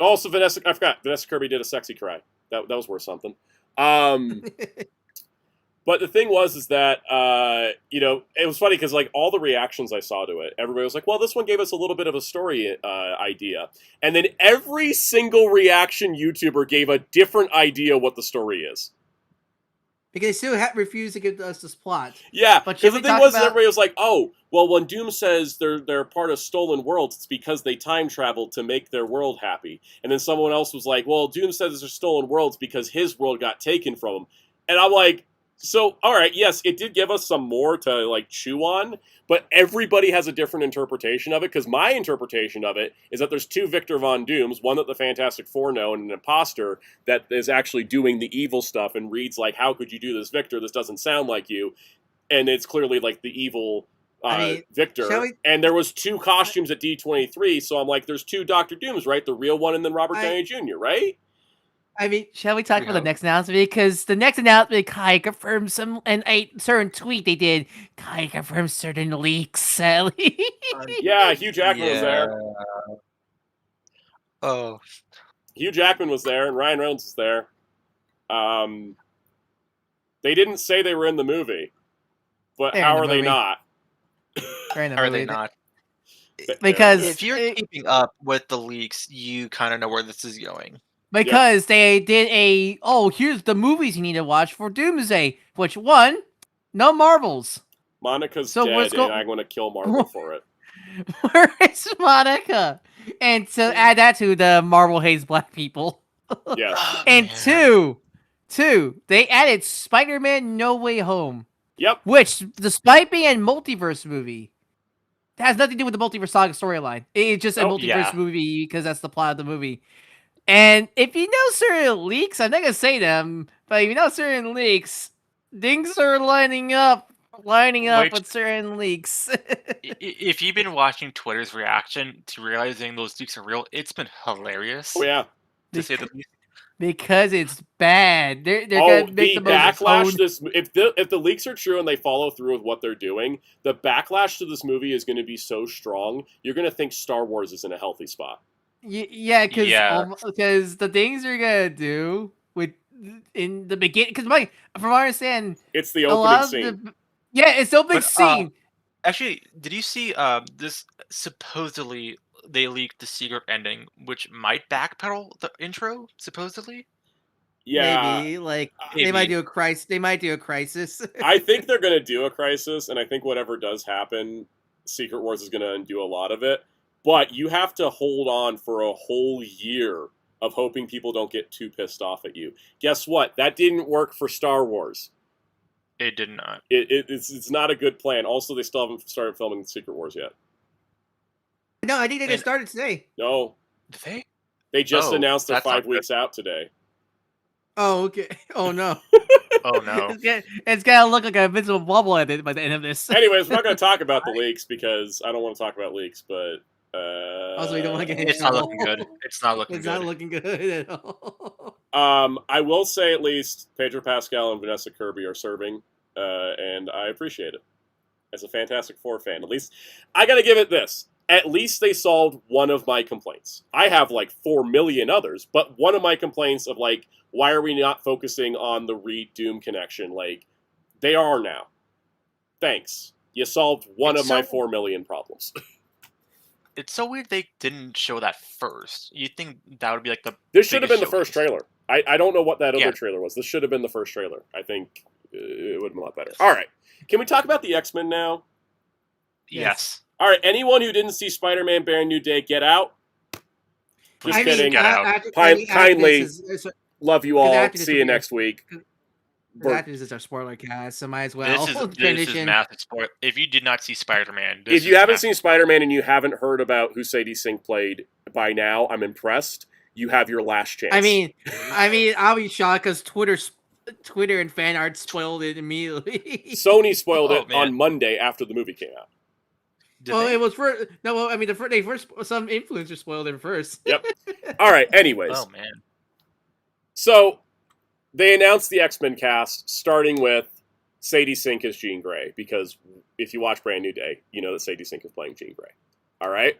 Also, I forgot Vanessa Kirby did a sexy cry. That was worth something. But the thing is that it was funny because like all the reactions I saw to it, everybody was like, "Well, this one gave us a little bit of a story idea," and then every single reaction YouTuber gave a different idea what the story is. Because they still refuse to give us this plot. Yeah, because the thing was, everybody was like, "Oh, well, when Doom says they're part of stolen worlds, it's because they time traveled to make their world happy." And then someone else was like, "Well, Doom says they're stolen worlds because his world got taken from him." And I'm like, so, all right, yes, it did give us some more to like chew on, but everybody has a different interpretation of it, because my interpretation of it is that there's two Victor Von Dooms, one that the Fantastic Four know, and an imposter that is actually doing the evil stuff and reads like, how could you do this, Victor? This doesn't sound like you. And it's clearly like the evil Victor. And there was two costumes at D23, so I'm like, there's two Dr. Dooms, right? The real one and then Robert Downey Jr., right? I mean, shall we talk about the next announcement? Because the next announcement, Kai confirmed some, and a certain tweet they did, Kai confirmed certain leaks, Sally. Yeah, Hugh Jackman was there. Oh. Hugh Jackman was there, and Ryan Reynolds was there. They didn't say they were in the movie, but how are they not? How are they not? Because if you're keeping up with the leaks, you kind of know where this is going. Because they did here's the movies you need to watch for Doomsday. Which one? No Marvels. Monica's dead, and I'm going to kill Marvel for it. Where is Monica? And to add that to the Marvel hates black people. Yes. And two, they added Spider-Man No Way Home. Yep. Which, despite being a multiverse movie, has nothing to do with the multiverse saga storyline. It's just a multiverse movie because that's the plot of the movie. And if you know certain leaks, I'm not going to say them, but if you know certain leaks, things are lining up with certain leaks. If you've been watching Twitter's reaction to realizing those leaks are real, it's been hilarious. Oh, yeah. To say the least. Because it's bad. They're gonna make the backlash. If the leaks are true and they follow through with what they're doing, the backlash to this movie is going to be so strong. You're going to think Star Wars is in a healthy spot. Yeah, because the things they're gonna do in the beginning, because from what I understand, it's the opening scene. It's the opening scene. Actually, did you see this? Supposedly, they leaked the secret ending, which might backpedal the intro. Supposedly, Yeah, maybe like maybe. they might do a crisis. They might do a crisis. I think they're going to do a crisis, and I think whatever does happen, Secret Wars is going to undo a lot of it. But you have to hold on for a whole year of hoping people don't get too pissed off at you. Guess what? That didn't work for Star Wars. It did not. It's not a good plan. Also, they still haven't started filming Secret Wars yet. No, I think they just started today. No. Did they? They just announced they're 5 weeks out today. Oh, okay. Oh, no. Oh, no. It's gonna look like an invisible bubble at it by the end of this. Anyways, we're not going to talk about the leaks because I don't want to talk about leaks, but... also, we don't want to get It's not looking good. It's not looking It's good. not looking good at all. I will say at least Pedro Pascal and Vanessa Kirby are serving, and I appreciate it. As a Fantastic Four fan, at least I got to give it this. At least they solved one of my complaints. I have like 4 million others, but one of my complaints of like, why are we not focusing on the Reed Doom connection? Like, they are now. Thanks. You solved one of my 4 million problems. It's so weird they didn't show that first. You'd think that would be like the. This should have been the first showcase. trailer. I don't know what that other trailer was. This should have been the first trailer. I think it would have been a lot better. All right. Can we talk about the X-Men now? Yes. All right. Anyone who didn't see Spider-Man Brand New Day, get out. Just kidding. Get out. Kindly love you all. See you next week. After this is our spoiler cast, so might as well This is massive spoiler. If you did not see Spider-Man, if you haven't seen Spider-Man and you haven't heard about who Sadie Sink played by now, I'm impressed. You have your last chance. I mean, I'll be shocked because Twitter and fan art spoiled it immediately. Sony spoiled it on Monday after the movie came out. It was first. No, well, I mean, some influencers spoiled it first. Yep. All right. Anyways. Oh man. So they announced the X-Men cast, starting with Sadie Sink as Jean Grey, because if you watch Brand New Day, you know that Sadie Sink is playing Jean Grey. All right?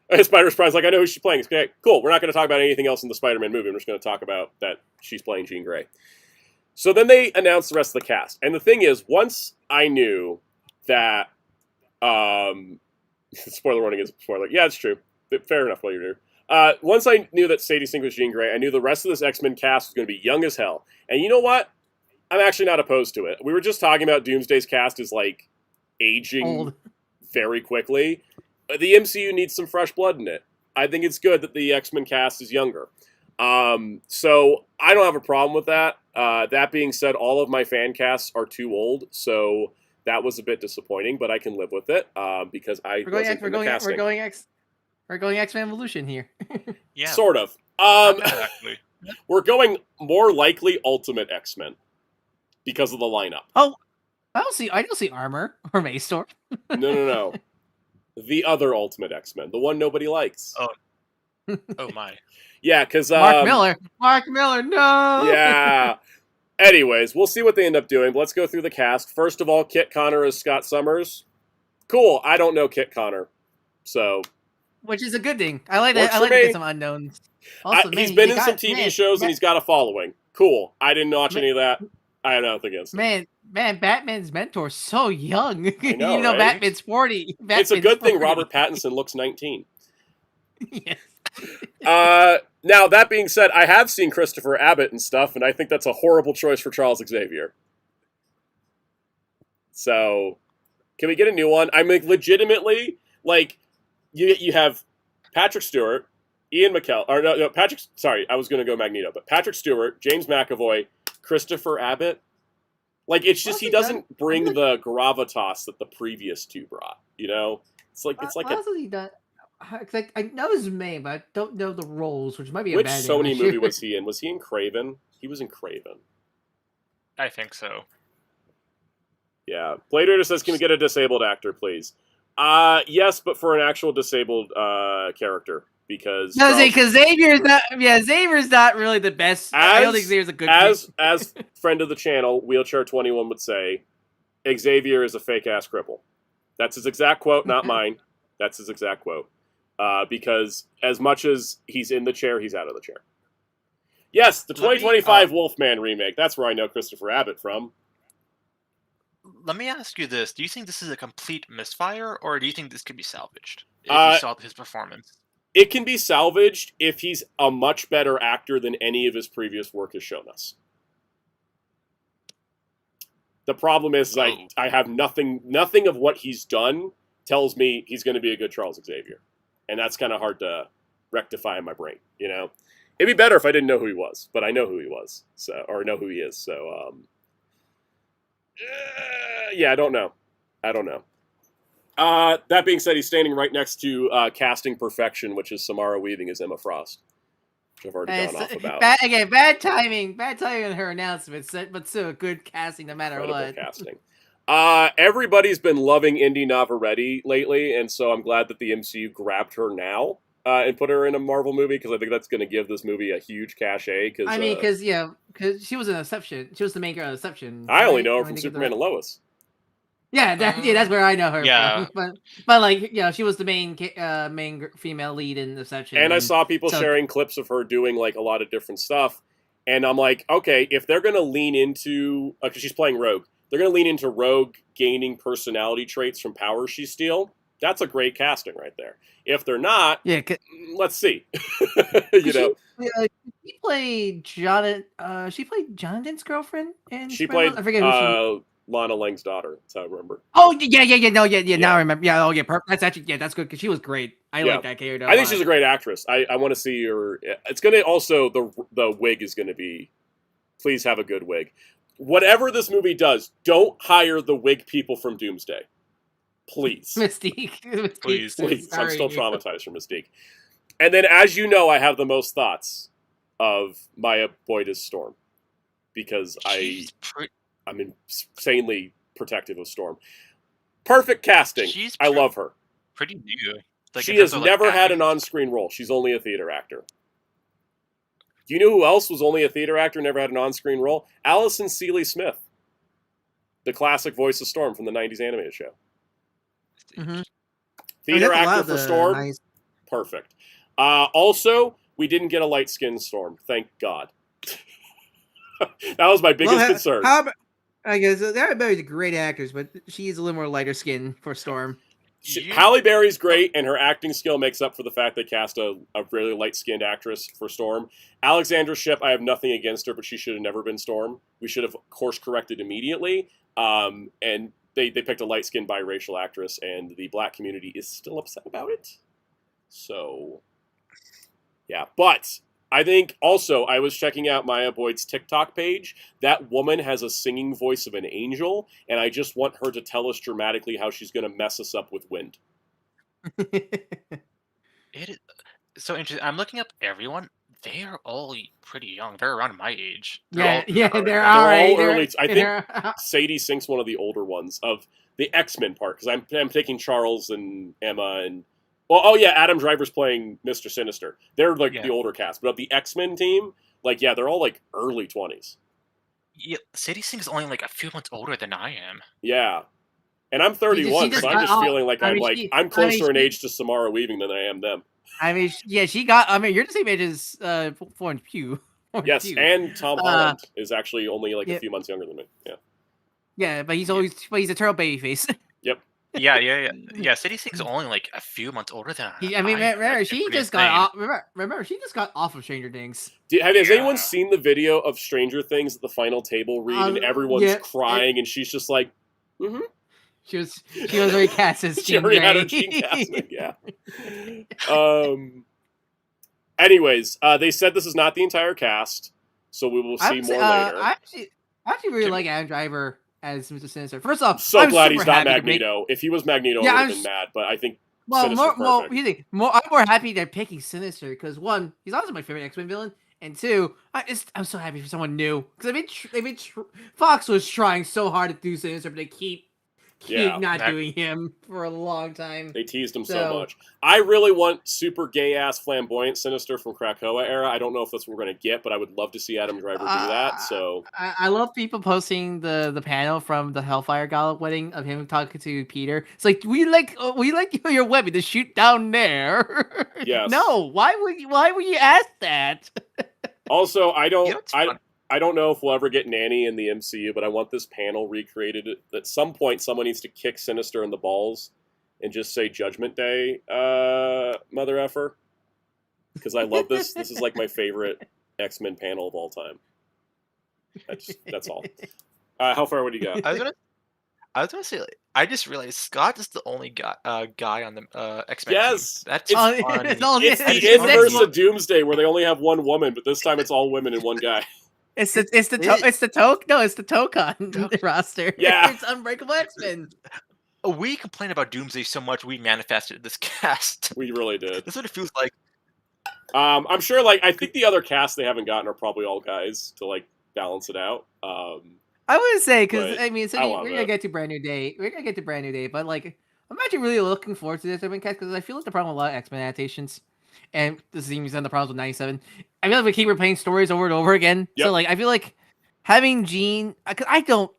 And Spider-Surprise, like, I know who she's playing. It's okay, cool. We're not going to talk about anything else in the Spider-Man movie. I'm just going to talk about that she's playing Jean Grey. So then they announced the rest of the cast. And the thing is, once I knew that... spoiler warning is a spoiler. Yeah, it's true. Fair enough, what you do. Once I knew that Sadie Sink was Jean Grey, I knew the rest of this X-Men cast was going to be young as hell. And you know what? I'm actually not opposed to it. We were just talking about Doomsday's cast is like aging very quickly. The MCU needs some fresh blood in it. I think it's good that the X-Men cast is younger. So I don't have a problem with that. That being said, all of my fan casts are too old, so that was a bit disappointing, but I can live with it because I wasn't in the casting. We're going X-Men Evolution here. Yeah. Sort of. Exactly. We're going more likely Ultimate X-Men because of the lineup. Oh, I don't see Armor or Maystorm. No. The other Ultimate X-Men, the one nobody likes. Oh my. Yeah, because Mark Miller, no. Yeah. Anyways, we'll see what they end up doing. But let's go through the cast. First of all, Kit Connor as Scott Summers. Cool. I don't know Kit Connor, so. Which is a good thing. I like that. I like to get some unknowns. Also, he's been in some TV shows and he's got a following. Cool. I didn't watch any of that. I have nothing against it. Man, Batman's mentor's so young. I know, right? Batman's 40. It's a good thing Robert Pattinson looks 19. Yes. Now, that being said, I have seen Christopher Abbott and stuff, and I think that's a horrible choice for Charles Xavier. So, can we get a new one? I mean, legitimately, like, you have Patrick Stewart, Ian McKellen, or no, Patrick, sorry, I was going to go Magneto, but Patrick Stewart, James McAvoy, Christopher Abbott. Like, it's just, he doesn't bring the gravitas that the previous two brought, you know? It's like, what else has he done? I know his name, but I don't know the roles, which might be Which a bad Sony movie was he in? Was he in Craven? He was in Craven. I think so. Yeah. Blader says, can we get a disabled actor, please? Yes, but for an actual disabled character. Because Xavier's not. Yeah, Xavier's not really the best. I don't think Xavier's a good. As friend of the channel, Wheelchair 21 would say, Xavier is a fake ass cripple. That's his exact quote, not mine. That's his exact quote. Because as much as he's in the chair, he's out of the chair. Yes, the 2025 Wolfman remake. That's where I know Christopher Abbott from. Let me ask you this: do you think this is a complete misfire, or do you think this could be salvaged if you saw his performance? It can be salvaged if he's a much better actor than any of his previous work has shown us. The problem is I have nothing of what he's done tells me he's going to be a good Charles Xavier. And that's kind of hard to rectify in my brain, you know? It'd be better if I didn't know who he was, but I know who he was, or know who he is. So, yeah, I don't know. That being said, he's standing right next to casting perfection, which is Samara Weaving as Emma Frost, which I've already gone off about. Bad timing on her announcement, but still good casting no matter what. Casting. Everybody's been loving Indy Navarrete lately, and so I'm glad that the MCU grabbed her now and put her in a Marvel movie, because I think that's going to give this movie a huge cachet. Because she was an exception. She was the main girl in Exception. I only know her from Superman and Lois. Yeah, that's where I know her from. But like, she was the main female lead in Exception. And I saw people sharing clips of her doing like a lot of different stuff, and I'm like, okay, if they're going to lean into, because she's playing Rogue, they're going to lean into Rogue gaining personality traits from powers she steals. That's a great casting right there. If they're not, let's see. She played Jonathan's girlfriend, and she played. I forget who she. Lana Lang's daughter. That's how I remember. Oh yeah. Now I remember. Yeah. Oh yeah. Perfect. That's actually that's good because she was great. I like that character. I think she's a great actress. I want to see her. It's gonna also the wig is gonna be. Please have a good wig. Whatever this movie does, don't hire the wig people from Doomsday. Please. Mystique. Please. I'm still traumatized from Mystique. And then, as you know, I have the most thoughts of Maya Boyd as Storm. Because I'm insanely protective of Storm. Perfect casting. I love her. Pretty new. Like, she has never had an on-screen role. She's only a theater actor. Do you know who else was only a theater actor and never had an on-screen role? Allison Seeley Smith. The classic voice of Storm from the 90s animated show. Mm-hmm. Theater actor for Storm. Nice. Perfect. Also, we didn't get a light-skinned Storm. Thank God. That was my biggest concern. I guess Everybody's great actors, but she's a little more lighter skin for Storm. Halle Berry's great, and her acting skill makes up for the fact they cast a really light-skinned actress for Storm. Alexandra Shipp, I have nothing against her, but she should have never been Storm. We should have course-corrected immediately. And they picked a light-skinned biracial actress, and the black community is still upset about it. So, yeah. But I think also, I was checking out Maya Boyd's TikTok page. That woman has a singing voice of an angel, and I just want her to tell us dramatically how she's going to mess us up with wind. It is so interesting. I'm looking up everyone. They are all pretty young. They're around my age. They're all early. I think Sadie Sink's one of the older ones of the X-Men part, because I'm taking Charles and Emma and Adam Driver's playing Mr. Sinister. They're like the older cast, but of the X-Men team, they're all like early 20s. Yeah, Sadie Sink's only like a few months older than I am. Yeah, and I'm 31, so I'm just feeling like I'm closer in age to Samara Weaving than I am them. You're the same age as Florence Pugh. Yes, and Tom Holland is actually only like a few months younger than me. Yeah. Yeah, but he's a turtle baby face. Yep. Yeah. Sadie Sink's only like a few months older than remember, she just got off of Stranger Things. Has anyone seen the video of Stranger Things at the final table read, and everyone's crying, and she's just like, mm-hmm. She was recast as Jean Grey. She already had her Jean casting, yeah. Anyways, they said this is not the entire cast, so we will see more later. I actually really like Adam Driver as Mr. Sinister. First off, so glad he's not Magneto. If he was Magneto, I would have been mad. But I think I'm more happy they're picking Sinister because one, he's also my favorite X-Men villain, and two, I'm so happy for someone new because Fox was trying so hard to do Sinister, but they keep doing him for a long time. They teased him so much. I really want super gay-ass flamboyant Sinister from Krakoa era. I don't know if that's what we're going to get, but I would love to see Adam Driver do that. So I love people posting the panel from the Hellfire Gala wedding of him talking to Peter. It's like, we like your weapon to shoot down there. Yes. No, why would you ask that? Also, I don't know if we'll ever get Nanny in the MCU, but I want this panel recreated. At some point, someone needs to kick Sinister in the balls and just say Judgment Day, mother effer. because I love this. This is like my favorite X-Men panel of all time. That's all. How far would you go? I was gonna say, like, I just realized Scott is the only guy on the X-Men Yes, team. That's it's the inverse of Doomsday, where they only have one woman, but this time it's all women and one guy. It's the Tokon roster. Yeah, it's Unbreakable X-Men. We complained about Doomsday so much we manifested this cast. We really did. That's what it feels like. I'm sure. Like, I think the other casts they haven't gotten are probably all guys to like balance it out. I wouldn't say, because I mean, we're gonna get to Brand New Day. But like, I'm actually really looking forward to this X-Men cast because I feel like the problem with a lot of X-Men adaptations, and this is even the problems with 97. I feel like we keep replaying stories over and over again. Yep. So like, I feel like having Jean, because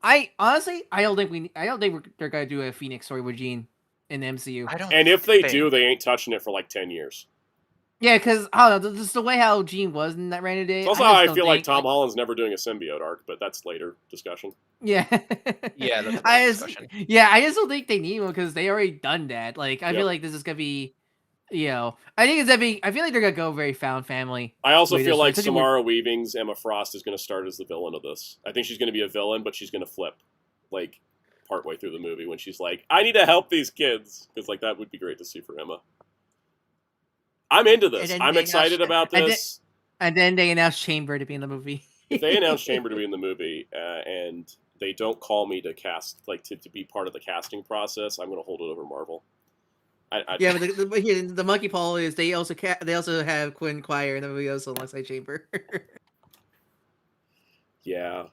I honestly don't think they're gonna do a Phoenix story with Jean in the MCU. And if they do, they ain't touching it for like 10 years. Yeah, because I don't know, just the way how Jean was in that Brand New Day. It's also how I feel like Tom Holland's never doing a symbiote arc, but that's later discussion. Yeah, yeah, that's discussion. I just don't think they need one because they already done that. Like, I feel like this is gonna be, I think it's gonna be. I feel like they're gonna go very found family. I also feel like Samara Weaving's Emma Frost is gonna start as the villain of this. I think she's gonna be a villain, but she's gonna flip, like, partway through the movie when she's like, "I need to help these kids," because like that would be great to see for Emma. I'm into this. I'm excited about this. And then they announced Chamber to be in the movie. If they announce Chamber to be in the movie, and they don't call me to cast, like to be part of the casting process, I'm going to hold it over Marvel. Yeah, but the monkey paw is they also have Quinn Quire in the movie also alongside Chamber. Yeah.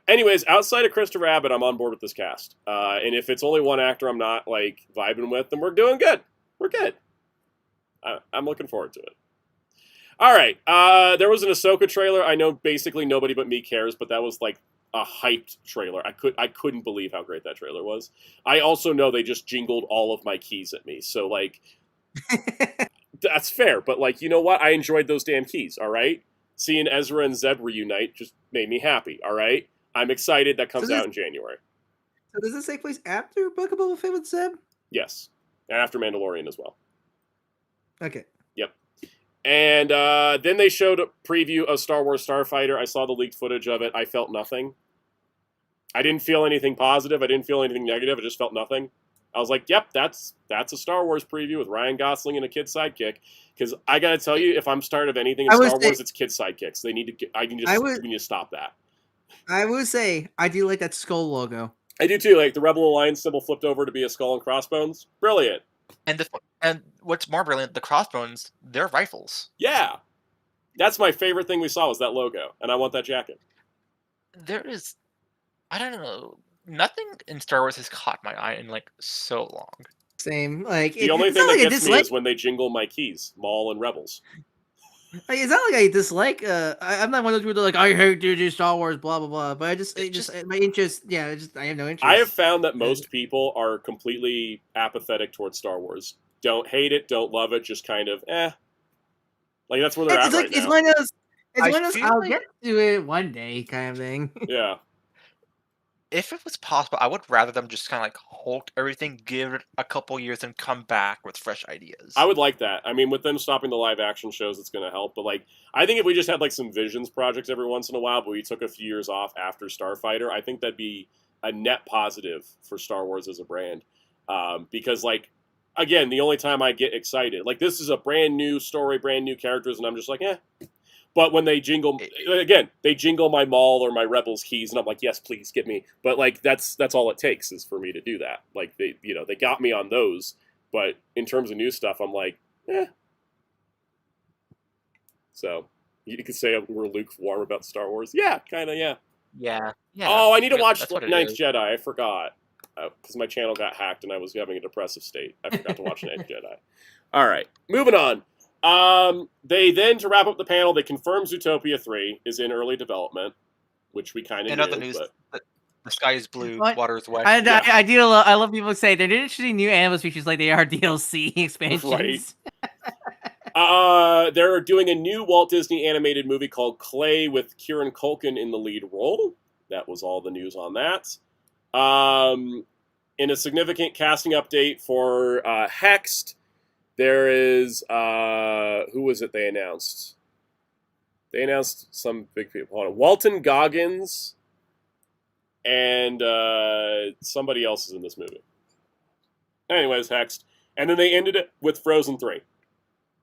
Anyways, outside of Christopher Abbott, I'm on board with this cast. And if it's only one actor I'm not like vibing with, then we're doing good. We're good. I'm looking forward to it. All right. There was an Ahsoka trailer. I know basically nobody but me cares, but that was like a hyped trailer. I couldn't believe how great that trailer was. I also know they just jingled all of my keys at me. So like, that's fair. But like, you know what? I enjoyed those damn keys. All right. Seeing Ezra and Zeb reunite just made me happy. All right. I'm excited. That comes out in January. So does this take place after Book of Boba Fett with Zeb? Yes. And after Mandalorian as well. Okay. Yep. And then they showed a preview of Star Wars Starfighter. I saw the leaked footage of it. I felt nothing. I didn't feel anything positive. I didn't feel anything negative. I just felt nothing. I was like, yep, that's a Star Wars preview with Ryan Gosling and a kid sidekick. Because I got to tell you, if I'm started of anything in Star Wars, it's kid sidekicks. They need to. We need to stop that. I would say I do like that skull logo. I do too. Like the Rebel Alliance symbol flipped over to be a skull and crossbones. Brilliant. And what's more brilliant, the crossbones, they're rifles. Yeah. That's my favorite thing we saw was that logo, and I want that jacket. There is, I don't know, nothing in Star Wars has caught my eye in like so long. Same. Like the only thing that gets me is when they jingle my keys, Maul and Rebels. It's not like I dislike. I'm not one of those people that are like I hate to do Star Wars, blah blah blah. But my interest. Yeah, I have no interest. I have found that most people are completely apathetic towards Star Wars. Don't hate it, don't love it, just kind of Like that's where they're at right now. It's one of those. I'll get to it one day kind of thing. Yeah. If it was possible, I would rather them just kind of like halt everything, give it a couple years, and come back with fresh ideas. I would like that. I mean, with them stopping the live action shows, it's going to help. But like, I think if we just had like some Visions projects every once in a while, but we took a few years off after Starfighter, I think that'd be a net positive for Star Wars as a brand. Because like, again, the only time I get excited, like this is a brand new story, brand new characters, and I'm just like, But when they jingle, again, they jingle my Maul or my Rebels keys, and I'm like, yes, please get me. But like, that's all it takes is for me to do that. Like they got me on those, but in terms of new stuff, I'm like, So you could say we're lukewarm about Star Wars. Yeah, kind of, yeah. Yeah. Oh, I need to watch Ninth Jedi. I forgot because my channel got hacked and I was having a depressive state. I forgot to watch Ninth Jedi. All right, moving on. They then, to wrap up the panel, they confirmed Zootopia 3 is in early development, which we kind of knew. In other news, the sky is blue, water is wet. I love people say they're introducing new animal species like they are DLC expansions. Right. They're doing a new Walt Disney animated movie called Clay with Kieran Culkin in the lead role. That was all the news on that. In a significant casting update for Hexed, There is who was it they announced? They announced some big people. Hold on. Walton Goggins and somebody else is in this movie. Anyways, Hext. And then they ended it with Frozen 3,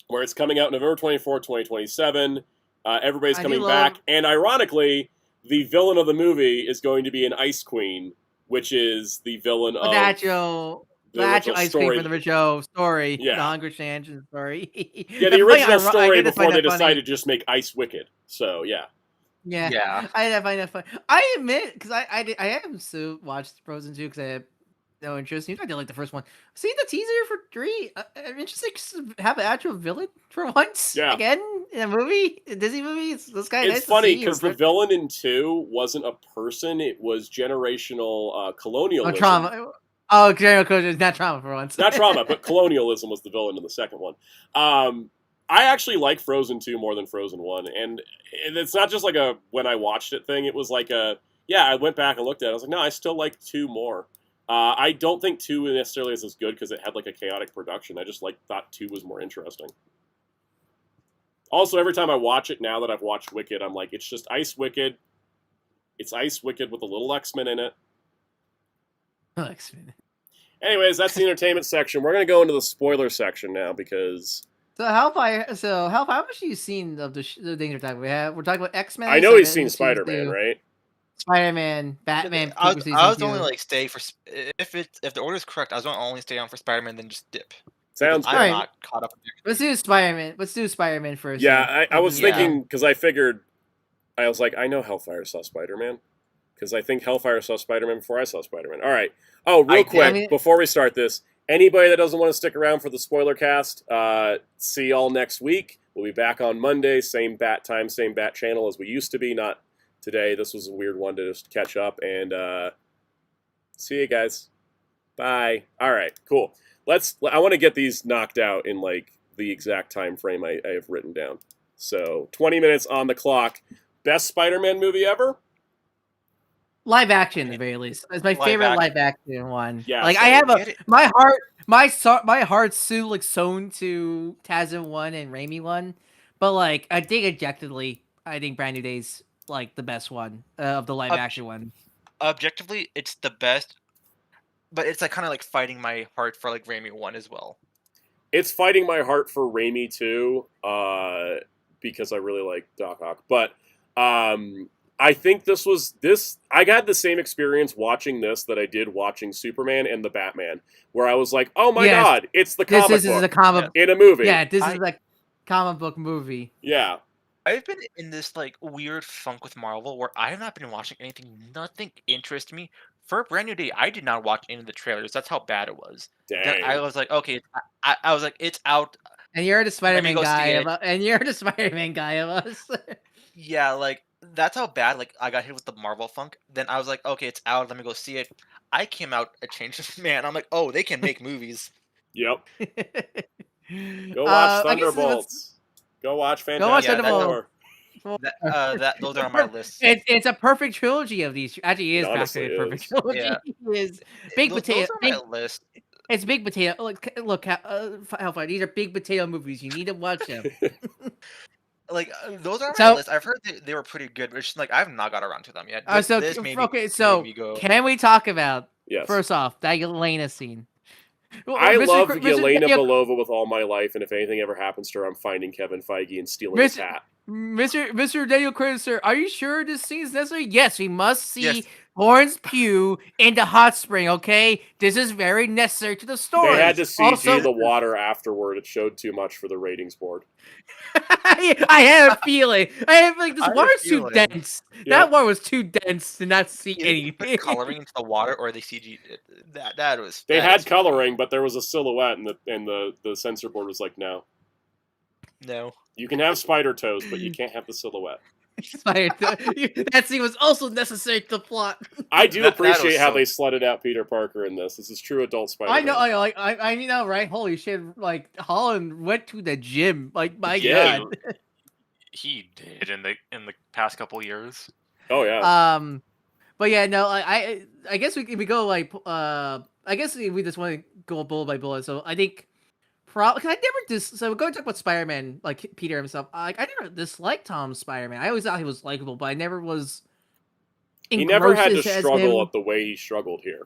where it's coming out November 24th, 2027. Everybody's coming back. And ironically, the villain of the movie is going to be an Ice Queen, which is the villain of... The actual Ice Queen from the original story. Yeah. The Hunger Engine story. Yeah, the original story before they decided to just make Ice Wicked. So, yeah. Yeah. I find that funny. I admit, because I haven't watched Frozen 2 because I have no interest. I did like the first one. See the teaser for 3. I'm interested to have an actual villain for once. Yeah. Again, in a movie, a Disney movie. It's kind of nice funny because the villain in 2 wasn't a person. It was generational colonialism. Oh, trauma. Oh, general culture is not trauma for once. Not trauma, but colonialism was the villain in the second one. I actually like Frozen 2 more than Frozen 1. And it's not just like a when I watched it thing. It was like I went back and looked at it. I was like, no, I still like 2 more. I don't think 2 necessarily is as good because it had like a chaotic production. I just thought 2 was more interesting. Also, every time I watch it now that I've watched Wicked, I'm like, it's just Ice Wicked. It's Ice Wicked with a little X-Men in it. X-Men. Anyways, that's the entertainment section. We're going to go into the spoiler section now because... So Hellfire, how much have you seen of the things we're talking about? We're talking about X-Men? I know he's seen Spider-Man, right? Spider-Man, Batman. I was only stay for... If the order is correct, I was going to only stay on for Spider-Man, then just dip. Sounds good. I'm not caught up. Let's do Spider-Man. Let's do Spider-Man first. Yeah, I was thinking, because I figured... I was like, I know Hellfire saw Spider-Man. Because I think Hellfire saw Spider-Man before I saw Spider-Man. All right. Oh, real quick, before we start this, anybody that doesn't want to stick around for the spoiler cast, see y'all next week. We'll be back on Monday, same bat time, same bat channel as we used to be. Not today. This was a weird one to just catch up. And see you guys. Bye. All right, cool. I want to get these knocked out in like the exact time frame I have written down. So 20 minutes on the clock. Best Spider-Man movie ever? Live action, at the very least. It's my favorite live action one. Yeah, like so I have my heart's so like sewn to TASM 1 and Raimi 1, but like I think objectively, I think Brand New Day's like the best one of the live action one. Objectively, it's the best, but it's like kind of like fighting my heart for like Raimi 1 as well. It's fighting my heart for Raimi 2, because I really like Doc Ock, but I think I got the same experience watching this that I did watching Superman and the Batman, where I was like, oh my god, it's the comic book. This is a comic in a movie. Yeah, this is like comic book movie. Yeah. I've been in this like weird funk with Marvel where I have not been watching anything. Nothing interests me. For Brand New Day, I did not watch any of the trailers. That's how bad it was. Dang. I was like, okay, I was like, it's out. And you're the Spider-Man guy of us. Yeah, like that's how bad like I got hit with the Marvel funk. Then I was like, okay, it's out. Let me go see it. I came out a changed man. I'm like, oh, they can make movies. Yep. Go watch Thunderbolts. Go watch Fantastic Four. Those are on my list. It's a perfect trilogy of these. Actually, it is practically a perfect trilogy. Yeah. It is big potato. Those are my list. It's big potato. Look, Hellfire. These are big potato movies. You need to watch them. Like those are my list. I've heard they were pretty good, but it's just like I've not got around to them yet. Can we talk about first off that Yelena scene? I love Yelena Belova with all my life, and if anything ever happens to her, I'm finding Kevin Feige and stealing his hat. Mr. Daniel Craig, sir, are you sure this scene is necessary? Yes, we must see Lawrence Pugh in the hot spring, okay? This is very necessary to the story. They had to CG the water afterward. It showed too much for the ratings board. I had a feeling. I have like this water's too dense. Yep. That water was too dense to not see anything. Coloring into the water, or they CG that was. They had coloring, but there was a silhouette, and the censor board was like, no. You can have spider toes, but you can't have the silhouette. That scene was also necessary to the plot. I do appreciate how they slutted out Peter Parker in this. This is true adult Spider-Man. I know, right? Holy shit! Like Holland went to the gym. Like my god, he did in the past couple years. Oh yeah. But yeah, no. I guess we go like I guess we just want to go bullet by bullet. So I think Probably, cause I never so going to talk about Spider-Man, like Peter himself. I never disliked Tom's Spider-Man. I always thought he was likable, but I never was. He never had to as struggle him. at the way he struggled here.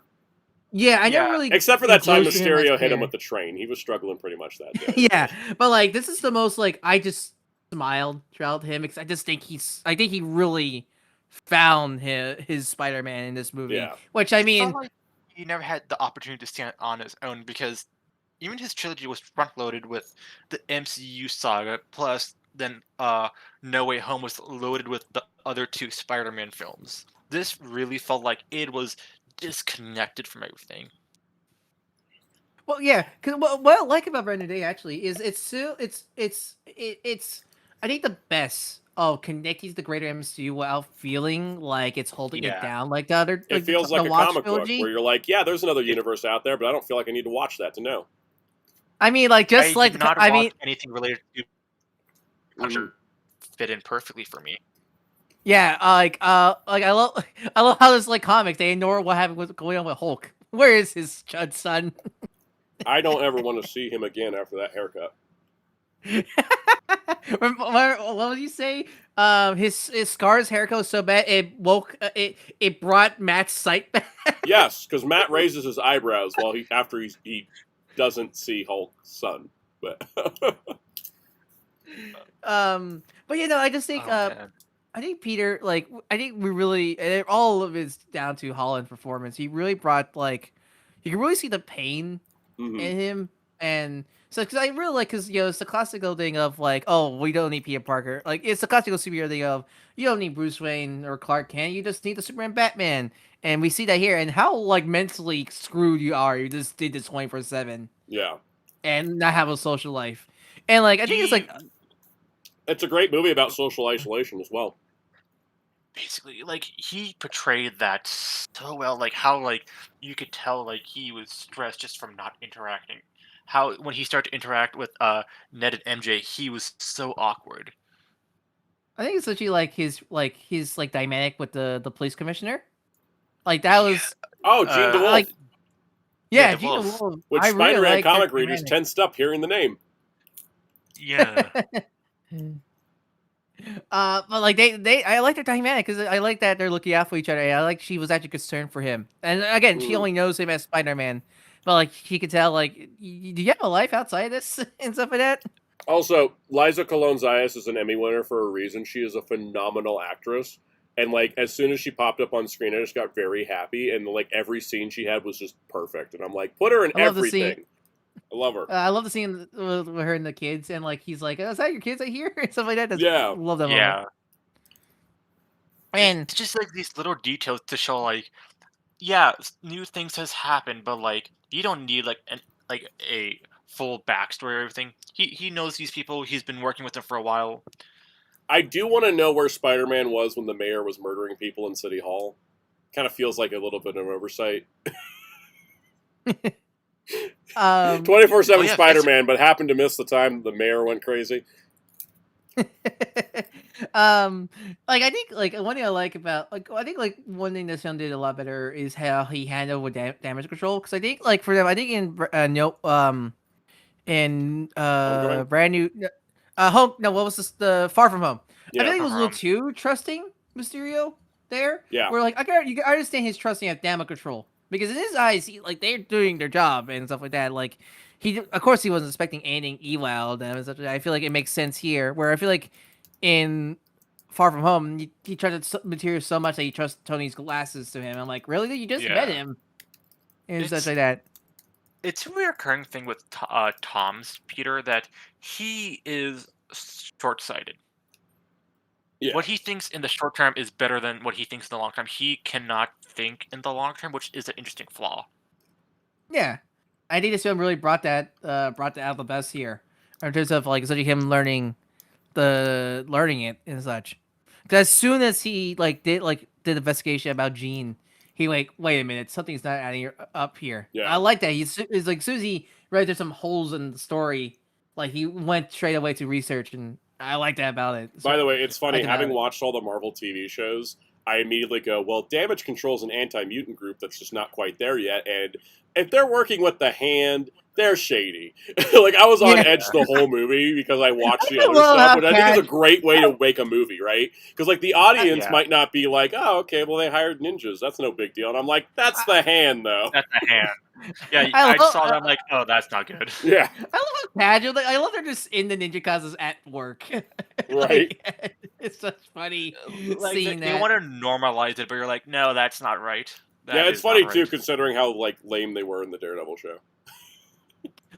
Yeah, I never really. Except for that time engrossed in him as Mysterio hit him player. with the train. He was struggling pretty much that day. Yeah, but like this is the most like I just smiled throughout him because I just think he really found his Spider-Man in this movie. Yeah. Which I It mean, felt like he never had the opportunity to stand on his own because even his trilogy was front loaded with the MCU saga, plus then No Way Home was loaded with the other two Spider-Man films. This really felt like it was disconnected from everything. well, yeah, because what I like about Brandon Day actually is it's I think the best of connecting to the greater MCU without feeling like it's holding it down like the other. It feels like a comic book where you're like, yeah, there's another universe out there, but I don't feel like I need to watch that to know. I mean, like just I did not watch anything related to fit in perfectly for me. Yeah, I love how this like comics they ignore what happened with going on with Hulk. Where is his son? I don't ever want to see him again after that haircut. What would you say? His Scar's haircut was so bad it brought Matt's sight back. Yes, because Matt raises his eyebrows while he doesn't see Hulk's son. But but you know, I just think I think Peter, like, I think we really, all of it's down to Holland's performance. He really brought, like, you can really see the pain in him. And so, because I really like, because, you know, it's the classical thing of, like, oh, we don't need Peter Parker. Like, it's the classical superhero thing of, you don't need Bruce Wayne or Clark Kent. You just need the Superman Batman. And we see that here. And how, like, mentally screwed you are. You just did this 24/7. Yeah. And not have a social life. And, like, I think it's, like... It's a great movie about social isolation as well. Basically, like, he portrayed that so well, like, how, like, you could tell, like, he was stressed just from not interacting. How, when he started to interact with, Ned and MJ, he was so awkward. I think it's actually, like, his dynamic with the police commissioner. Like, that was... Oh, Gene DeWolf. Like, yeah, Gene DeWolf. Which Spider-Man comic readers tensed up hearing the name. Yeah. But like I like their dynamic because I like that they're looking out for each other. And I like she was actually concerned for him, and again, she only knows him as Spider-Man, but like she could tell, like, do you have a life outside of this and stuff like that? Also, Liza Colon-Zayas is an Emmy winner for a reason. She is a phenomenal actress, and like as soon as she popped up on screen, I just got very happy, and like every scene she had was just perfect, and I'm like, put her in everything. I love her. I love the scene with her and the kids, and like he's like, "Is that your kids I hear?" and stuff like that. Yeah, love that. Yeah, moment. And it's just like these little details to show, like, yeah, new things has happened, but like you don't need like a full backstory or everything. He knows these people. He's been working with them for a while. I do want to know where Spider-Man was when the mayor was murdering people in City Hall. Kind of feels like a little bit of oversight. 24/7 Spider-Man, but happened to miss the time the mayor went crazy. Like I think like one thing I like about one thing this film did a lot better is how he handled with damage control, because I think like for them, I think in brand new home, no, what was this, the Far From Home, I think it was a little too trusting Mysterio there. Yeah, where like I understand his trusting at damage control, because in his eyes, they're doing their job and stuff like that. Like of course, he wasn't expecting anything evil out of them and stuff like that. I feel like it makes sense here, where I feel like in Far From Home, he trusted Mysterio so much that he trusts Tony's glasses to him. I'm like, really? You just met him and stuff like that. It's a reoccurring thing with Tom's Peter that he is short-sighted. Yeah. What he thinks in the short term is better than what he thinks in the long term. He cannot think in the long term, which is an interesting flaw. Yeah, I think this film really brought that out the best here, in terms of like essentially him learning it and such. Because as soon as he did investigation about Jean, he wait a minute, something's not adding up here. Yeah, I like that. He's like, as soon as he read there's some holes in the story, like he went straight away to research, and I like that about it. So, by the way, it's funny, having watched all the Marvel TV shows, I immediately go, well, Damage Control's an anti-mutant group that's just not quite there yet, and if they're working with the Hand, they're shady. Like, I was on edge the whole movie because I watched the other stuff, which I think is a great way to make a movie, right? Because, like, the audience might not be like, oh, okay, well, they hired ninjas. That's no big deal. And I'm like, that's the hand, though. That's the hand. Yeah, I saw that. I'm like, oh, that's not good. Yeah. I love how casual. I love they're just in the ninja costumes at work. Right. It's such funny Like, seeing they that. want to normalize it, but you're like, no, that's not right. Yeah, it's funny, too, considering how, like, lame they were in the Daredevil show.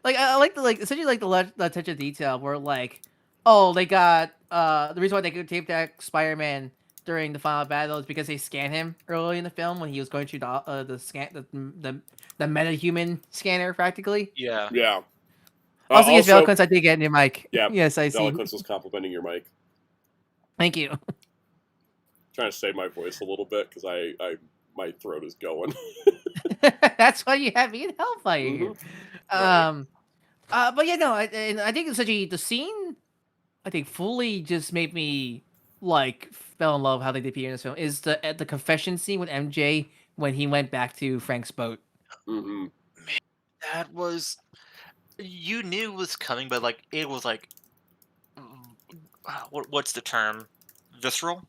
Like, I like the essentially like the attention to detail where like, oh, they got the reason why they could tape that Spider-Man during the final battle is because they scanned him early in the film when he was going through the meta-human scanner practically. Yeah. Yeah. Also, yes, Veloquence, I did get your mic. Yeah. Yes, I see. Veloquence was complimenting your mic. Thank you. Trying to save my voice a little bit because my throat is going. That's why you have me in Hellfire. Mm-hmm. Right. But yeah, no, I think essentially the scene, I think fully just made me like fell in love how they did Peter in this film is the confession scene with MJ when he went back to Frank's boat. Mm-hmm. Man, that was, you knew it was coming, but like it was like, what's the term? Visceral.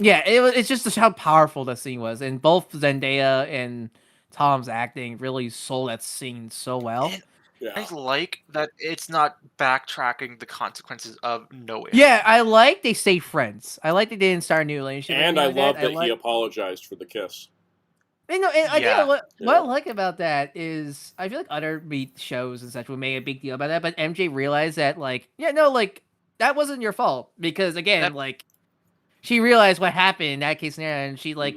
Yeah, it's just how powerful that scene was, and both Zendaya and Tom's acting really sold that scene so well. And I like that it's not backtracking the consequences of knowing. Yeah, I like they stay friends. I like they didn't start a new relationship. And I love that he apologized for the kiss. And I think what I like about that is I feel like other meat shows and such would make a big deal about that, but MJ realized that like that wasn't your fault because again like she realized what happened in that case scenario and she like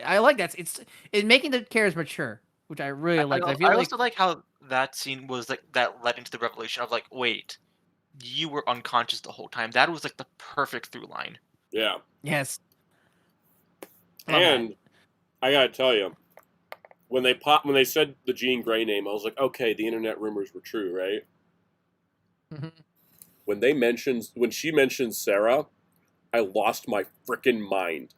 I like that it's making the characters mature, which I really like. I also like how that scene was like that led into the revelation of like, wait, you were unconscious the whole time. That was like the perfect through line. Yeah. Yes. And I gotta tell you, when they said the Jean Grey name, I was like, okay, the internet rumors were true, right? Mm-hmm. When she mentioned Sarah, I lost my freaking mind.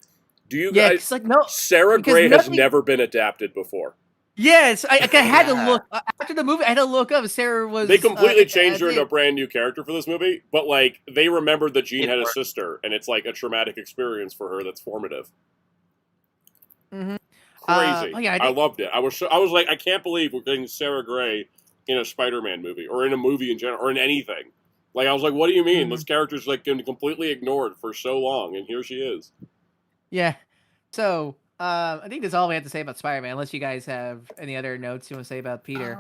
Do you guys? Like, no, Sarah Grey has never been adapted before. Yes, I had to look after the movie. I had to look up. Sarah was. They completely changed her into a brand new character for this movie, but like they remembered that Jean had a sister, and it's like a traumatic experience for her that's formative. Mm-hmm. Crazy. I loved it. I was like, I can't believe we're getting Sarah Grey in a Spider-Man movie or in a movie in general or in anything. Like I was like, what do you mean? This character's like been completely ignored for so long, and here she is. Yeah. So. I think that's all we have to say about Spider-Man, unless you guys have any other notes you want to say about Peter.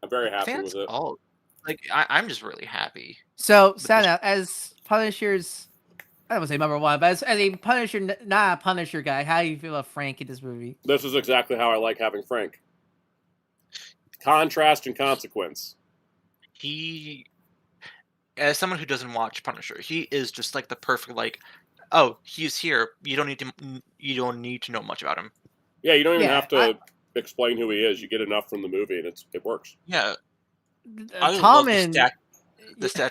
I'm very happy with it. I'm just really happy. So, Soundout, as Punisher's, I don't want to say number one, but as a Punisher, not a Punisher guy, how do you feel about Frank in this movie? This is exactly how I like having Frank. Contrast and consequence. As someone who doesn't watch Punisher, he is just like the perfect like, oh, he's here. You don't need to know much about him. Yeah, you don't even have to explain who he is. You get enough from the movie, and it works. Yeah, Tom and the stack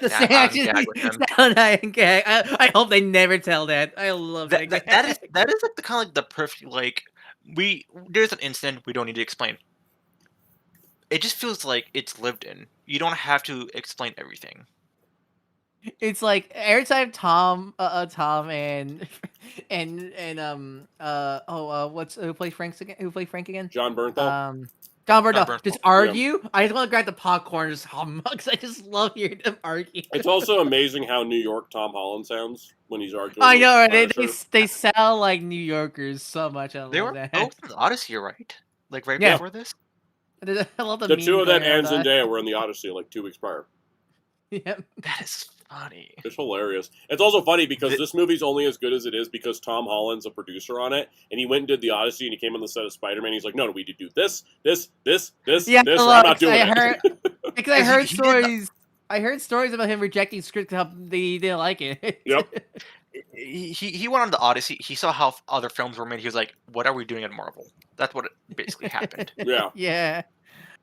gag. I hope they never tell that. I love that. That is like the kind of like the perfect like there's an incident we don't need to explain. It just feels like it's lived in. You don't have to explain everything. It's like every time Tom and who played Frank again? John Bernthal. John Bernthal just argue. Yeah. I just want to grab the popcorn and just hum because I just love hearing them argue. It's also amazing how New York Tom Holland sounds when he's arguing. I know, right? They sound like New Yorkers so much. I love they were that. both in the Odyssey, right? Like before this. I love the two of them and Zendaya were in the Odyssey like 2 weeks prior. Yep. That is funny. It's hilarious. It's also funny because this movie's only as good as it is because Tom Holland's a producer on it, and he went and did the Odyssey, and he came on the set of Spider-Man. He's like, no, we did do this, yeah, this. I'm not doing it. Because I heard stories. I heard stories about him rejecting scripts because they didn't like it. Yep. He went on the Odyssey. He saw how other films were made. He was like, "What are we doing at Marvel?" That's what basically happened. Yeah. Yeah.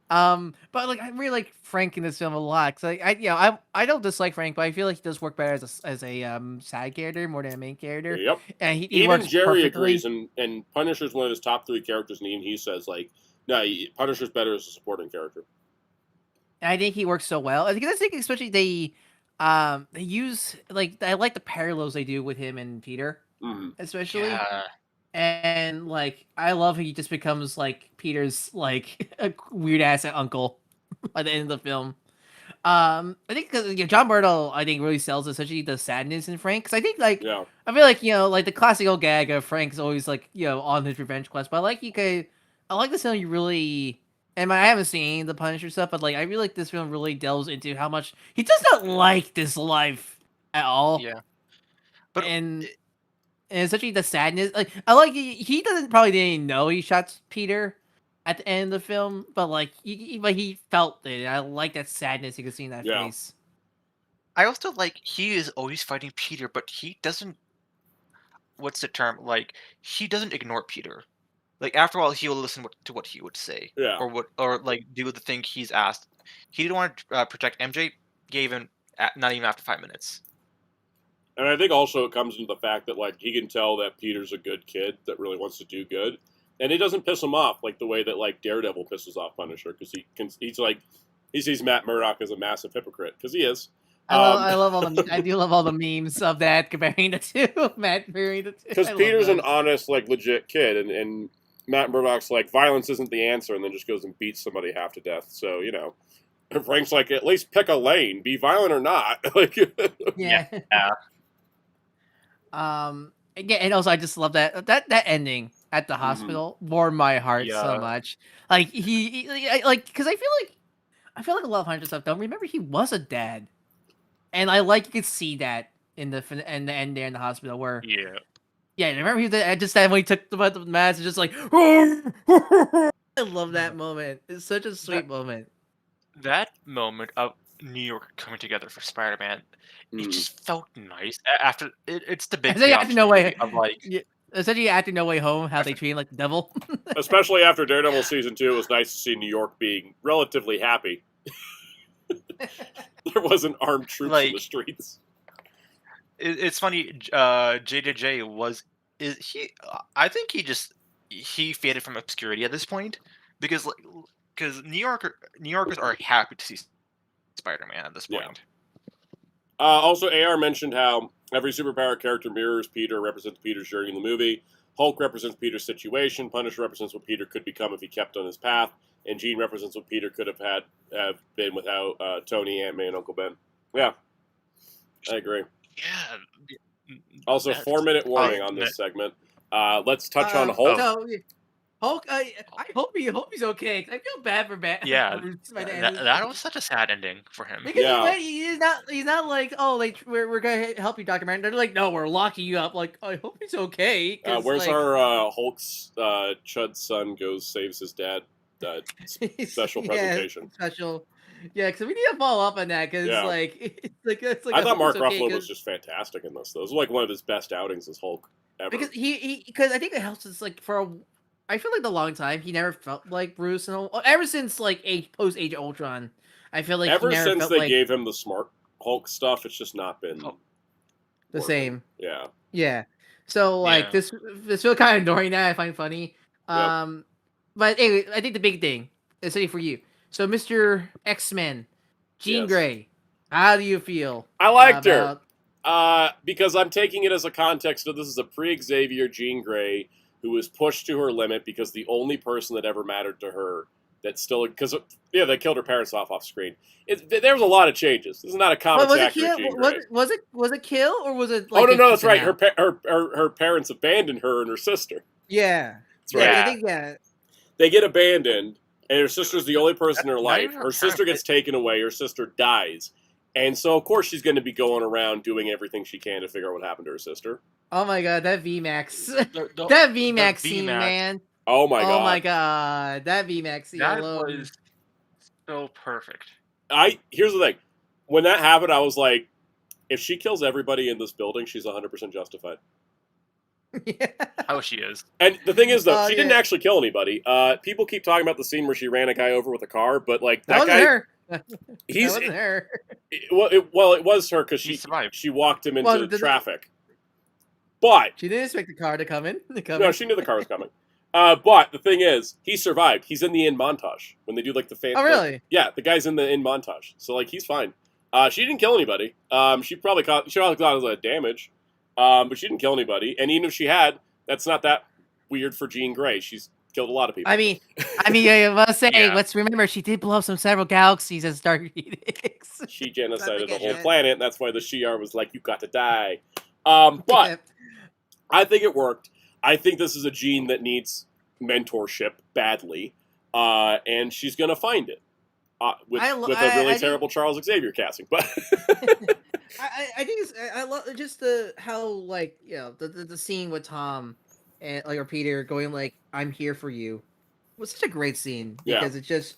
But like I really like Frank in this film a lot. Cause I don't dislike Frank, but I feel like he does work better as a side character more than a main character. Yep. And he even works Jerry perfectly. agrees, and Punisher's one of his top 3 characters, and even he says like, no, Punisher's better as a supporting character. And I think he works so well. I think especially they use like I like the parallels they do with him and Peter, especially. Yeah. And like I love how he just becomes like Peter's like a weird ass uncle by the end of the film. I think because John Bertle, I think really sells essentially the sadness in Frank. Because I think like I feel like like the classic old gag of Frank is always like on his revenge quest. But I like this film. You really, and I haven't seen the Punisher stuff, but like I really like this film really delves into how much he does not like this life at all. Yeah, but and essentially the sadness. Like I like he doesn't probably didn't know he shot Peter at the end of the film, but like he felt it. I like that sadness you can see in that face. I also like he is always fighting Peter, but he doesn't. What's the term? Like he doesn't ignore Peter. Like after all, he will listen to what he would say, or like do the thing he's asked. He didn't want to protect MJ. Gave him not even after 5 minutes. And I think also it comes into the fact that like he can tell that Peter's a good kid that really wants to do good, and it doesn't piss him off like the way that like Daredevil pisses off Punisher because he sees Matt Murdock as a massive hypocrite because he is. I love all the I do love all the memes of that comparing the two. Matt comparing the two because Peter's an honest like legit kid, and Matt Murdock's like violence isn't the answer, and then just goes and beats somebody half to death. So Frank's like at least pick a lane, be violent or not. Like yeah. Again, and also I just love that ending at the hospital warmed my heart so much. Like he like because I feel like a lot of Hunter stuff don't remember he was a dad, and I like you could see that in the end there in the hospital where I remember he just that when he took the mask and just like I love that moment. It's such a sweet moment. That moment of New York coming together for Spider-Man, it just felt nice. After it's the big after No Way of like essentially after No Way Home, how they treat him like the devil. Especially after Daredevil season 2, it was nice to see New York being relatively happy. There wasn't armed troops in the streets. It's funny. JJJ I think he faded from obscurity at this point because New Yorkers are happy to see Spider-Man at this point. Also, AR mentioned how every superpower character mirrors Peter, represents Peter's journey in the movie. Hulk represents Peter's situation. Punisher represents what Peter could become if he kept on his path. And Jean represents what Peter could have been without Tony, Aunt May, and Uncle Ben. Yeah, I agree. Yeah. Also, 4-minute warning on this segment. Let's touch on Hulk. Hulk, I hope he's okay. I feel bad for Batman. Yeah, that was such a sad ending for him. Because he's not like, oh, like we're gonna help you, Dr. Man. They're like, no, we're locking you up. Like, I hope he's okay. Where's our Hulk's Chud's son goes saves his dad special presentation? Yeah, because we need to follow up on that because it's like I thought Mark Ruffalo was just fantastic in this. Though it was like one of his best outings as Hulk ever. Because because I think it helps us like I feel like the long time he never felt like Bruce and ever since like post Age of Ultron. I feel like ever since they gave him the smart Hulk stuff, it's just not been the same. Yeah. Yeah. So like this feels kind of annoying that I find funny. But anyway, I think the big thing is for you. So Mr. X-Men, Jean Grey, how do you feel? I liked her. Because I'm taking it as a context of this is a pre-Xavier Jean Grey who was pushed to her limit because the only person that ever mattered to her that still because they killed her parents off screen. There was a lot of changes. This is not a comics accurate Jean Grey. Was it kill or was it? Like oh no, that's right. Her parents abandoned her and her sister. Yeah, that's right. I think they get abandoned, and her sister's the only person in her life. Her sister gets taken away. Her sister dies. And so, of course, she's going to be going around doing everything she can to figure out what happened to her sister. Oh, my God. That VMAX. That VMAX scene, man. Oh, my God. Oh, my God. That VMAX scene alone. Was so perfect. Here's the thing. When that happened, I was like, if she kills everybody in this building, she's 100% justified. Yeah. Oh, she is. And the thing is, though, Oh, she didn't yeah. actually kill anybody. People keep talking about the scene where she ran a guy over with a car, but like That that wasn't guy, her. he's That wasn't her. it was her because He survived. she walked him into Well, traffic. But She didn't expect the car to come in. no, she knew the car was coming. But the thing is, he survived. He's in the in montage when they do like the fan. Oh, really? Yeah, the guy's in the in montage, so like he's fine. She didn't kill anybody. She probably caused a lot of damage, but she didn't kill anybody. And even if she had, that's not that weird for Jean Grey. She's killed a lot of people. I mean, I must say, Yeah. let's remember she did blow up several galaxies as Dark Phoenix. She genocided the forget whole that. planet, and that's why the Shi'ar was like, "You got to die." But I think it worked. I think this is a Jean that needs mentorship badly, and she's gonna find it with a really terrible Charles Xavier casting. But I think I love just how like the scene with Tom and like or Peter going like I'm here for you was such a great scene because it's just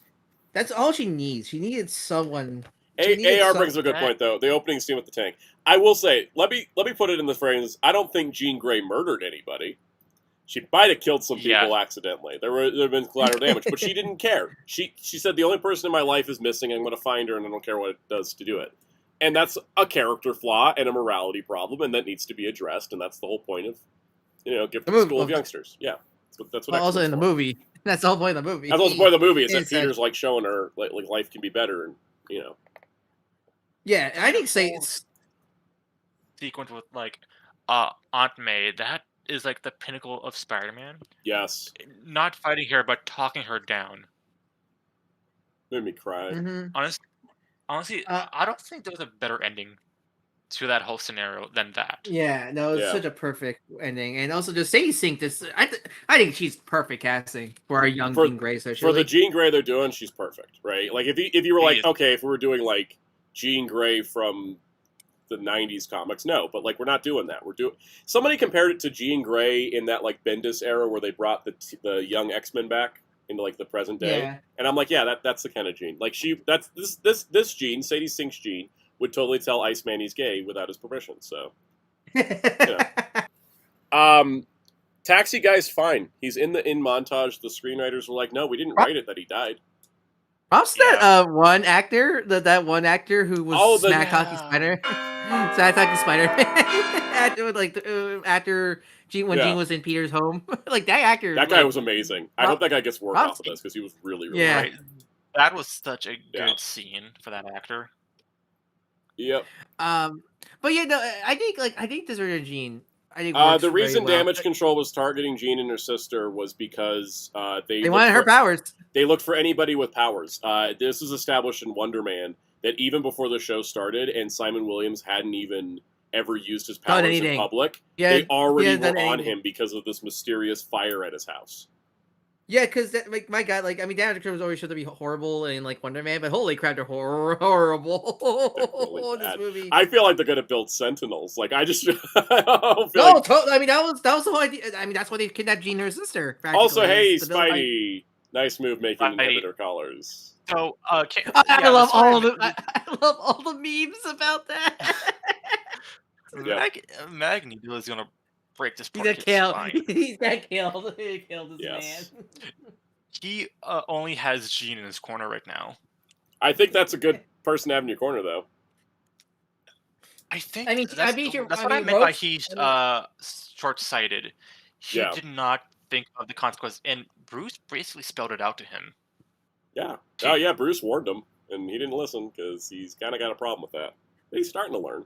that's all she needs. She needed someone. AR brings up a good point though. The opening scene with the tank. I will say, let me put it in the phrase. I don't think Jean Grey murdered anybody. She might have killed some people accidentally. There have been collateral damage, but she didn't care. She said the only person in my life is missing. I'm going to find her, and I don't care what it does to do it. And that's a character flaw and a morality problem, and that needs to be addressed. And that's the whole point of Gifted School of Youngsters. Yeah, that's what. Also in the movie, that's the whole point of the movie. That's the whole point of the movie is that Peter's like showing her like life can be better, and Yeah, I think it's sequence with like Aunt May, that is like the pinnacle of Spider-Man. Yes. Not fighting her, but talking her down. Made me cry. Honestly, I don't think there's a better ending to that whole scenario than that. Yeah, no, it's such a perfect ending, and also just Sadie Sink. I think she's perfect casting for a young Jean Grey. So for the Jean Grey they're doing, she's perfect, right? Like if you were like, okay, if we were doing like Jean Grey from the 90s comics, no, but like we're not doing that. Somebody compared it to Jean Grey in that like Bendis era where they brought the young X-Men back into like the present day, and I'm like, that's the kind of Jean. Like this Jean, Sadie Sink's Jean, would totally tell Iceman he's gay without his permission. So, Taxi Guy's fine. He's in montage. The screenwriters were like, no, we didn't write it that he died. Props that one actor, that one actor who was smack talking Spider, smack talking Spider-Man after Jean Jean was in Peter's home. Like that actor, that guy was amazing. I hope that guy gets work off of this because he was really great. That was such a good scene for that actor. Yep. But yeah, no, I think this is Jean. I think the reason Damage Control was targeting Jean and her sister was because they wanted her powers. They looked for anybody with powers. This was established in Wonder Man that even before the show started and Simon Williams hadn't even ever used his powers in public, they already were on him because of this mysterious fire at his house. Yeah, because like my God, like I mean, Damage Control was always should to be horrible in like Wonder Man, but holy crap, they're horrible. Really this movie. I feel like they're gonna build Sentinels. Like I just I mean that was the whole idea. I mean that's why they kidnapped Jean and her sister. Also, hey Spidey, nice move making inhibitor collars. So I love all the I love all the memes about that. Magneto is gonna break this. He's got killed. He killed this man. He only has Jean in his corner right now. I think that's a good person to have in your corner, though. I think. That's what I meant by he's short-sighted. He did not think of the consequence, and Bruce basically spelled it out to him. Yeah. Oh yeah, Bruce warned him, and he didn't listen because he's kind of got a problem with that. But he's starting to learn.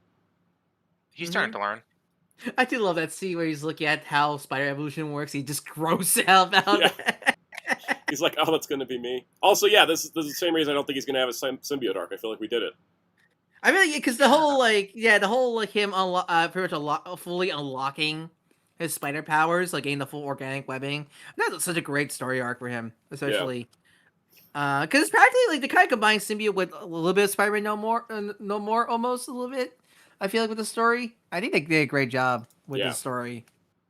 He's starting to learn. I do love that scene where he's looking at how spider evolution works. He just gross out about it. He's like, "Oh, that's going to be me." Also, yeah, this is the same reason I don't think he's going to have a symbiote arc. I feel like we did it. I mean, because the whole him pretty much fully unlocking his spider powers, like getting the full organic webbing. That's such a great story arc for him, especially because it's practically like the kind of combines symbiote with a little bit of Spider-Man, no more, almost a little bit. I feel like with the story, I think they did a great job with the story.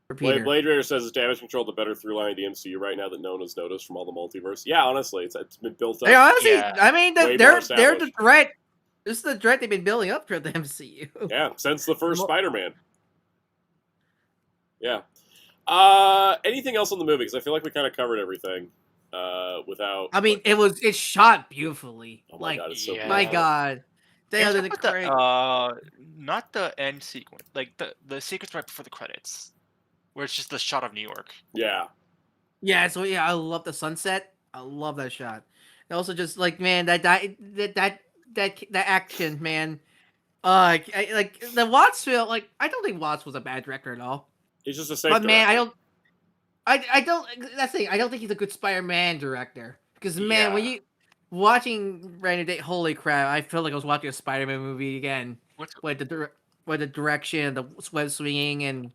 For Peter. Blade Runner says it's Damage Control the better through line of the MCU right now that no one has noticed from all the multiverse. Yeah, honestly, it's been built up. Yeah, honestly, I mean, they're the threat. This is the threat they've been building up for the MCU. Yeah, since the first Spider-Man. Yeah. Anything else on the movie? Because I feel like we kind of covered everything. Without. I mean, it's shot beautifully. Oh my god, it's so my beautiful. god. They Yeah, did talk it about great. not the end sequence, like the sequence right before the credits, where it's just the shot of New York. Yeah. Yeah, so yeah, I love the sunset. I love that shot. And also, just like man, that action, man. Like the Watts feel like I don't think Watts was a bad director at all. He's just a safe But man, director. I don't. That's the thing. I don't think he's a good Spider-Man director. Because man, when Yeah. you watching Random Day, holy crap! I feel like I was watching a Spider-Man movie again. What's With the direction, the web swinging, and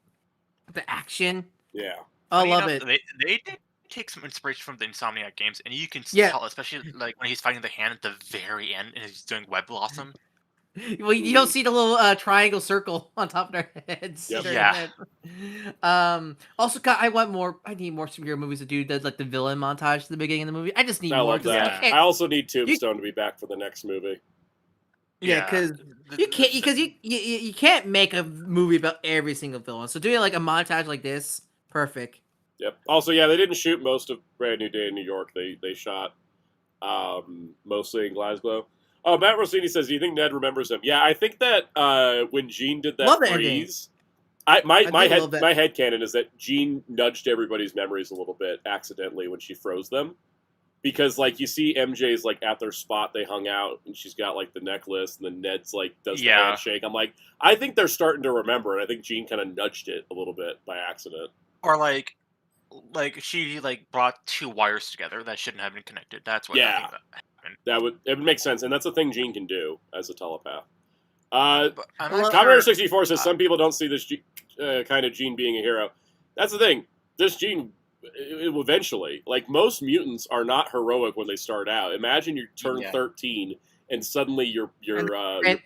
the action. Yeah. I funny love enough, it. They did take some inspiration from the Insomniac games, and you can Yeah. tell, especially like when he's fighting the hand at the very end and he's doing Web Blossom. Well, you don't see the little triangle circle on top of their heads. Yep. Their Yeah. head. Also, God, I need more superhero movies to do the villain montage at the beginning of the movie. I just need I more. love 'Cause that. can't- I also need Tombstone to be back for the next movie. Yeah, because you can't you can't make a movie about every single villain. So doing like a montage like this, perfect. Yep. Also, yeah, they didn't shoot most of Brand New Day in New York. They shot mostly in Glasgow. Oh, Matt Rossini says, do you think Ned remembers him? Yeah, I think that when Gene did that Love the ending. freeze, my do love that. headcanon is that Gene nudged everybody's memories a little bit accidentally when she froze them. Because, like, you see MJ's, like, at their spot they hung out, and she's got, like, the necklace, and then Ned's, like, does the handshake. I'm like, I think they're starting to remember, and I think Gene kind of nudged it a little bit by accident. Or like she like brought two wires together that shouldn't have been connected. That's what I think that happened. It would make sense, and that's a thing Gene can do as a telepath. But I'm not Commander sure. 64 says some people don't see this kind of Gene being a hero. That's the thing. This Gene, it will eventually, like most mutants, are not heroic when they start out. Imagine you turn 13 and suddenly your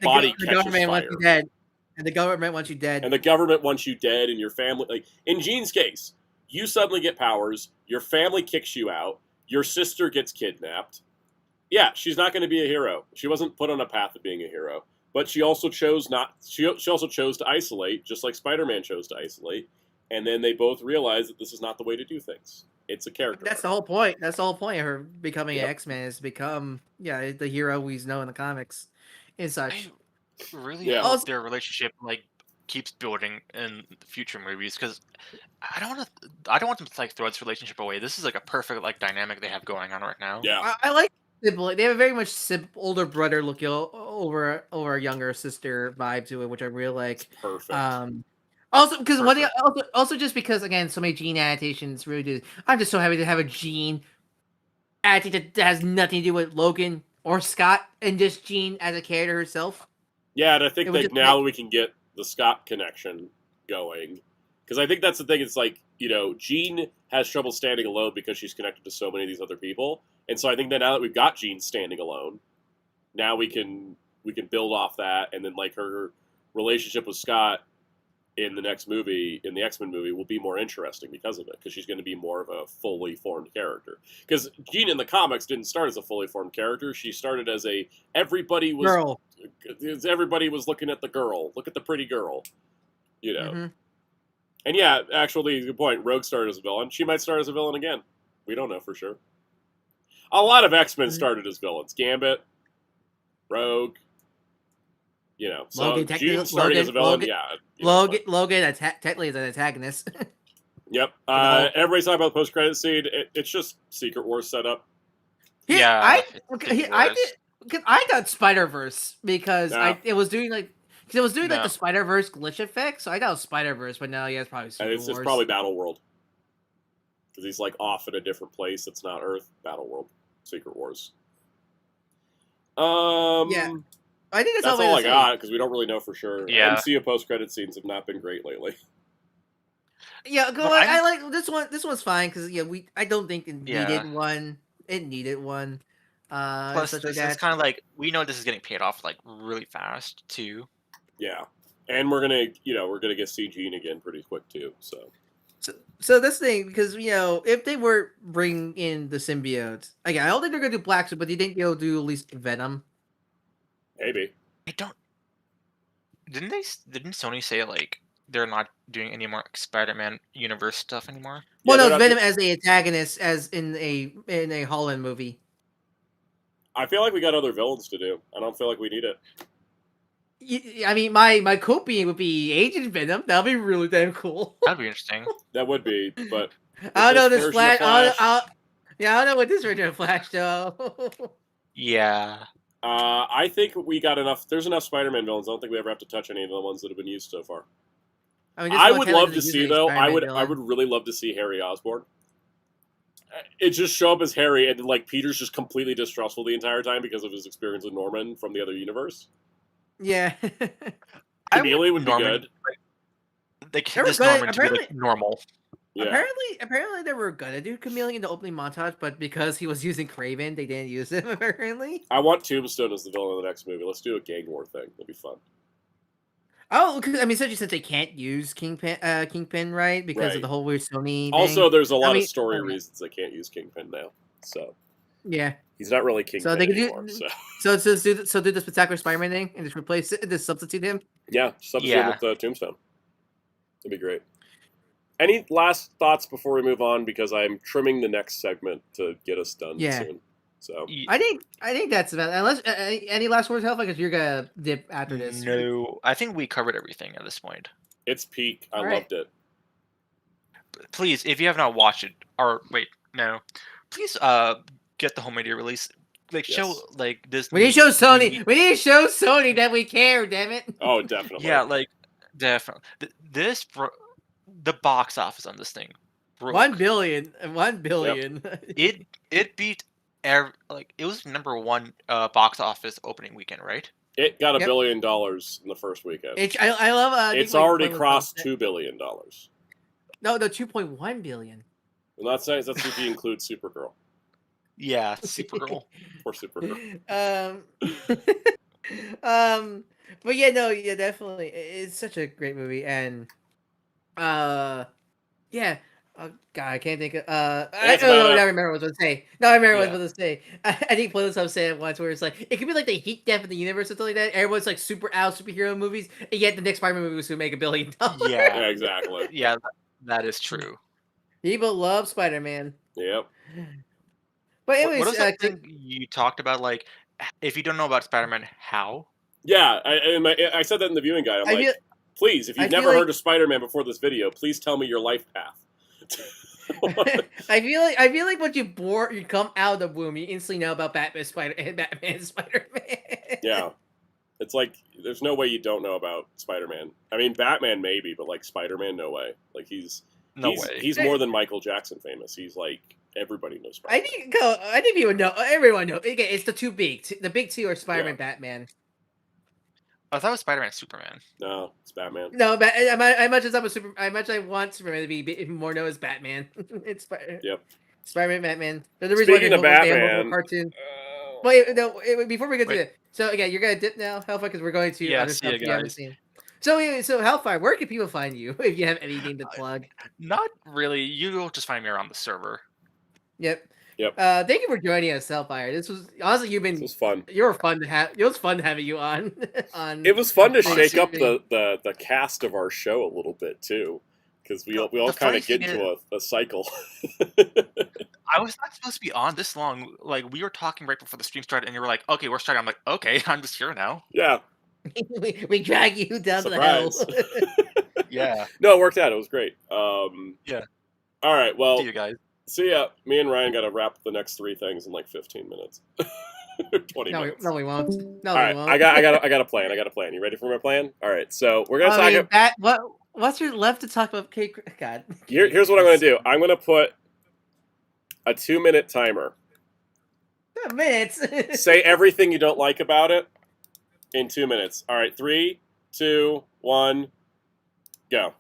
body catches fire. Wants you dead. And the government wants you dead. And the government wants you dead, and your family. Like in Gene's case, you suddenly get powers. Your family kicks you out. Your sister gets kidnapped. Yeah, she's not going to be a hero. She wasn't put on a path of being a hero. But she also chose not. She also chose to isolate, just like Spider-Man chose to isolate. And then they both realize that this is not the way to do things. It's a character. That's the whole point. That's the whole point of her becoming an X-Men is become the hero we know in the comics and such. I really hope their relationship like keeps building in the future movies because I don't want them to like throw this relationship away. This is like a perfect like dynamic they have going on right now. Yeah, I like they have a very much older brother look over a younger sister vibe to it, which I really like. Perfect. Also, because also just because again, so many Gene adaptations really do. I'm just so happy to have a Gene adaptation that has nothing to do with Logan or Scott, and just Gene as a character herself. Yeah, and I think that now we can get the Scott connection going, because I think that's the thing. It's like Jean has trouble standing alone because she's connected to so many of these other people, and so I think that now that we've got Jean standing alone, now we can build off that, and then like her relationship with Scott in the next movie, in the X-Men movie, will be more interesting because of it, because she's going to be more of a fully formed character. Because Jean in the comics didn't start as a fully formed character; she started as everybody was looking at the girl. Look at the pretty girl, Mm-hmm. And yeah, actually, good point. Rogue started as a villain. She might start as a villain again. We don't know for sure. A lot of X-Men started as villains. Gambit, Rogue. So Jean starting as a villain. Logan technically is an antagonist. Yep. Everybody's talking about the post-credit scene. It's just Secret Wars setup. I got Spider-Verse because it was doing like the Spider-Verse glitch effect, so I thought it was Spider-Verse, but now it's probably Secret Wars. It's probably Battle World. Because he's like off in a different place that's not Earth. Battle World. Secret Wars. Yeah. I think that's all I got, because we don't really know for sure. Yeah. MCU post-credit scenes have not been great lately. Yeah, I like this one. This one's fine because I don't think it needed one. It needed one. Plus, it's kind of like we know this is getting paid off like really fast too. Yeah, and we're gonna get Jean again pretty quick too. So this thing, because if they were bringing in the symbiotes, again, I don't think they're gonna do Black Suit, but do you think they'll do at least Venom? Maybe. I don't. Didn't Sony say like they're not doing any more Spider-Man universe stuff anymore. Well, Yeah, no, it's Venom as the antagonist, as in a Holland movie. I feel like we got other villains to do. I don't feel like we need it. I mean, my copy would be Agent Venom. That'd be really damn cool. That'd be interesting. That would be, but I don't know this version of Flash. Flash- Yeah, I don't know what this version of Flash though. Yeah. I think we got enough. There's enough Spider-Man villains. I don't think we ever have to touch any of the ones that have been used so far. I mean, I would love to see though. I would villain. really love to see Harry Osborn. It just show up as Harry, and like Peter's just completely distrustful the entire time because of his experience with Norman from the other universe. Yeah. Chameleon would be good. Like They were this good, Norman to be apparently- like normal. Yeah. Apparently they were gonna do Chameleon in the opening montage, but because he was using Kraven, they didn't use him. Apparently. I want Tombstone as the villain of the next movie. Let's do a gang war thing. That'd be fun. Oh, I mean, especially since they can't use Kingpin, right? Because Right. of the whole weird Sony thing. Also, there's a lot mean, of story okay. reasons they can't use Kingpin now. So Yeah. he's not really Kingpin they could anymore. do do the Spectacular Spider-Man thing and just replace it, just substitute him. Yeah, substitute Yeah. with Tombstone. That'd be great. Any last thoughts before we move on? Because I'm trimming the next segment to get us done soon. So I think that's about. Unless any last words, Hellfire, because you're gonna dip after this. No, I think we covered everything at this point. it's peak. I All right. loved it. Please, if you have not watched it, or wait, no, please get the home media release. Like Yes. show like this. We need to show Sony. We need to show Sony that we care. Damn it. Oh, definitely. Yeah, like definitely. The box office on this thing. Broke. 1 billion. 1 billion. It beat like it was #1 box office opening weekend, right? It got $1 Yep. billion in the first weekend. I love. I think, It's like, already one was crossed like- $2 billion. No, 2.1 billion. And that's if you include Supergirl. Yeah, Supergirl. Poor Supergirl. But yeah, no, yeah, definitely. It's such a great movie, and yeah. Oh God, I can't think of. I remember what I was going to say. No, I remember what I was going to say. I think Playlist said it once, where it's like it could be like the heat death of the universe or something like that. Everyone's like super out superhero movies, and yet the next Spider-Man movie was going to make $1 billion. Yeah, Yeah, exactly. yeah, that is true. People love Spider-Man. Yep. But anyways, What was that thing you talked about? Like, if you don't know about Spider-Man, how? Yeah, I said that in the viewing guide. I'm like, please, if I you've feel never like- heard of Spider-Man before this video, please tell me your life path. I feel like once you come out of the womb, you instantly know about Batman, Spider-Man. Yeah. It's like, there's no way you don't know about Spider-Man. I mean, Batman maybe, but like Spider-Man, no way. Like he's more than Michael Jackson famous. He's like, everybody knows Spider-Man. I think people know. Everyone knows. Again, it's the two big. The big two are Spider-Man, Batman. I thought it was Spider-Man, Superman. No, it's Batman. No, but I much as I want Superman to be more known as Batman. It's Spider-Man, Batman. They're the reason Speaking of Batman, cartoon. Wait, no. Before we go to it, so again, you're gonna dip now, Hellfire, because we're going to other stuff you haven't seen. So anyway, so Hellfire, where can people find you if you have anything to plug? Not really. You'll just find me around the server. Yep. Yep. Thank you for joining us, Hellfire. This was honestly It was fun. You were fun to have. It was fun having you on. It was fun to shake up Honestly. the cast of our show a little bit too, because we all kind of get into a cycle. I was not supposed to be on this long. Like we were talking right before the stream started, and you were like, "Okay, we're starting." I'm like, "Okay, I'm just here now." Yeah. we drag you down Surprise. to the hell. Yeah. No, it worked out. It was great. Yeah. All right. Well, See you guys. see ya. Me and Ryan got to wrap the next 3 things in like 15 minutes. 20 minutes. No, we won't. No, All we right. won't. I got a plan. You ready for my plan? All right. So we're gonna talk about. What's your left to talk about? God. Here's what I'm gonna do. I'm gonna put a 2-minute timer. Minutes. Say everything you don't like about it in 2 minutes. All right. 3, 2, 1, go.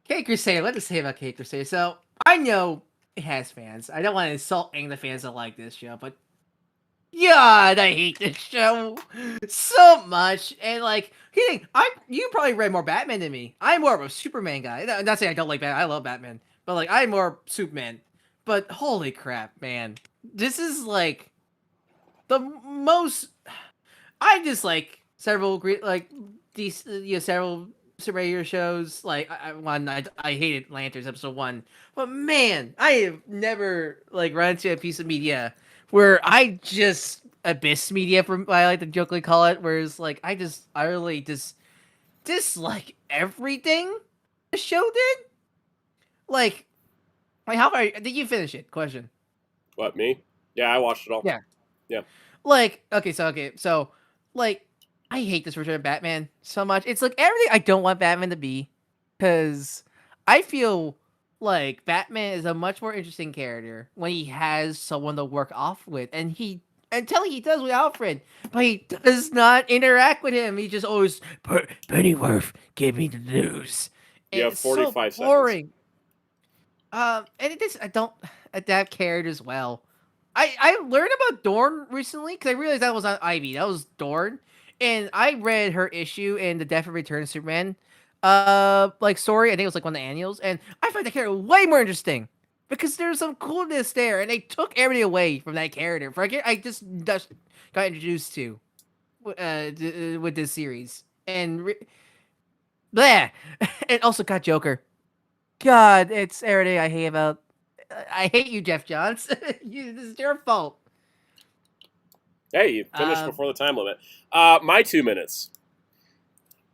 Cake Crusader. What to say about Cake Crusader? So I know it has fans. I don't want to insult any of the fans that like this show, but God, I hate this show so much. And like, you probably read more Batman than me. I'm more of a Superman guy. Not saying I don't like Batman. I love Batman, but like I'm more Superman. But holy crap, man, this is like the most. I just like several great like these several superhero shows. Like I hated Lanterns episode 1, but man, I have never like run into a piece of media where I just abyss media, from I like to jokingly call it, whereas like I really just dislike everything the show did. Like how far did you finish it? Question. What, me? Yeah, I watched it all. Yeah. Yeah. Like so like I hate this version of Batman so much. It's like everything I don't want Batman to be, because I feel like Batman is a much more interesting character when he has someone to work off with, and until he does with Alfred, but he does not interact with him. He just always Pennyworth, give me the news. You have It's 45 so boring. seconds. And it is, I don't adapt characters well. I learned about Dorn recently because I realized that was not Ivy. That was Dorn. And I read her issue in the Death and Return of Superman like story. I think it was like one of the annuals. And I find that character way more interesting because there's some coolness there. And they took everything away from that character. For a character I just got introduced to with this series. And bleh. And also got Joker. God, it's everything I hate about. I hate you, Jeff Johns. This is your fault. Hey, you finished before the time limit. My 2 minutes.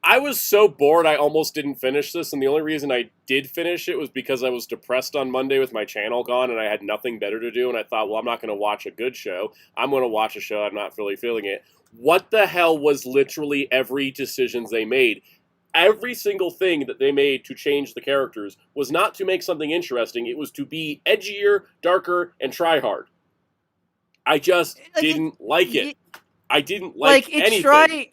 I was so bored I almost didn't finish this, and the only reason I did finish it was because I was depressed on Monday with my channel gone, and I had nothing better to do, and I thought, well, I'm not going to watch a good show. I'm going to watch a show I'm not really feeling it. What the hell was literally every decision they made? Every single thing that they made to change the characters was not to make something interesting. It was to be edgier, darker, and try hard. I just didn't like it. I didn't like anything.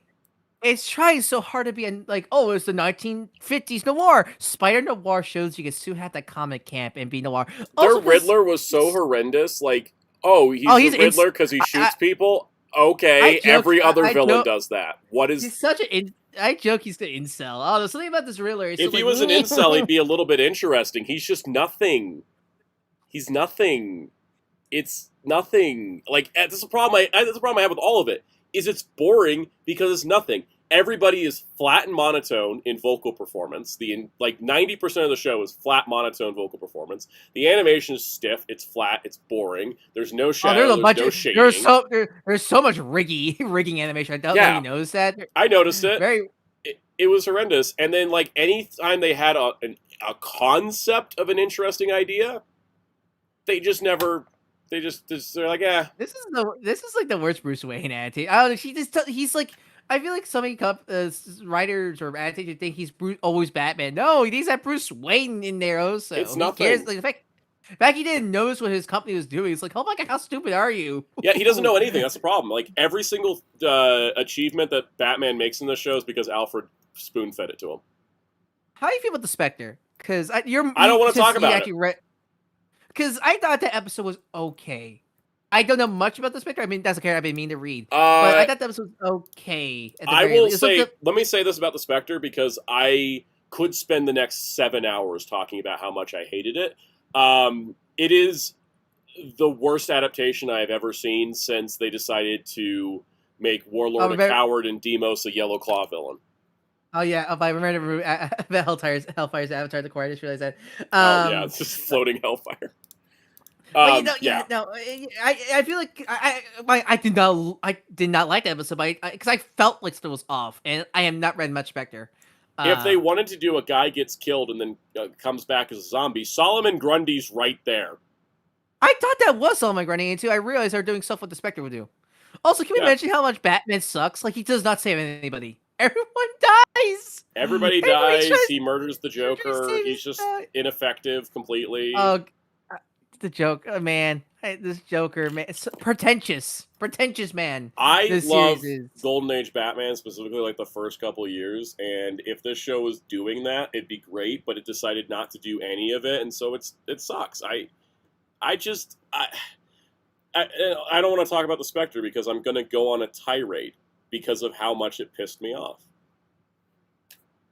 It's trying so hard to be it's the 1950s noir. Spider Noir shows you can still have that comic camp and be noir. Their Riddler was so horrendous. Like, he's the Riddler because he shoots people? Okay, every other villain does that. What is... He's such an... I joke he's the incel. Oh, there's something about this Riddler. If he was an incel, he'd be a little bit interesting. He's just nothing. He's nothing. It's nothing. Like, that's the problem I have with all of it, is it's boring because it's nothing. Everybody is flat and monotone in vocal performance. 90% of the show is flat, monotone vocal performance. The animation is stiff. It's flat. It's boring. There's no shadow. There's no shading. There's so much rigging animation. I don't know if you noticed that. I noticed it. It was horrendous. And then, like, any time they had a concept of an interesting idea, they just never... they're like, eh. This is like the worst Bruce Wayne attitude. I don't know. He's like... I feel like so many writers or annotators think he's always Batman. No, he needs that Bruce Wayne in there also. It's nothing. Like, the fact he didn't notice what his company was doing. It's like, oh my god, how stupid are you? Yeah, he doesn't know anything. That's the problem. Like, every single achievement that Batman makes in the show is because Alfred spoon-fed it to him. How do you feel about the Spectre? Because I don't want to talk about it. Because I thought the episode was okay. I don't know much about the Spectre. I mean, that's a character I've been meaning to read. But I thought that was okay. Let me say this about the Spectre, because I could spend the next 7 hours talking about how much I hated it. It is the worst adaptation I've ever seen since they decided to make Warlord a coward and Demos a Yellow Claw villain. Oh yeah, I remember Hellfire's Avatar the Core. I just realized that. It's just floating Hellfire. I feel like I did not like that episode, because I felt like it was off, and I have not read much Spectre. If they wanted to do a guy gets killed and then comes back as a zombie, Solomon Grundy's right there. I thought that was Solomon Grundy too. I realized they're doing stuff what the Spectre would do. Also, can we mention how much Batman sucks? Like, he does not save anybody. Everyone dies. Everybody dies. He murders the Joker. He's just ineffective completely. The Joker, man. This Joker, man. It's pretentious man. I love Golden Age Batman, specifically like the first couple of years, and if this show was doing that, it'd be great, but it decided not to do any of it, and so it sucks. I don't want to talk about the Spectre because I'm going to go on a tirade because of how much it pissed me off.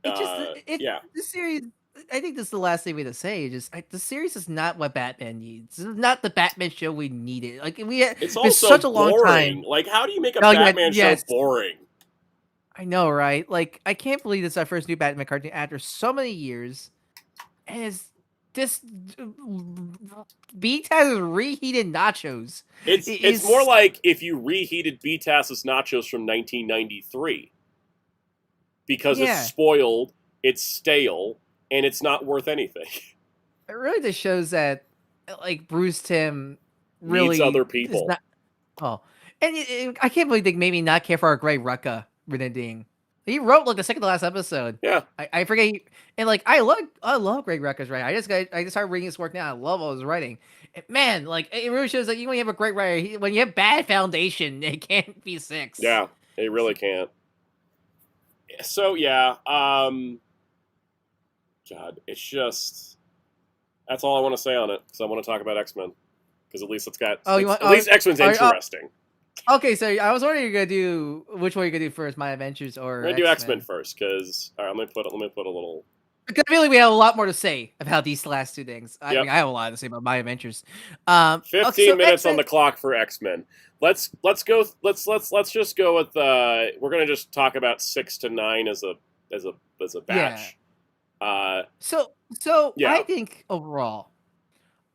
This series... I think this is the last thing we have to say. The series is not what Batman needs. This is not the Batman show we needed. Like, it's also such a long time. Like, how do you make a Batman show boring? I know, right? Like, I can't believe this is our first new Batman cartoon after so many years. And it's this B-Taz reheated nachos. It's more like if you reheated B-Taz's nachos from 1993. Because it's spoiled, it's stale, and it's not worth anything. It really just shows that, like, Bruce Timm really needs other people. Not, and I can't believe they made me not care for our Grey Rucka reneging. He wrote like the second to last episode. Yeah, I forget. And like I love Greg Rucka's writing. I just started reading his work now. I love all his writing. And, man, like it really shows that you when you have a great writer, when you have bad foundation, it can't be 6. Yeah, it really can't. So yeah, God, it's just that's all I want to say on it. So I want to talk about X-Men because at least at least X-Men's interesting. Okay, so I was wondering you're gonna do which one you're gonna do first, My Adventures or I'm gonna do X-Men first because all right, let me put a little. Because I feel like we have a lot more to say about these last two things. I mean, I have a lot to say about My Adventures. 15 minutes on the clock for X-Men. Let's go. Let's just go with. We're gonna just talk about 6 to 9 as a batch. Yeah. So yeah. I think overall,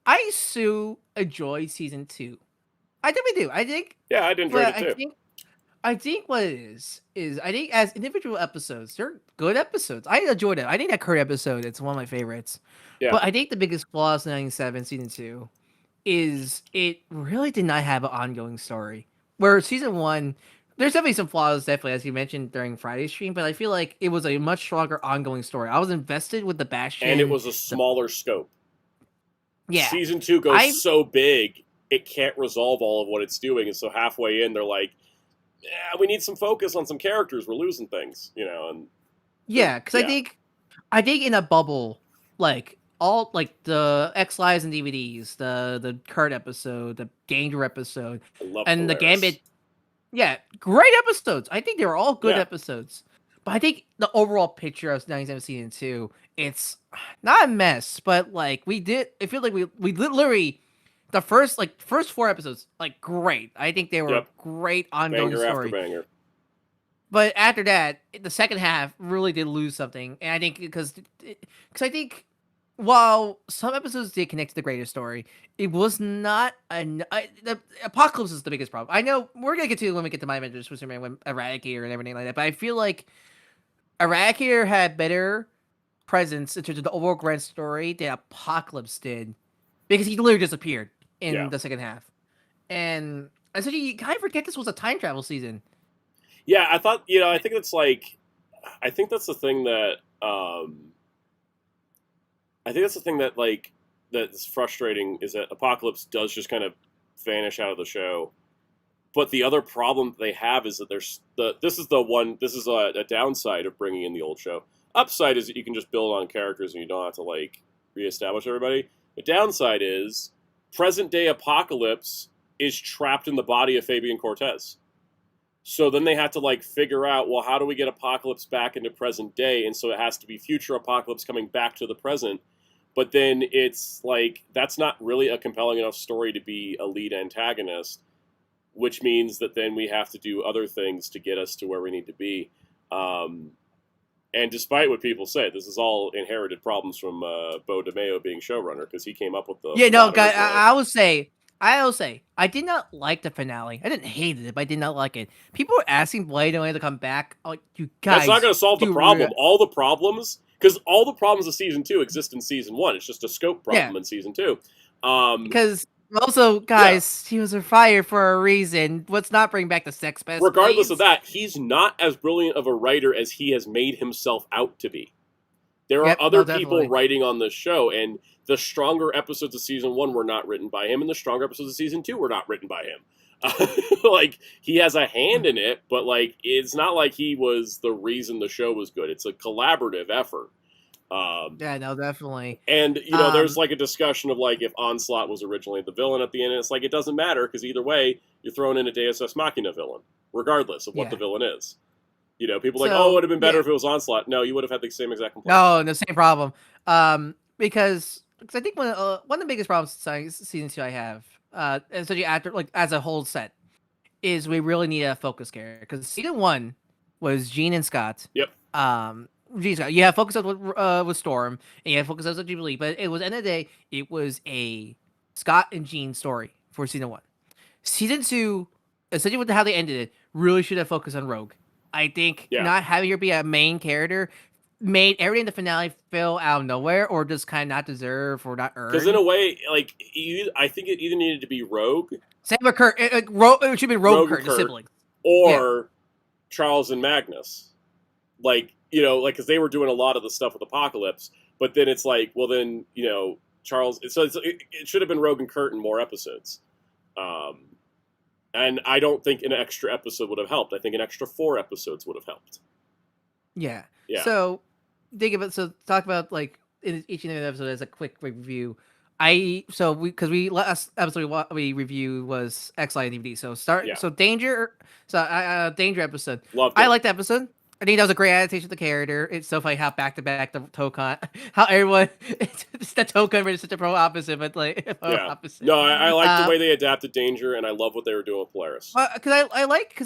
I enjoy season 2. I definitely do. I think. Yeah, I enjoyed it too. I think what it is I think as individual episodes, they're good episodes. I enjoyed it. I think that current episode, it's one of my favorites. Yeah. But I think the biggest flaws in 97 season 2 is it really did not have an ongoing story. Where season 1, there's definitely some flaws, definitely, as you mentioned during Friday's stream, but I feel like it was a much stronger ongoing story. I was invested with the Bastion. And it was a smaller scope. Yeah. Season 2 goes so big, it can't resolve all of what it's doing, and so halfway in, they're like, yeah, we need some focus on some characters. We're losing things, and because I think in a bubble, like all like the X Lives and DVDs, the Kurt episode, the Danger episode, and the Gambit, great episodes. I think they were all good episodes, but I think the overall picture of 97 season 2, it's not a mess, but like I feel like we literally. The first 4 episodes, great. I think they were great ongoing story. After banger. But after that, the second half really did lose something, and I think because I think while some episodes did connect to the greater story, it was not the Apocalypse is the biggest problem. I know we're gonna get to when we get to My Adventures with Superman, when Eradicator and everything like that, but I feel like Eradicator had better presence in terms of the overall grand story than Apocalypse did, because he literally disappeared in the second half. And essentially, you kind of forget this was a time travel season. Yeah, I thought, I think that's the thing that, that's frustrating is that Apocalypse does just kind of vanish out of the show. But the other problem they have is that this is a downside of bringing in the old show. Upside is that you can just build on characters and you don't have to, reestablish everybody. The downside is present-day Apocalypse is trapped in the body of Fabian Cortez. So then they have to, figure out, well, how do we get Apocalypse back into present day? And so it has to be future Apocalypse coming back to the present. But then it's, that's not really a compelling enough story to be a lead antagonist, which means that then we have to do other things to get us to where we need to be. And despite what people say, this is all inherited problems from Bo DeMeo being showrunner, because he came up with the... Yeah, no, guys, I will say, I did not like the finale. I didn't hate it, but I did not like it. People were asking Blade to come back. Like, you guys... That's not going to solve the problem. All the problems... Because all the problems of Season 2 exist in Season 1. It's just a scope problem in Season 2. Because... Also, guys, he was fired for a reason. Let's not bring back the sex pest. Regardless of that, he's not as brilliant of a writer as he has made himself out to be. There are other people writing on this show, and the stronger episodes of Season 1 were not written by him, and the stronger episodes of Season 2 were not written by him. He has a hand in it, but, it's not like he was the reason the show was good. It's a collaborative effort. Yeah, no, definitely. And, there's a discussion of if Onslaught was originally the villain at the end, and it's it doesn't matter, because either way, you're throwing in a Deus Ex Machina villain, regardless of what the villain is. People it would have been better if it was Onslaught. No, you would have had the same exact complaint. No, the same problem. Because I think one of the biggest problems Season 2 I have, especially after, as a whole set, is we really need a focus character. Because Season 1, was Jean and Scott. Yep. Jean Scott. You have focus with Storm, and you have focus with Jubilee, but it was end of the day, it was a Scott and Jean story for season 1. Season 2, essentially with how they ended it, really should have focused on Rogue. I think not having her be a main character made everything in the finale fell out of nowhere, or just kind of not deserve or not earned. Because in a way, like I think it either needed to be Rogue, same with Kurt. It should be Rogue Kurt, the siblings, or Charles and Magnus. Like because they were doing a lot of the stuff with Apocalypse, but then it's like, well, then Charles. So it should have been Rogue and Kurt in more episodes. And I don't think an extra episode would have helped. I think an extra 4 episodes would have helped. Yeah. So talk about like in each and every episode as a quick review. Last episode we reviewed was X-Line DVD. So Danger. Danger episode. Loved it. I liked the episode. I think that was a great adaptation of the character. It's so funny how back-to-back the Tokon, how everyone, it's the Tokon is such a pro opposite, but like opposite. No, I like the way they adapted Danger, and I love what they were doing with Polaris. Because I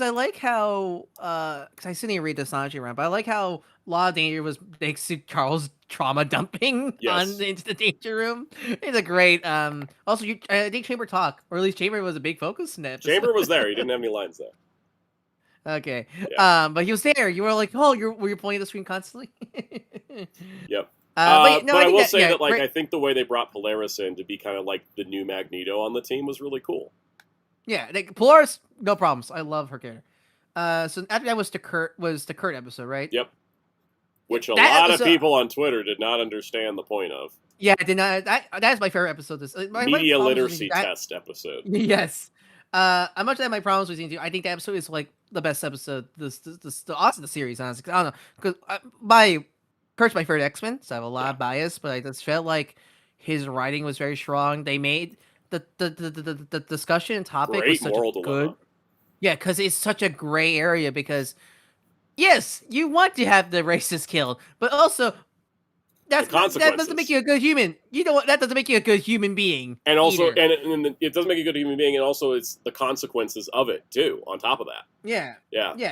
like how because I still need to read the Sanji run, but I like how a lot of Danger was Charles trauma dumping into the Danger room. It's a great. Also, I think Chamber talk, or at least Chamber was a big focus in that episode. Chamber was there. He didn't have any lines though. Okay. But he was there. You were like, were you pointing at the screen constantly? Yep. I will say that I think the way they brought Polaris in to be kind of like the new Magneto on the team was really cool. Yeah, Polaris, no problems. I love her character. So after that was the Kurt episode, right? Yep. Which a lot of people on Twitter did not understand the point of. Yeah, I did not. That's my favorite episode. Media literacy test episode. Yes. How much that my problems with season 2. I think that episode is like the best episode. The series, honestly. I don't know, because Kurt's my favorite X-Men, so I have a lot of bias, but I just felt like his writing was very strong. They made the discussion and topic was such a good. Yeah, because it's such a gray area. Because yes, you want to have the racist killed, but also. That doesn't make you a good human. You know what? That doesn't make you a good human being. And also, and it doesn't make you a good human being, and also it's the consequences of it too. On top of that, yeah,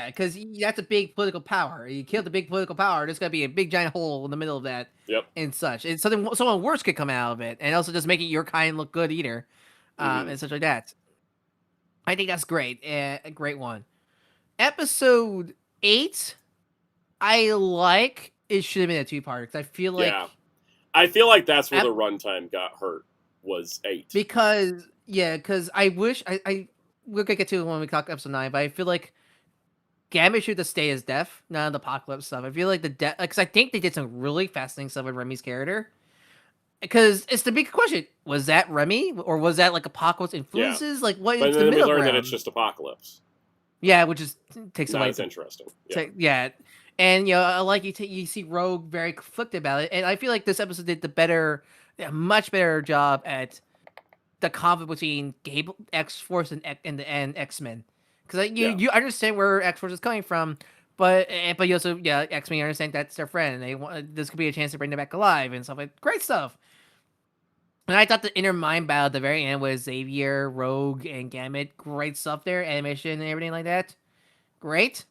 because that's a big political power. You kill the big political power, there's gonna be a big giant hole in the middle of that. Yep. And such. And someone worse could come out of it, and also just making your kind look good either, and such like that. I think that's great. A great one. Episode 8, I like. It should have been a 2-parter because I feel like that's where the runtime got hurt was 8 because I wish we're gonna get to it when we talk episode 9, but I feel like Gambit should have stayed as deaf, none of the Apocalypse stuff. I feel like because I think they did some really fascinating stuff with Remy's character. Because it's the big question: was that Remy or was that like Apocalypse influences? Like what? But is then the we middle learned ground? that it's just Apocalypse. Yeah, which is takes away. That's interesting. And I like you see Rogue very conflicted about it, and I feel like this episode did a much better job at the conflict between X-Force and X-Men, because you understand where X-Force is coming from, but you also X-Men understand that's their friend, and this could be a chance to bring them back alive and stuff like great stuff. And I thought the inner mind battle at the very end with Xavier, Rogue, and Gambit, great stuff there, animation and everything like that, great.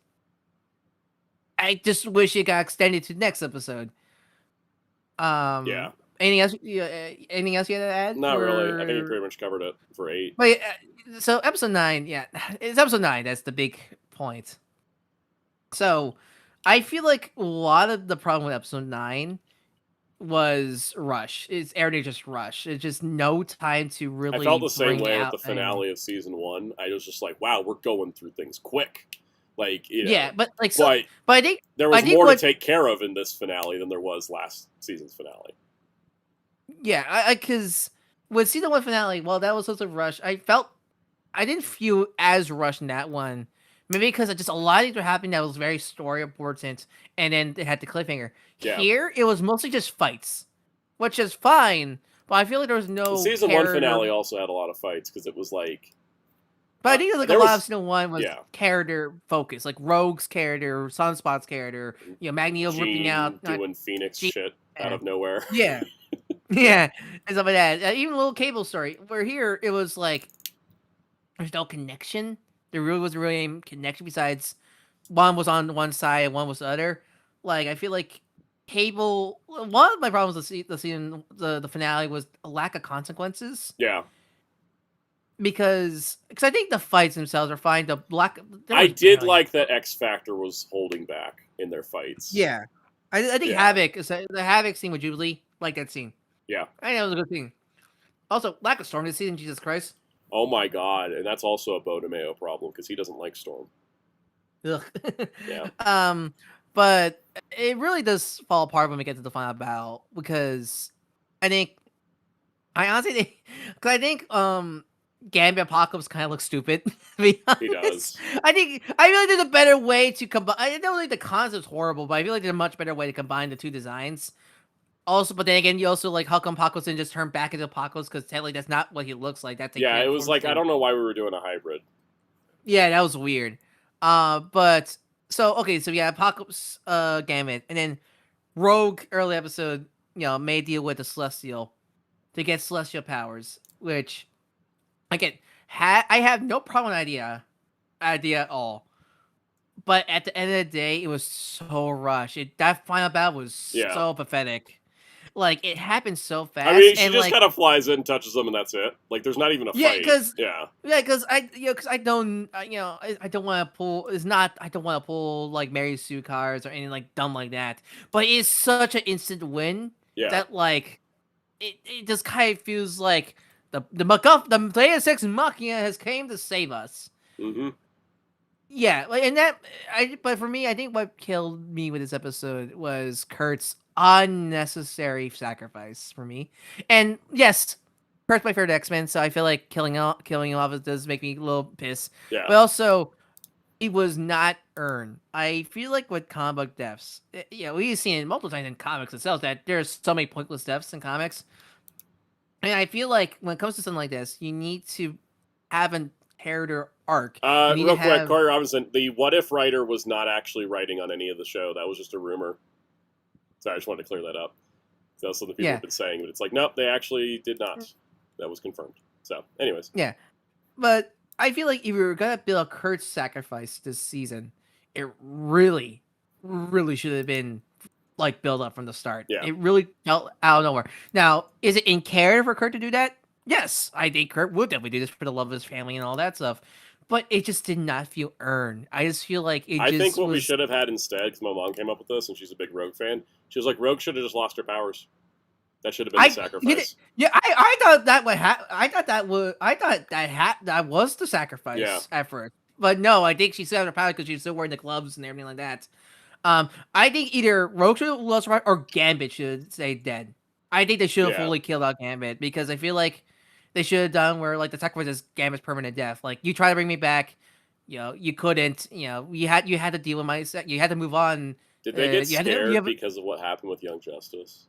I just wish it got extended to the next episode. Anything else? Anything else you had to add? Not really. I think you pretty much covered it for 8. But so episode 9, it's episode 9. That's the big point. So I feel like a lot of the problem with episode 9 was rush. It's everything just rush. It's just no time to really. I felt the same way with the finale of season 1. I was just like, wow, we're going through things quick. Like, but I think there was more to take care of in this finale than there was last season's finale. Yeah, because with season 1 finale, that was also rush. I didn't feel as rushed in that one. Maybe because just a lot of things were happening that was very story important, and then they had the cliffhanger. Yeah. Here, it was mostly just fights, which is fine. But I feel like there was no. The season 1 finale also had a lot of fights because it was like. But I think a lot of season 1 was character focused, like Rogue's character, Sunspot's character, Magneto ripping out, doing Phoenix shit out of nowhere. Yeah, and stuff like that. Even a little Cable story. Where here it was like there's no connection. There really wasn't really any connection besides one was on one side and one was the other. Like I feel like Cable. One of my problems with the finale was a lack of consequences. Yeah. Because I think the fights themselves are fine. I did like that X Factor was holding back in their fights. Yeah, I think Havoc is the Havoc scene with Jubilee. Like that scene. Yeah, I think that was a good scene. Also, lack of Storm this season. Jesus Christ. Oh my God, and that's also a Bo DeMeo problem because he doesn't like Storm. Ugh. Yeah. But it really does fall apart when we get to the final battle because I honestly think Gambit Apocalypse kind of looks stupid. To be honest. He does. I feel like there's a better way to combine. I don't think the concept's horrible, but I feel like there's a much better way to combine the two designs. Also, but then again, you also like how come Apocalypse didn't just turn back into Apocalypse because technically that's not what he looks like. That's it was like I don't know why we were doing a hybrid. Yeah, that was weird. But so Apocalypse, Gambit, and then Rogue early episode, may deal with the Celestial to get Celestial powers, which. Again, I have no problem with idea at all. But at the end of the day, it was so rushed. That final battle was so pathetic. Like, it happened so fast. I mean, she just kind of flies in, touches them, and that's it. Like, there's not even a fight. Because I don't want to pull. I don't want to pull like Mary Sue cards or anything like dumb like that. But it's such an instant win that like it just kind of feels like. The Deus Ex Machina has came to save us. Mm-hmm. Yeah, but for me, I think what killed me with this episode was Kurt's unnecessary sacrifice for me. And yes, Kurt's my favorite X-Men, so I feel like killing him off does make me a little pissed. Yeah. But also, it was not earned. I feel like with comic book deaths, we've seen it multiple times in comics itself that there's so many pointless deaths in comics. And I feel like when it comes to something like this, you need to have a character arc. Real quick, Corey Robinson, the What If writer was not actually writing on any of the show. That was just a rumor. So I just wanted to clear that up. That's something people have been saying, but it's like, nope, they actually did not. That was confirmed. So, anyways. Yeah. But I feel like if you were going to build a Kurt's sacrifice this season, it really, really should have been like build up from the start. Yeah. It really felt out of nowhere. Now, is it in character for Kurt to do that? Yes, I think Kurt would definitely do this for the love of his family and all that stuff. But it just did not feel earned. I just feel like I think what we should have had instead, because my mom came up with this and she's a big Rogue fan. She was like, Rogue should have just lost her powers. That should have been the sacrifice. I thought that would that was the sacrifice at first. But no, I think she still had her powers because she's still wearing the gloves and everything like that. I think either Rogue should have lost her or Gambit should stay dead. I think they should have fully killed out Gambit because I feel like they should have done where like the sacrifice is Gambit's permanent death. Like you try to bring me back, you couldn't. You had to deal with my. You had to move on. Did they get scared because of what happened with Young Justice?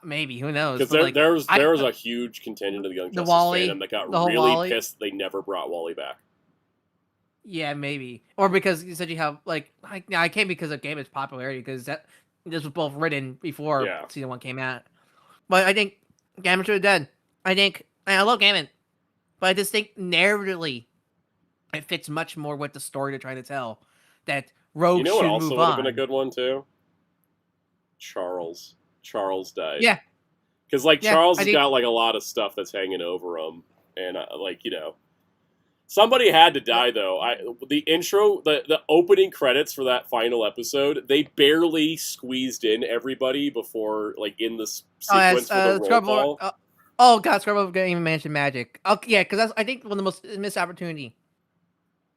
Maybe, who knows? Because there was a huge contingent of the Young Justice fandom that got really pissed they never brought Wally back. Yeah, maybe. Or because you said you have, like, I came because of Gambit's popularity, because this was both written before Season 1 came out. But I think Gambit should have dead. I love Gambit, but I just think narratively, it fits much more with the story they're trying to tell. That Rogue should move on. You know what also would have been a good one, too? Charles died. Yeah. Because, like, Charles has got, like, a lot of stuff that's hanging over him. And, somebody had to die, though. The intro, the opening credits for that final episode, they barely squeezed in everybody before, like, in the sequence for the roll call. Oh, God, Scrubbo didn't even mention magic. Okay, yeah, because that's, I think, one of the most missed opportunity.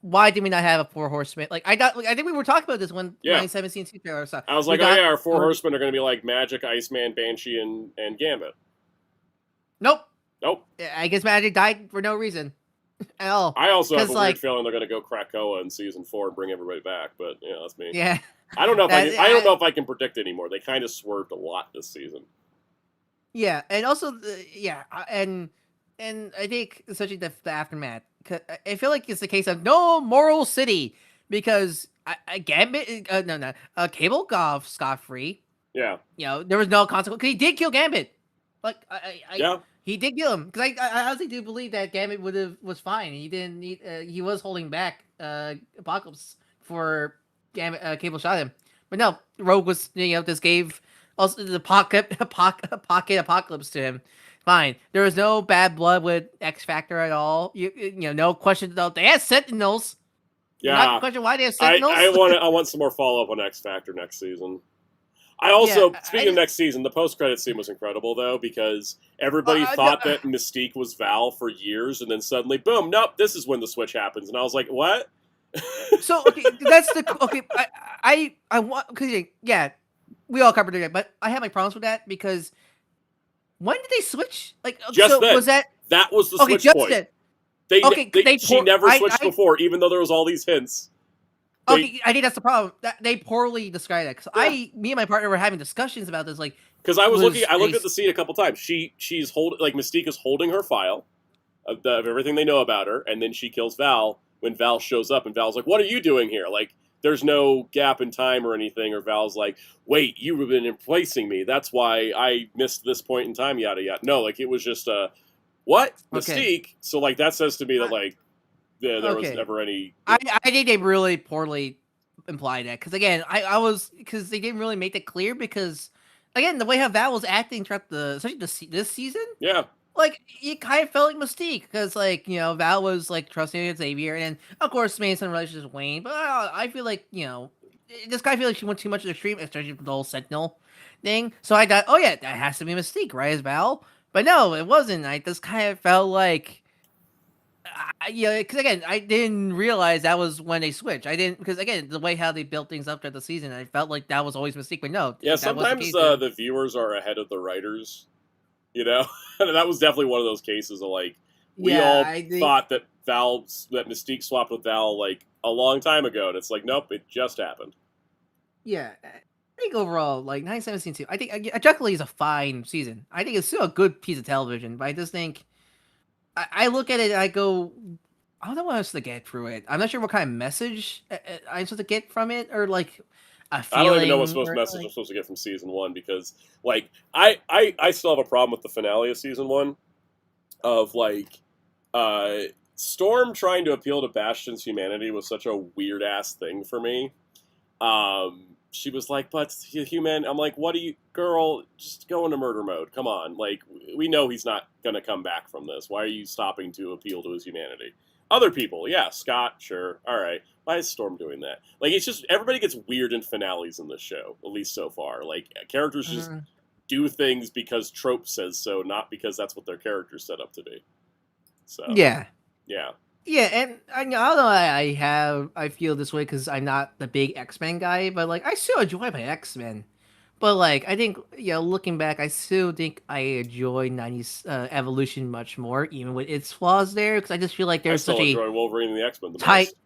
Why did we not have a 4 horsemen? Like, I think we were talking about this when 2017 trailer stuff. I was like, our 4 horsemen are going to be like Magic, Iceman, Banshee, and Gambit. Nope. Nope. I guess Magic died for no reason at all. I also have a weird feeling they're going to go Krakoa in season 4 and bring everybody back, but that's me. Yeah. I don't know if I can predict anymore. They kind of swerved a lot this season. Yeah, and also and I think especially the aftermath. I feel like it's the case of no moral city because Gambit, Cable got scot-free. Yeah. There was no consequence. He did kill Gambit. Like, he did kill him. Because I honestly do believe that Gambit was fine. He didn't need, he was holding back Apocalypse for Cable shot him. But no, Rogue was just gave also the pocket apocalypse to him. Fine. There was no bad blood with X Factor at all. No question about they had Sentinels. Yeah. Not question why they have Sentinels. I want some more follow up on X Factor next season. I also, speaking of next season, the post-credit scene was incredible, though, because everybody thought that Mystique was Val for years, and then suddenly, boom, nope, this is when the switch happens. And I was like, what? So, okay, that's the... Okay, I want... Because, yeah, we all covered it, but I have my problems with that, because when did they switch? Like, just so then. Was that was the switch point. Then. She never switched before, even though there was all these hints. Okay, I think that's the problem. They poorly described that. Because me and my partner were having discussions about this. Like, because I looked at the scene a couple times. She's holding, like, Mystique is holding her file of everything they know about her, and then she kills Val when Val shows up, and Val's like, "What are you doing here?" Like, there's no gap in time or anything. Or Val's like, "Wait, you have been replacing me. That's why I missed this point in time." Yada yada. No, like, it was just what Mystique. Okay. So, like, that says to me that, like, there was never any... I think they really poorly implied that. Because, again, because they didn't really make that clear. Because, again, the way how Val was acting throughout especially this season. Yeah. Like, you kind of felt like Mystique. Because, like, Val was, like, trusting Xavier. And, of course, made some relationships with Wayne. But I feel like, this guy feel like she went too much to the extreme, especially with the whole Sentinel thing. So I thought, oh, yeah, that has to be Mystique, right, as Val? But no, it wasn't. I just kind of felt like... because again, I didn't realize that was when they switched. I didn't, because again, the way how they built things up throughout the season, I felt like that was always Mystique. But no, yeah, sometimes the viewers are ahead of the writers. That was definitely one of those cases of like we all thought that Mystique swapped with Val like a long time ago, and it's like nope, it just happened. Yeah, I think overall, like 9/17 I think Juggly is a fine season. I think it's still a good piece of television, but I just think. I look at it and I go, I don't know what else to get through it. I'm not sure what kind of message I'm supposed to get from it, or like a feeling. I don't even know what message I'm supposed to get from season 1 because, like, I still have a problem with the finale of season 1 of like Storm trying to appeal to Bastion's humanity was such a weird ass thing for me. She was like, but human. I'm like, what do you, girl, just go into murder mode. Come on. Like, we know he's not going to come back from this. Why are you stopping to appeal to his humanity? Other people, yeah, Scott, sure. All right. Why is Storm doing that? Like, it's just, everybody gets weird in finales in this show, at least so far. Like, characters just do things because trope says so, not because that's what their character's set up to be. So, yeah. Yeah, and I don't know. I feel this way because I'm not the big X-Men guy, but like I still enjoy my X-Men. But like I think looking back, I still think I enjoy 90s Evolution much more, even with its flaws there. Because I just feel like there's such a enjoy Wolverine and the X-Men the tight. most.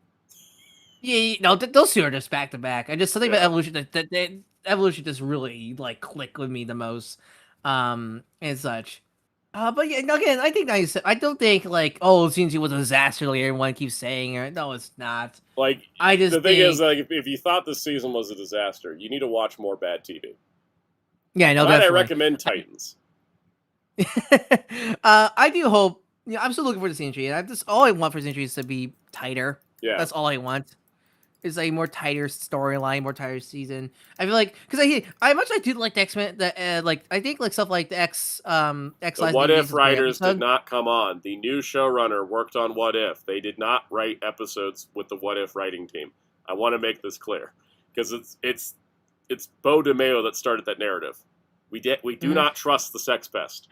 Yeah, no, those two are just back to back. I just something about Evolution that Evolution just really like clicked with me the most, and such. But yeah, again, I think I don't think like CNG was a disaster like everyone keeps saying. No, it's not. Like the thing is, like if you thought this season was a disaster, you need to watch more bad TV. Yeah, no, I recommend Titans. I do hope. I'm still looking for the CNG, and all I want for CNG is to be tighter. Yeah, that's all I want. Is a more tighter storyline, more tighter season. I feel like because I do like the X-Men. Like I think like stuff like the X. The What If writers did not come on. The new showrunner worked on What If. They did not write episodes with the What If writing team. I want to make this clear because it's Bo DeMeo that started that narrative. We do not trust the sex pest.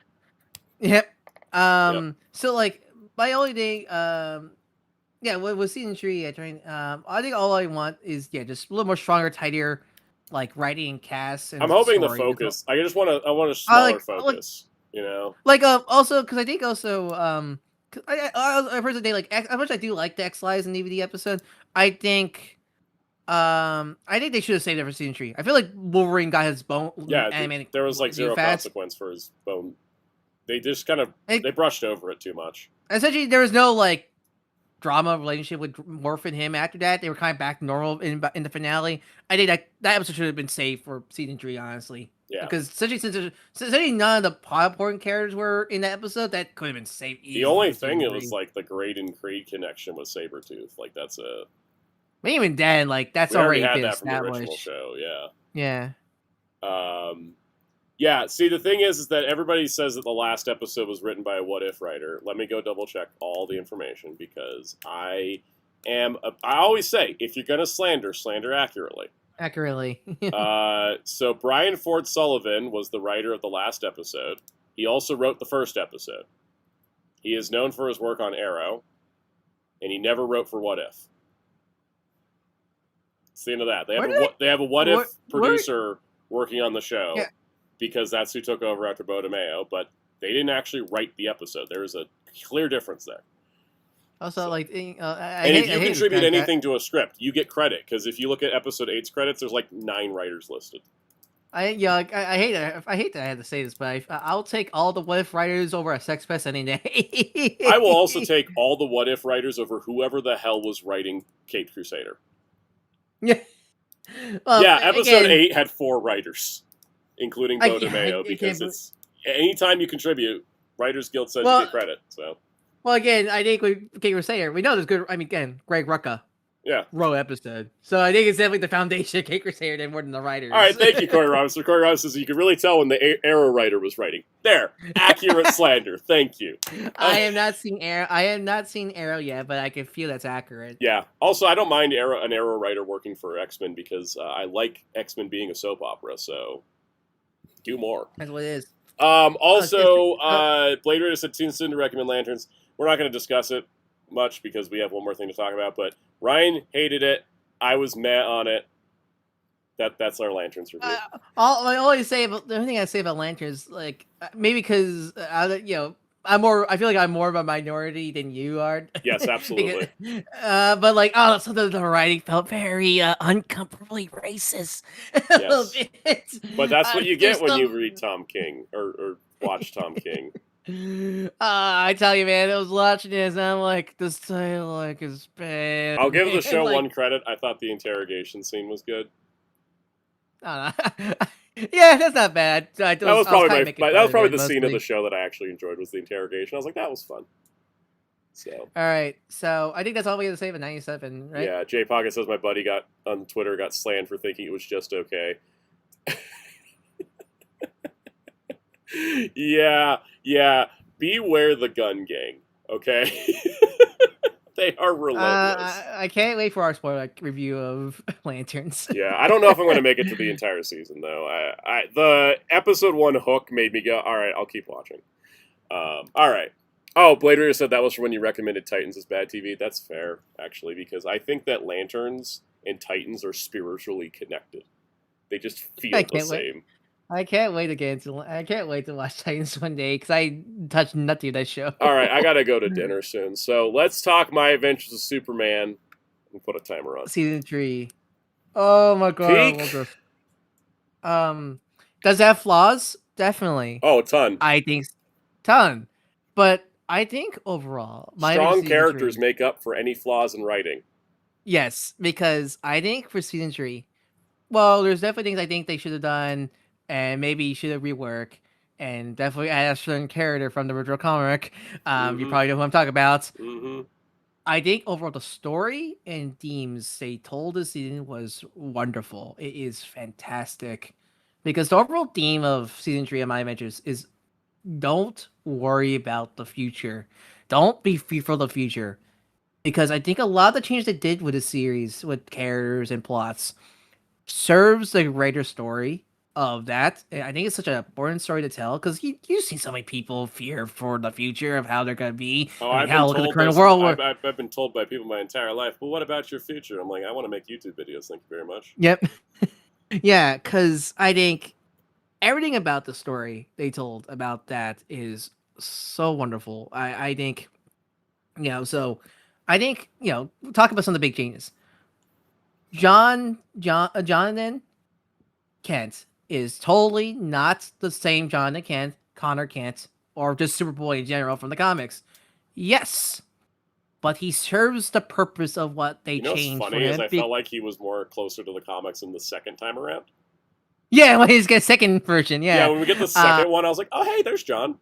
Yep. So like my only thing. Yeah, with season 3, I think all I want is just a little more stronger, tighter, like writing and cast. And I'm hoping the focus. I want a smaller focus. Also because I think also I personally think like as much as I do like the X-Lives and DVD episode, I think they should have saved it for season 3. I feel like Wolverine got his bone. Yeah, there was like zero consequence for his bone. They just kind of they brushed over it too much. Essentially, there was no like drama relationship with Morph and him after that. They were kind of back to normal in the finale. I think that episode should have been saved for season 3, honestly. Yeah. Because essentially none of the important characters were in that episode, that could have been saved easily. The only thing it was like the Graydon Creed connection with Sabretooth. Like that's a But even then, like that's We already already had been that from the original established. show, yeah. Yeah. Yeah, see, the thing is that everybody says that the last episode was written by a What If writer. Let me go double check all the information, because I always say, if you're going to slander accurately. Accurately. So Brian Ford Sullivan was the writer of the last episode. He also wrote the first episode. He is known for his work on Arrow, and he never wrote for What If. It's the end of that. They have a What If producer working on the show, because that's who took over after Bo DeMeo, but they didn't actually write the episode. There is a clear difference there. Also, like, if you contribute anything to a script, you get credit, because if you look at episode 8's credits, there's like 9 writers listed. I hate that I had to say this, but I'll take all the What If writers over a Sex Fest any day. I will also take all the What If writers over whoever the hell was writing Caped Crusader. Yeah. Well, yeah, episode 8 had 4 writers, including Bo DeMeo, because it's anytime you contribute, Writers Guild says you get credit. So, well, again, I think we were saying we know there's good. I mean, again, Greg Rucka, wrote episode, so I think it's definitely the foundation of Kate Crusader than more than the writers. All right, thank you, Corey Robinson. Corey Robinson says you could really tell when the Arrow writer was writing. There, accurate slander. Thank you. I have not seen Arrow. I have not seen Arrow yet, but I can feel that's accurate. Yeah. Also, I don't mind an Arrow writer working for X-Men, because I like X-Men being a soap opera. So, do more. That's what it is. Also, Blade Runner said too soon to recommend Lanterns. We're not going to discuss it much because we have one more thing to talk about. But Ryan hated it. I was meh on it. That's our Lanterns review. The only thing I say about Lanterns, like maybe because I feel like I'm more of a minority than you are. Yes, absolutely. But like, so the writing felt very uncomfortably racist. Yes. But that's what you get when you read Tom King or watch Tom King. I tell you, man, I was watching this and I'm like, this dialogue is bad. I'll give the show one credit. I thought the interrogation scene was good. Yeah, that's not bad. That was probably the scene of the show that I actually enjoyed, was the interrogation. I was like, that was fun. So, all right, so I think that's all we have to say about 97, right? Yeah, Jay Pocket says my buddy got on Twitter got slammed for thinking it was just okay. Yeah. Beware the gun gang, okay? They are relentless. I can't wait for our spoiler review of Lanterns. Yeah, I don't know if I'm going to make it to the entire season, though. The episode 1 hook made me go, all right, I'll keep watching. All right. Oh, Blade Runner said that was for when you recommended Titans as bad TV. That's fair, actually, because I think that Lanterns and Titans are spiritually connected. They just feel the same. I can't wait to watch Titans one day, because I touched nothing of that show. All right, I gotta go to dinner soon. So let's talk My Adventures of Superman and put a timer on. Season 3. Oh my god. Does it have flaws? Definitely. Oh, a ton. I think ton. But I think overall, strong characters make up for any flaws in writing. Yes, because I think for season 3, well, there's definitely things I think they should have done, and maybe should have reworked, and definitely add a certain character from the original comic. You probably know who I'm talking about. Mm-hmm. I think overall the story and themes they told this season was wonderful. It is fantastic, because the overall theme of season 3 of My Adventures is don't worry about the future. Don't be fearful of the future, because I think a lot of the changes they did with the series, with characters and plots, serves the greater story of that. And I think it's such an important story to tell, because you see so many people fear for the future of how they're going to be. I've been told by people my entire life, well, what about your future? I'm like, I want to make YouTube videos. Thank you very much. Yep. Yeah, because I think everything about the story they told about that is so wonderful. I think, talk about some of the big changes. Jonathan Kent is totally not the same Jonathan Kent, Connor Kent, or just Superboy in general from the comics. Yes, but he serves the purpose of what they changed. What's funny is I felt like he was more closer to the comics in the second time around. Yeah, when he's got a second version, yeah. Yeah, when we get the second one, I was like, oh, hey, there's John.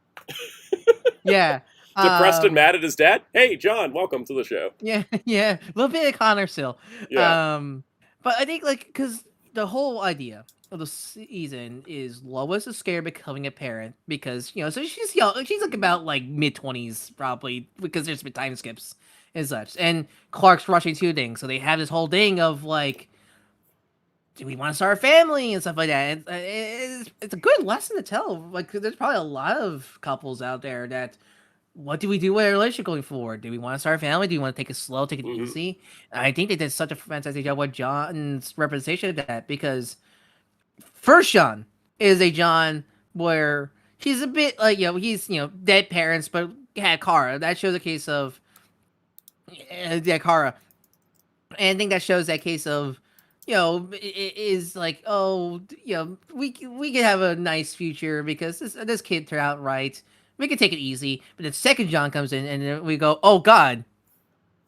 Yeah. Depressed and mad at his dad. Hey, John, welcome to the show. Yeah, a little bit of Connor still. Yeah. But I think because the whole idea of the season is Lois is scared of becoming a parent because so she's young, she's like about like mid-20s probably because there's been time skips and such, and Clark's rushing to things, so they have this whole thing of like, do we want to start a family and stuff like that. It's a good lesson to tell. Like, there's probably a lot of couples out there that, what do we do with our relationship going forward? Do we want to start a family? Do you want to take it slow, take it easy? I think they did such a fantastic job with John's representation of that, because first John is a John where he's a bit like, he's, dead parents, but had Kara. That shows a case of Kara. And I think that shows that case of, is like, we can have a nice future because this kid turned out right. We can take it easy. But the second John comes in, and then we go, oh God,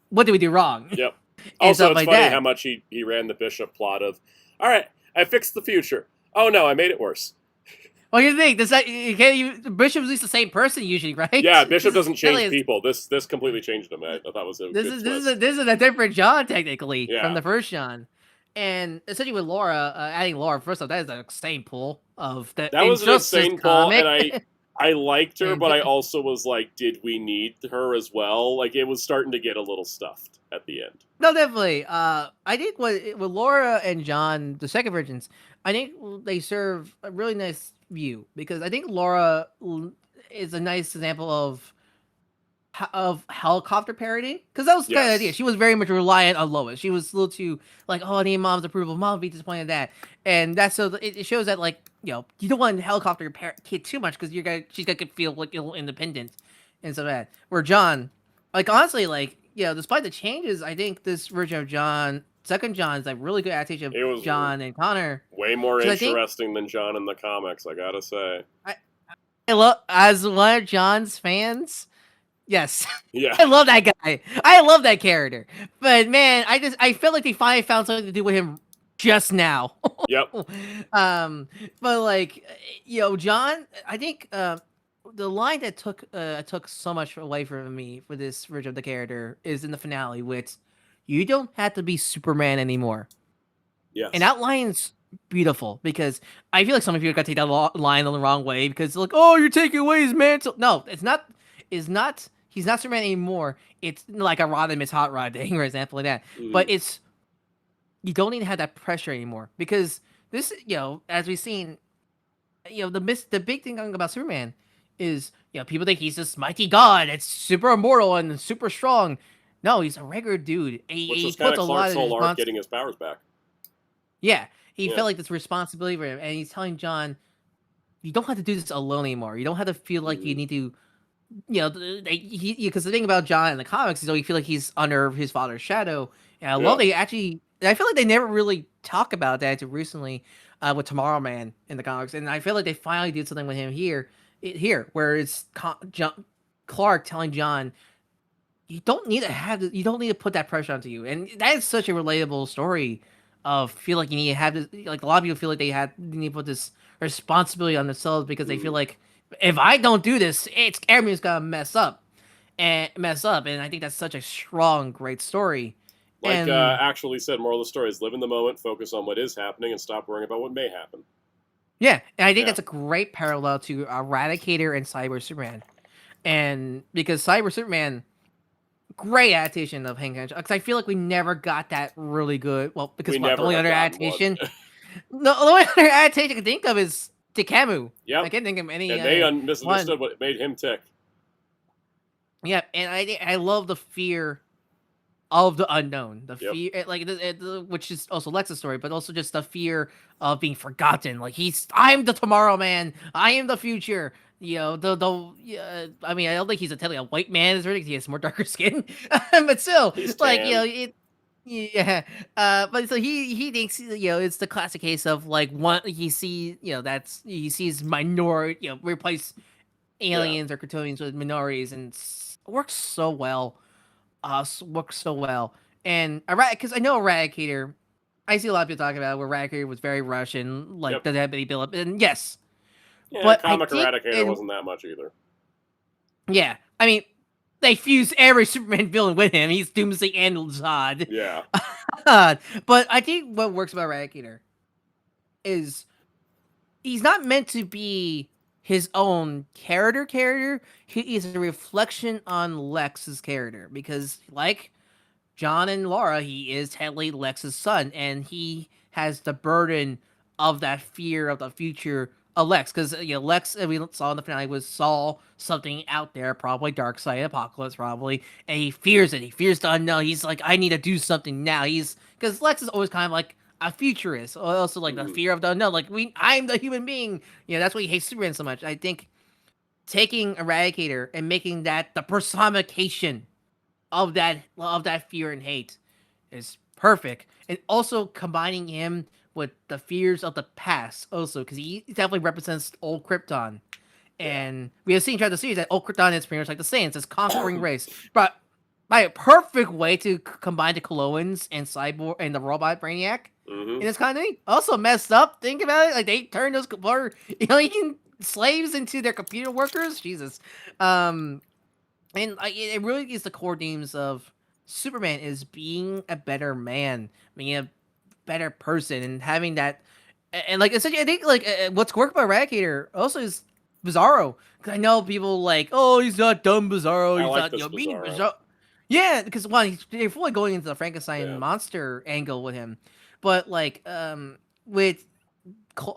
what did we do wrong? Yep. Also, it's funny how much he ran the Bishop plot of, all right, I fixed the future. Oh no, I made it worse. Well, you think Bishop's at least the same person usually, right? Yeah, Bishop doesn't change people. This completely changed him. I thought it was this is a different John technically from the first John. And essentially with Laura, adding Laura, first off, that is an insane pull of that. That was an insane pull, and I liked her, but I also was like, did we need her as well? Like, it was starting to get a little stuffed at the end. No, definitely. I think with Laura and John, the second versions, I think they serve a really nice view, because I think Laura is a nice example of helicopter parody, because that was the kind of idea. She was very much reliant on Lois. She was a little too like, oh, I need mom's approval. Mom would be disappointed at that, and that's so it shows that, like, you don't want to helicopter your kid too much, because she's gonna feel like a little independent and so that. Where John, like, honestly, like, despite the changes, I think this version of John, second John's like really good adaptation of John and Connor. Way more interesting than John in the comics, I gotta say. I love, as one of John's fans. Yes. Yeah. I love that guy. I love that character. But man, I feel like they finally found something to do with him just now. Yep. But like, John, I think the line that took so much away from me for this version of the character is in the finale with, you don't have to be Superman anymore. Yes. And that line's beautiful, because I feel like some of you are gonna take that line on the wrong way, because like, oh, you're taking away his mantle. No, it's not. He's not Superman anymore. It's like a Rodimus Hot Rod thing, or example like that. But it's, you don't need to have that pressure anymore, because this, as we've seen, the big thing about Superman is, people think he's this mighty god that's super immortal and super strong. No, he's a regular dude. Which was kind of Clark's whole arc, getting his powers back. Yeah, he felt like this responsibility for him, and he's telling John, you don't have to do this alone anymore. You don't have to feel like you need to. Because the thing about John in the comics is, you feel like he's under his father's shadow. And I love I feel like they never really talk about that until recently with Tomorrow Man in the comics, and I feel like they finally did something with him here, where it's Clark telling John, you don't need to put that pressure onto you, and that is such a relatable story. Of feel like you need to have this, like, a lot of people feel like they need to put this responsibility on themselves, because they feel like, if I don't do this, everything's gonna mess up, and I think that's such a strong, great story. Like actually said, moral of the story is live in the moment, focus on what is happening, and stop worrying about what may happen. Yeah, and I think that's a great parallel to Eradicator and Cyber Superman, and because Cyber Superman, great adaptation of Hank Henshaw, because I feel like we never got that really good. Well, because the only other adaptation, the only other adaptation I can think of is Dikamu. Yeah, I can't think of any. And they misunderstood what made him tick. Yeah, and I love the fear of the unknown, the fear, like which is also Lex's story, but also just the fear of being forgotten. Like, I'm the Tomorrow Man, I am the future. I mean, I don't think he's technically a white man, is really, he has more darker skin, but still, he's like tan. But so he thinks, it's the classic case of like, one, he sees minority, replace aliens or Kryptonians with minorities, and works so well. And because I know Eradicator, I see a lot of people talking about where Eradicator was very Russian, like the Deputy Bill, and yes. Yeah, but comic Eradicator wasn't that much either. Yeah, I mean, they fuse every Superman villain with him. He's Doomsday and Zod. Yeah. But I think what works about Eradicator is he's not meant to be his own character. He is a reflection on Lex's character because, like John and Laura, he is technically Lex's son, and he has the burden of that fear of the future of Lex. Because Lex, we saw in the finale, saw something out there, probably Darkseid, Apocalypse, probably, and he fears it. He fears the unknown. He's like, I need to do something now. Because Lex is always kind of like a futurist, also like the fear of the unknown. Like I'm the human being. That's why he hates Superman so much. I think taking Eradicator and making that the personification of that fear and hate is perfect, and also combining him with the fears of the past, also because he definitely represents old Krypton, and we have seen throughout the series that old Krypton is pretty much like the Saiyans, this conquering race, but by a perfect way to combine the Coloans and Cyborg and the robot Brainiac in this kind of thing. Also messed up. Think about it, like they turned those slaves into their computer workers. Jesus. And it really is the core themes of Superman is being a better man, being a better person, and having that. And like essentially, I think like what's worked by Eradicator also is Bizarro. Because I know people like, oh, he's not dumb Bizarro. He's not mean Bizarro. Yeah, because they're fully going into the Frankenstein monster angle with him, but like with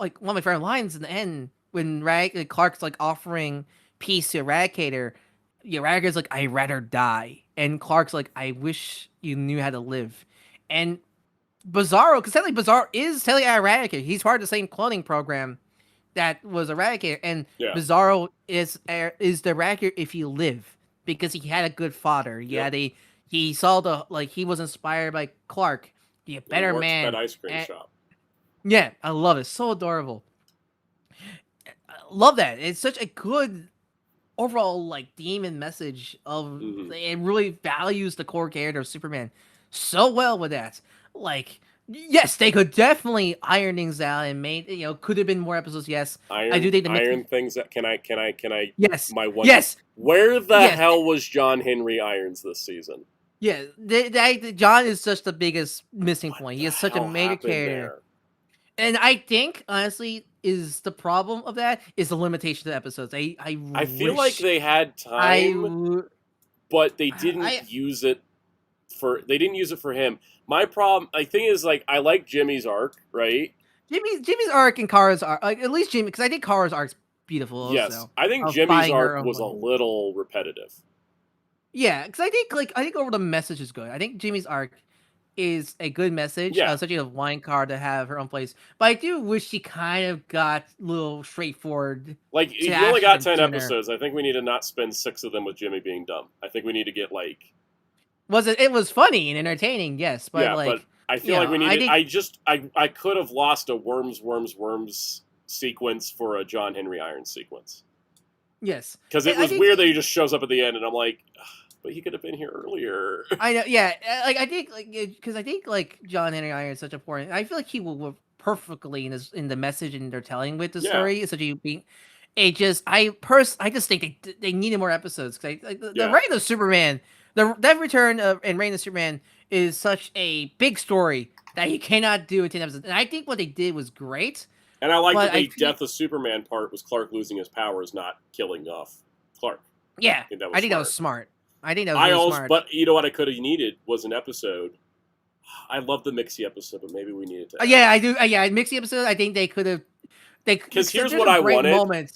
like one of my favorite lines in the end when Clark's like offering peace to Eradicator. Eradicator's like, I'd rather die. And Clark's like, I wish you knew how to live. And Bizarro, because technically Bizarro is technically Eradicator. He's part of the same cloning program that was Eradicator. And Bizarro is the Eradicator if you live. Because he had a good father. He saw he was inspired by Clark. Be a better man. At ice cream shop. Yeah, I love it. So adorable. I love that. It's such a good overall like theme and message of it really values the core character of Superman so well with that. Like, yes, they could definitely iron things out and made could have been more episodes. Yes, I do think the things that can I yes my one yes where the hell was John Henry Irons this season? Yeah, John is such the biggest missing point. He is such a major character. And I think, honestly, is the problem of that is the limitation of the episodes. I feel like they had time, but they didn't use it for him. My problem, I think, is like I like Jimmy's arc, right? Jimmy's arc and Kara's arc, like, at least Jimmy, because I think Kara's arc's beautiful. Yes, also, I think Jimmy's arc was a little repetitive. Yeah, because I think over the message is good. I think Jimmy's arc is a good message. Such a wine card to have her own place. But I do wish she kind of got a little straightforward. Like, if you only got 10 episodes, I think we need to not spend 6 of them with Jimmy being dumb. I think we need to get, like... It was funny and entertaining, yes. But, but I feel like we need I could have lost a worms sequence for a John Henry Irons sequence. Yes. Because it was weird that he just shows up at the end, and I'm like... But he could have been here earlier. I know, yeah. I think John Henry Irons is such important. I feel like he will work perfectly in the message and they're telling with the story. Such a being. I just think they needed more episodes. The Reign of Superman, the return of and Reign of Superman is such a big story that you cannot do in 10 episodes. And I think what they did was great. And I like that the Death of Superman part was Clark losing his powers, not killing off Clark. Yeah, I think that was smart. I think that was really smart. But you know what I could have needed was an episode. I love the Mixie episode, but maybe we needed to. Yeah, I do. Mixie episode. I think they could have. Because here's what I wanted,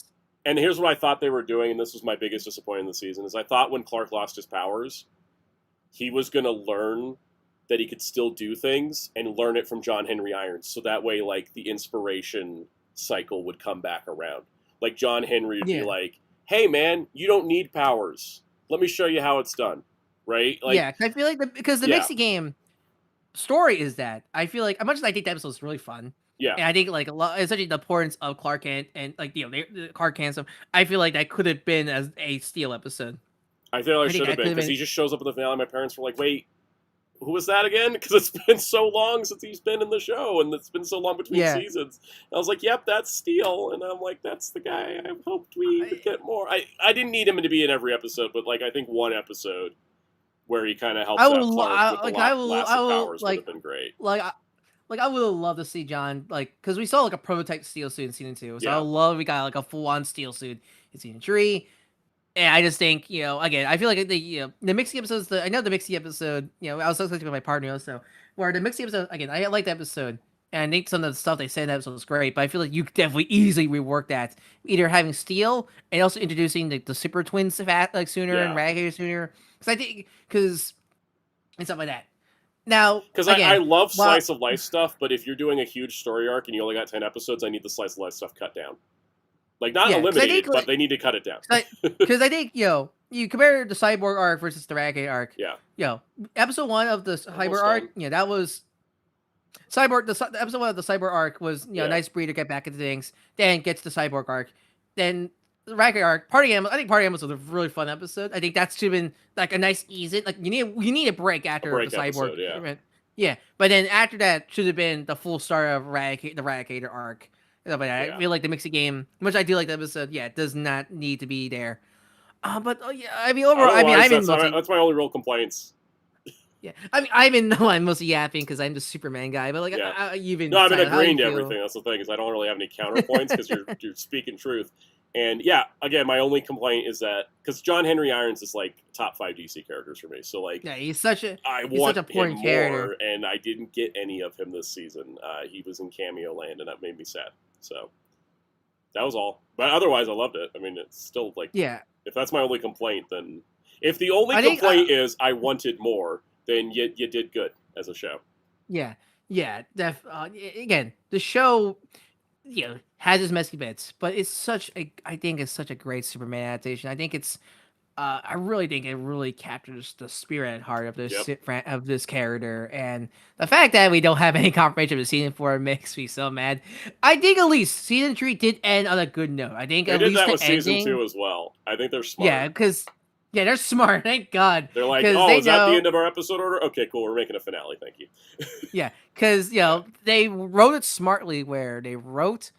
and here's what I thought they were doing, and this was my biggest disappointment in the season, is I thought when Clark lost his powers, he was going to learn that he could still do things and learn it from John Henry Irons, so that way, like, the inspiration cycle would come back around. Like, John Henry would be like, hey, man, you don't need powers. Let me show you how it's done, right? Like, I feel like because the Mixie game story is that I feel like as much as I think that episode is really fun, and I think like a lot, especially the importance of Clark Kent and like the Clark Kent stuff. I feel like that could have been as a Steel episode. I feel like it should have been because he just shows up at the finale. My parents were like, "Wait, who was that again? Because it's been so long since he's been in the show, and it's been so long between seasons. And I was like, yep, that's Steel. And I'm like, that's the guy I hoped we would get more. I didn't need him to be in every episode, but like I think one episode where he kind of helps out Clark with the lasting powers would have been great. I would love to see John, like, because we saw like a prototype Steel suit in season 2. So I love we got like a full-on Steel suit in season 3. And I just think, again, I feel like the mixing episodes. I know the mixing episode. I was talking with my partner also, where the mixing episode. Again, I like the episode, and I think some of the stuff they said in that episode was great. But I feel like you could definitely easily rework that, either having Steel and also introducing the super twins like sooner and Raghair sooner. Because and stuff like that. Now, because I love slice of life stuff, but if you're doing a huge story arc and you only got 10 episodes, I need the slice of life stuff cut down. Like, not eliminated, but they need to cut it down. Because I think, you compare the Cyborg arc versus the Raghair arc. Yeah. Episode 1 of the Cyborg arc, that was... Cyborg. The episode 1 of the Cyborg arc was, nice breeder, get back into things. Then gets the Cyborg arc. Then the Raghair arc, Party Animals. I think Party Animals was a really fun episode. I think that's should have been, like, a nice ease in. Like, you need a break after the Cyborg. Episode, yeah. But then after that should have been the full start of the Raghair arc. But I feel like the mixing game, which I do like the episode, does not need to be there. But I mean, overall, that's my only real complaints. Yeah, I mean, no, I'm mostly yapping because I'm the Superman guy. But like, you've been I've been agreeing to everything. That's the thing, is I don't really have any counterpoints because you're speaking truth. And again, my only complaint is that because John Henry Irons is like top 5 DC characters for me. So like, he's such a important character, more, and I didn't get any of him this season. He was in cameo land, and that made me sad. So that was all. But otherwise, I loved it. I mean, it's still like, if that's my only complaint, then if the only complaint is I wanted more, then you did good as a show. Again, the show, has its messy bits, but it's I think it's such a great Superman adaptation. I think it's, I really think it really captures the spirit at heart of this character, and the fact that we don't have any confirmation of the season 4 makes me so mad. I think at least season 3 did end on a good note. I think they did that with season 2 as well. I think they're smart. Yeah, because they're smart. Thank God. They're like, is that the end of our episode order? Okay, cool. We're making a finale. Thank you. Because they wrote it smartly, where they wrote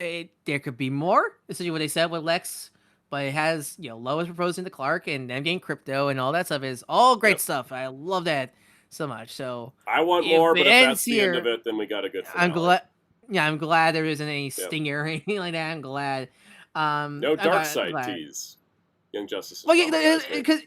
it. There could be more. Essentially, what they said with Lex. But it has, Lois proposing to Clark and them getting crypto and all that stuff is all great stuff. I love that so much. So I want more, but if that's the end of it, then we got a good finale. I'm glad there isn't any stinger or anything like that. I'm glad. No Darkseid tease. Young Justice. Well, because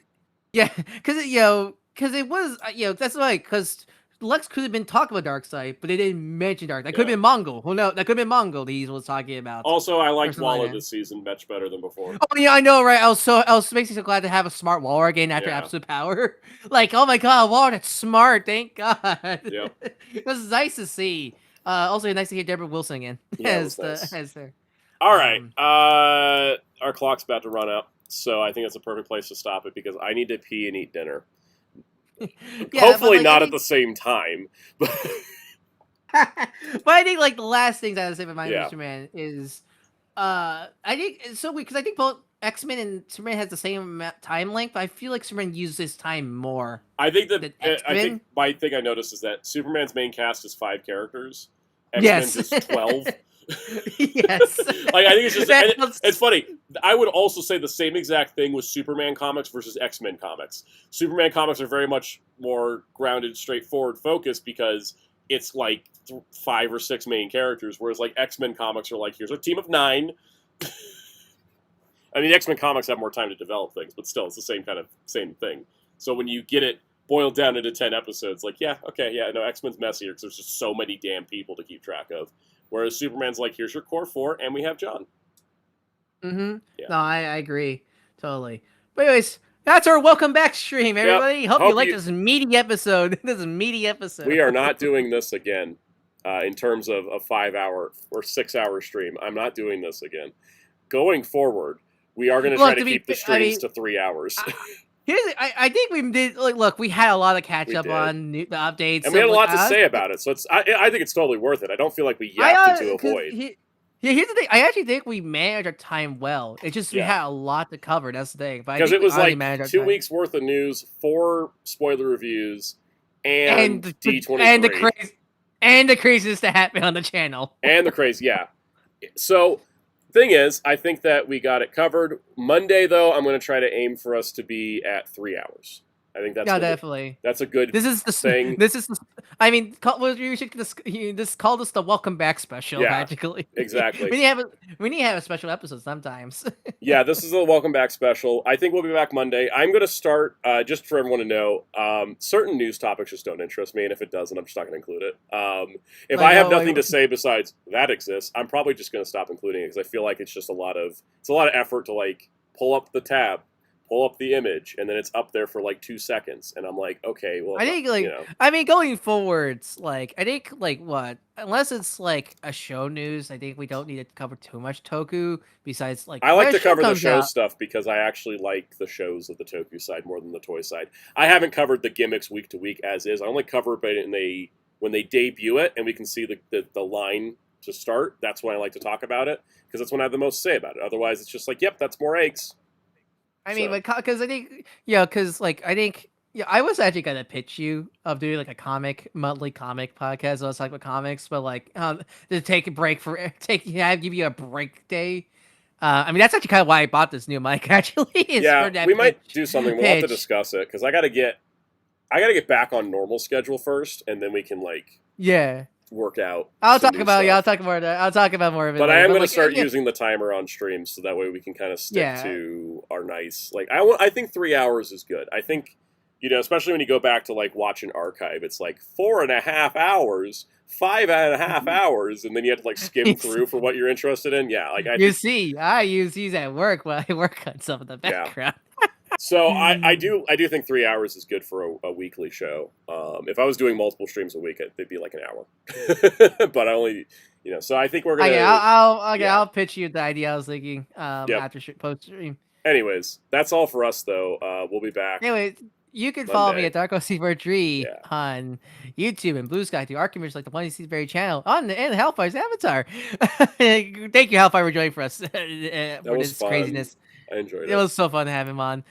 it was, that's why, because Lex could have been talking about Darkseid, but they didn't mention Darkseid. That could have been Mongol. Well, no, that could have been Mongol that he was talking about. Also, I liked Waller this season much better than before. Oh yeah, I know, right? I was makes me so glad to have a smart Waller again after Absolute Power. Like, oh my God, Waller, that's smart. Thank God. Yeah, it was nice to see. Also, nice to hear Deborah Wilson again as her. All right, our clock's about to run out, so I think that's a perfect place to stop it because I need to pee and eat dinner. Hopefully not at the same time, but I think like the last things I would say about my Superman is I think it's so weird because I think both X-Men and Superman has the same time length, but I feel like Superman uses his time more. I think that my thing I noticed is that Superman's main cast is 5 characters, X-Men's is 12. Yes. Like, I think it's just it's funny. I would also say the same exact thing with Superman comics versus X-Men comics. Superman comics are very much more grounded, straightforward focus because it's like 5 or 6 main characters, whereas like X-Men comics are like, here's a team of 9. I mean, X-Men comics have more time to develop things, but still, it's the same thing. So when you get it boiled down into 10 episodes, like, X-Men's messier because there's just so many damn people to keep track of. Whereas Superman's like, here's your core 4, and we have John. Mm-hmm. Yeah. No, I agree. Totally. But anyways, that's our welcome back stream, everybody. Yep. Hope you liked this meaty episode. We are not doing this again in terms of a 5-hour or 6-hour stream. I'm not doing this again. Going forward, we are going to try to keep the streams to 3 hours. I think we did. Like, look, we had a lot of catch up on the updates, and we had a lot to say about it. So I think it's totally worth it. I don't feel like we yapped into a void. Here's the thing. I actually think we managed our time well. It's just we had a lot to cover. That's the thing. Because it was like 2 weeks worth of news, 4 spoiler reviews, and D23. And the craziness that happened on the channel. And the crazy, yeah. So, thing is, I think that we got it covered. Monday, though, I'm going to try to aim for us to be at 3 hours. I think that's definitely. That's a good thing. I mean, you should just call this the welcome back special. Yeah, magically. Exactly. we need to have a special episode sometimes. Yeah, this is a welcome back special. I think we'll be back Monday. I'm going to start, just for everyone to know, certain news topics just don't interest me, and if it doesn't, I'm just not going to include it. If I have nothing to say besides that exists, I'm probably just going to stop including it because I feel like it's just a lot of effort to like pull up the tab, pull up the image, and then it's up there for like 2 seconds, and I'm like, okay, well, I think I mean, going forwards, I think what, unless it's like a show news, I think we don't need to cover too much Toku. Besides, I like to cover the show stuff because I actually like the shows of the Toku side more than the toy side. I haven't covered the gimmicks week to week as is. I only cover it when they debut it, and we can see the line to start. That's when I like to talk about it because that's when I have the most to say about it. Otherwise, it's just like, yep, that's more eggs. I mean, because I think, I was actually gonna pitch you of doing like a monthly comic podcast. I was talking about comics, but to take a break give you a break day. I mean, that's actually kind of why I bought this new mic. Actually, we might do something. We'll have to discuss it because I gotta get back on normal schedule first, and then we can work out. I'll talk about more of it. But I am going to start using the timer on streams so that way we can kind of stick to our nice. I think 3 hours is good. I think, especially when you go back to watch an archive, it's 4.5 hours, 5.5 hours, and then you have to skim through for what you're interested in. Yeah, I use these at work when I work on some of the background. Yeah. So I do think 3 hours is good for a weekly show. If I was doing multiple streams a week, it'd be like an hour. But I only, so I think we're gonna. I'll pitch you the idea I was thinking after post stream. Anyways, that's all for us though. We'll be back. Anyways, you can follow me at DarkoC43 on YouTube and Blue Sky through Archimedes, like the one you see the very channel and Hellfire's avatar. Thank you, Hellfire, for joining for us for this fun. Craziness. I enjoyed it. It was so fun to have him on.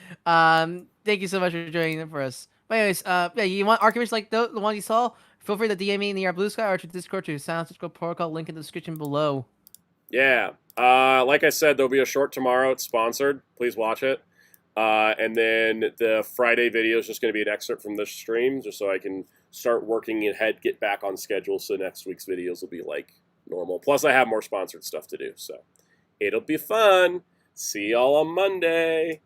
Thank you so much for joining them for us. But anyways, you want Archimedes like the one you saw? Feel free to DM me in the Blue Sky or to Discord to Sound Discord Protocol. Link in the description below. Yeah. Like I said, there'll be a short tomorrow. It's sponsored. Please watch it. And then the Friday video is just going to be an excerpt from this stream, just so I can start working ahead, get back on schedule, so next week's videos will be normal. Plus, I have more sponsored stuff to do, so it'll be fun. See y'all on Monday.